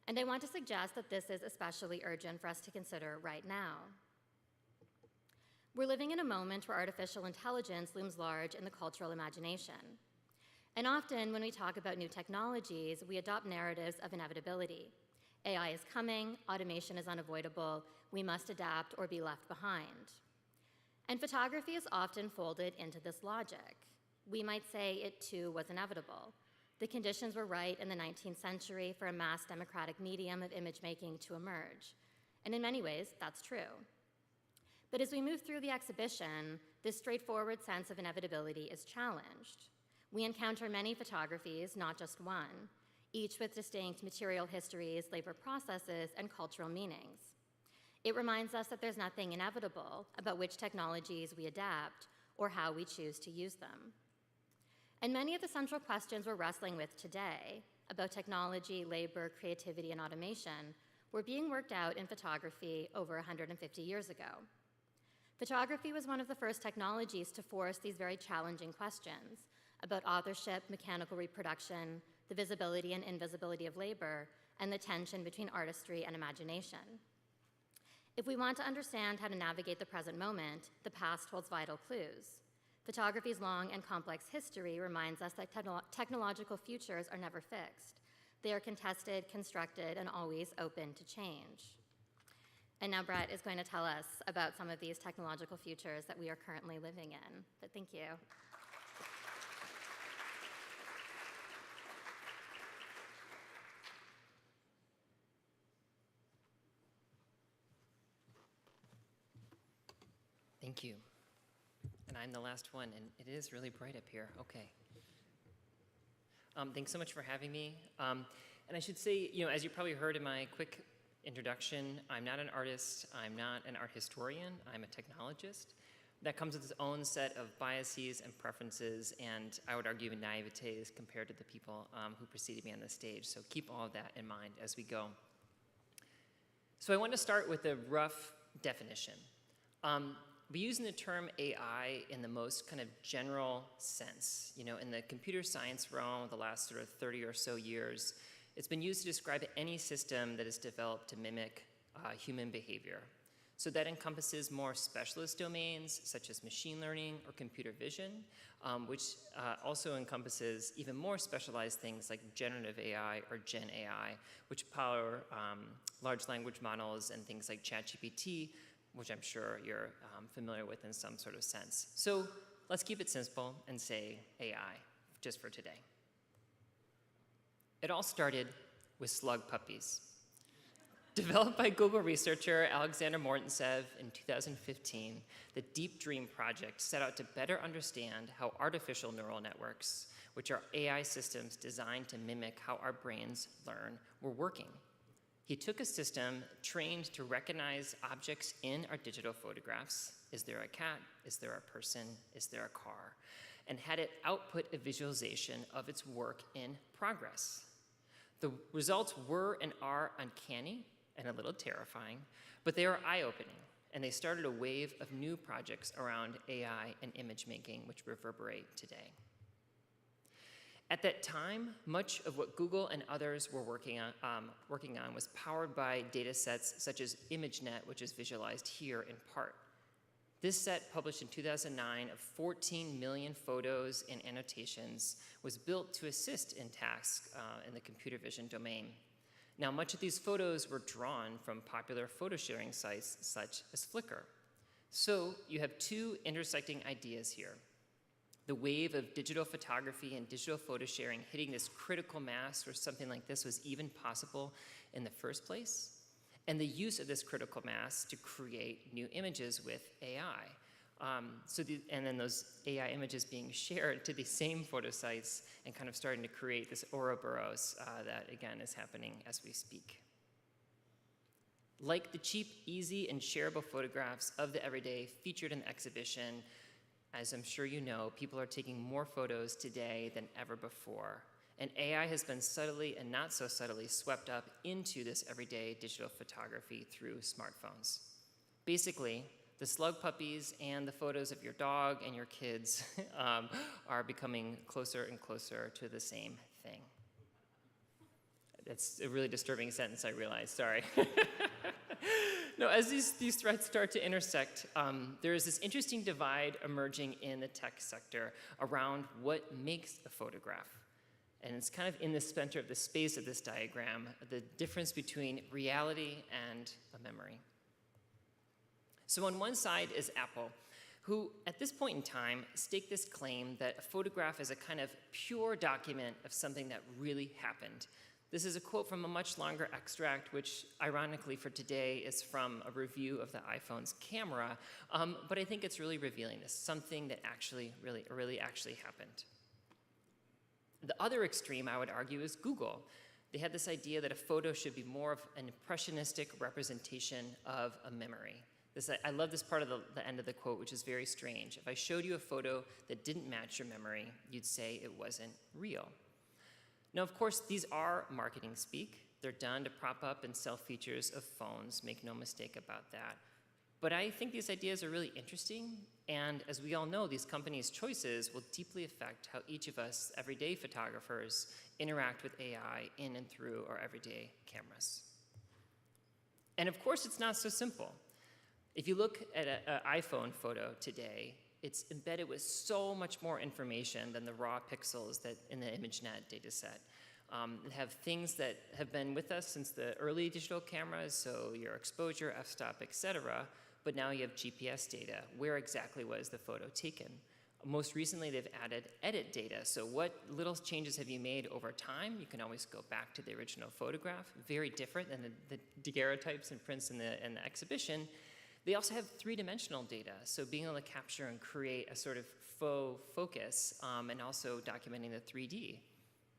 And I want to suggest that this is especially urgent for us to consider right now. We're living in a moment where artificial intelligence looms large in the cultural imagination. And often when we talk about new technologies, we adopt narratives of inevitability. AI is coming, automation is unavoidable, we must adapt or be left behind. And photography is often folded into this logic. We might say it too was inevitable. The conditions were right in the 19th century for a mass democratic medium of image making to emerge. And in many ways, that's true. But as we move through the exhibition, this straightforward sense of inevitability is challenged. We encounter many photographies, not just one, each with distinct material histories, labor processes, and cultural meanings. It reminds us that there's nothing inevitable about which technologies we adapt or how we choose to use them. And many of the central questions we're wrestling with today about technology, labor, creativity, and automation were being worked out in photography over 150 years ago. Photography was one of the first technologies to force these very challenging questions about authorship, mechanical reproduction, the visibility and invisibility of labor, and the tension between artistry and imagination. If we want to understand how to navigate the present moment, the past holds vital clues. Photography's long and complex history reminds us that technological futures are never fixed. They are contested, constructed, and always open to change. And now Brett is going to tell us about some of these technological futures that we are currently living in. But thank you. Thank you. And I'm the last one, and it is really bright up here. Okay. Thanks so much for having me. And I should say, as you probably heard in my quick introduction, I'm not an artist, I'm not an art historian, I'm a technologist. That comes with its own set of biases and preferences, and I would argue naivetes compared to the people who preceded me on the stage. So keep all of that in mind as we go. So I want to start with a rough definition. We're using the term AI in the most kind of general sense. In the computer science realm, the last sort of 30 or so years, it's been used to describe any system that is developed to mimic human behavior. So that encompasses more specialist domains, such as machine learning or computer vision, which also encompasses even more specialized things like generative AI or Gen AI, which power large language models and things like ChatGPT, which I'm sure you're familiar with in some sort of sense. So let's keep it simple and say AI, just for today. It all started with slug puppies. Developed by Google researcher Alexander Mortentsev in 2015, the Deep Dream project set out to better understand how artificial neural networks, which are AI systems designed to mimic how our brains learn, were working. He took a system trained to recognize objects in our digital photographs. Is there a cat? Is there a person? Is there a car? And had it output a visualization of its work in progress. The results were and are uncanny and a little terrifying, but they are eye-opening, and they started a wave of new projects around AI and image making, which reverberate today. At that time, much of what Google and others were working on was powered by data sets such as ImageNet, which is visualized here in part. This set, published in 2009 of 14 million photos and annotations, was built to assist in tasks in the computer vision domain. Now, much of these photos were drawn from popular photo sharing sites such as Flickr. So you have two intersecting ideas here. The wave of digital photography and digital photo sharing hitting this critical mass where something like this was even possible in the first place, and the use of this critical mass to create new images with AI. And then those AI images being shared to the same photo sites and kind of starting to create this Ouroboros that, again, is happening as we speak. Like the cheap, easy, and shareable photographs of the everyday featured in the exhibition, as I'm sure you know, people are taking more photos today than ever before. And AI has been subtly and not so subtly swept up into this everyday digital photography through smartphones. Basically, the slug puppies and the photos of your dog and your kids are becoming closer and closer to the same thing. That's a really disturbing sentence, I realize, sorry. No, as these threads start to intersect, there is this interesting divide emerging in the tech sector around what makes a photograph. And it's kind of in the center of the space of this diagram, the difference between reality and a memory. So on one side is Apple, who at this point in time stake this claim that a photograph is a kind of pure document of something that really happened. This is a quote from a much longer extract, which ironically for today is from a review of the iPhone's camera, but I think it's really revealing this, something that actually really actually happened. The other extreme, I would argue, is Google. They had this idea that a photo should be more of an impressionistic representation of a memory. I love this part of the end of the quote, which is very strange. If I showed you a photo that didn't match your memory, you'd say it wasn't real. Now, of course, these are marketing speak. They're done to prop up and sell features of phones, make no mistake about that. But I think these ideas are really interesting, and as we all know, these companies' choices will deeply affect how each of us, everyday photographers, interact with AI in and through our everyday cameras. And of course, it's not so simple. If you look at an iPhone photo today, it's embedded with so much more information than the raw pixels that in the ImageNet data set. They have things that have been with us since the early digital cameras, so your exposure, f-stop, etc., but now you have GPS data. Where exactly was the photo taken? Most recently, they've added edit data. So what little changes have you made over time? You can always go back to the original photograph. Very different than the daguerreotypes and prints in the exhibition. They also have three-dimensional data, so being able to capture and create a sort of faux focus and also documenting the 3D.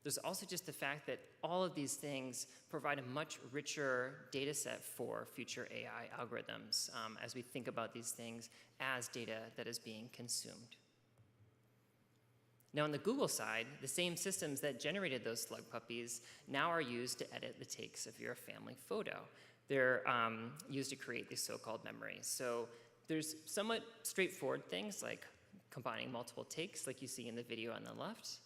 There's also just the fact that all of these things provide a much richer data set for future AI algorithms as we think about these things as data that is being consumed. Now on the Google side, the same systems that generated those slug puppies now are used to edit the takes of your family photo. They're used to create these so-called memories. So there's somewhat straightforward things like combining multiple takes like you see in the video on the left.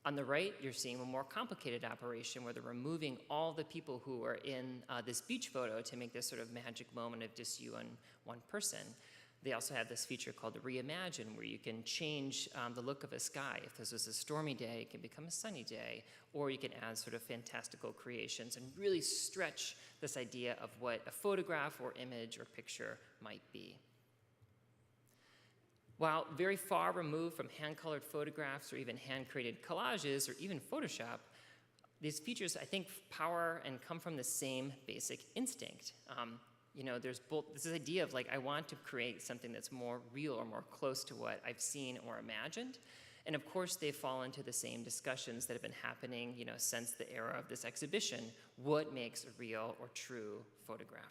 On the right, you're seeing a more complicated operation where they're removing all the people who are in this beach photo to make this sort of magic moment of just you and one person. They also have this feature called Reimagine, where you can change the look of a sky. If this was a stormy day, it can become a sunny day, or you can add sort of fantastical creations and really stretch this idea of what a photograph or image or picture might be. While very far removed from hand-colored photographs or even hand-created collages or even Photoshop, these features, I think, power and come from the same basic instinct. You know, there's this idea of like, I want to create something that's more real or more close to what I've seen or imagined. And of course, they fall into the same discussions that have been happening, you know, since the era of this exhibition. What makes a real or true photograph?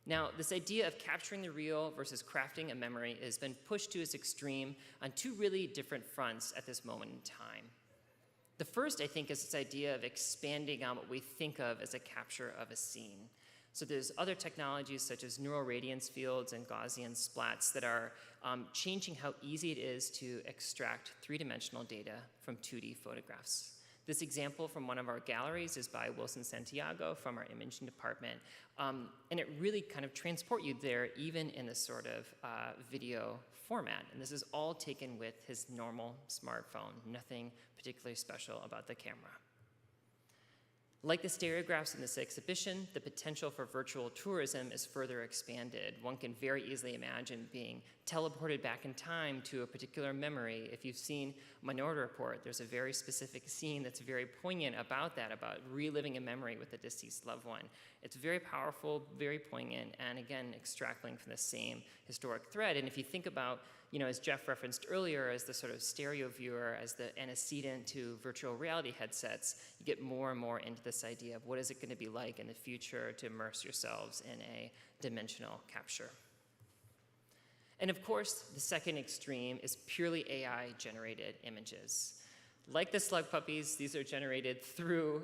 Now, this idea of capturing the real versus crafting a memory has been pushed to its extreme on two really different fronts at this moment in time. The first, I think, is this idea of expanding on what we think of as a capture of a scene. So there's other technologies such as neural radiance fields and Gaussian splats that are changing how easy it is to extract three-dimensional data from 2D photographs. This example from one of our galleries is by Wilson Santiago from our imaging department. And it really kind of transports you there even in this sort of video format. And this is all taken with his normal smartphone, nothing particularly special about the camera. Like the stereographs in this exhibition, the potential for virtual tourism is further expanded. One can very easily imagine being teleported back in time to a particular memory. If you've seen Minority Report, there's a very specific scene that's very poignant about that, about reliving a memory with a deceased loved one. It's very powerful, very poignant, and again, extrapolating from the same historic thread. And if you think about, you know, as Jeff referenced earlier, as the sort of stereo viewer, as the antecedent to virtual reality headsets, you get more and more into this idea of what is it going to be like in the future to immerse yourselves in a dimensional capture. And of course, the second extreme is purely AI-generated images. Like the slug puppies, these are generated through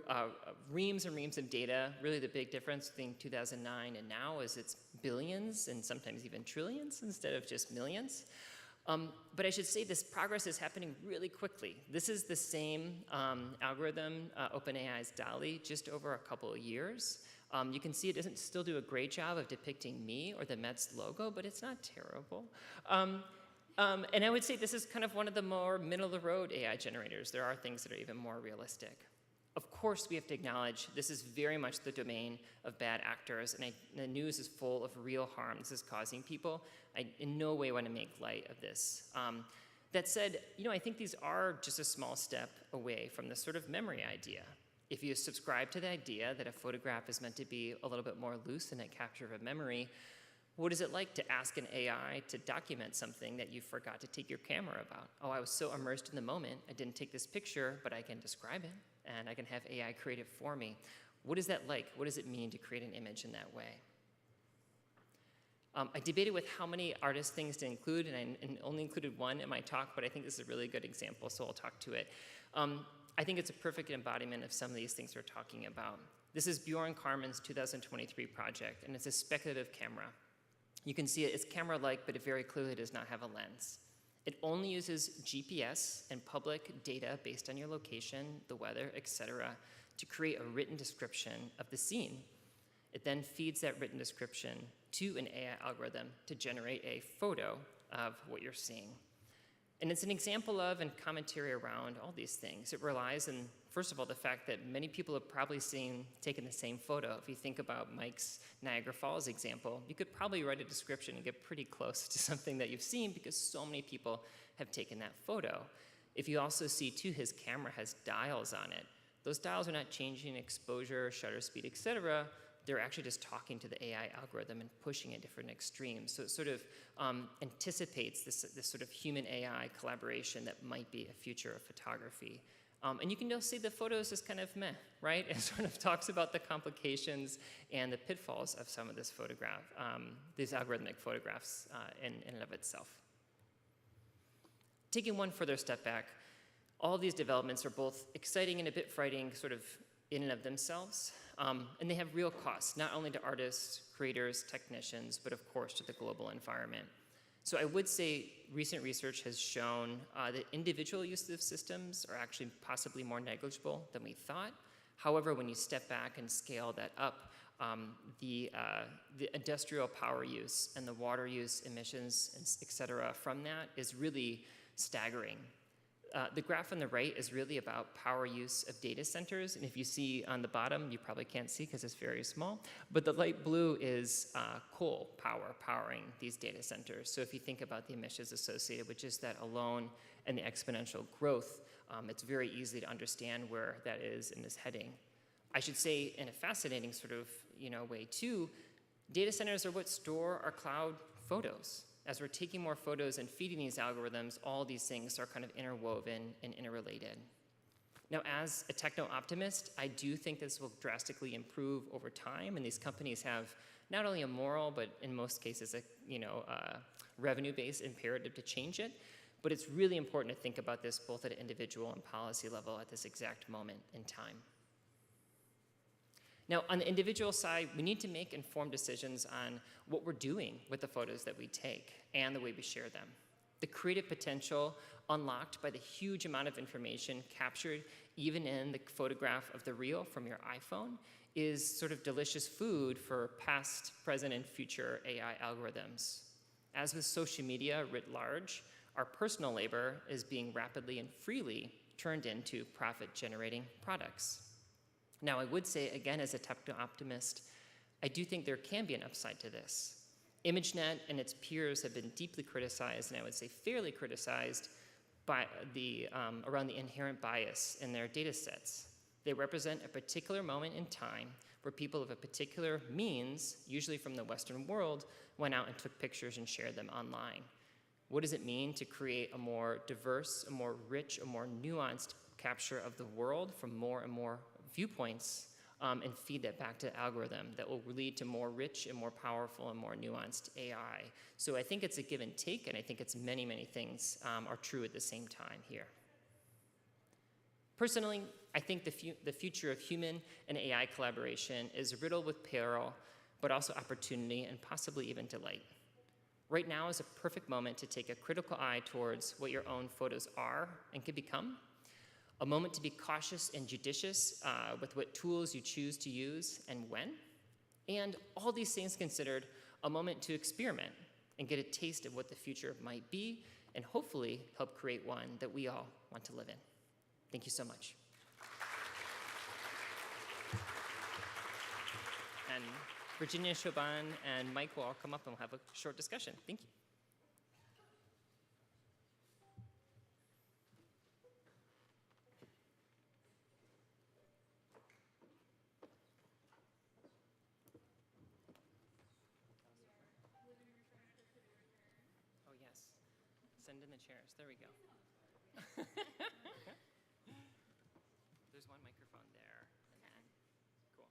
reams and reams of data. Really the big difference between 2009 and now is it's billions and sometimes even trillions instead of just millions. But I should say this progress is happening really quickly. This is the same algorithm, OpenAI's DALL-E, just over a couple of years. You can see it doesn't still do a great job of depicting me or the Mets logo, but it's not terrible. And I would say this is kind of one of the more middle-of-the-road AI generators. There are things that are even more realistic. Of course, we have to acknowledge this is very much the domain of bad actors, and the news is full of real harm this is causing people. I in no way want to make light of this. That said, I think these are just a small step away from this sort of memory idea. If you subscribe to the idea that a photograph is meant to be a little bit more loose in a capture of a memory, what is it like to ask an AI to document something that you forgot to take your camera about? Oh, I was so immersed in the moment, I didn't take this picture, but I can describe it, and I can have AI create it for me. What is that like? What does it mean to create an image in that way? I debated with how many artist things to include, and I only included one in my talk, but I think this is a really good example, so I'll talk to it. I think it's a perfect embodiment of some of these things we're talking about. This is Bjorn Karman's 2023 project, and it's a speculative camera. You can see it's camera-like, but it very clearly does not have a lens. It only uses GPS and public data based on your location, the weather, etc., to create a written description of the scene. It then feeds that written description to an AI algorithm to generate a photo of what you're seeing. And it's an example of and commentary around all these things. It relies on, first of all, the fact that many people have probably taken the same photo. If you think about Mike's Niagara Falls example, you could probably write a description and get pretty close to something that you've seen because so many people have taken that photo. If you also see, too, his camera has dials on it. Those dials are not changing exposure, shutter speed, etc. They're actually just talking to the AI algorithm and pushing at different extremes. So it sort of anticipates this sort of human-AI collaboration that might be a future of photography. And you can just see the photos is kind of meh, right? It sort of talks about the complications and the pitfalls of some of this photograph, these algorithmic photographs in and of itself. Taking one further step back, all these developments are both exciting and a bit frightening sort of in and of themselves. And they have real costs, not only to artists, creators, technicians, but of course to the global environment. So I would say recent research has shown that individual use of systems are actually possibly more negligible than we thought. However, when you step back and scale that up, the industrial power use and the water use, emissions, et cetera, from that is really staggering. The graph on the right is really about power use of data centers, and if you see on the bottom, you probably can't see because it's very small, but the light blue is coal power powering these data centers. So if you think about the emissions associated with just that alone and the exponential growth, it's very easy to understand where that is and is heading. I should say, in a fascinating sort of way too, data centers are what store our cloud photos. As we're taking more photos and feeding these algorithms, all these things are kind of interwoven and interrelated. Now, as a techno-optimist, I do think this will drastically improve over time, and these companies have not only a moral, but in most cases, a revenue-based imperative to change it, but it's really important to think about this both at an individual and policy level at this exact moment in time. Now, on the individual side, we need to make informed decisions on what we're doing with the photos that we take and the way we share them. The creative potential unlocked by the huge amount of information captured even in the photograph of the reel from your iPhone is sort of delicious food for past, present, and future AI algorithms. As with social media writ large, our personal labor is being rapidly and freely turned into profit-generating products. Now, I would say, again, as a techno-optimist, I do think there can be an upside to this. ImageNet and its peers have been deeply criticized, and I would say fairly criticized, by around the inherent bias in their data sets. They represent a particular moment in time where people of a particular means, usually from the Western world, went out and took pictures and shared them online. What does it mean to create a more diverse, a more rich, a more nuanced capture of the world from more and more viewpoints and feed that back to the algorithm that will lead to more rich and more powerful and more nuanced AI. So I think it's a give and take, and I think it's many, many things are true at the same time here. Personally, I think the future of human and AI collaboration is riddled with peril, but also opportunity and possibly even delight. Right now is a perfect moment to take a critical eye towards what your own photos are and can become. A moment to be cautious and judicious with what tools you choose to use and when. And all these things considered, a moment to experiment and get a taste of what the future might be and hopefully help create one that we all want to live in. Thank you so much. And Virginia, Shoban, and Mike will all come up and we'll have a short discussion. Thank you. Oh, yes. Send in the chairs. There we go. There's one microphone there. And then, cool.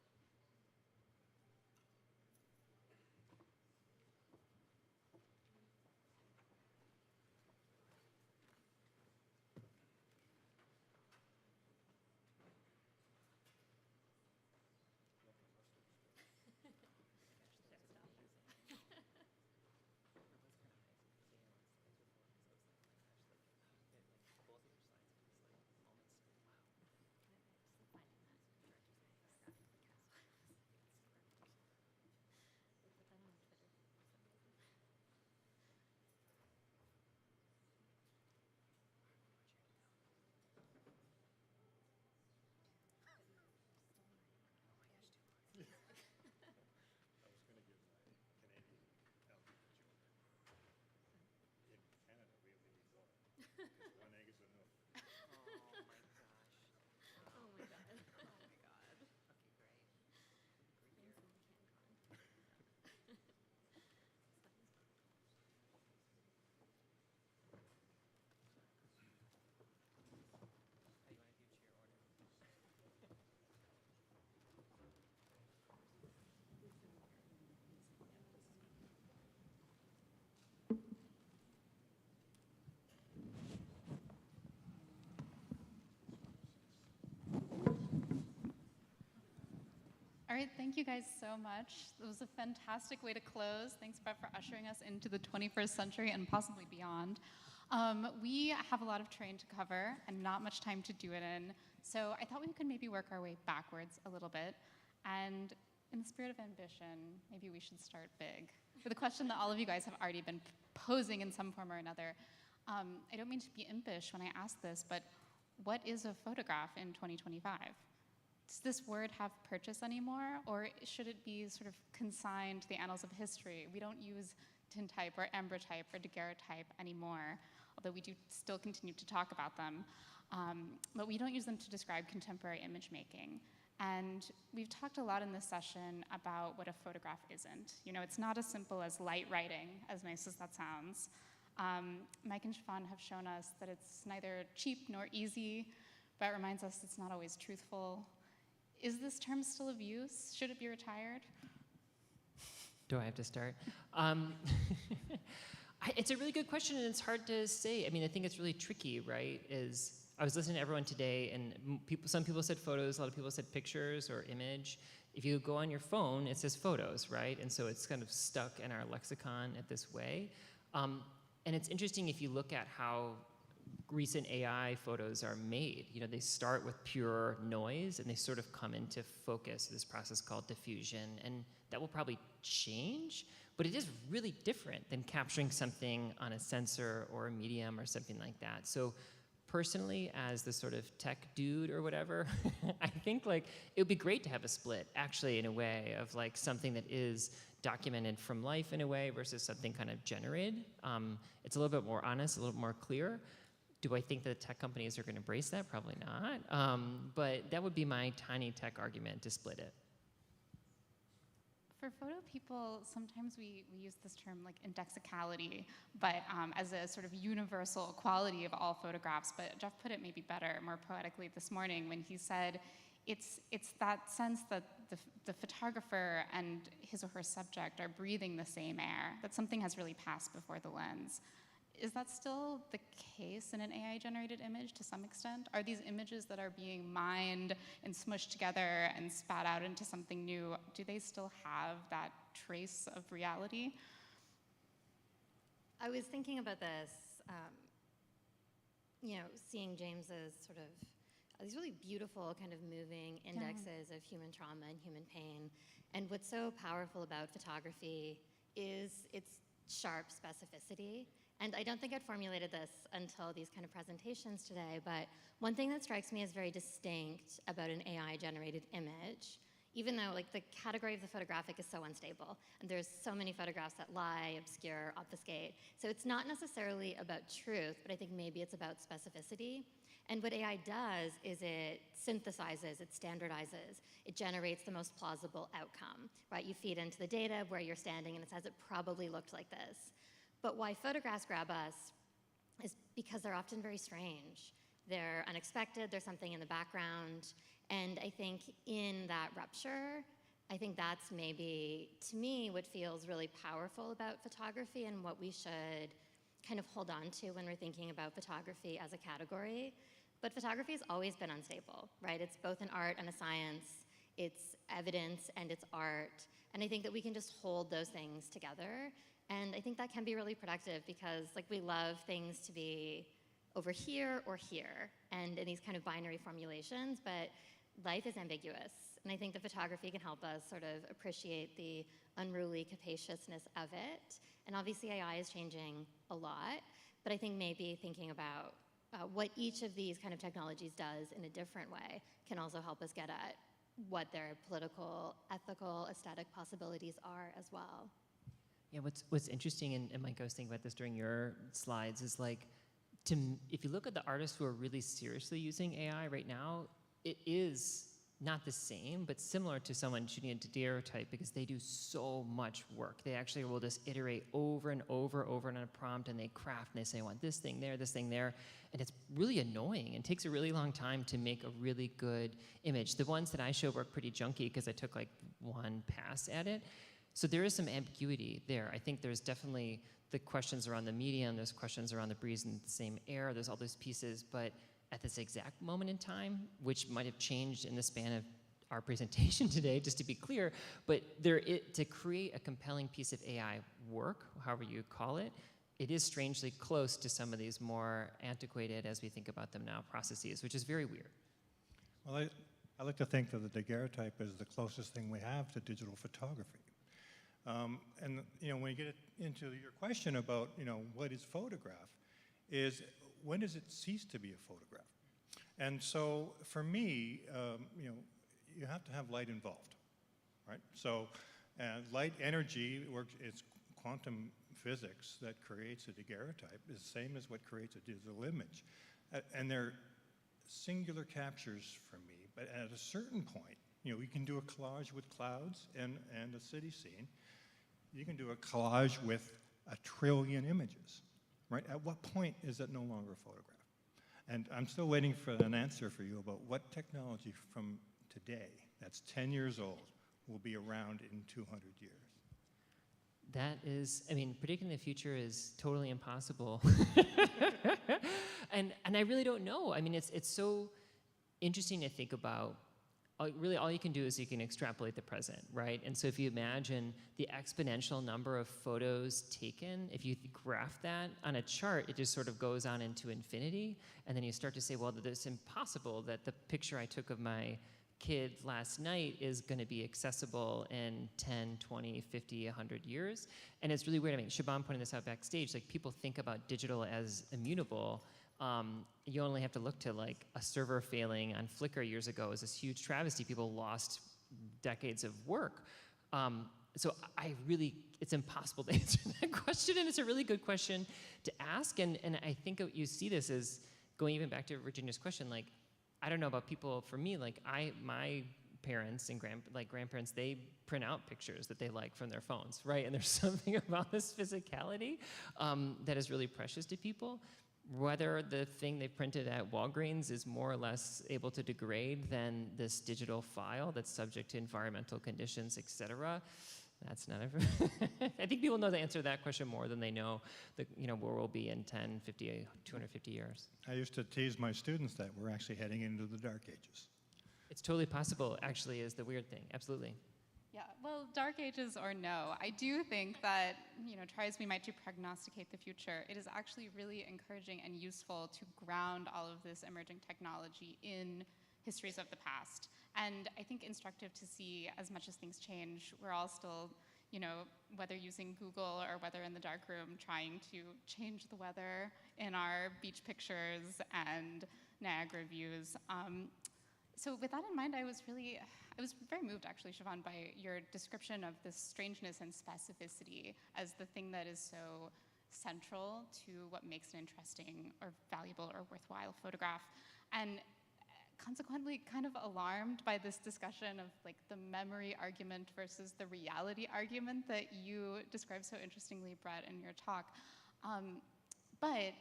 All right, thank you guys so much. It was a fantastic way to close. Thanks, Brett, for ushering us into the 21st century and possibly beyond. We have a lot of terrain to cover and not much time to do it in, so I thought we could maybe work our way backwards a little bit. And in the spirit of ambition, maybe we should start big. For the question that all of you guys have already been posing in some form or another, I don't mean to be impish when I ask this, but what is a photograph in 2025? Does this word have purchase anymore, or should it be sort of consigned to the annals of history? We don't use tintype or ambrotype or daguerreotype anymore, although we do still continue to talk about them. But we don't use them to describe contemporary image making. And we've talked a lot in this session about what a photograph isn't. You know, it's not as simple as light writing, as nice as that sounds. Mike and Siobhan have shown us that it's neither cheap nor easy, but it reminds us it's not always truthful. Is this term still of use? Should it be retired? Do I have to start? It's a really good question, and it's hard to say. I mean, I think it's really tricky, right? I was listening to everyone today, and some people said photos, a lot of people said pictures or image. If you go on your phone, it says photos, right? And so it's kind of stuck in our lexicon at this way. And it's interesting if you look at how recent AI photos are made. You know, they start with pure noise and they sort of come into focus, this process called diffusion, and that will probably change, but it is really different than capturing something on a sensor or a medium or something like that. So personally, as the sort of tech dude or whatever, I think like it would be great to have a split, actually, in a way of like something that is documented from life in a way versus something kind of generated. It's a little bit more honest, a little bit more clear. Do I think that tech companies are going to embrace that? Probably not. But that would be my tiny tech argument to split it. For photo people, sometimes we use this term like indexicality, but as a sort of universal quality of all photographs. But Jeff put it maybe better, more poetically this morning when he said, it's that sense that the photographer and his or her subject are breathing the same air, that something has really passed before the lens. Is that still the case in an AI-generated image to some extent? Are these images that are being mined and smushed together and spat out into something new, do they still have that trace of reality? I was thinking about this, seeing James's sort of these really beautiful kind of moving indexes of human trauma and human pain. And what's so powerful about photography is its sharp specificity And I don't think I'd formulated this until these kind of presentations today, but one thing that strikes me as very distinct about an AI-generated image, even though like the category of the photographic is so unstable, and there's so many photographs that lie, obscure, obfuscate, so it's not necessarily about truth, but I think maybe it's about specificity. And what AI does is it synthesizes, it standardizes, it generates the most plausible outcome, right? You feed into the data of where you're standing and it says it probably looked like this. But why photographs grab us is because they're often very strange. They're unexpected, there's something in the background, and I think in that rupture, I think that's maybe, to me, what feels really powerful about photography and what we should kind of hold on to when we're thinking about photography as a category. But photography has always been unstable, right? It's both an art and a science. It's evidence and it's art. And I think that we can just hold those things together. And I think that can be really productive because like we love things to be over here or here and in these kind of binary formulations, but life is ambiguous. And I think the photography can help us sort of appreciate the unruly capaciousness of it. And obviously AI is changing a lot, but I think maybe thinking about what each of these kind of technologies does in a different way can also help us get at what their political, ethical, aesthetic possibilities are as well. Yeah, what's interesting, and Mike, I was thinking about this during your slides, is like, if you look at the artists who are really seriously using AI right now, it is not the same, but similar to someone shooting a daguerreotype because they do so much work. They actually will just iterate over and over on a prompt, and they craft, and they say, I want this thing there, and it's really annoying and takes a really long time to make a really good image. The ones that I show work pretty junky because I took like one pass at it. So there is some ambiguity there. I think there's definitely the questions around the medium, there's questions around the breeze in the same air, there's all those pieces, but at this exact moment in time, which might have changed in the span of our presentation today, just to be clear, but to create a compelling piece of AI work, however you call it, it is strangely close to some of these more antiquated, as we think about them now, processes, which is very weird. Well, I like to think that the daguerreotype is the closest thing we have to digital photography. And you know, when you get into your question about what is photograph, is when does it cease to be a photograph? And so for me, you have to have light involved, right? So light energy works. It's quantum physics that creates a daguerreotype. Is the same as what creates a digital image, and they're singular captures for me. But at a certain point, we can do a collage with clouds and a city scene. You can do a collage with 1 trillion images, right? At what point is it no longer a photograph? And I'm still waiting for an answer for you about what technology from today, that's 10 years old, will be around in 200 years. That is, I mean, predicting the future is totally impossible. and I really don't know. I mean, it's so interesting to think about. Really, all you can do is you can extrapolate the present, right? And so if you imagine the exponential number of photos taken, if you graph that on a chart, it just sort of goes on into infinity. And then you start to say, well, it's impossible that the picture I took of my kid last night is going to be accessible in 10, 20, 50, 100 years. And it's really weird. I mean, Shaban pointed this out backstage. Like, people think about digital as immutable. You only have to look to like a server failing on Flickr years ago as this huge travesty. People lost decades of work. So it's impossible to answer that question, and it's a really good question to ask. And I think you see this as going even back to Virginia's question. Like, I don't know about people. For me, like my parents and grandparents, they print out pictures that they like from their phones, right? And there's something about this physicality that is really precious to people. Whether the thing they printed at Walgreens is more or less able to degrade than this digital file that's subject to environmental conditions, et cetera, that's not ever. I think people know the answer to that question more than they know where we'll be in 10, 50, 250 years. I used to tease my students that we're actually heading into the Dark Ages. It's totally possible, actually, is the weird thing. Absolutely. Yeah, well, Dark Ages or no, I do think that, try as we might to prognosticate the future, it is actually really encouraging and useful to ground all of this emerging technology in histories of the past. And I think instructive to see, as much as things change, we're all still, whether using Google or whether in the darkroom trying to change the weather in our beach pictures and Niagara views. So with that in mind, I was very moved actually, Siobhan, by your description of this strangeness and specificity as the thing that is so central to what makes an interesting or valuable or worthwhile photograph. And consequently kind of alarmed by this discussion of like the memory argument versus the reality argument that you described so interestingly, Brett, in your talk. But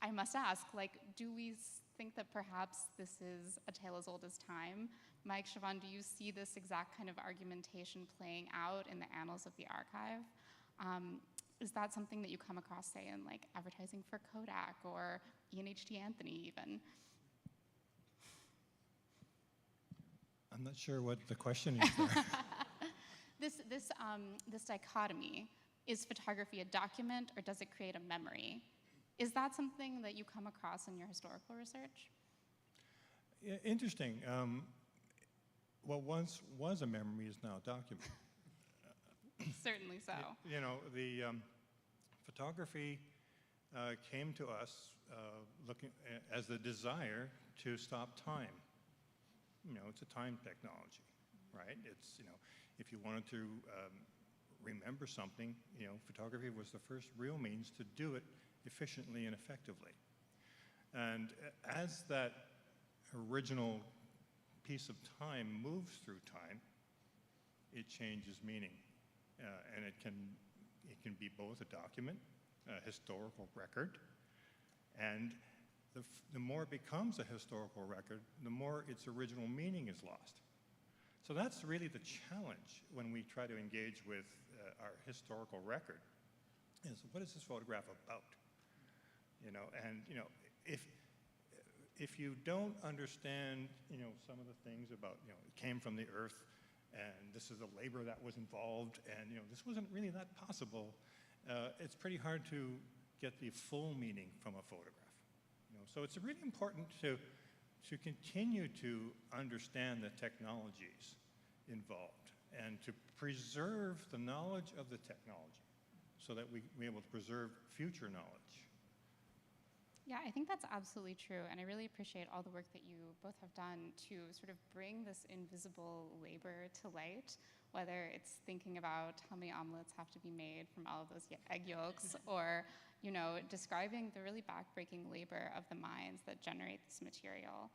I must ask, like, do we think that perhaps this is a tale as old as time? Mike, Siobhan, do you see this exact kind of argumentation playing out in the annals of the archive? Is that something that you come across, say, in like advertising for Kodak or E&H.T. Anthony even? I'm not sure what the question is there. This dichotomy, is photography a document or does it create a memory? Is that something that you come across in your historical research? Yeah, interesting. What once was a memory is now a document. Certainly so. You know, the photography came to us looking as the desire to stop time. You know, it's a time technology, right? It's, you know, if you wanted to remember something, you know, photography was the first real means to do it efficiently and effectively. And as that original piece of time moves through time, it changes meaning. And it can be both a document, a historical record, and the more it becomes a historical record, the more its original meaning is lost. So that's really the challenge when we try to engage with our historical record, is what is this photograph about? You know, and you know, if you don't understand, you know, some of the things about, you know, it came from the earth, and this is the labor that was involved, and you know, this wasn't really that possible, it's pretty hard to get the full meaning from a photograph. You know, so it's really important to continue to understand the technologies involved and to preserve the knowledge of the technology so that we be able to preserve future knowledge. Yeah, I think that's absolutely true, and I really appreciate all the work that you both have done to sort of bring this invisible labor to light, whether it's thinking about how many omelets have to be made from all of those egg yolks, or, you know, describing the really backbreaking labor of the mines that generate this material.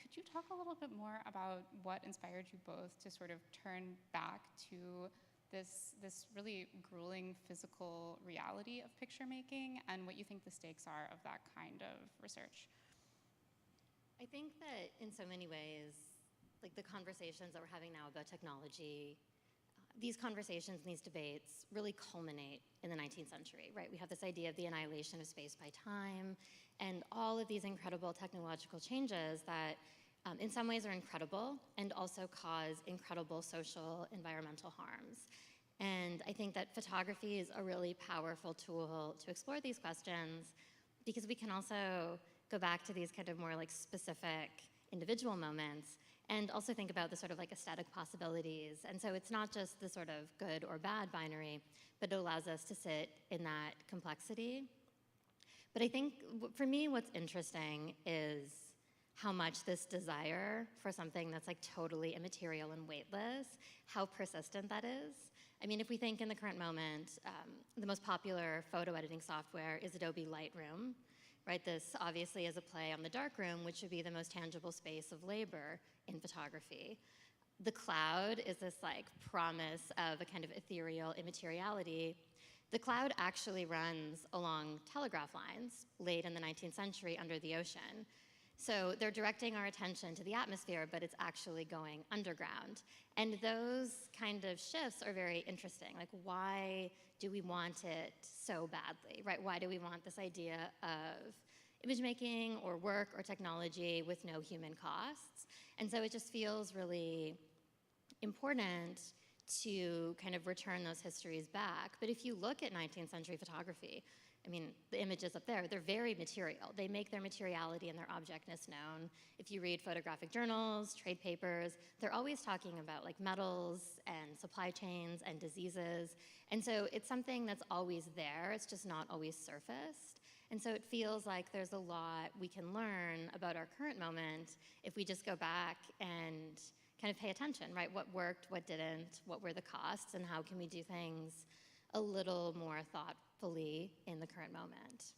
Could you talk a little bit more about what inspired you both to sort of turn back to this really grueling physical reality of picture making, and what you think the stakes are of that kind of research? I think that in so many ways, like the conversations that we're having now about technology, these conversations, these debates really culminate in the 19th century, right? We have this idea of the annihilation of space by time, and all of these incredible technological changes that in some ways are incredible and also cause incredible social, environmental harms. And I think that photography is a really powerful tool to explore these questions, because we can also go back to these kind of more like specific individual moments and also think about the sort of like aesthetic possibilities. And so it's not just the sort of good or bad binary, but it allows us to sit in that complexity. But I think for me, what's interesting is how much this desire for something that's like totally immaterial and weightless, how persistent that is. I mean, if we think in the current moment, the most popular photo editing software is Adobe Lightroom, right? This obviously is a play on the darkroom, which would be the most tangible space of labor in photography. The cloud is this like promise of a kind of ethereal immateriality. The cloud actually runs along telegraph lines late in the 19th century under the ocean. So they're directing our attention to the atmosphere, but it's actually going underground. And those kind of shifts are very interesting. Like, why do we want it so badly, right? Why do we want this idea of image making or work or technology with no human costs? And so it just feels really important to kind of return those histories back. But if you look at 19th century photography, I mean, the images up there, they're very material. They make their materiality and their objectness known. If you read photographic journals, trade papers, they're always talking about like metals and supply chains and diseases. And so it's something that's always there, it's just not always surfaced. And so it feels like there's a lot we can learn about our current moment if we just go back and kind of pay attention, right? What worked, what didn't, what were the costs, and how can we do things a little more thoughtfully in the current moment?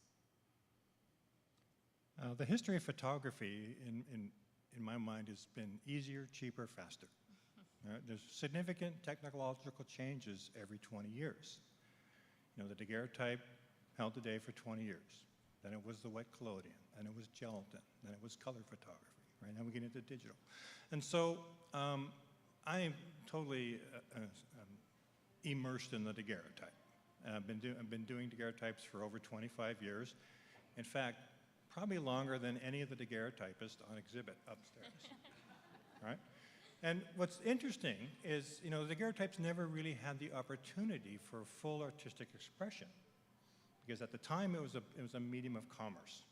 The history of photography, in my mind, has been easier, cheaper, faster. There's significant technological changes every 20 years. You know, the daguerreotype held the day for 20 years. Then it was the wet collodion, then it was gelatin, then it was color photography. Right now we get into digital. And so I am totally immersed in the daguerreotype. I've been doing daguerreotypes for over 25 years. In fact, probably longer than any of the daguerreotypists on exhibit upstairs, right? And what's interesting is, you know, the daguerreotypes never really had the opportunity for full artistic expression, because at the time it was a medium of commerce.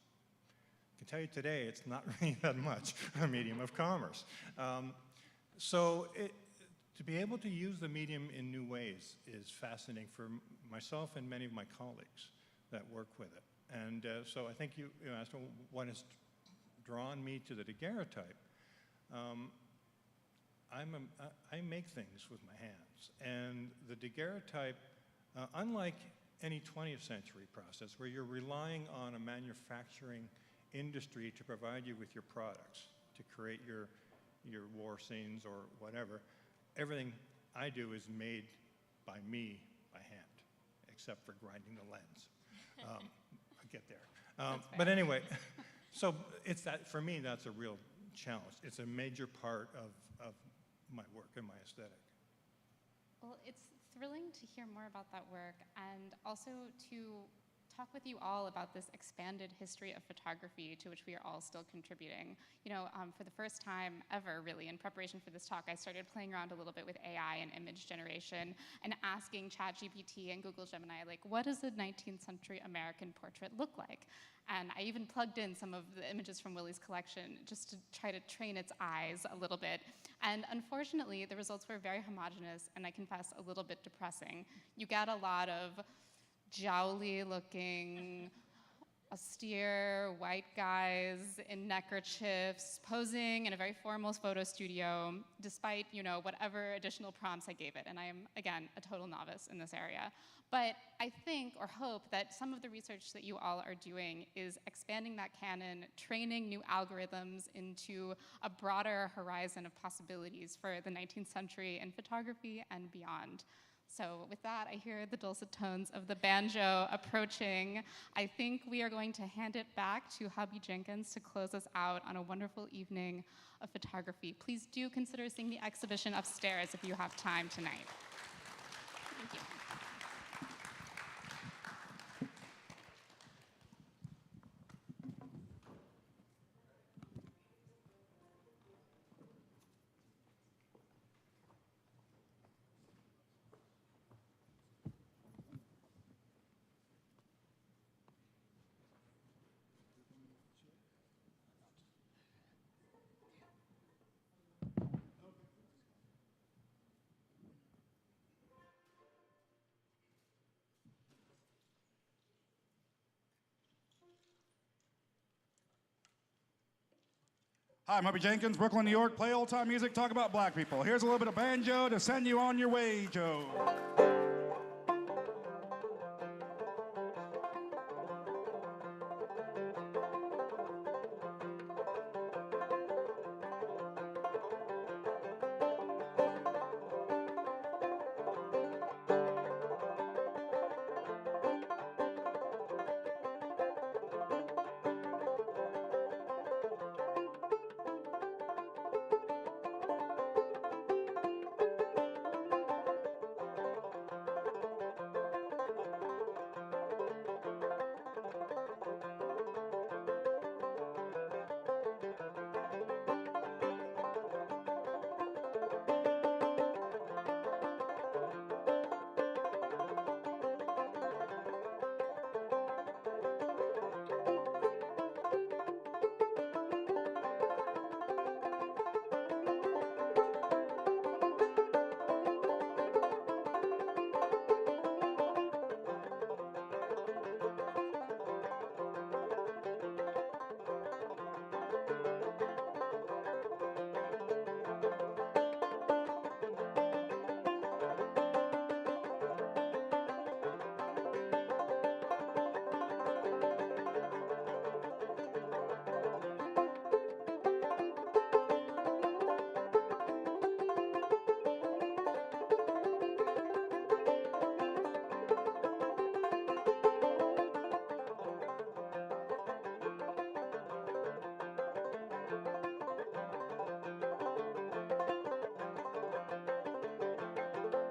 I can tell you today, it's not really that much a medium of commerce. To be able to use the medium in new ways is fascinating for myself and many of my colleagues that work with it. And so I think you asked what has drawn me to the daguerreotype. I make things with my hands. And the daguerreotype, unlike any 20th century process where you're relying on a manufacturing industry to provide you with your products, to create your war scenes or whatever, everything I do is made by me by hand, except for grinding the lens. I'll get there. But anyway, so it's that, for me, that's a real challenge. It's a major part of my work and my aesthetic. Well, it's thrilling to hear more about that work and also to talk with you all about this expanded history of photography to which we are all still contributing. You know, for the first time ever, really, in preparation for this talk, I started playing around a little bit with AI and image generation and asking ChatGPT and Google Gemini, like, what does a 19th century American portrait look like? And I even plugged in some of the images from Willie's collection just to try to train its eyes a little bit. And unfortunately, the results were very homogeneous and I confess a little bit depressing. You get a lot of jowly looking, austere white guys in neckerchiefs posing in a very formal photo studio, despite, you know, whatever additional prompts I gave it. And I am, again, a total novice in this area. But I think or hope that some of the research that you all are doing is expanding that canon, training new algorithms into a broader horizon of possibilities for the 19th century in photography and beyond. So with that, I hear the dulcet tones of the banjo approaching. I think we are going to hand it back to Hubby Jenkins to close us out on a wonderful evening of photography. Please do consider seeing the exhibition upstairs if you have time tonight. Thank you. Hi, I'm Hubby Jenkins, Brooklyn, New York. Play old-time music, talk about black people. Here's a little bit of banjo to send you on your way, Joe.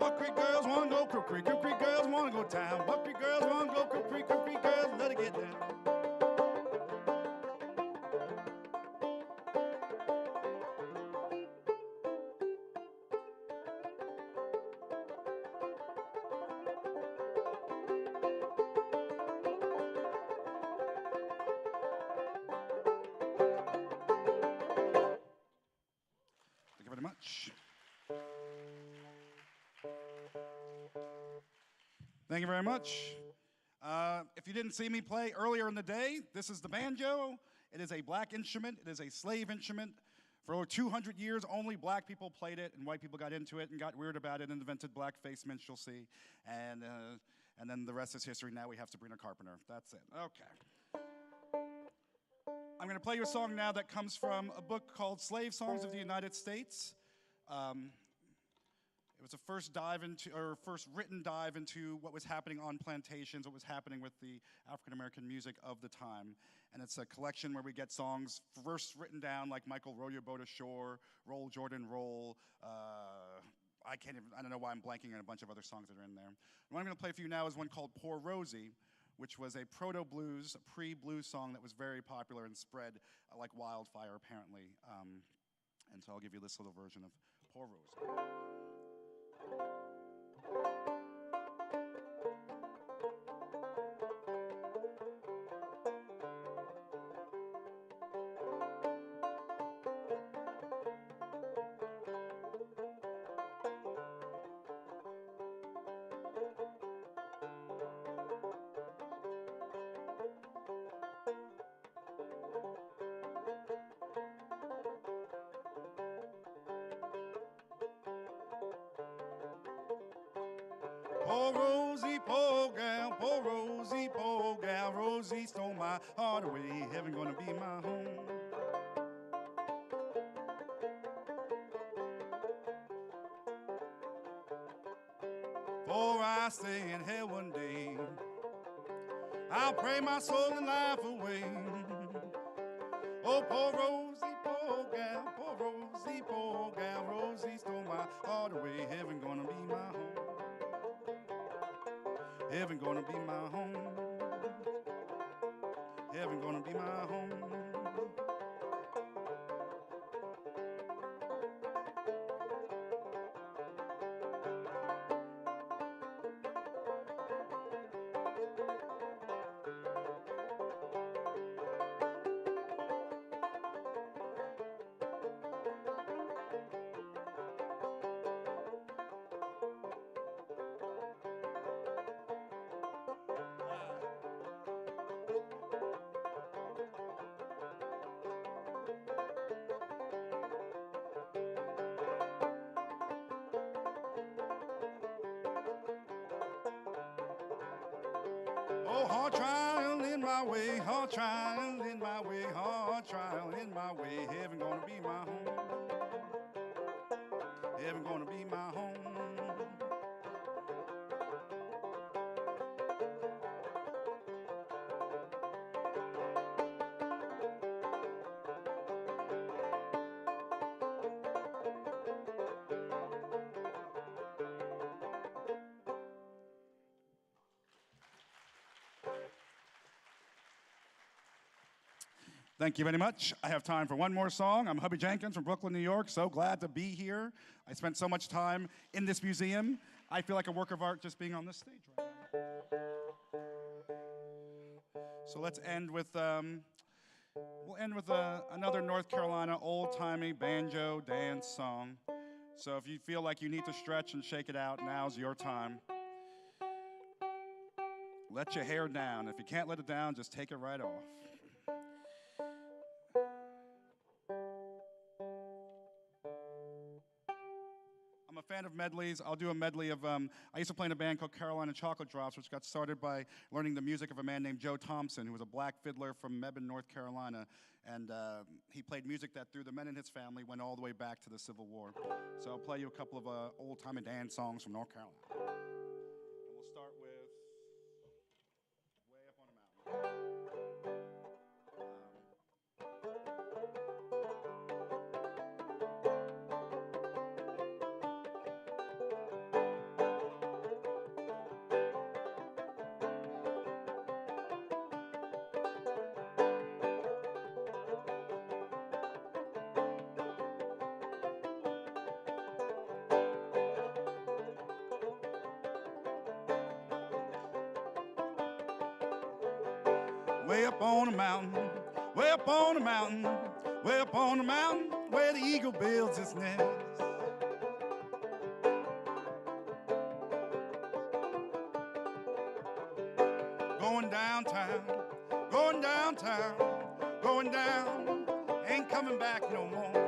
Buck Creek girls wanna go Crook Creek. Crook Creek girls wanna go town. Buck Creek girls wanna go Crook Creek. Crook Creek girls, let it get down. Thank you very much. Thank you very much. If you didn't see me play earlier in the day, this is the banjo. It is a black instrument. It is a slave instrument. For over 200 years, only black people played it, and white people got into it and got weird about it and invented blackface minstrelsy. And then the rest is history. Now we have Sabrina Carpenter. That's it. Okay. I'm going to play you a song now that comes from a book called Slave Songs of the United States. It was a first written dive into what was happening on plantations, what was happening with the African-American music of the time. And it's a collection where we get songs first written down, like Michael, Row Your Boat Ashore, Roll Jordan Roll. I don't know why I'm blanking on a bunch of other songs that are in there. What I'm going to play for you now is one called Poor Rosie, which was a proto-blues, a pre-blues song that was very popular and spread like wildfire, apparently. And so I'll give you this little version of Poor Rosie. Poor Rosie, poor gal, poor Rosie, poor gal. Rosie stole my heart away. Heaven gonna be my home. For I stay in hell one day, I'll pray my soul and life away. Oh, poor Rosie, poor gal, poor Rosie, poor gal. Rosie stole my heart away. Heaven gonna be my home. Heaven gonna be my home. Heaven gonna be my home. Oh, hard trial in my way, hard trial in my way, hard trial in my way. Heaven gonna be my home. Heaven gonna be my home. Thank you very much. I have time for one more song. I'm Hubby Jenkins from Brooklyn, New York. So glad to be here. I spent so much time in this museum. I feel like a work of art just being on this stage right now. So let's end with, another North Carolina old-timey banjo dance song. So if you feel like you need to stretch and shake it out, now's your time. Let your hair down. If you can't let it down, just take it right off. I'm a fan of medleys. I'll do a medley of, I used to play in a band called Carolina Chocolate Drops, which got started by learning the music of a man named Joe Thompson, who was a black fiddler from Mebane, North Carolina. And he played music that through the men in his family went all the way back to the Civil War. So I'll play you a couple of old-timey dance songs from North Carolina. And we'll start with Way Up on a Mountain. way up on the mountain, way up on the mountain, way up on the mountain, where the eagle builds its nest. Going downtown, going downtown, going down, ain't coming back no more.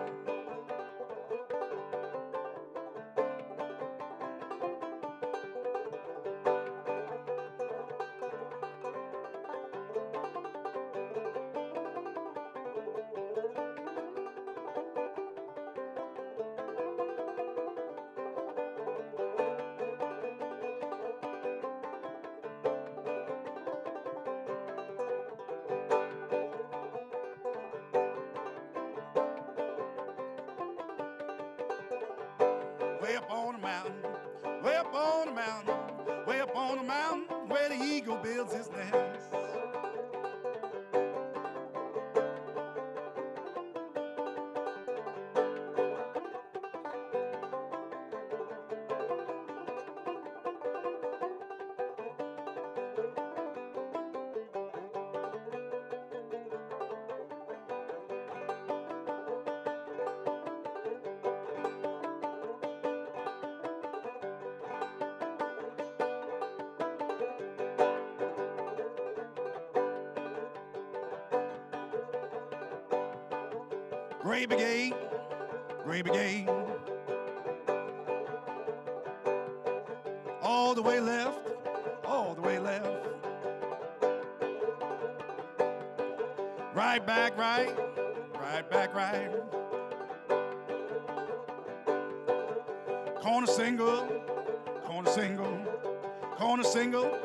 Way up on the mountain, way up on the mountain, way up on the mountain, where the eagle builds his nest. Gray Brigade, Gray Brigade. All the way left, all the way left. Right back right, right back right. Corner single, corner single, corner single,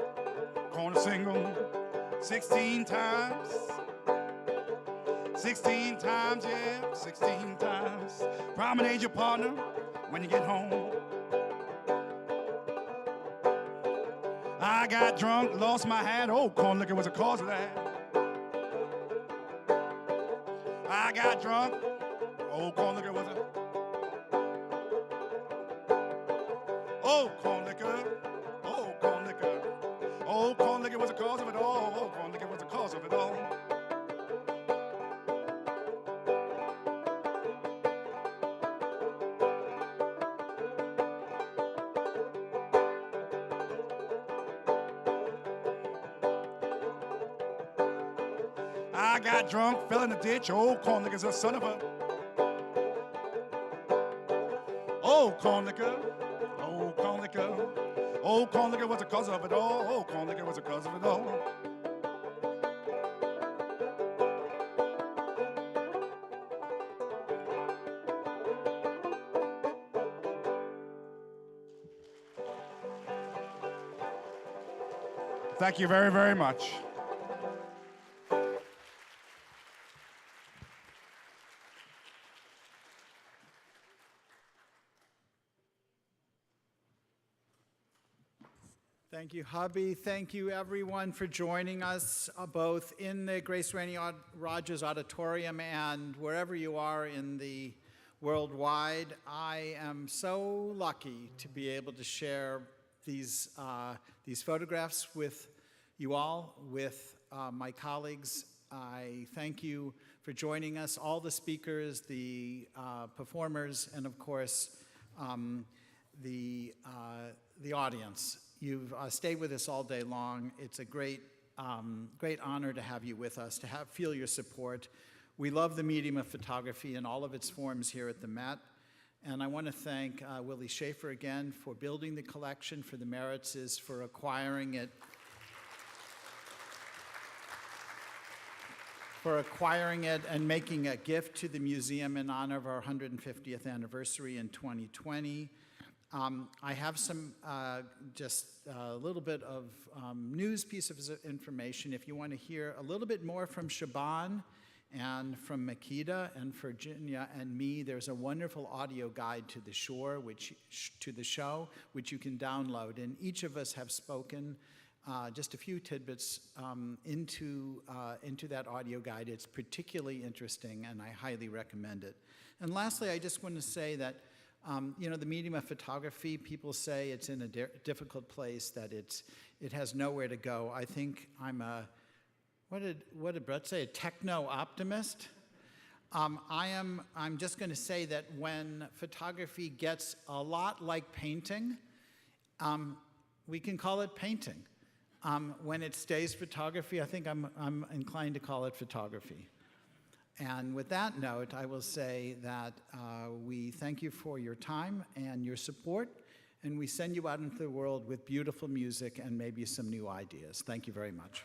corner single. 16 times. 16 times, yeah, 16 times. Promenade your partner when you get home. I got drunk, lost my hat. Oh, corn liquor was the cause of that. I got drunk. Oh, corn liquor was a. Oh, corn liquor. Oh, corn liquor. Oh, corn liquor was the cause of it all. Oh, corn liquor was the cause of it all. I got drunk, fell in the ditch. Oh, corn liquor's a son of a. Oh, corn liquor. Oh, corn liquor. Oh, corn liquor was the cause of it all. Oh, corn liquor was the cause of it all. Thank you very, very much. Thank you, Hubby. Thank you, everyone, for joining us, both in the Grace Rainey Rogers Auditorium and wherever you are in the worldwide. I am so lucky to be able to share these photographs with you all, with my colleagues. I thank you for joining us, all the speakers, the performers, and of course, the audience. You've stayed with us all day long. It's a great honor to have you with us, to feel your support. We love the medium of photography in all of its forms here at the Met. And I want to thank Willie Schaefer again for building the collection, for the Meritzes, for acquiring it. And making a gift to the museum in honor of our 150th anniversary in 2020. I have some, just a little bit of news pieces of information. If you want to hear a little bit more from Shaban and from Makeda and Virginia and me, there's a wonderful audio guide to the show, which you can download. And each of us have spoken just a few tidbits into that audio guide. It's particularly interesting, and I highly recommend it. And lastly, I just want to say that the medium of photography, people say it's in a difficult place, that it has nowhere to go. I think I'm what did Brett say? A techno-optimist? I'm just going to say that when photography gets a lot like painting, we can call it painting. When it stays photography, I think I'm inclined to call it photography. And with that note, I will say that we thank you for your time and your support, and we send you out into the world with beautiful music and maybe some new ideas. Thank you very much.